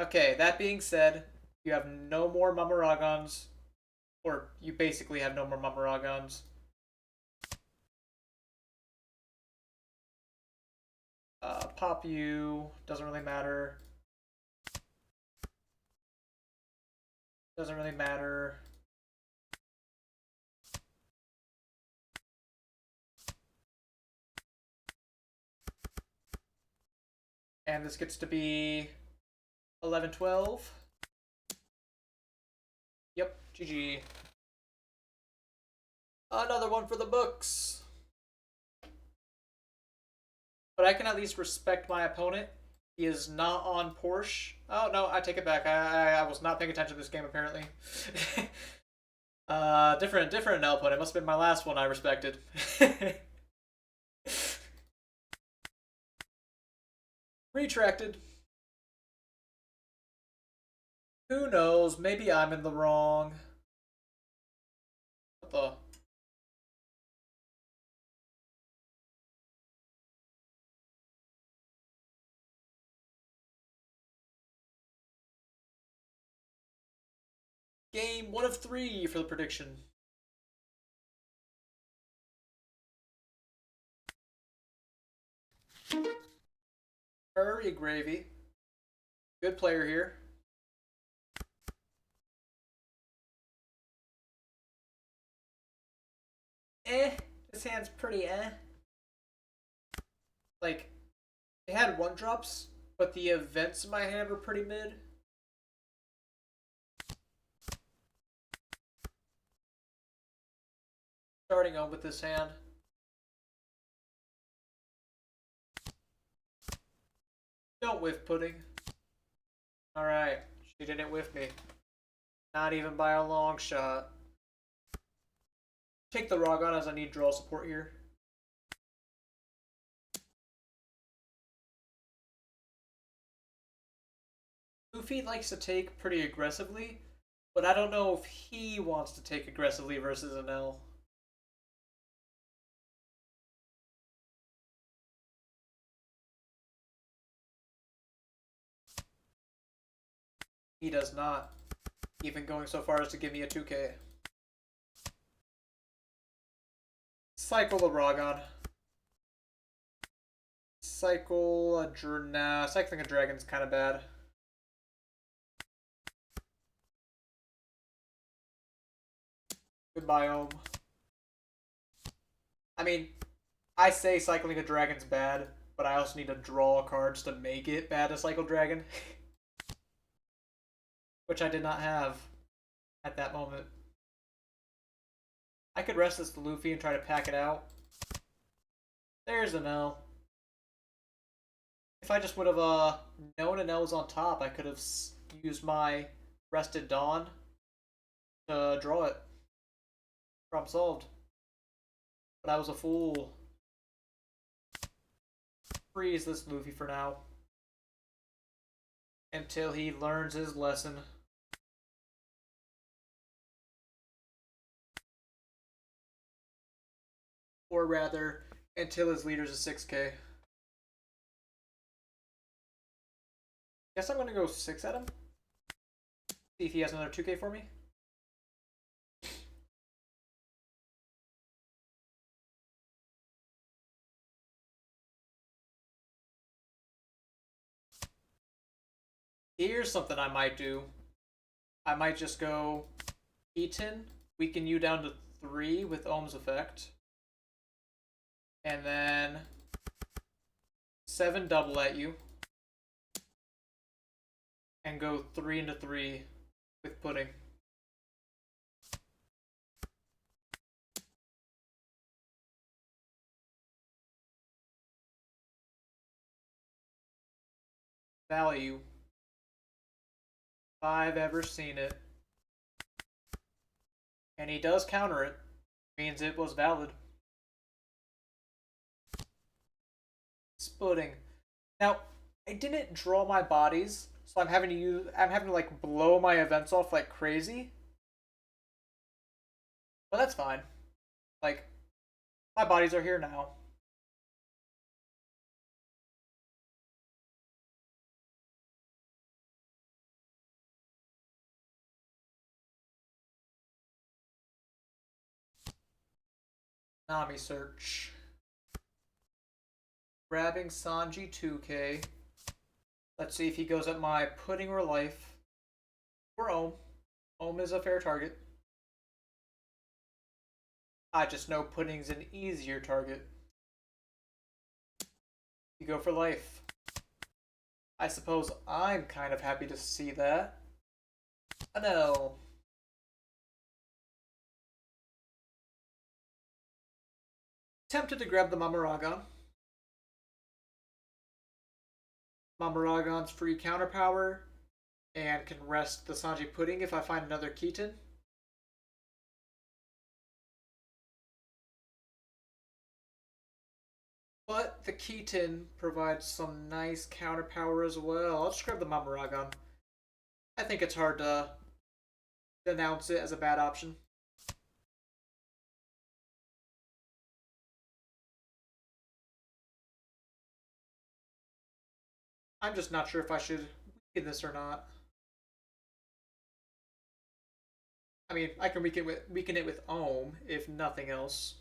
Okay, that being said, you have no more Mamaragons, or you basically have no more Mamaragons. Pop you, doesn't really matter. Doesn't really matter. And this gets to be 11-12. Yep, GG. Another one for the books. But I can at least respect my opponent. He is not on Porsche. Oh, no, I take it back. I was not paying attention to this game, apparently. Different opponent. It must have been my last one I respected. Retracted. Who knows? Maybe I'm in the wrong. What the? Game 1 of 3 for the prediction. Curry Gravy. Good player here. This hand's pretty Like, it had 1-drops, but the events in my hand were pretty mid. Starting on with this hand. Don't whiff pudding. Alright, She didn't whiff me. Not even by a long shot. Take the Rogon as I need draw support here. Luffy likes to take pretty aggressively, but I don't know if he wants to take aggressively versus Enel. He does not, even going so far as to give me a 2k. Cycle the Rogon. Cycle a nah, cycling a dragon's kind of bad. Goodbye, Ohm. I mean, I say cycling a dragon's bad, but I also need to draw cards to make it bad to cycle dragon. Which I did not have at that moment. I could rest this to Luffy and try to pack it out. There's Enel. If I just would have known Enel was on top, I could have used my Rested Dawn to draw it. Problem solved. But I was a fool. Freeze this Luffy for now. Until he learns his lesson. Or rather, until his leader's a 6k. Guess I'm gonna go 6 at him. See if he has another 2k for me. Here's something I might do. I might just go Eaton, weaken you down to 3 with Ohm's effect. And then 7 double at you. And go 3 into 3 with Pudding. Value. If I've ever seen it. And he does counter it. Means it was valid. Splitting. Now, I didn't draw my bodies, so I'm having to like blow my events off like crazy. But that's fine. Like, my bodies are here now. Nami search. Grabbing Sanji 2k. Let's see if he goes at my Pudding or Life. Or Ohm. Ohm is a fair target. I just know Pudding's an easier target. You go for Life. I suppose I'm kind of happy to see that. Enel. Tempted to grab the Mamoragon. Mamoragon's free counter power and can rest the Sanji Pudding if I find another Keaton. But the Keaton provides some nice counter power as well. I'll just grab the Mamoragon. I think it's hard to denounce it as a bad option. I'm just not sure if I should weaken this or not. I mean, I can weaken it with Ohm, if nothing else.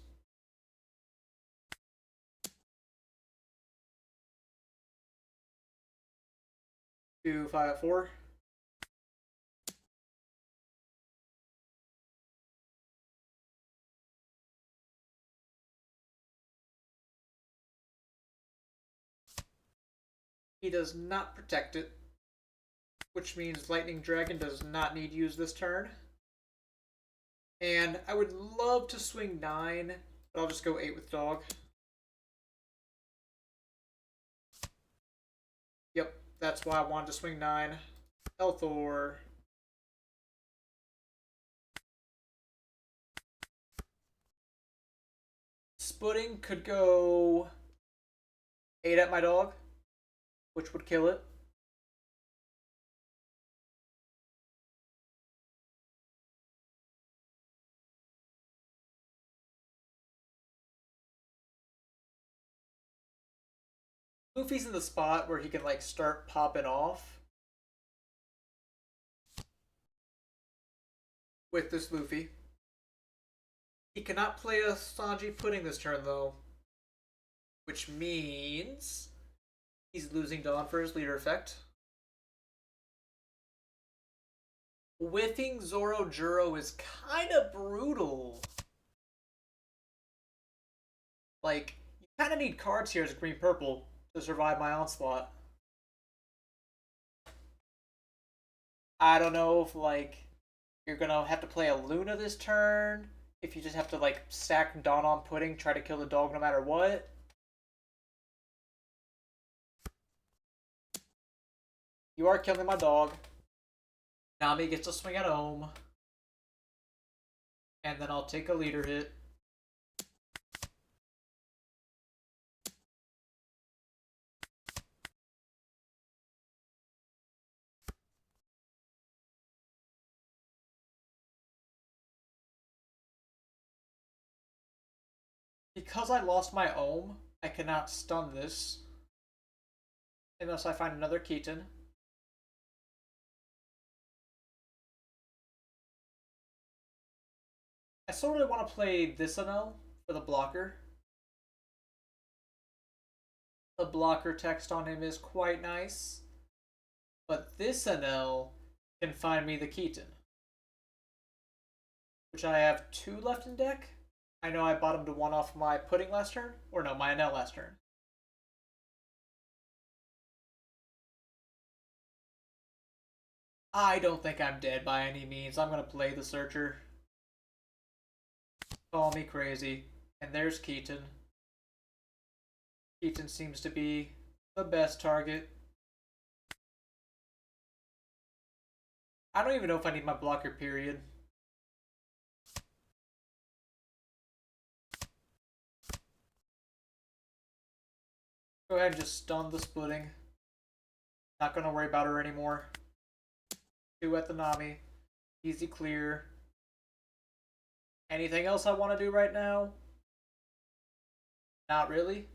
Do 5 at 4. He does not protect it, which means Lightning Dragon does not need to use this turn. And I would love to swing 9, but I'll just go 8 with Dog. Yep, that's why I wanted to swing 9. Elthor. Splitting could go 8 at my dog, which would kill it. Luffy's in the spot where he can like start popping off with this Luffy. He cannot play a Sanji Pudding this turn though, which means he's losing Dawn for his leader effect. Whiffing Zoro Juro is kind of brutal. Like, you kind of need cards here as green purple to survive my onslaught. I don't know if like you're gonna have to play a Luna this turn. If you just have to like stack Dawn on Pudding, try to kill the dog no matter what. You are killing my dog. Nami gets to swing at home. And then I'll take a leader hit. Because I lost my ohm, I cannot stun this. Unless I find another Keaton. I sort of want to play this Enel for the blocker. The blocker text on him is quite nice. But this Enel can find me the Keaton. Which I have 2 left in deck. I know I bottomed 1 off my Pudding last turn. Or no, my Enel last turn. I don't think I'm dead by any means. I'm going to play the Searcher. Call me crazy. And there's Keaton. Keaton seems to be the best target. I don't even know if I need my blocker, period. Go ahead and just stun the Splitting. Not gonna worry about her anymore. 2 at the Nami. Easy clear. Anything else I want to do right now? Not really.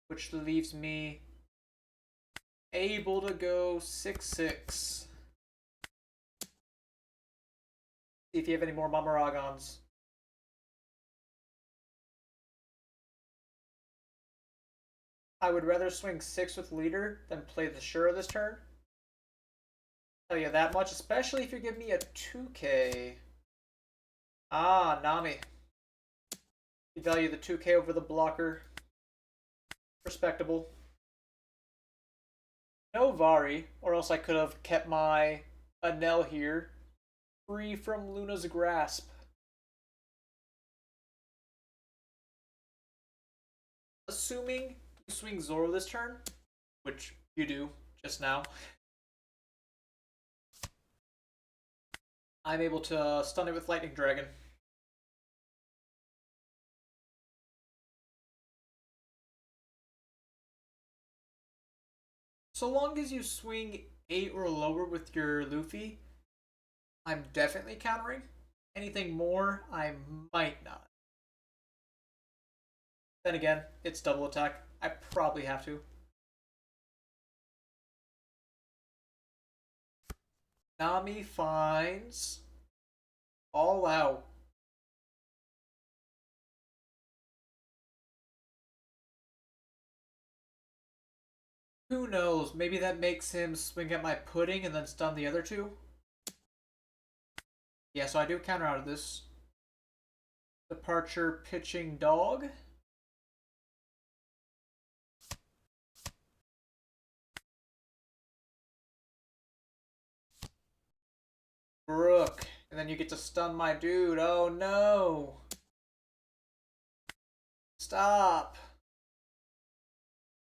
Which leaves me able to go 6-6. See if you have any more Mamaragons. I would rather swing 6 with leader than play the Shura this turn. Tell you that much, especially if you give me a 2k. Ah, Nami. You value the 2k over the blocker. Respectable. No Vari, or else I could have kept my Enel here, free from Luna's grasp. Assuming you swing Zoro this turn, which you do just now, I'm able to stun it with Lightning Dragon. So long as you swing 8 or lower with your Luffy, I'm definitely countering. Anything more, I might not. Then again, it's double attack. I probably have to. Nami finds all out. Who knows? Maybe that makes him swing at my Pudding and then stun the other 2? Yeah, so I do counter out of this. Departure pitching dog. Brook. And then you get to stun my dude. Oh no. Stop.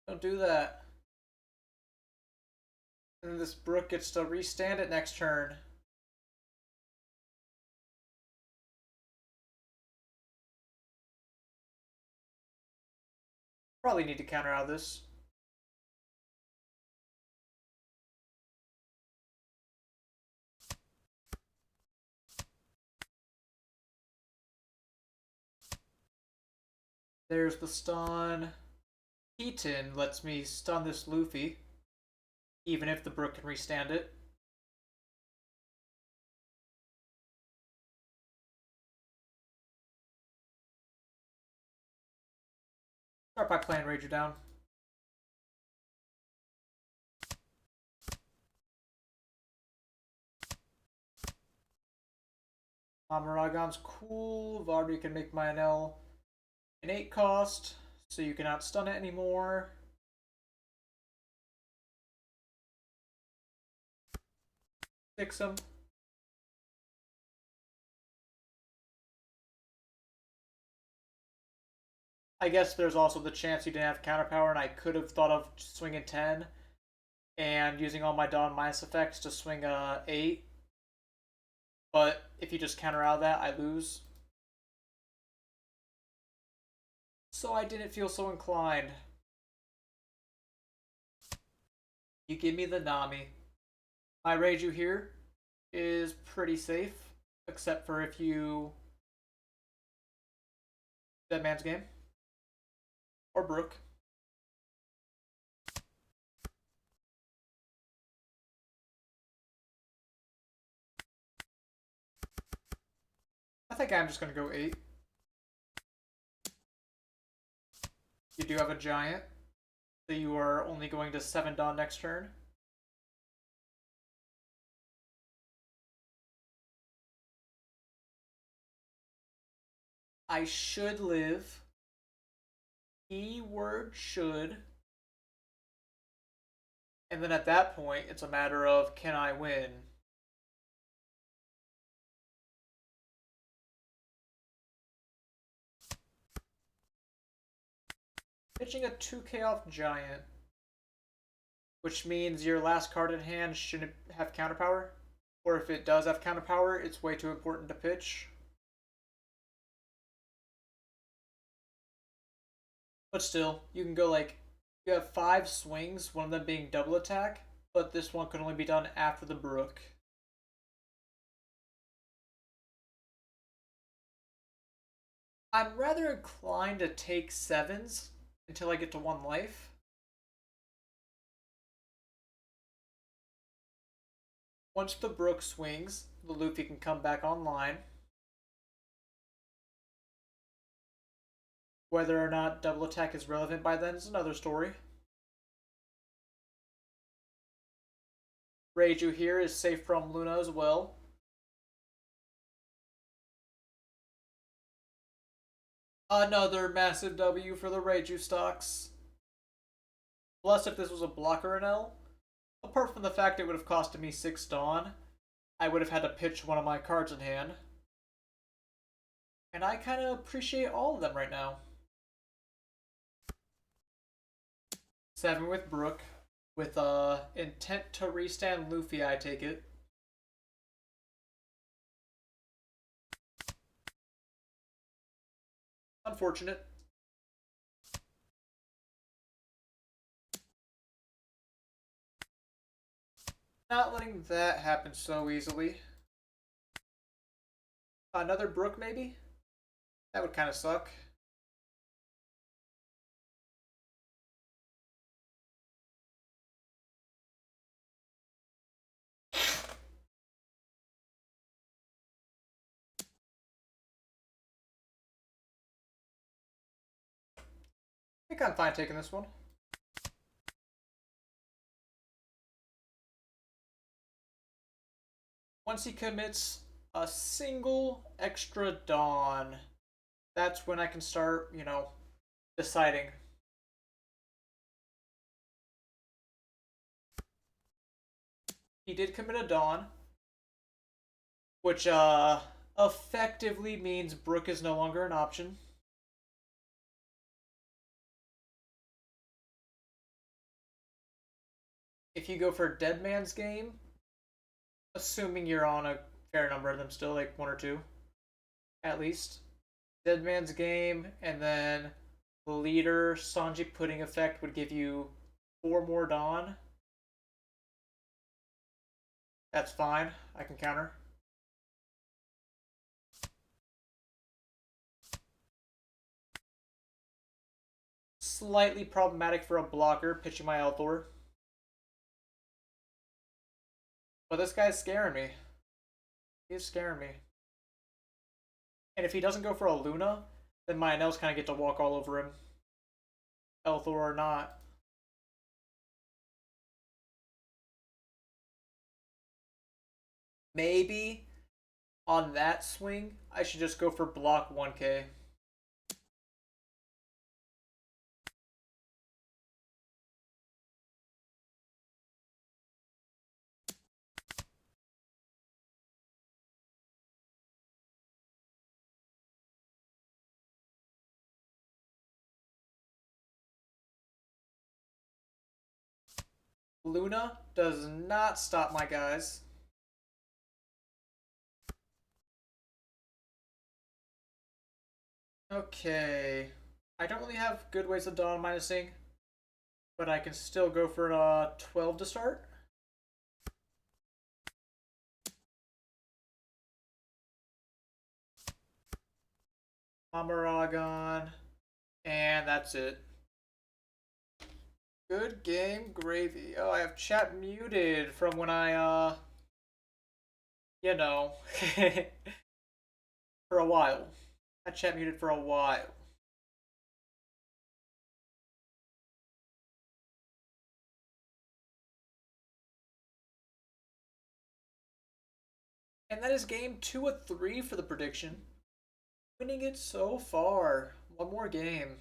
Don't do that. And then this Brook gets to restand it next turn. Probably need to counter out this. There's the stun. Keaton lets me stun this Luffy, even if the Brook can restand it. Start by playing Rager down. Amaragon's cool. Vardy can make my Enel an 8 cost, so you cannot stun it anymore. Fix him. I guess there's also the chance he didn't have counter power, and I could have thought of swinging 10 and using all my Dawn minus effects to swing 8. But if you just counter out of that, I lose. So I didn't feel so inclined. You give me the Nami. My Reiju here is pretty safe, except for if you Dead Man's Game or Brook. I think I'm just going to go 8. You do have a giant, so you are only going to 7 Dawn next turn. I should live. Keyword should. And then at that point, it's a matter of, can I win? Pitching a 2k off giant, which means your last card in hand shouldn't have counter power. Or if it does have counter power, it's way too important to pitch. But still, you can go like, you have 5 swings, one of them being double attack, but this one can only be done after the Brook. I'm rather inclined to take 7s until I get to 1 life. Once the Brook swings, the Luffy can come back online. Whether or not double attack is relevant by then is another story. Reiju here is safe from Luna as well. Another massive W for the Reiju stocks. Plus, if this was a blocker Enel, apart from the fact it would have costed me 6 Dawn, I would have had to pitch one of my cards in hand. And I kind of appreciate all of them right now. 7 with Brook. With intent to restand Luffy, I take it. Unfortunate. Not letting that happen so easily. Another Brook, maybe? That would kind of suck. I think I'm fine taking this one. Once he commits a single extra Dawn, that's when I can start, deciding. He did commit a Dawn, which effectively means Brook is no longer an option. If you go for Dead Man's Game, assuming you're on a fair number of them still, like one or two at least. Dead Man's Game, and then the leader Sanji Pudding effect would give you 4 more Dawn. That's fine. I can counter. Slightly problematic for a blocker pitching my Althor. But this guy's scaring me. He's scaring me. And if he doesn't go for a Luna, then my Enels kind of get to walk all over him. Althor or not. Maybe on that swing, I should just go for block 1k. Luna does not stop my guys. Okay. I don't really have good ways of Dawn minusing, but I can still go for a 12 to start. Amaragon, and that's it. Good game, gravy. Oh, I have chat muted from when I, you know, for a while. I chat muted for a while. And that is game 2 of 3 for the prediction. Winning it so far. One more game.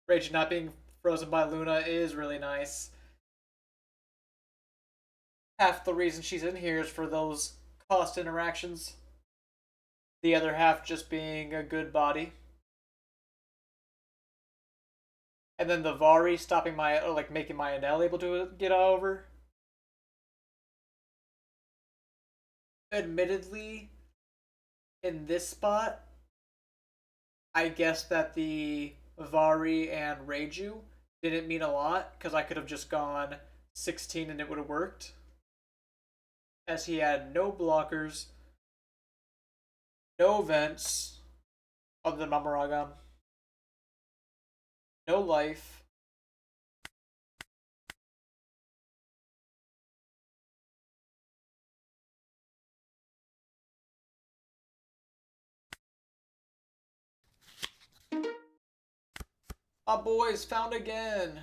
Rage not being frozen by Luna is really nice. Half the reason she's in here is for those cost interactions. The other half just being a good body. And then the Vari stopping my, or like making my Enel able to get over. Admittedly, in this spot, I guess that the Vari and Reiju didn't mean a lot because I could have just gone 16 and it would have worked. As he had no blockers, no vents other than Mamaragon, no life. My boy's found again.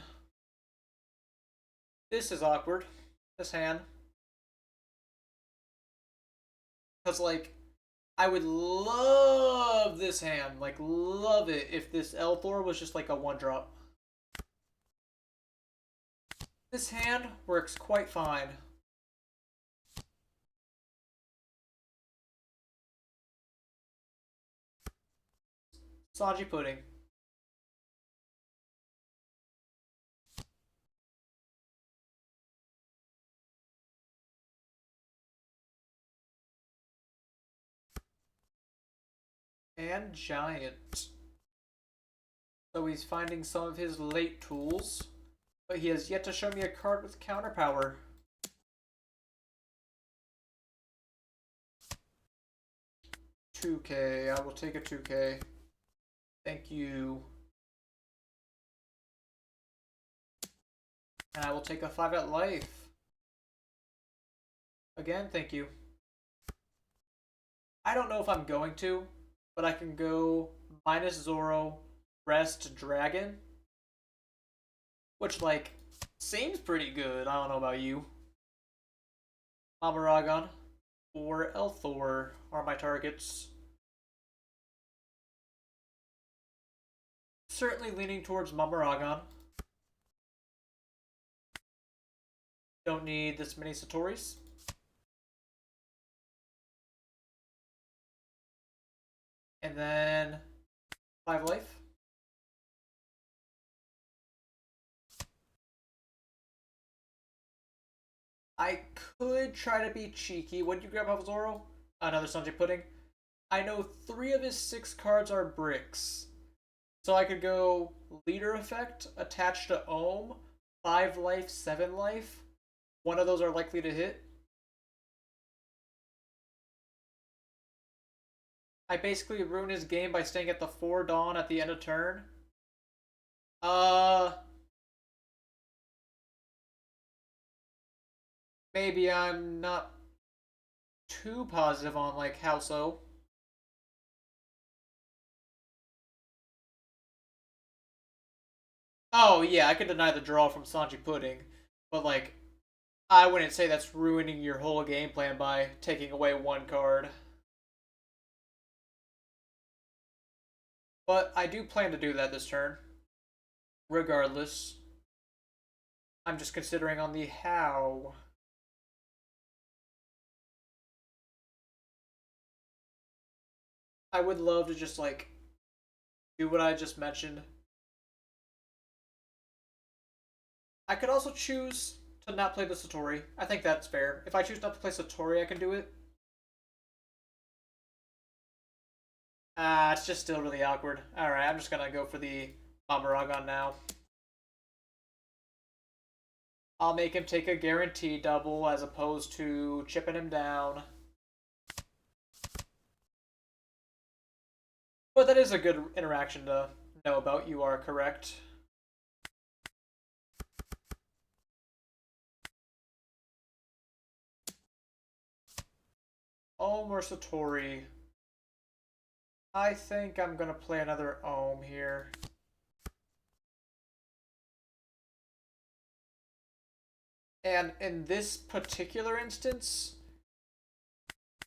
This is awkward. This hand. Because, like, I would love this hand. Like, love it if this Elthor was just like a 1-drop. This hand works quite fine. Sanji Pudding. And Giant. So he's finding some of his late tools, but he has yet to show me a card with counter power. $2K. I will take a 2K. Thank you. And I will take a 5 at life. Again, thank you. I don't know if I'm going to, but I can go minus Zoro, rest Dragon, which, like, seems pretty good. I don't know about you. Mamaragon or Elthor are my targets. Certainly leaning towards Mamaragon. Don't need this many Satoris. And then 5 life. I could try to be cheeky. What did you grab off Zoro? Another Sanji Pudding. I know 3 of his 6 cards are bricks. So I could go Leader Effect, attached to Ohm, 5 life, 7 life. One of those are likely to hit. I basically ruin his game by staying at the 4 Dawn at the end of turn. Uh, maybe I'm not too positive on like how so. Oh yeah, I could deny the draw from Sanji Pudding, but like I wouldn't say that's ruining your whole game plan by taking away 1 card. But I do plan to do that this turn. Regardless, I'm just considering on the how. I would love to just like do what I just mentioned. I could also choose to not play the Satori. I think that's fair. If I choose not to play Satori, I can do it. It's just still really awkward. Alright, I'm just gonna go for the Amaragon now. I'll make him take a guarantee double as opposed to chipping him down. But that is a good interaction to know about. You are correct. Ohm or Satori? I think I'm gonna play another Ohm here. And in this particular instance,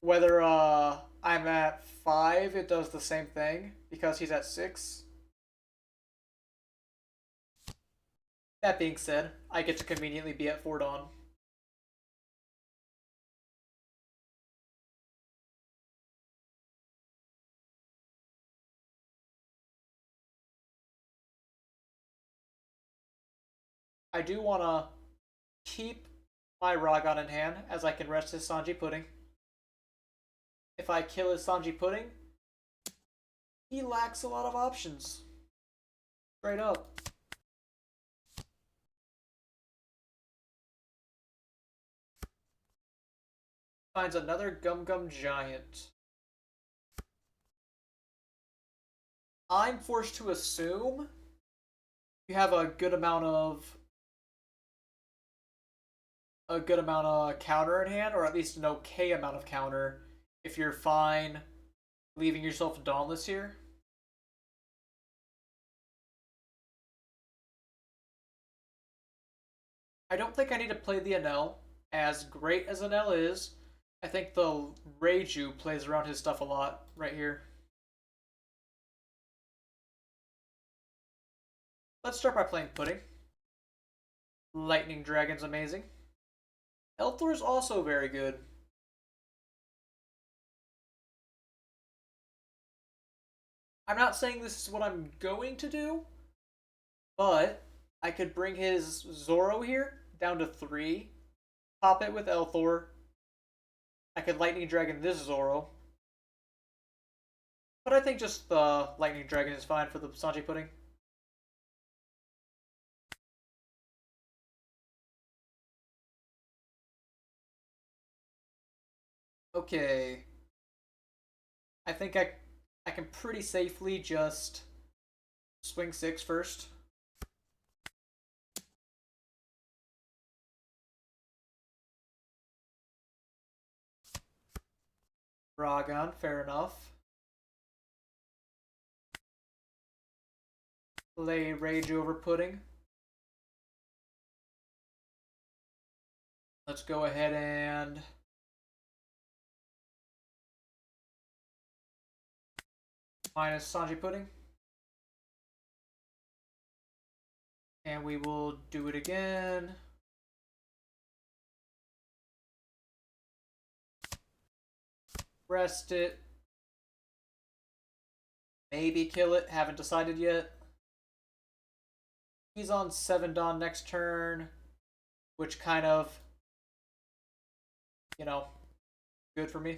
whether I'm at 5, it does the same thing because he's at 6. That being said, I get to conveniently be at 4 Dawn. I do want to keep my Ragon in hand as I can rest his Sanji Pudding. If I kill his Sanji Pudding, he lacks a lot of options. Straight up. Finds another Gum Gum Giant. I'm forced to assume you have a good amount of counter in hand, or at least an okay amount of counter if you're fine leaving yourself dauntless here. I don't think I need to play the Enel. As great as Enel is, I think the Reiju plays around his stuff a lot right here. Let's start by playing Pudding. Lightning Dragon's amazing. Elthor's also very good. I'm not saying this is what I'm going to do, but I could bring his Zoro here down to 3, pop it with Elthor. I could Lightning Dragon this Zoro. But I think just the Lightning Dragon is fine for the Sanji Pudding. Okay. I think I can pretty safely just swing 6 first. Ragon, fair enough. Play Rage over Pudding. Let's go ahead and minus Sanji Pudding. And we will do it again. Rest it. Maybe kill it. Haven't decided yet. He's on 7 Dawn next turn, which kind of you know, good for me.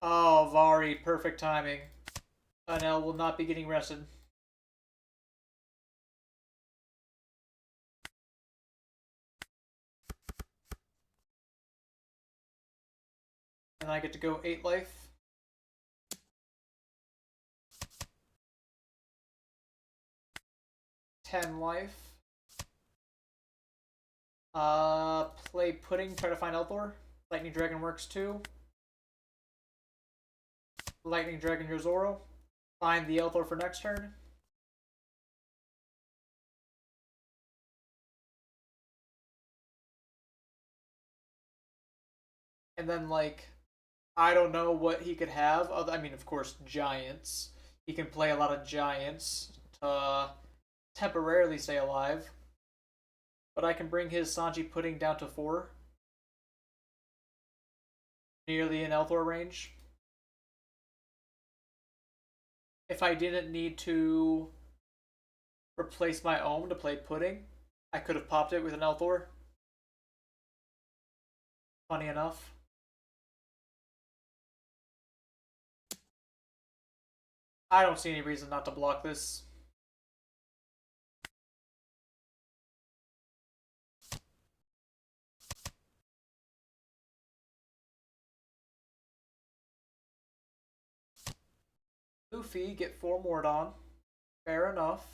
Oh, Vari, perfect timing. Enel will not be getting rested. And I get to go 8 life. Ten life. Play Pudding, try to find Elthor. Lightning Dragon works too. Lightning Dragon your Zoro. Find the Elthor for next turn. And then, like, I don't know what he could have. I mean, of course, giants. He can play a lot of giants to temporarily stay alive. But I can bring his Sanji Pudding down to 4. Nearly in Elthor range. If I didn't need to replace my own to play Pudding, I could have popped it with an Elthor. Funny enough. I don't see any reason not to block this. Luffy, get 4 Mordon. Fair enough.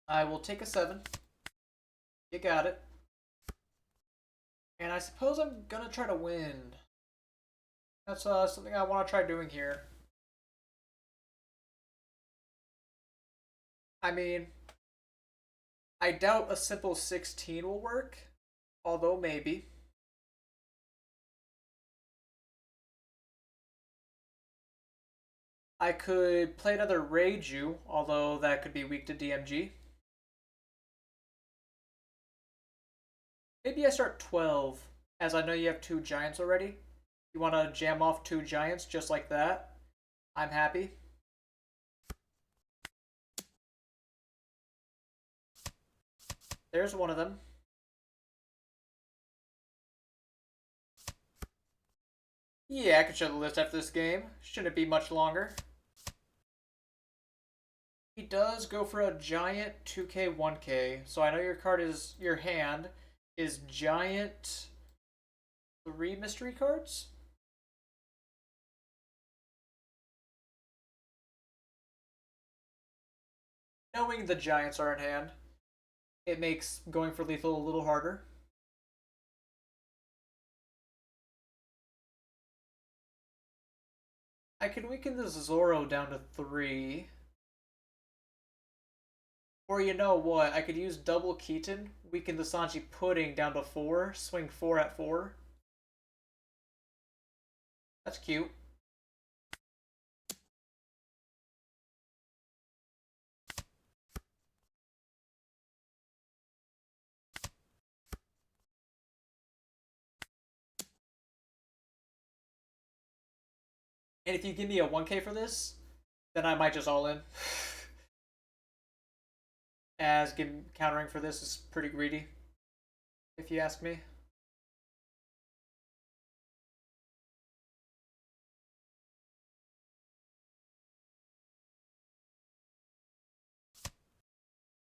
I will take a 7. You got it. And I suppose I'm gonna try to win. That's something I want to try doing here. I mean, I doubt a simple 16 will work, although maybe. I could play another Reiju, although that could be weak to DMG. Maybe I start 12, as I know you have 2 giants already. You want to jam off 2 giants just like that? I'm happy. There's one of them. Yeah, I can show the list after this game. Shouldn't be much longer. He does go for a giant 2k 1k. So I know your hand is giant 3 mystery cards. Knowing the giants are in hand, it makes going for lethal a little harder. I can weaken the Zoro down to 3. Or you know what? I could use double Keaton, weaken the Sanji Pudding down to 4, swing 4 at 4. That's cute. And if you give me a 1k for this, then I might just all in. As countering for this is pretty greedy, if you ask me.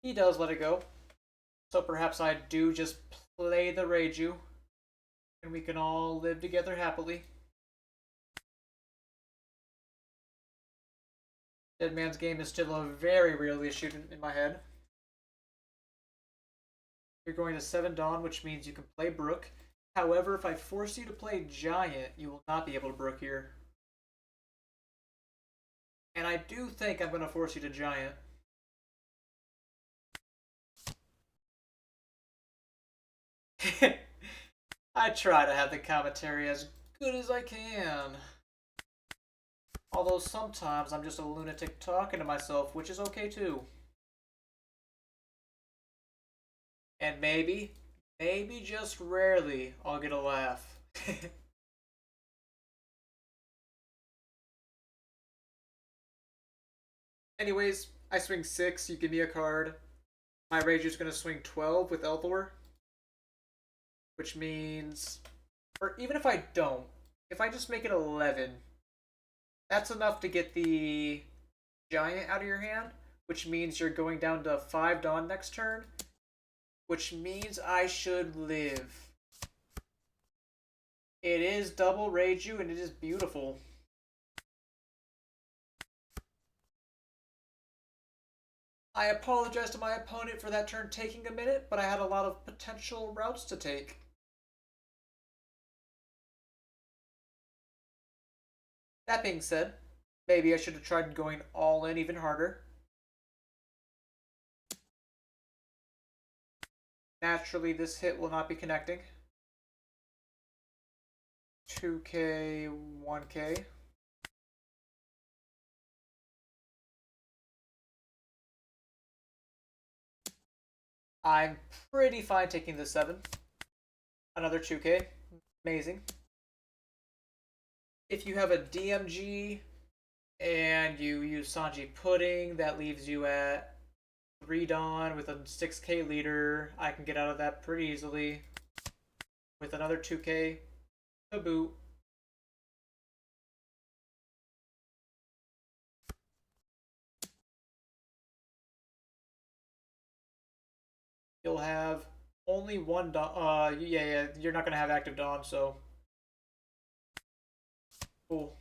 He does let it go. So perhaps I do just play the Reiju, and we can all live together happily. Dead Man's Game is still a very real issue in my head. You're going to 7 Dawn, which means you can play Brook. However, if I force you to play Giant, you will not be able to Brook here. And I do think I'm going to force you to Giant. I try to have the commentary as good as I can. Although sometimes I'm just a lunatic talking to myself, which is okay too. And maybe just rarely, I'll get a laugh. Anyways, I swing 6, you give me a card. My Rager's gonna swing 12 with Elthor, which means, or even if I don't, if I just make it 11, that's enough to get the Giant out of your hand, which means you're going down to 5 Dawn next turn, which means I should live. It is double Reiju, and it is beautiful. I apologize to my opponent for that turn taking a minute, but I had a lot of potential routes to take. That being said, maybe I should have tried going all in even harder. Naturally, this hit will not be connecting. 2k, 1k. I'm pretty fine taking the 7. Another 2k. Amazing. If you have a DMG and you use Sanji Pudding, that leaves you at 3 Dawn with a 6k leader. I can get out of that pretty easily with another 2k to boot. You'll have only one Dawn. Yeah, you're not going to have active Dawn, so cool.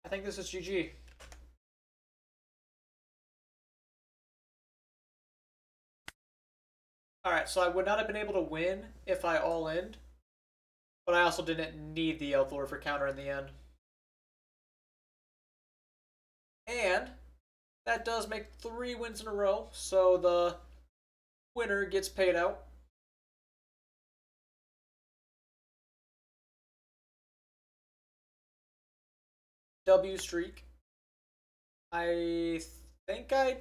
I think this is GG. Alright, so I would not have been able to win if I all-in, but I also didn't need the Elthor for counter in the end. And that does make 3 wins in a row, so the winner gets paid out. W streak. I think I...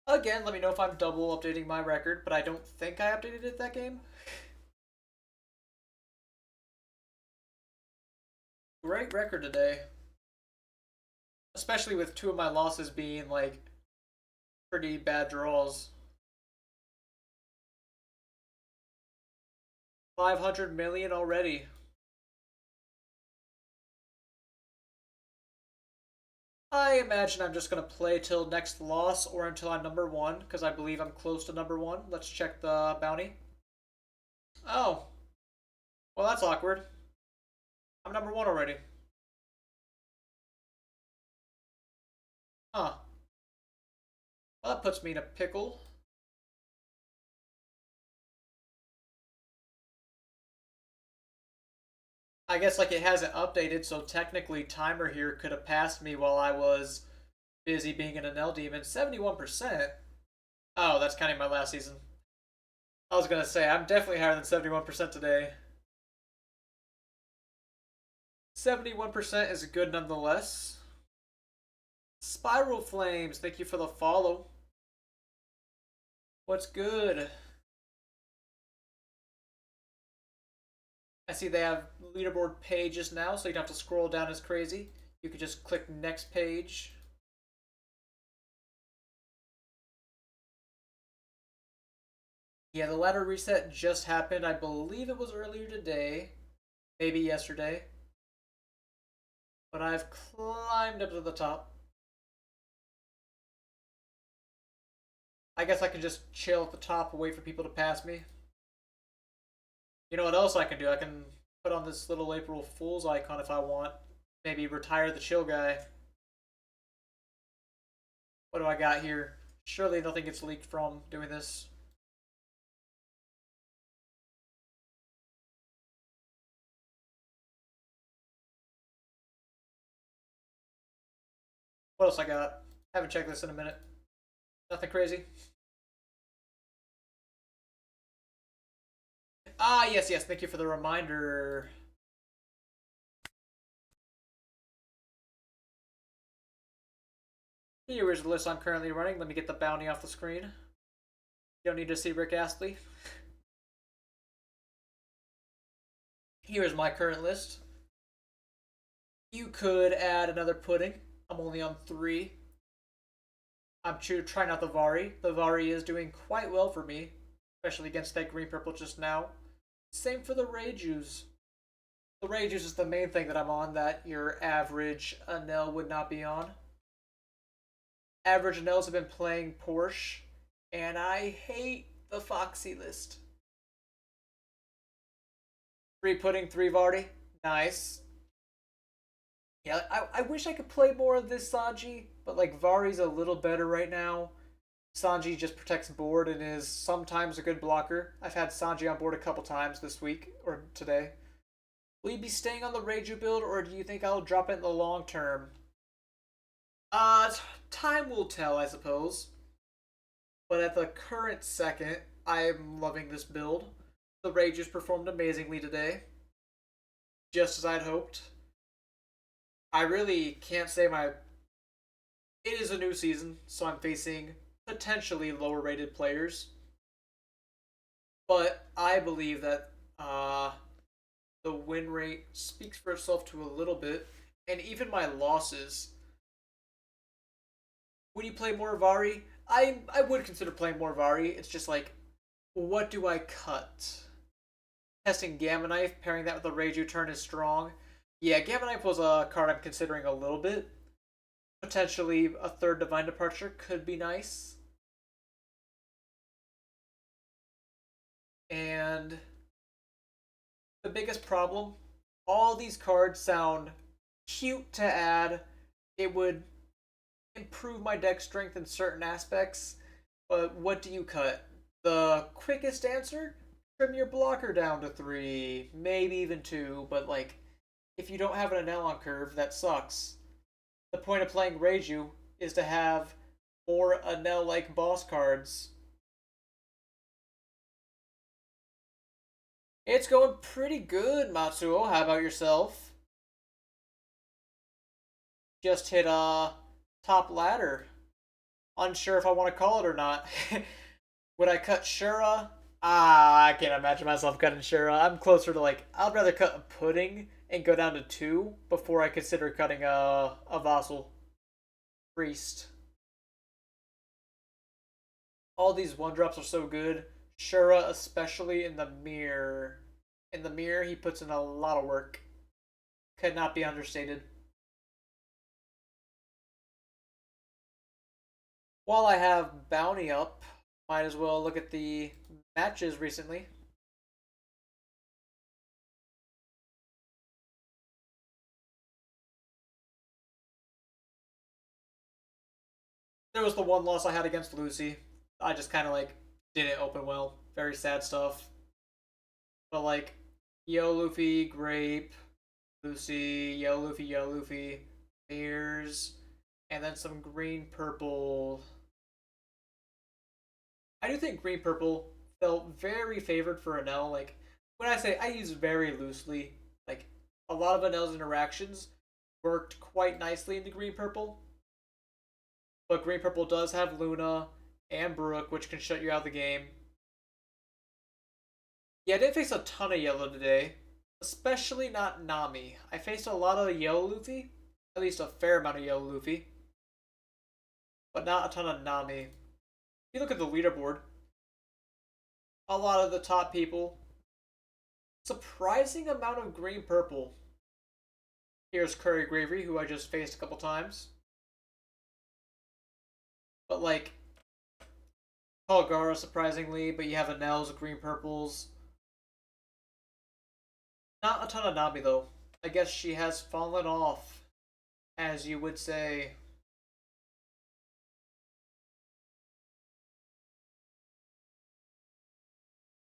Again, let me know if I'm double updating my record, but I don't think I updated it that game. Great record today. Especially with 2 of my losses being, like, pretty bad draws. 500 million already. I imagine I'm just going to play till next loss or until I'm number 1, because I believe I'm close to number 1. Let's check the bounty. Oh. Well, that's awkward. I'm number 1 already. Huh. Well, that puts me in a pickle. I guess like it hasn't updated, so technically timer here could have passed me while I was busy being an Enel demon. 71%? Oh, that's counting my last season. I was gonna say, I'm definitely higher than 71% today. 71% is good nonetheless. Spiral Flames, thank you for the follow. What's good? I see they have leaderboard pages now, so you don't have to scroll down as crazy. You could just click next page. Yeah, the ladder reset just happened. I believe it was earlier today, maybe yesterday. But I've climbed up to the top. I guess I can just chill at the top and wait for people to pass me. You know what else I can do? I can put on this little April Fool's icon if I want. Maybe retire the chill guy. What do I got here? Surely nothing gets leaked from doing this. What else I got? Haven't checked this in a minute. Nothing crazy. Ah, yes, yes. Thank you for the reminder. Here's the list I'm currently running. Let me get the bounty off the screen. You don't need to see Rick Astley. Here's my current list. You could add another pudding. I'm only on 3. I'm trying out the Vari. The Vari is doing quite well for me, especially against that green purple just now. Same for the Reijus. The Reijus is the main thing that I'm on that your average Enel would not be on. Average Enels have been playing Porsche, and I hate the Foxy list. 3 pudding, 3 Vardy. Nice. Yeah, I wish I could play more of this Sanji, but like Vari's a little better right now. Sanji just protects board and is sometimes a good blocker. I've had Sanji on board a couple times this week or today. Will you be staying on the Reiju build, or do you think I'll drop it in the long term? Uh, Time will tell, I suppose. But at the current second, I'm loving this build. The Ragers performed amazingly today, just as I'd hoped. I really can't say my. It is a new season, so I'm facing potentially lower rated players. But I believe that the win rate speaks for itself to a little bit, and even my losses. When you play more Vari, I would consider playing more Vari. It's just like, what do I cut? Testing Gamma Knife, pairing that with the Reiju turn is strong. Yeah, Gamma Knife was a card I'm considering a little bit. Potentially a third Divine Departure could be nice. And the biggest problem, all these cards sound cute to add. It would improve my deck strength in certain aspects, but what do you cut? The quickest answer? Trim your blocker down to 3, maybe even 2, but like, if you don't have an Enel on curve, that sucks. The point of playing Reiju is to have more Enel-like boss cards. It's going pretty good, Matsuo. How about yourself? Just hit top ladder. Unsure if I want to call it or not. Would I cut Shura? I can't imagine myself cutting Shura. I'm closer to like, I'd rather cut a pudding and go down to 2 before I consider cutting a vassal priest. All these 1-drops are so good. Shura, especially in the mirror. In the mirror, he puts in a lot of work. Could not be understated. While I have Bounty up, might as well look at the matches recently. There was the one loss I had against Lucy. I just kind of like didn't open well. Very sad stuff. But like, Yo Luffy, Grape, Lucy, Yo Luffy, Mirrors, and then some green purple. I do think green purple felt very favored for Enel. Like, when I say I use very loosely, like a lot of Enel's interactions worked quite nicely into green purple. But green purple does have Luna and Brook, which can shut you out of the game. Yeah, I didn't face a ton of yellow today, especially not Nami. I faced a lot of yellow Luffy, at least a fair amount of yellow Luffy, but not a ton of Nami. If you look at the leaderboard, a lot of the top people, surprising amount of green purple. Here's Curry Gravy, who I just faced a couple times. But like, Palgara surprisingly, but you have Enel's green purples. Not a ton of Nami though. I guess she has fallen off, as you would say.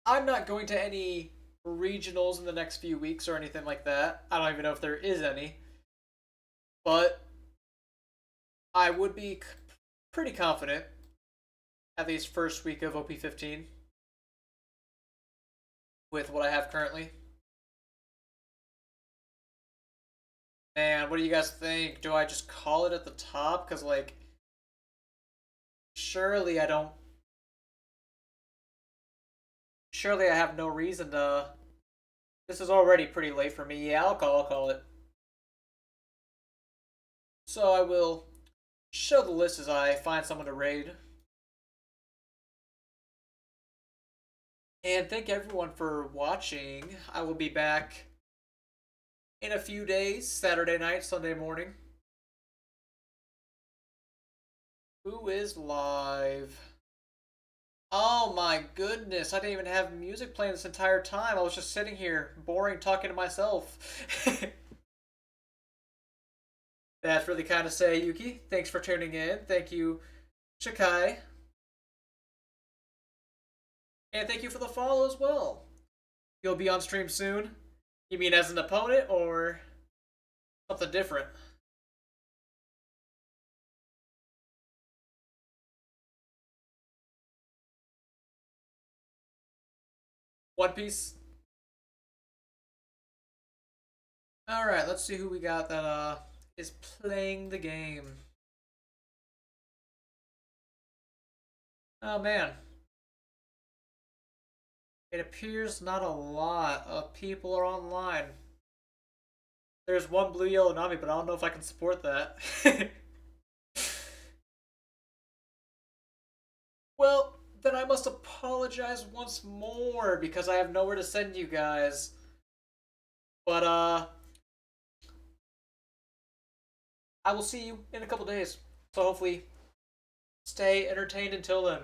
I'm not going to any regionals in the next few weeks or anything like that. I don't even know if there is any. But I would be pretty confident at least first week of OP15 with what I have currently. Man, what do you guys think? Do I just call it at the top? Because, like, surely I don't. Surely I have no reason to This is already pretty late for me. Yeah, I'll call it. So I will show the list as I find someone to raid. And thank everyone for watching. I will be back in a few days, Saturday night, Sunday morning. Who is live? Oh my goodness, I didn't even have music playing this entire time. I was just sitting here, boring, talking to myself. That's really kind of say, Yuki. Thanks for tuning in. Thank you, Shikai. And thank you for the follow as well. You'll be on stream soon? You mean as an opponent or something different? One Piece? Alright, let's see who we got that is playing the game. Oh man. It appears not a lot of people are online. There's one blue yellow Nami, but I don't know if I can support that. Well, then I must apologize once more because I have nowhere to send you guys. But I will see you in a couple days. So hopefully stay entertained until then.